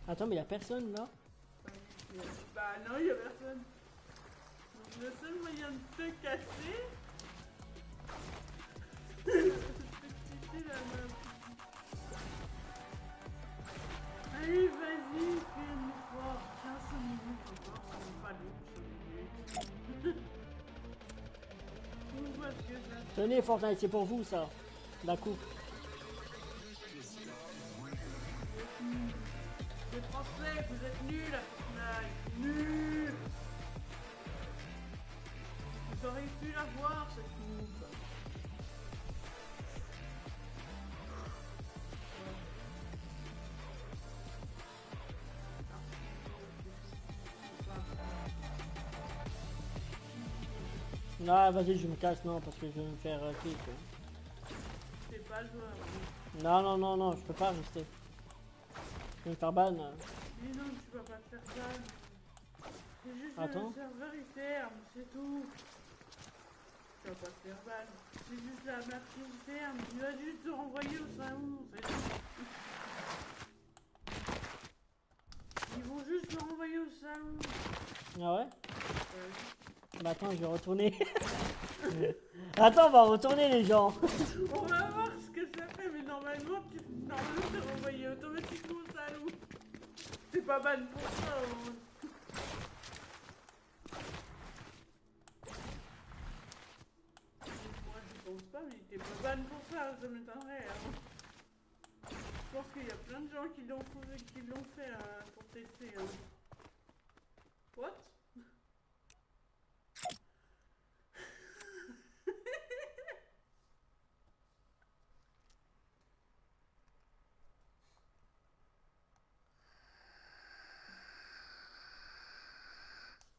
va. Attends, mais y'a personne là? Bah non, y'a personne. Donc le seul moyen de te casser, c'est de quitter la meuf. Allez, vas-y, fais un effort. 15 minutes encore, ça n'est pas long, 5 minutes. On voit ce que ça fait. Tenez, Fortnite, c'est pour vous ça. La coupe. Les Français, vous êtes nuls à Fortnite. Nuls. Vous auriez pu la voir, cette coupe. Non, vas-y, je me casse, non, parce que je vais me faire kick. C'est pas le joueur. Non, non, non, non, je peux pas rester. Je vais me faire ban. Mais non, tu vas pas te faire ban. C'est juste Attends. le serveur il ferme, c'est tout. Tu vas pas te faire ban. C'est juste la map qui ferme. Tu vas juste te renvoyer au salon, c'est tout. Ils vont juste te renvoyer au salon. Ah ouais? Bah attends, je vais retourner. Attends, on va retourner les gens. On va voir ce que ça fait, mais normalement, c'est renvoyé automatiquement ça, loup. C'est pas mal pour ça. Moi, je pense pas, mais t'es pas ban pour ça m'étonnerait. Hein. Je pense qu'il y a plein de gens qui l'ont fait pour tester. Hein. What?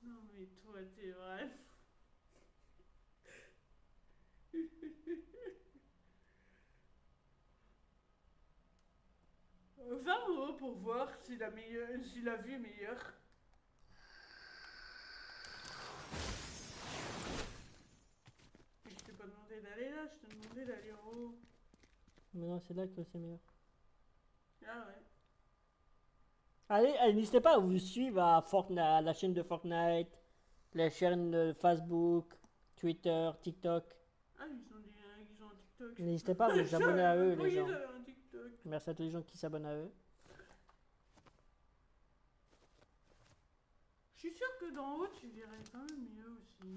Non mais toi t'es vrai. 20 € pour voir si la vue est meilleure. Je t'ai pas demandé d'aller là, je t'ai demandé d'aller en haut. Mais non, c'est là que c'est meilleur. Ah ouais. Allez, n'hésitez pas à vous suivre à Fortnite, à la chaîne de Fortnite, la chaîne de Facebook, Twitter, TikTok. Ah, ils ont un TikTok. N'hésitez pas à vous abonner à eux, les gens. Ils ont un TikTok. Merci à tous les gens qui s'abonnent à eux. Je suis sûr que d'en haut, tu verrais quand même mieux aussi.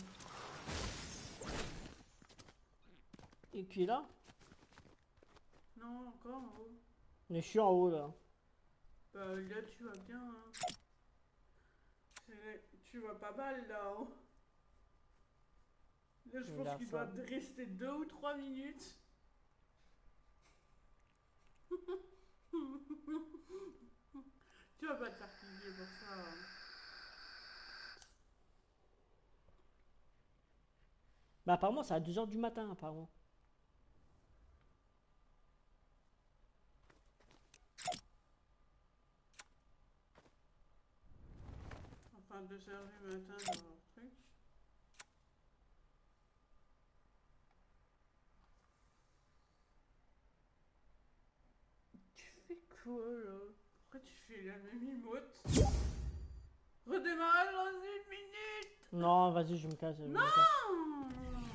Et qui est là? Non, encore en haut. Mais je suis en haut là. Bah là, tu vas bien. Hein. Tu vas pas mal là-haut. Là, je pense qu'il doit rester 2 ou 3 minutes. Tu vas pas te faire plier pour ça. Hein. Bah apparemment c'est à 2 h du matin apparemment. Enfin 2 h du matin dans leur truc. Tu fais quoi là? Pourquoi tu fais la même emote? Redémarrage dans 1 minute! Non, vas-y, je me casse. Non!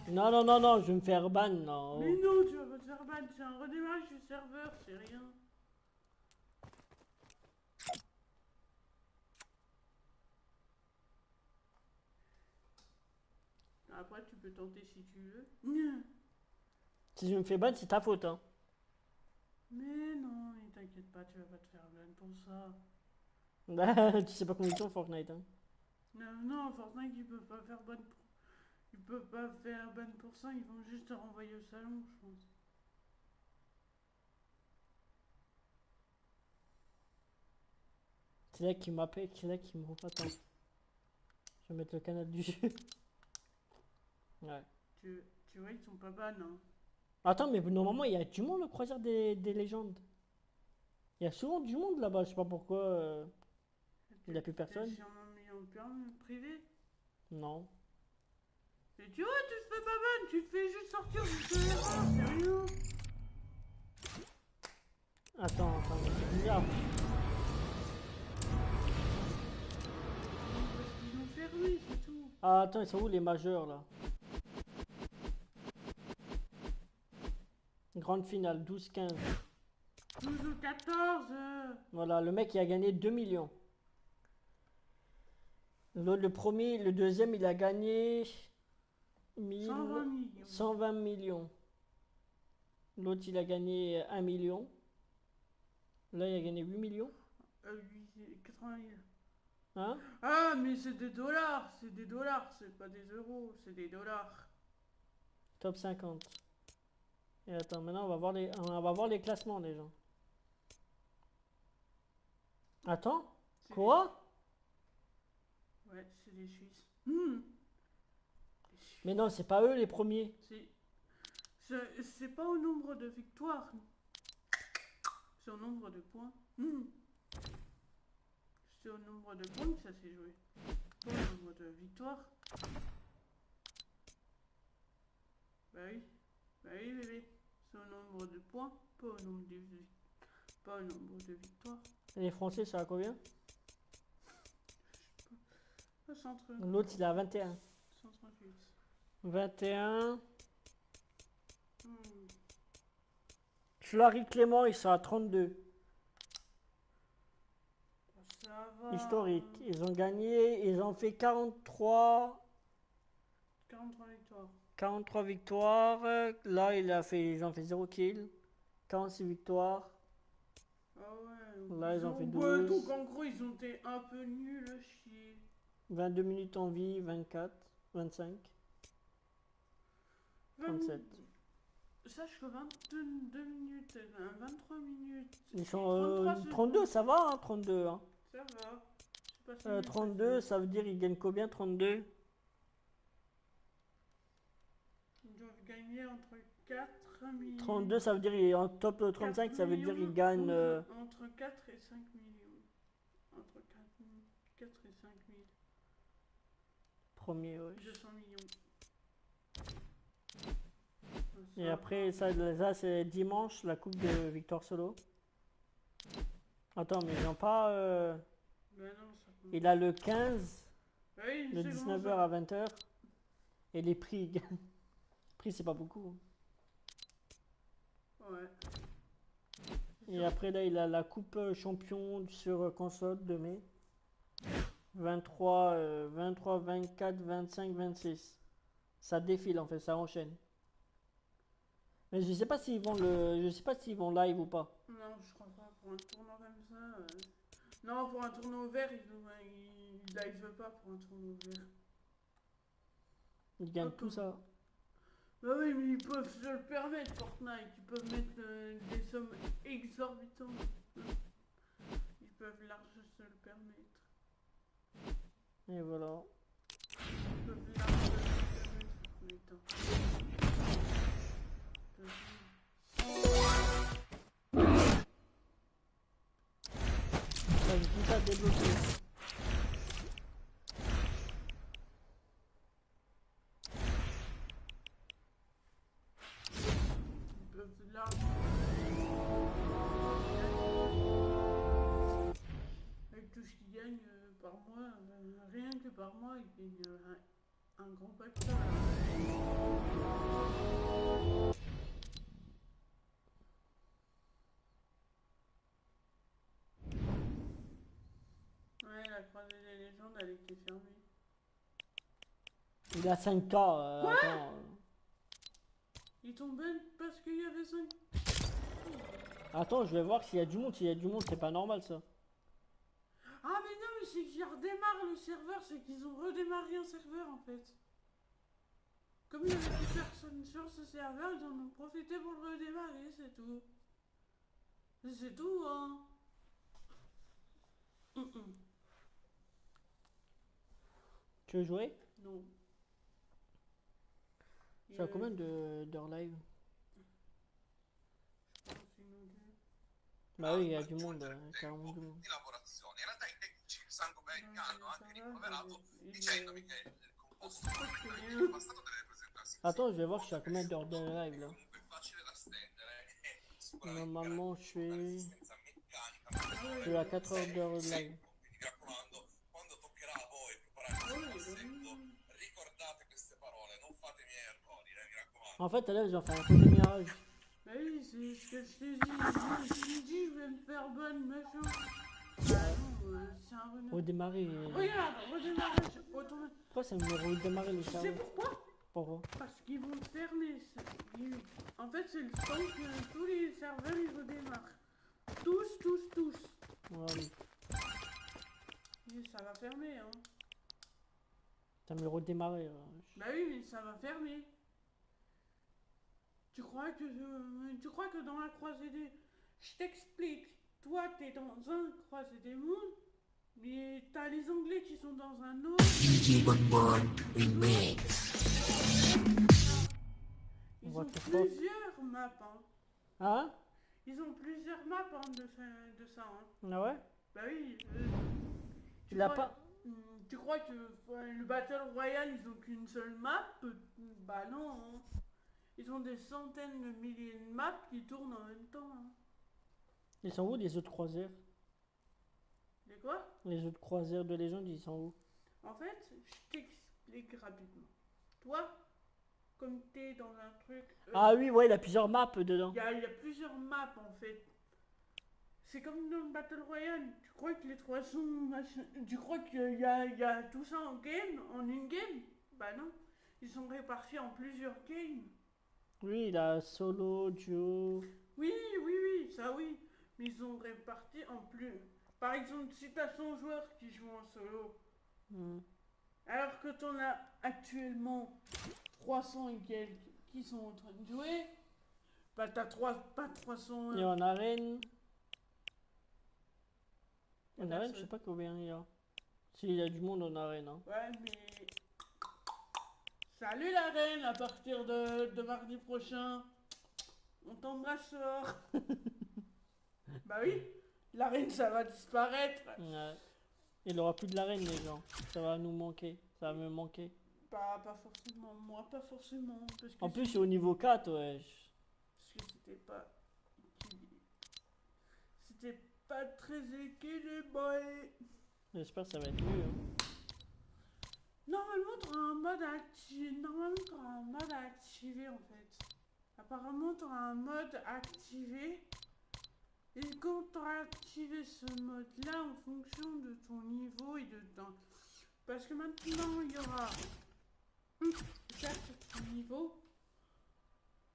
Non, je vais me faire ban, non. Mais non, tu vas pas te faire ban, c'est un redémarrage du serveur, c'est rien. Après, tu peux tenter si tu veux. Si je me fais ban, c'est ta faute, hein. Mais non, t'inquiète pas, tu vas pas te faire ban pour ça. Bah, tu sais pas comment ils sont Fortnite, hein. Non, Fortnite, ils peuvent pas faire ban pour... Ils peuvent pas faire ban pour ça, ils vont juste te renvoyer au salon, je pense. C'est là qu'il m'appelle, c'est là qu'il me rend pas tant. Je vais mettre le canal du jeu. Ouais. Tu vois, ils sont pas ban, hein. Attends, mais normalement, il y a du monde au croisière des légendes. Il y a souvent du monde là-bas, je sais pas pourquoi. Il n'y a plus personne. Sur mon million de permis privé. Non. Mais tu vois, tu te fais pas ban, tu te fais juste sortir du serveur, sérieux. Attends, c'est bizarre. Ils ont fermé, c'est tout. Ah, attends, ils sont où les majeurs là? Grande finale, 12-15. 12 ou 14. Voilà, le mec il a gagné 2 millions. Le deuxième il a gagné 120 millions. L'autre il a gagné 1 million. Là il a gagné 8 millions. 80 000. Hein? Ah, mais c'est des dollars, c'est pas des euros, c'est des dollars. Top 50. Et attends, maintenant on va voir les classements des gens. Attends, quoi? Ouais, c'est des Suisses. Mais non, c'est pas eux les premiers. C'est pas au nombre de victoires. C'est au nombre de points. C'est au nombre de points que ça s'est joué. Pas au nombre de victoires. Bah oui, bébé. C'est au nombre de points, pas au nombre de victoires. Et les Français, ça à combien? L'autre il a 21. 138. 21. Fleury Clément, ils sont à 32. Ça va. Historique. Ils ont gagné, ils ont fait 43. 43 victoires. 43 victoires. Là, ils ont fait 0 kill. 46 victoires. Ah ouais. Là, ils ont fait 12. Ouais, donc en gros, ils ont été un peu nuls à chier. 22 minutes en vie, 24, 25, 37. Sache que 22 minutes, 23 minutes. Ils sont 32, ça va, hein, 32. Hein. Ça va. Pas 32, ça veut dire ils gagnent combien, 32? Ils doivent gagner entre 4 millions. 32, ça veut dire en top 35, ça veut dire ils gagnent... Entre 4 et 5 millions. Entre 4 et 5 000. Premier, ouais. 200 millions. Et après, ça c'est dimanche, la coupe de Victoire Solo. Attends, mais ils n'ont pas... Ben non, ça peut... Il a le 15, oui, le 19h à 20h. Et les prix, les prix c'est pas beaucoup. Ouais. Et après là, il a la coupe champion sur console de mai. 23, 24, 25, 26. Ça défile en fait, ça enchaîne. Mais je sais pas s'ils vont live ou pas. Non, je crois pas. Pour un tournoi comme ça... Non, pour un tournoi ouvert, ils live pas pour un tournoi ouvert. Ils gagnent tout ça. Bah oui, mais ils peuvent se le permettre, Fortnite. Ils peuvent mettre des sommes exorbitantes. Ils peuvent largement se le permettre. Et voilà. Ils peuvent largement se le permettre, Ça, j'ai tout ça débloqué. Avec tout ce qu'ils gagnent par mois, rien que par mois, ils gagnent un grand paquet. Ouais, la croisée des légendes, elle était fermée. Il a 5K. Attends. Ils tombaient parce qu'il y avait 5. Attends, je vais voir s'il y a du monde. S'il y a du monde, c'est pas normal ça. Ah mais non, mais c'est qu'ils redémarrent le serveur, c'est qu'ils ont redémarré un serveur en fait. Comme il y avait plus personne sur ce serveur, ils en ont profité pour le redémarrer, c'est tout. C'est tout, hein. Tu veux jouer? Non. Tu as combien d'heures live? Je pense une ou deux. Bah oui, il y a du monde, carrément du monde. Attends, je vais voir, je suis à combien d'heures de live là. Normalement, je suis à 4 heures de live. En fait, là, ils ont fait un coup de mirage. Bah oui, c'est ce que je t'ai dit. Je t'ai dit, je vais me faire bonne, machin. Ah non, c'est un renard. Redémarrer. Regarde, redémarrage automatique. Pourquoi ça me redémarrer le serveur? Tu sais pourquoi? Pourquoi? Parce qu'ils vont fermer. En fait, c'est le temps que tous les serveurs ils redémarrent. Tous. Ah oui. Et ça va fermer, hein. Ça me redémarrer. Bah oui, mais ça va fermer. Tu crois que dans la croisée des... Je t'explique. Toi, t'es dans un croisée des mondes, mais t'as les Anglais qui sont dans un autre. Ils ont plusieurs maps, hein. Hein? Ils ont plusieurs maps hein, de ça, hein. Ah ouais? Bah oui. Tu l'as pas? Tu crois que le Battle Royale, ils ont qu'une seule map? Bah non, hein. Ils ont des centaines de milliers de maps qui tournent en même temps. Hein. Ils sont où les autres croisières? Les quoi? Les autres croisières de légende, ils sont où? En fait, je t'explique. explique rapidement. Toi, comme t'es dans un truc... Ah oui, ouais, il a plusieurs maps dedans. Il y a plusieurs maps en fait. C'est comme dans le Battle Royale. Tu crois que les 300 machins... Tu crois qu'il y a tout ça en game, en une game? Bah non. Ils sont répartis en plusieurs games. Oui, il a solo, duo... Oui, ça oui. Mais ils sont répartis en plus... Par exemple, si t'as 100 joueurs qui jouent en solo, alors que t'en as actuellement 300 et quelques qui sont en train de jouer, bah t'as pas 300... Et en arène... En arène, je sais pas combien il y a. S'il y a du monde en arène. Hein. Ouais, mais... Salut la reine, à partir de mardi prochain. On t'embrasse fort. Bah oui, l'arène ça va disparaître. Ouais. Il aura plus de l'arène les gens. Ça va nous manquer. Ça va me manquer. Pas forcément, moi pas forcément. Parce que en plus c'est au niveau 4, ouais. Parce que c'était pas très équilibré. J'espère que ça va être mieux. Hein. Normalement t'auras un mode activé en fait. Apparemment t'auras un mode activé. Et quand tu auras activé ce mode-là en fonction de ton niveau et de temps. Parce que maintenant, il y aura 4 niveaux.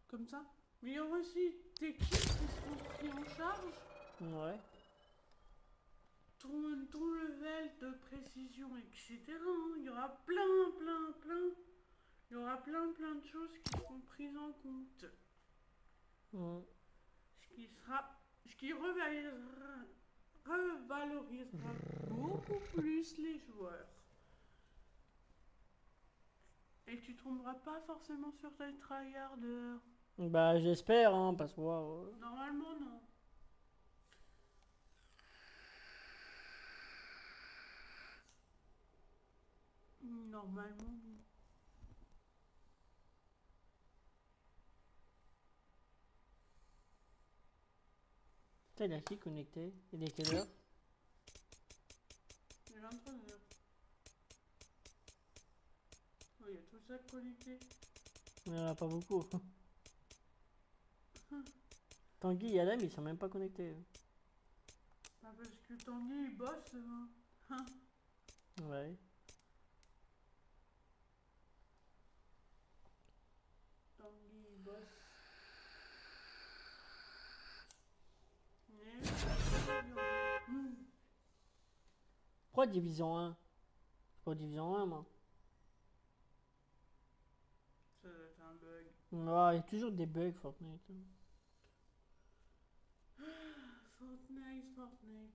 Comme ça. Mais il y aura aussi tes kits qui seront pris en charge. Ouais. Ton level de précision, etc. Il y aura plein. Il y aura plein de choses qui seront prises en compte. Ce qui revalorisera beaucoup plus les joueurs. Et tu tomberas pas forcément sur tes tryharders. Bah j'espère, hein, parce que... Wow. Normalement non. Normalement non. Il a qui connecté? Il est quelle heure? Il est 23h. Oh, il y a tout ça connecté. Il n'y en a pas beaucoup. Tanguy et Adam ils sont même pas connectés. Ah, parce que Tanguy il bosse. Hein. Ouais. Tanguy il bosse. Pourquoi division 1? Pourquoi division 1 moi? Ça doit être un bug. Ouais, il y a toujours des bugs Fortnite. Fortnite.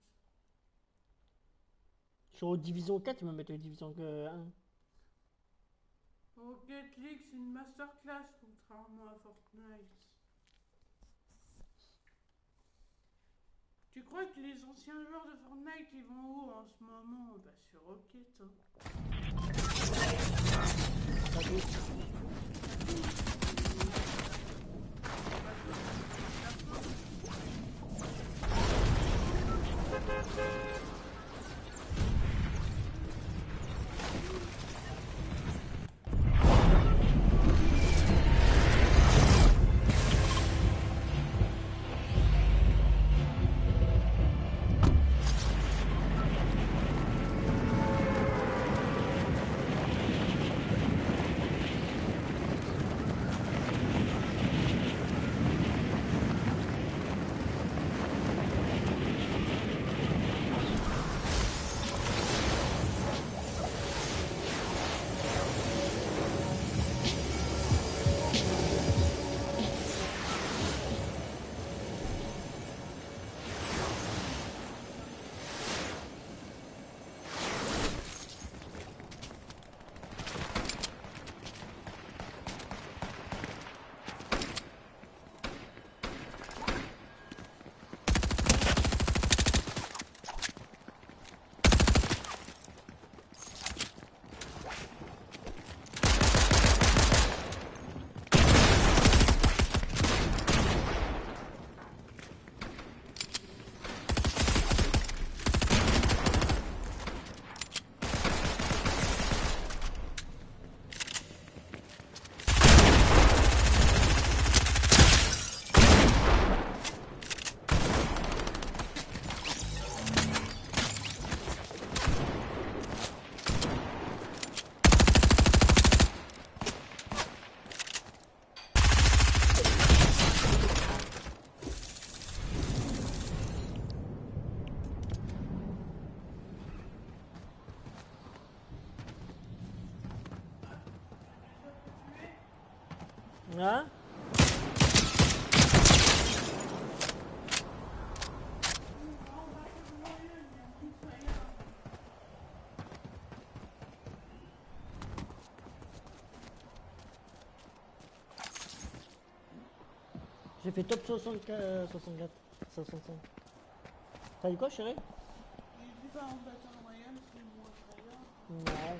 Sur division 4, ils me mettent division 1. Rocket League c'est une masterclass contrairement à Fortnite. Tu crois que les anciens joueurs de Fortnite ils vont où en ce moment? Bah sur Rocket. Hein? J'ai fait top 64, 64, 65. T'as dit quoi, chérie? J'ai dit pas en battant en moyenne, c'est moins Non.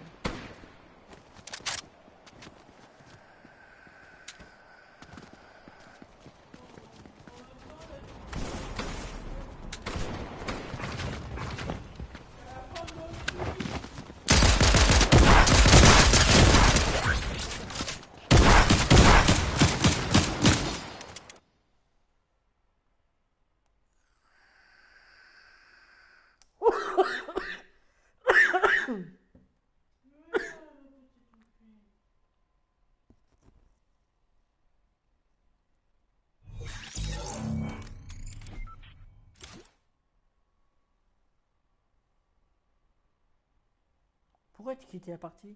Pourquoi tu quittais la partie?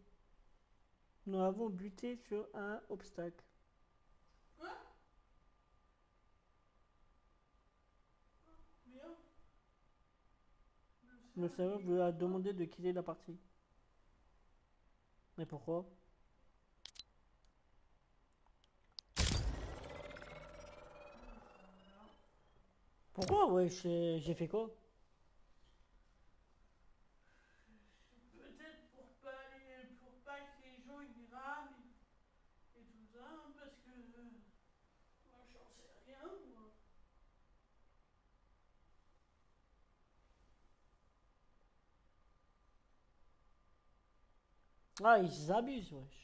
Nous avons buté sur un obstacle. Quoi? Bien. Le serveur vous a demandé de quitter la partie. Mais pourquoi? Pourquoi? Ouais, j'ai fait quoi? Peut-être pour pas que les gens ils rament et tout ça, hein, parce que moi j'en sais rien, moi. Ah, ils abusent, wesh.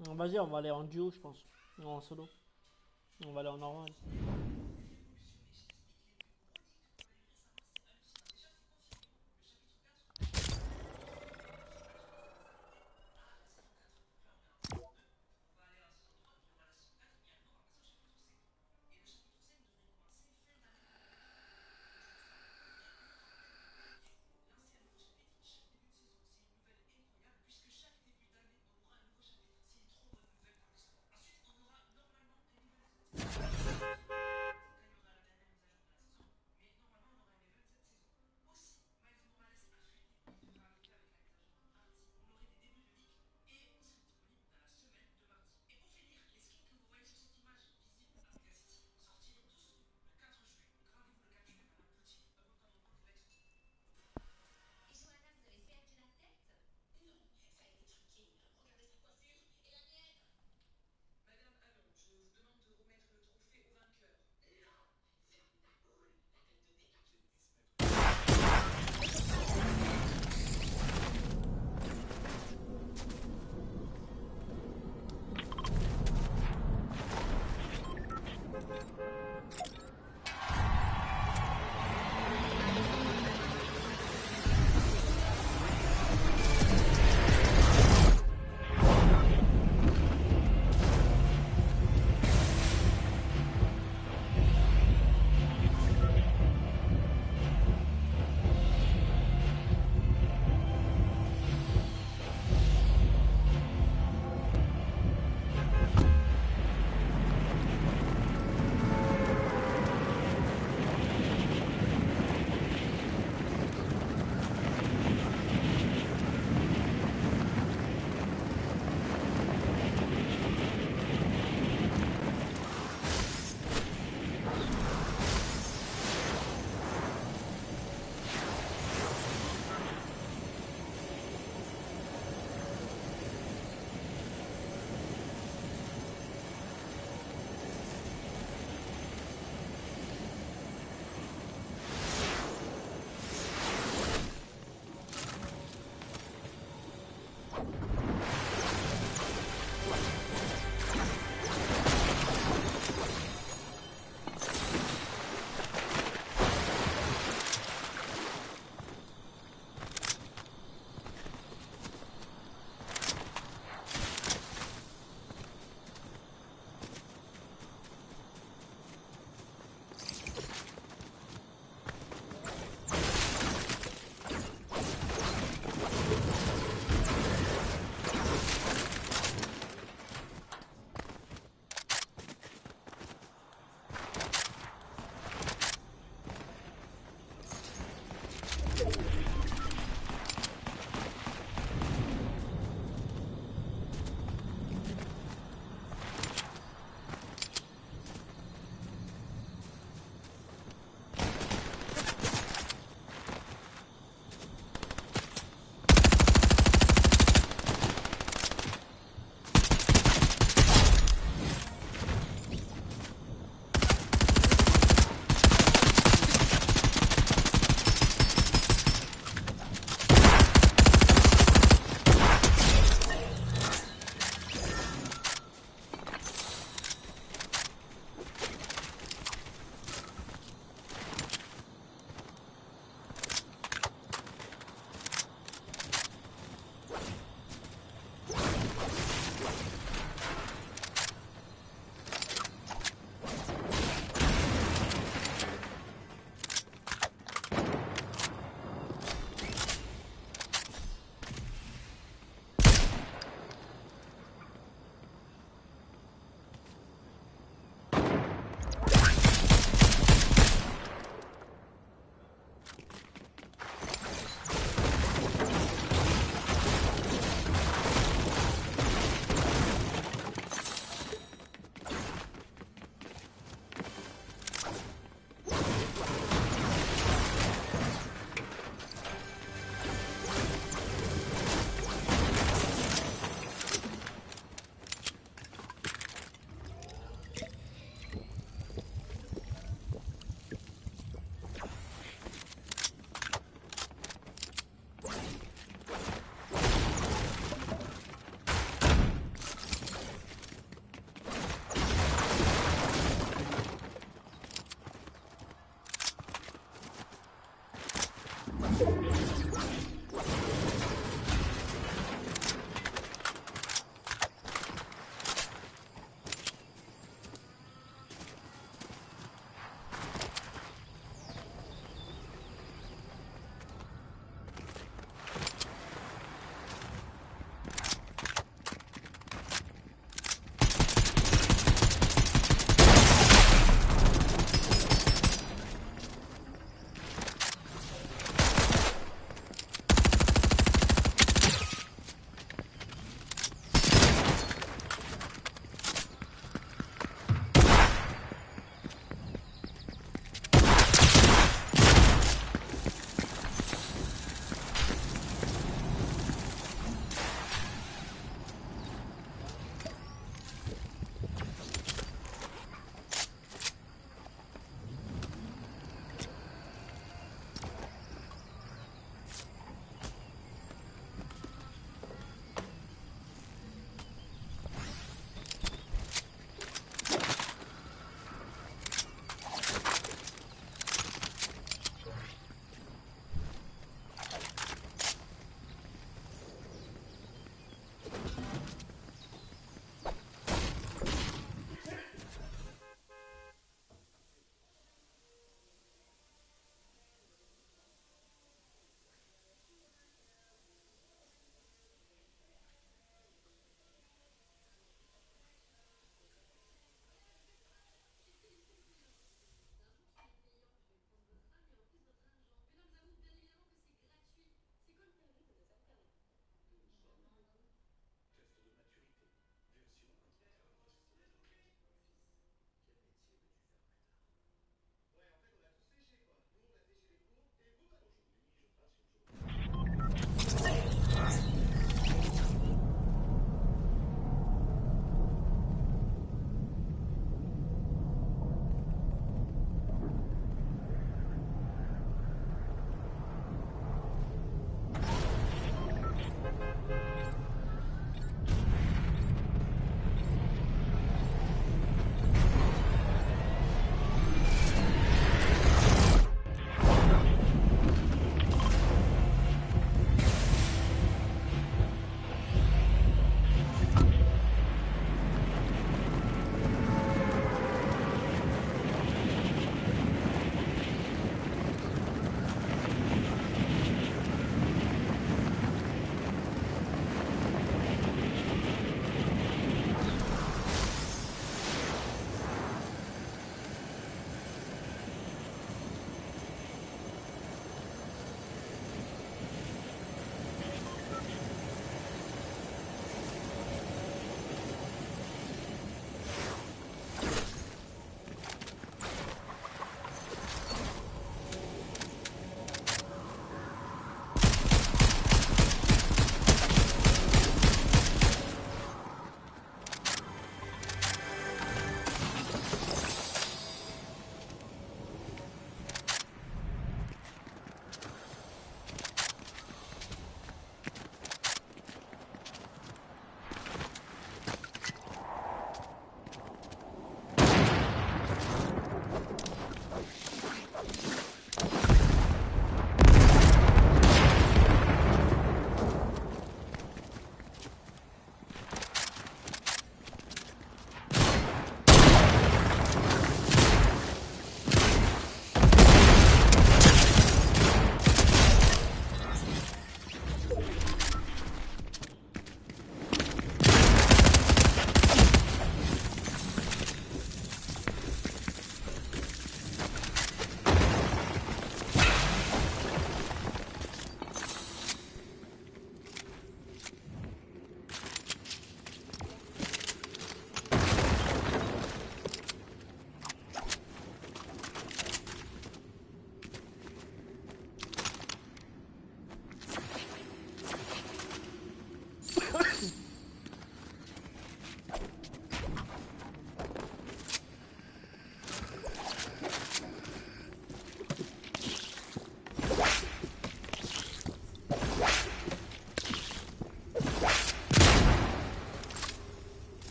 Vas-y, on va aller en duo, je pense. Non, en solo. On va aller en normal.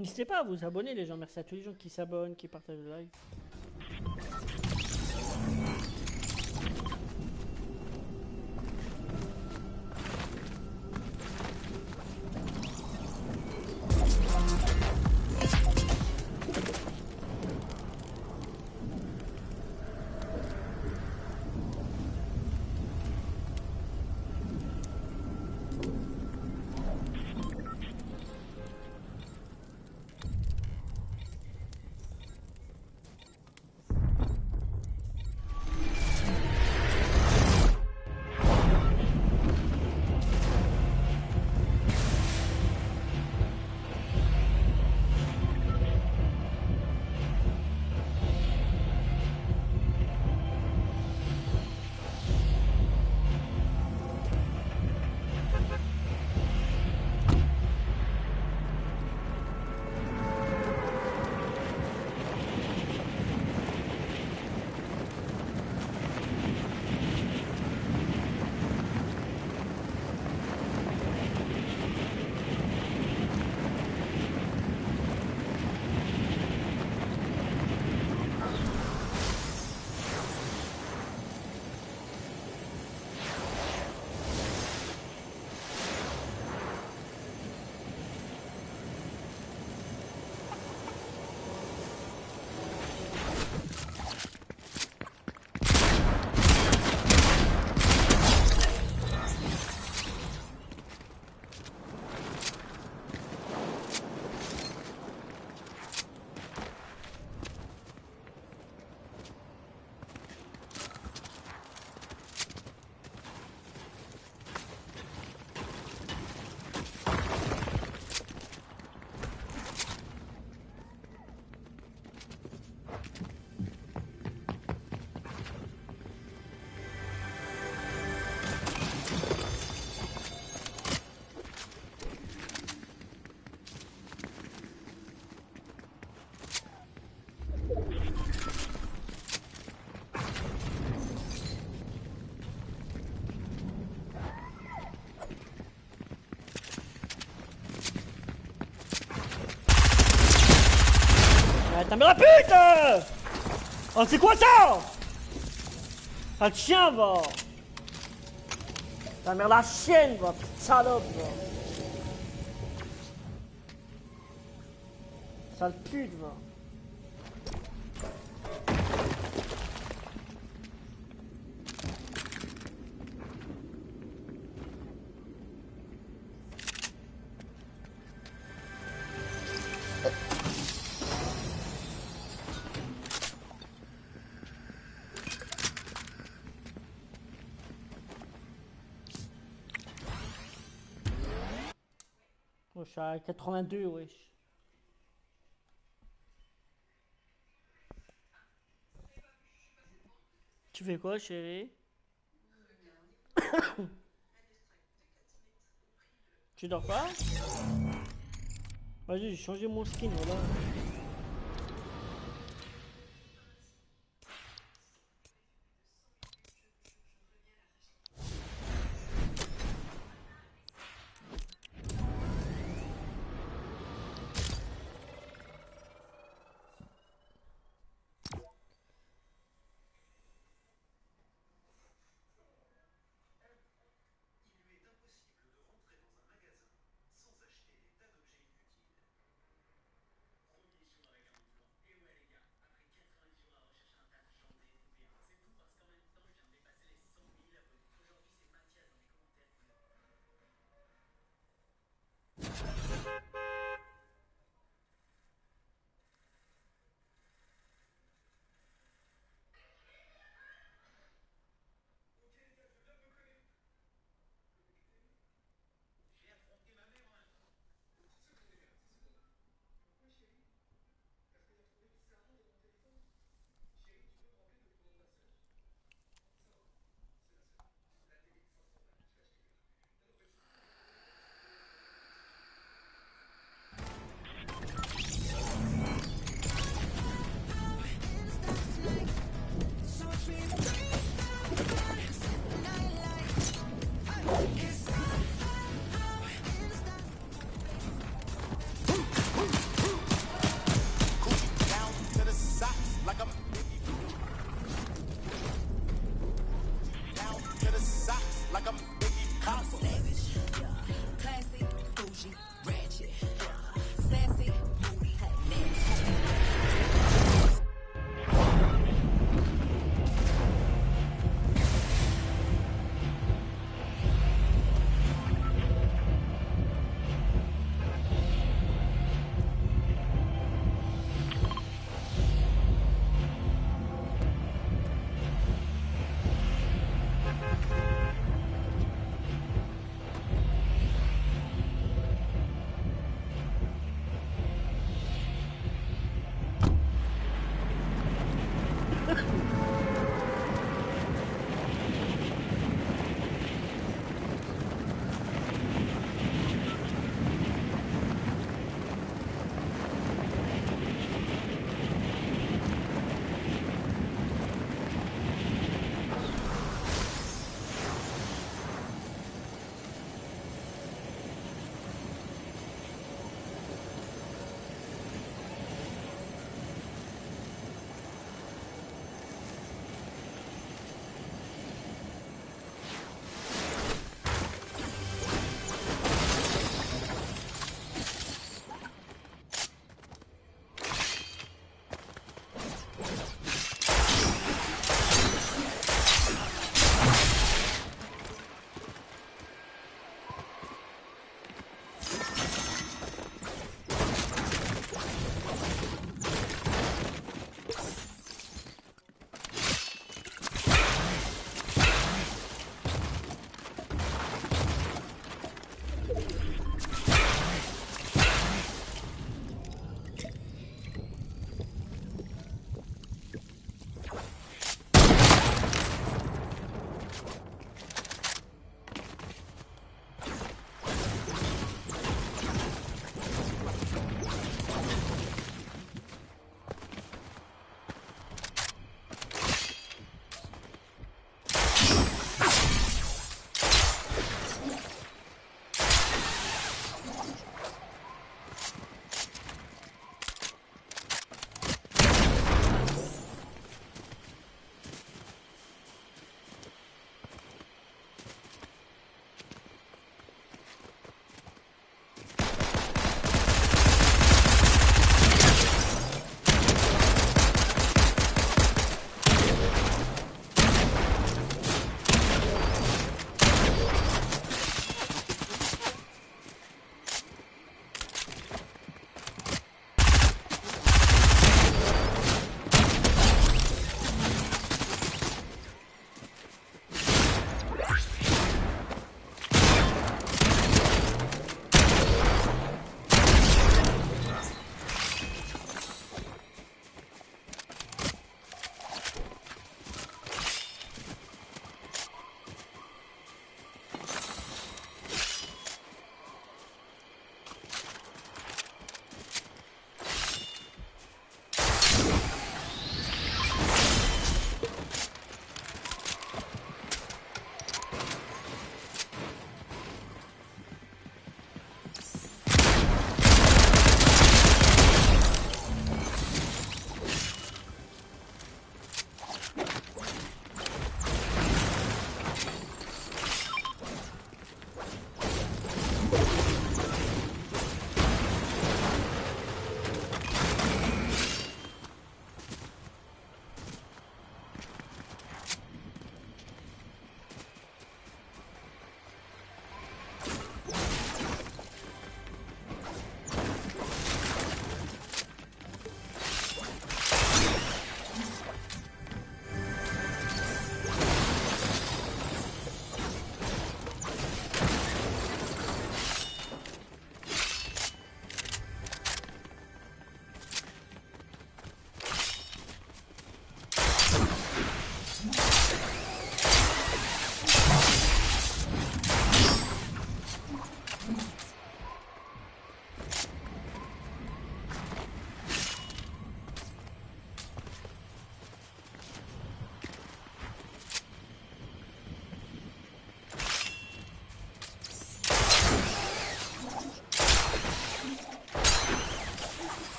N'hésitez pas à vous abonner les gens, merci à tous les gens qui s'abonnent, qui partagent le live. T'as mis la pute! Oh, c'est quoi ça? Ah, le chien, va! Ta mère la chienne, va, petite salope, va! Sale pute, va! Je suis à 82, wesh. Tu fais quoi, chérie? Tu dors pas? Vas-y, j'ai changé mon skin, voilà.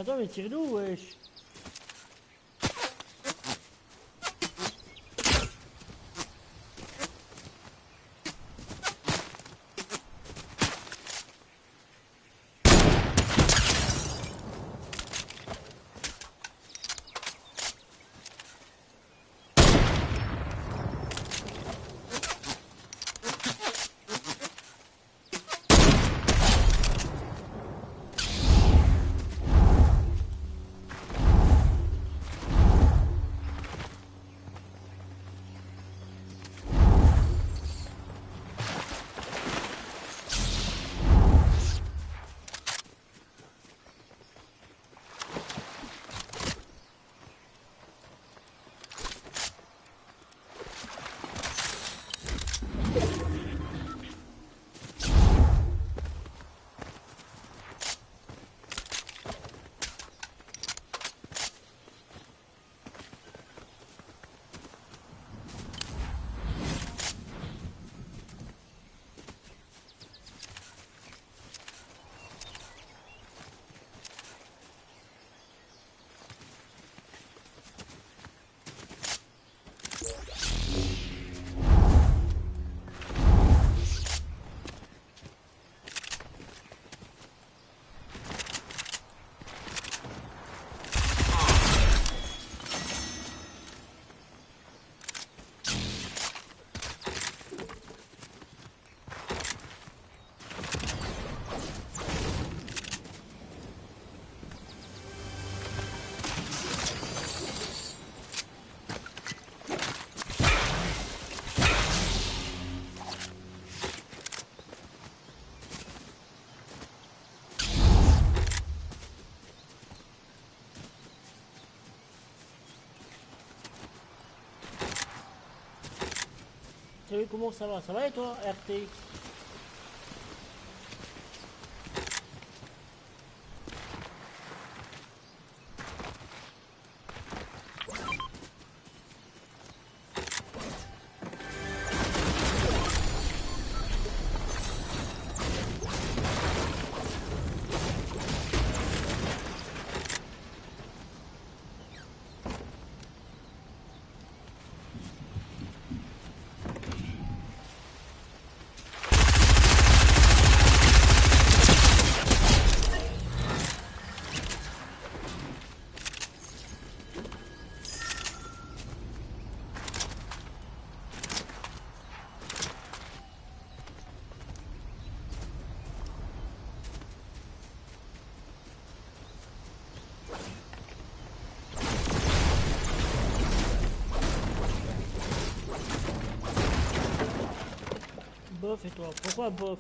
Attends, mais tire d'où, wesh? Salut, comment ça va? Ça va et toi, RTX? Bof et toi, pourquoi bof?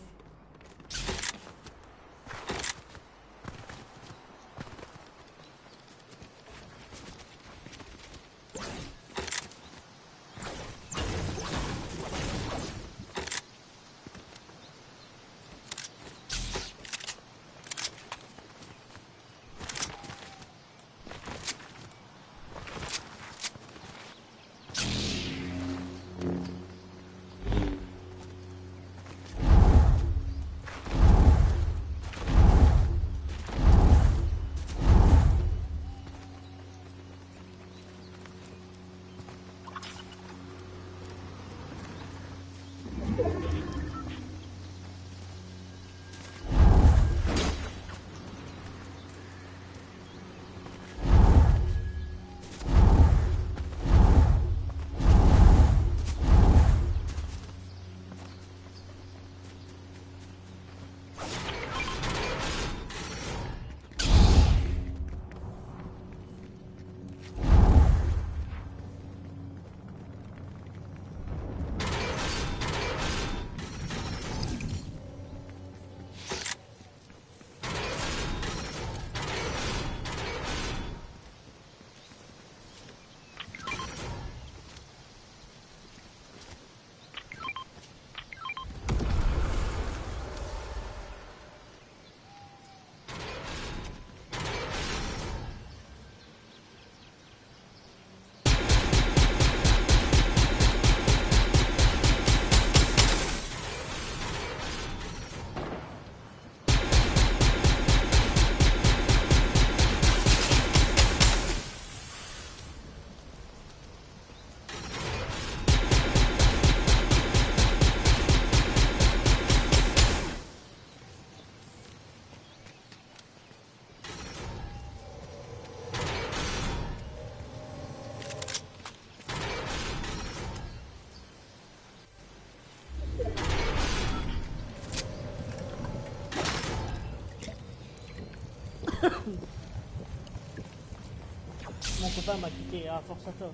Mon copain m'a quitté, ah force à toi.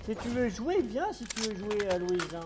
Si tu veux jouer, bien si tu veux jouer à Louise. Hein.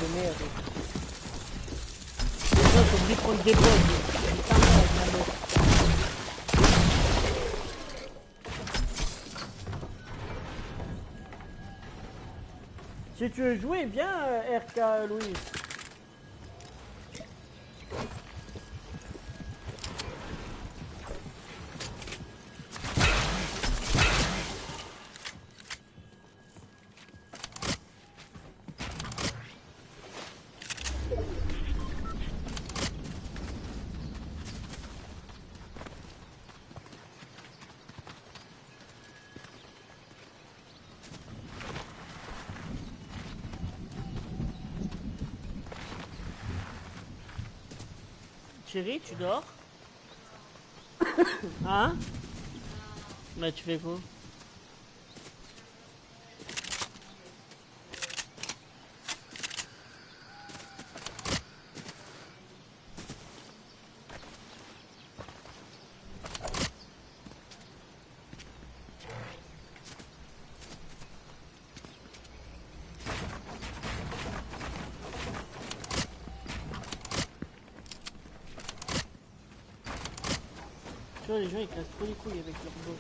De merde. Déjà, faut oublier de prendre des bugs. Putain, merde, si tu veux jouer, viens RK Louis. Chérie, tu dors? Hein? Bah tu fais quoi? Tu vois, les gens ils cassent trop les couilles avec leur dos.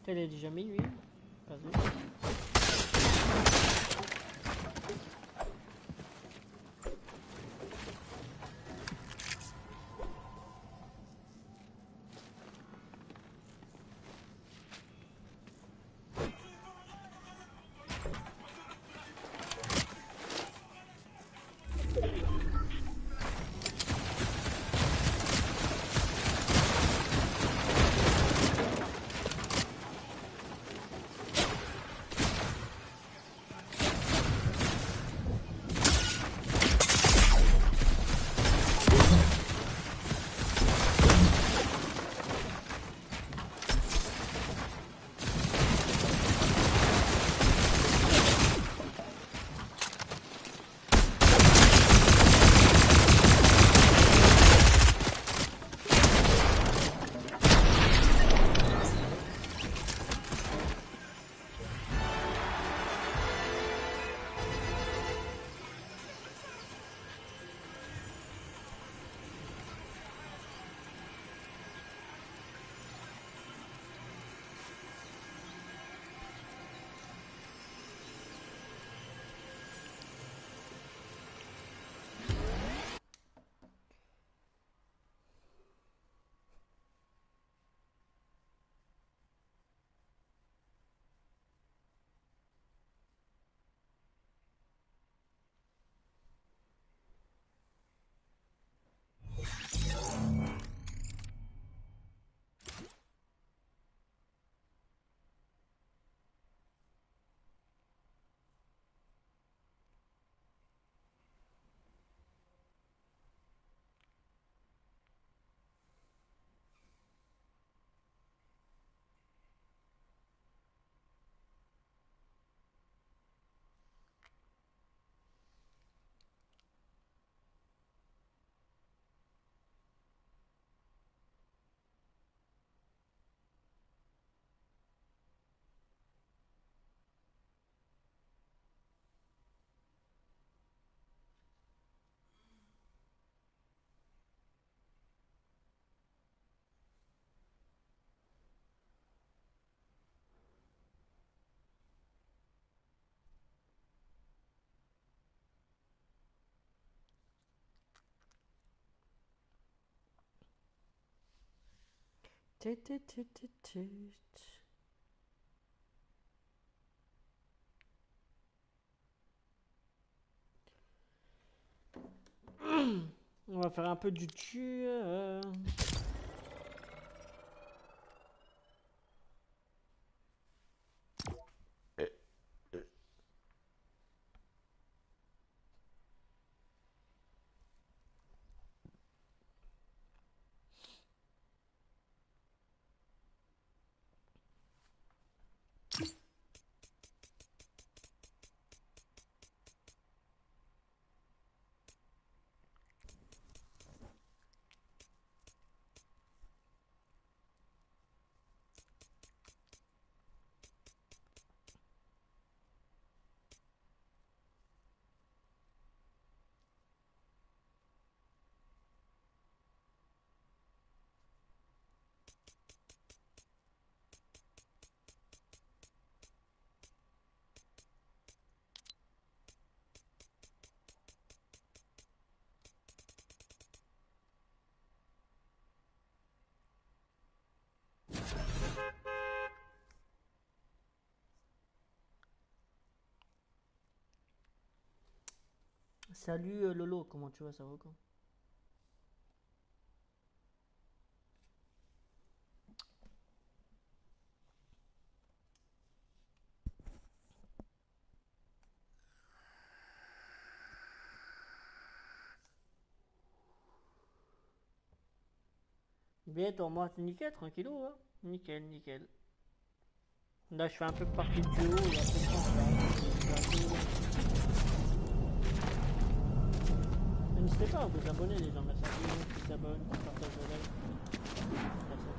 Elle est déjà minuit. Vas-y. On va faire un peu du tueur. Salut Lolo, comment tu vas, ça va quoi? Bien, toi, moi, nickel, tranquillou, hein? Nickel, nickel. Là, je fais un peu partie du duo, il y a peu de chance, là. N'hésitez pas à vous abonner, les gens, merci. s'abonnent, qui partagent le live. Merci à tous.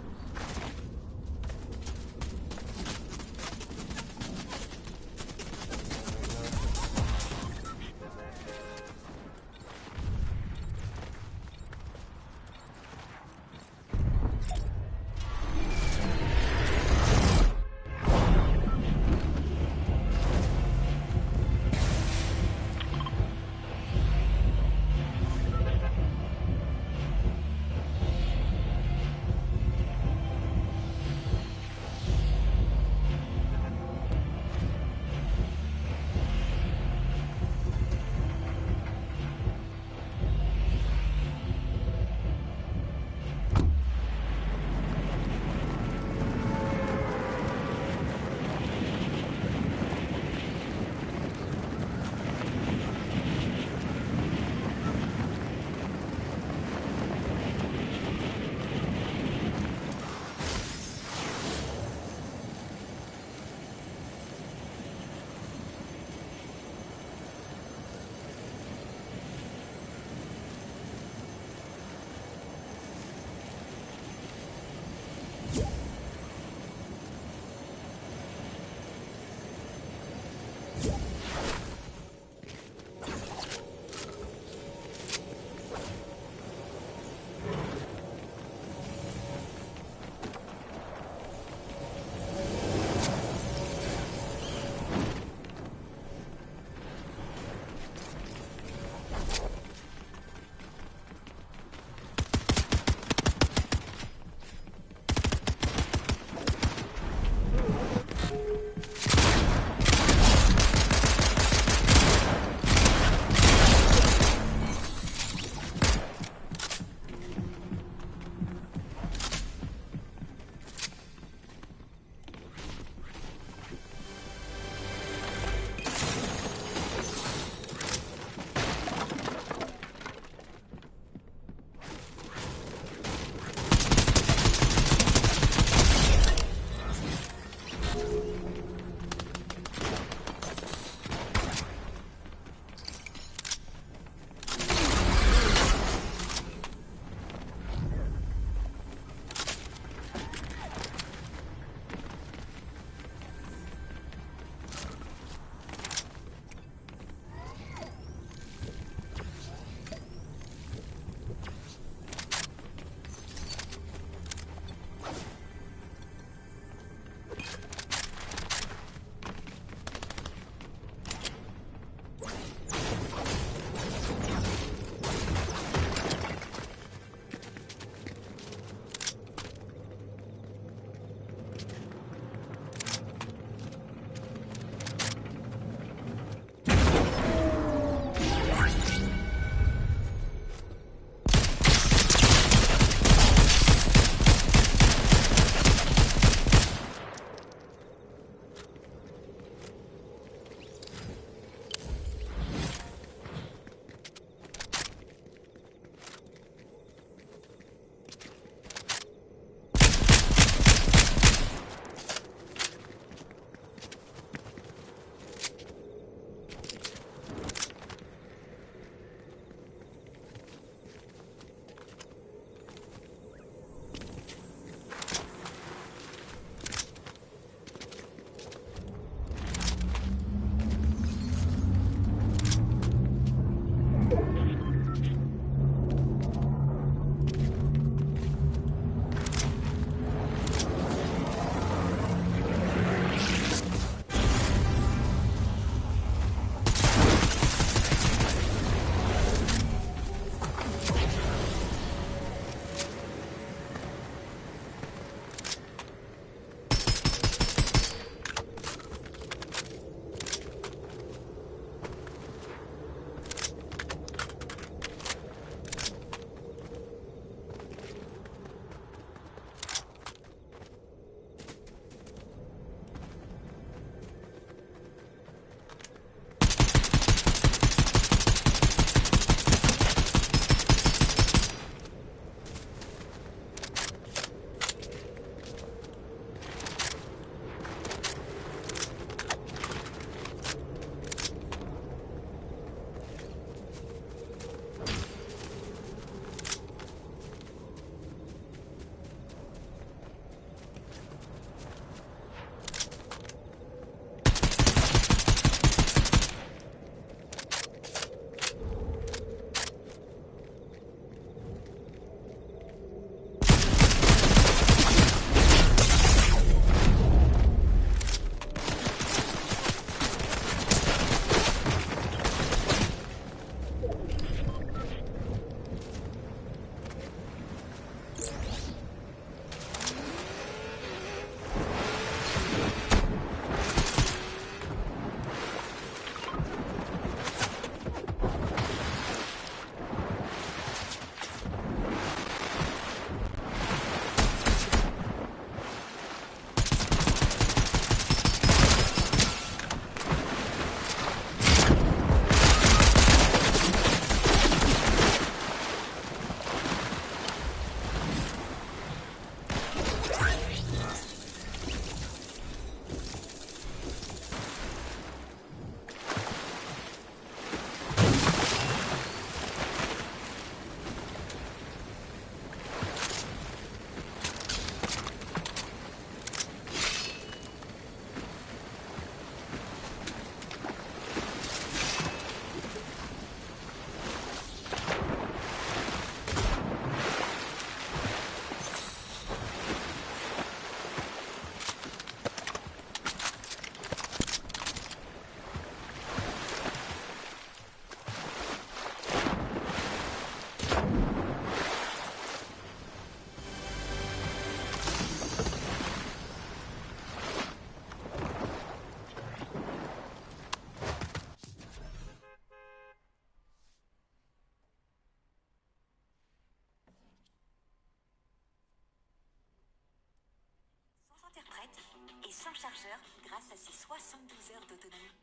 et sans chargeur grâce à ses 72 heures d'autonomie.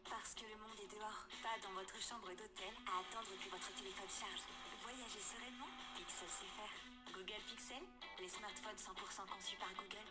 Parce que le monde est dehors, pas dans votre chambre d'hôtel à attendre que votre téléphone charge. Voyagez sereinement, Pixel sait faire. Google Pixel, les smartphones 100% conçus par Google.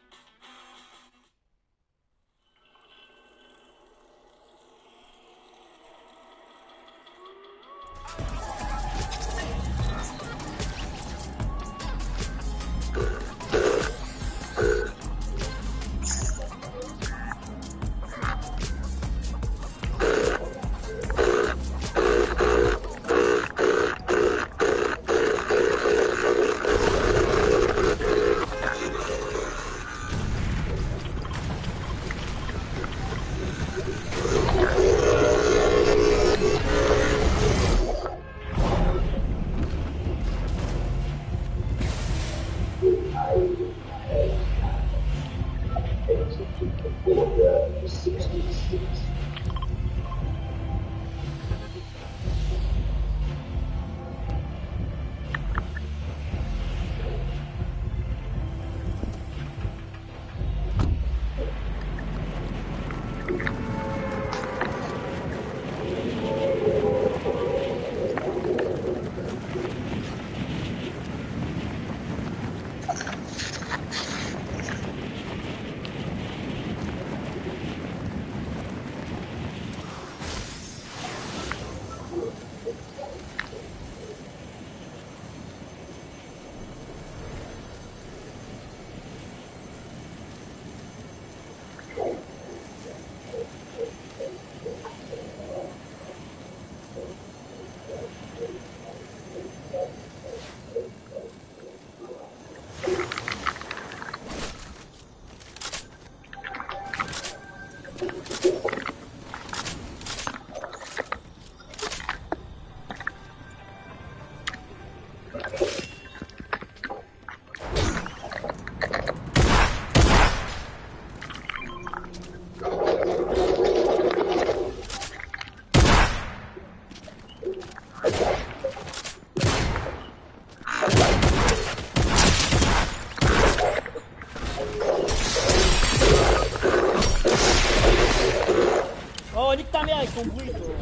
Oh, nique ta mère avec ton bruit, toi.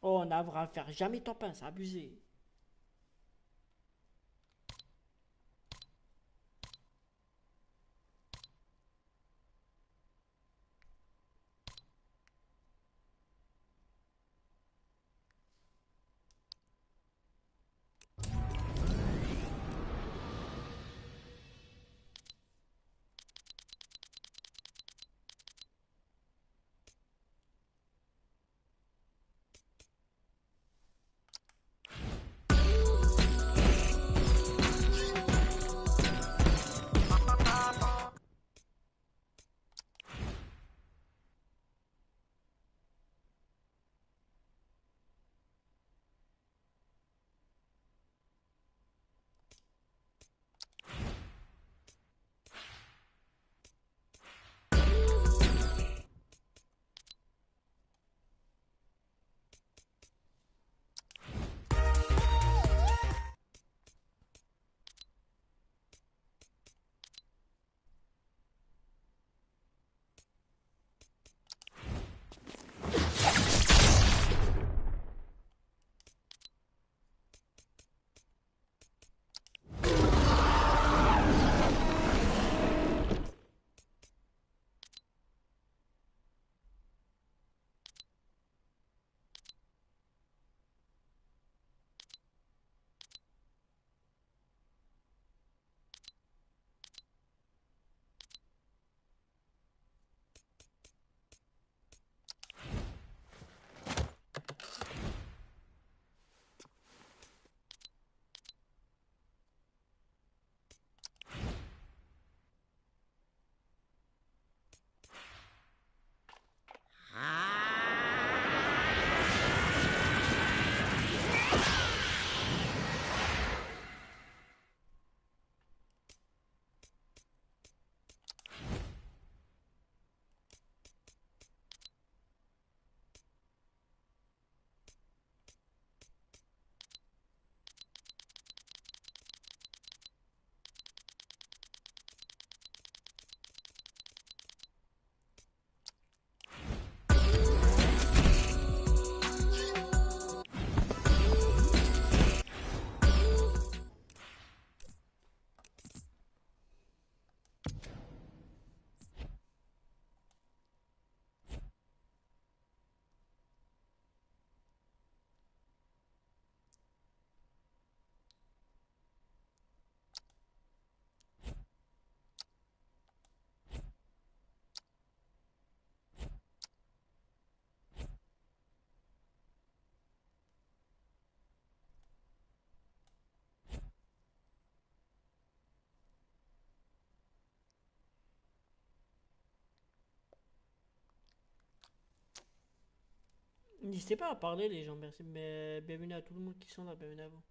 Oh, on va faire jamais top 1, c'est abusé. N'hésitez pas à parler les gens, merci. Mais bienvenue à tout le monde qui sont là, bienvenue à vous.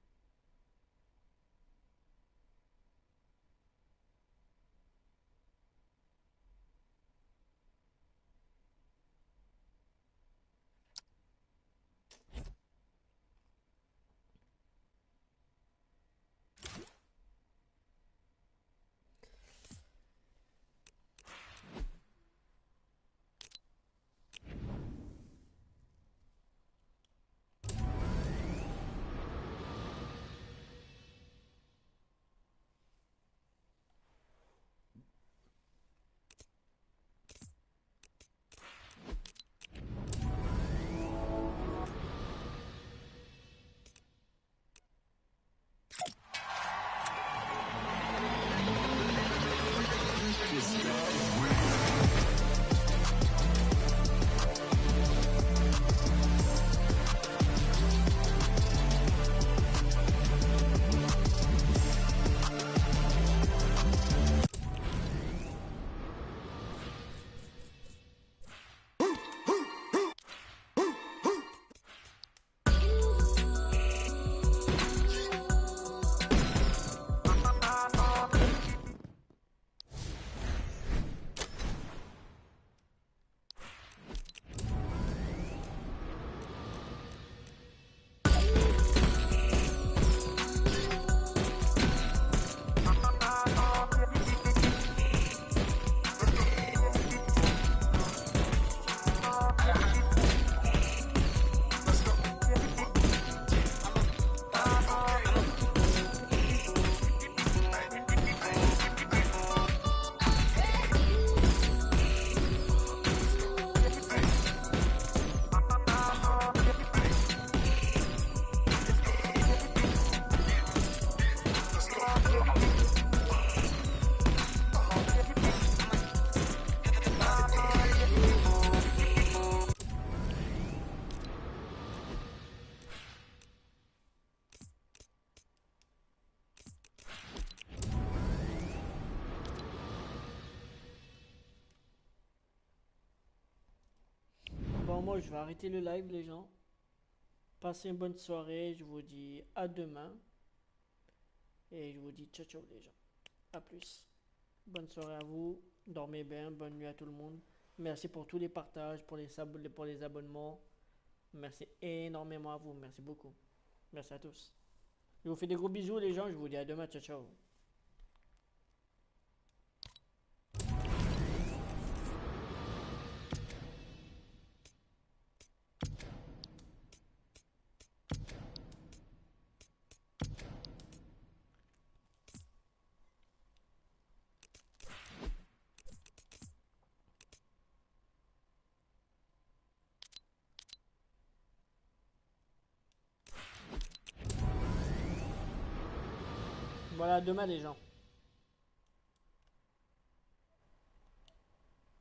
Alors moi je vais arrêter le live les gens. Passez une bonne soirée, je vous dis à demain. Et je vous dis ciao ciao les gens. A plus. Bonne soirée à vous, dormez bien, bonne nuit à tout le monde. Merci pour tous les partages, pour les abonnements. Merci énormément à vous, merci beaucoup. Merci à tous. Je vous fais des gros bisous les gens, je vous dis à demain, ciao ciao. Voilà, à demain les gens.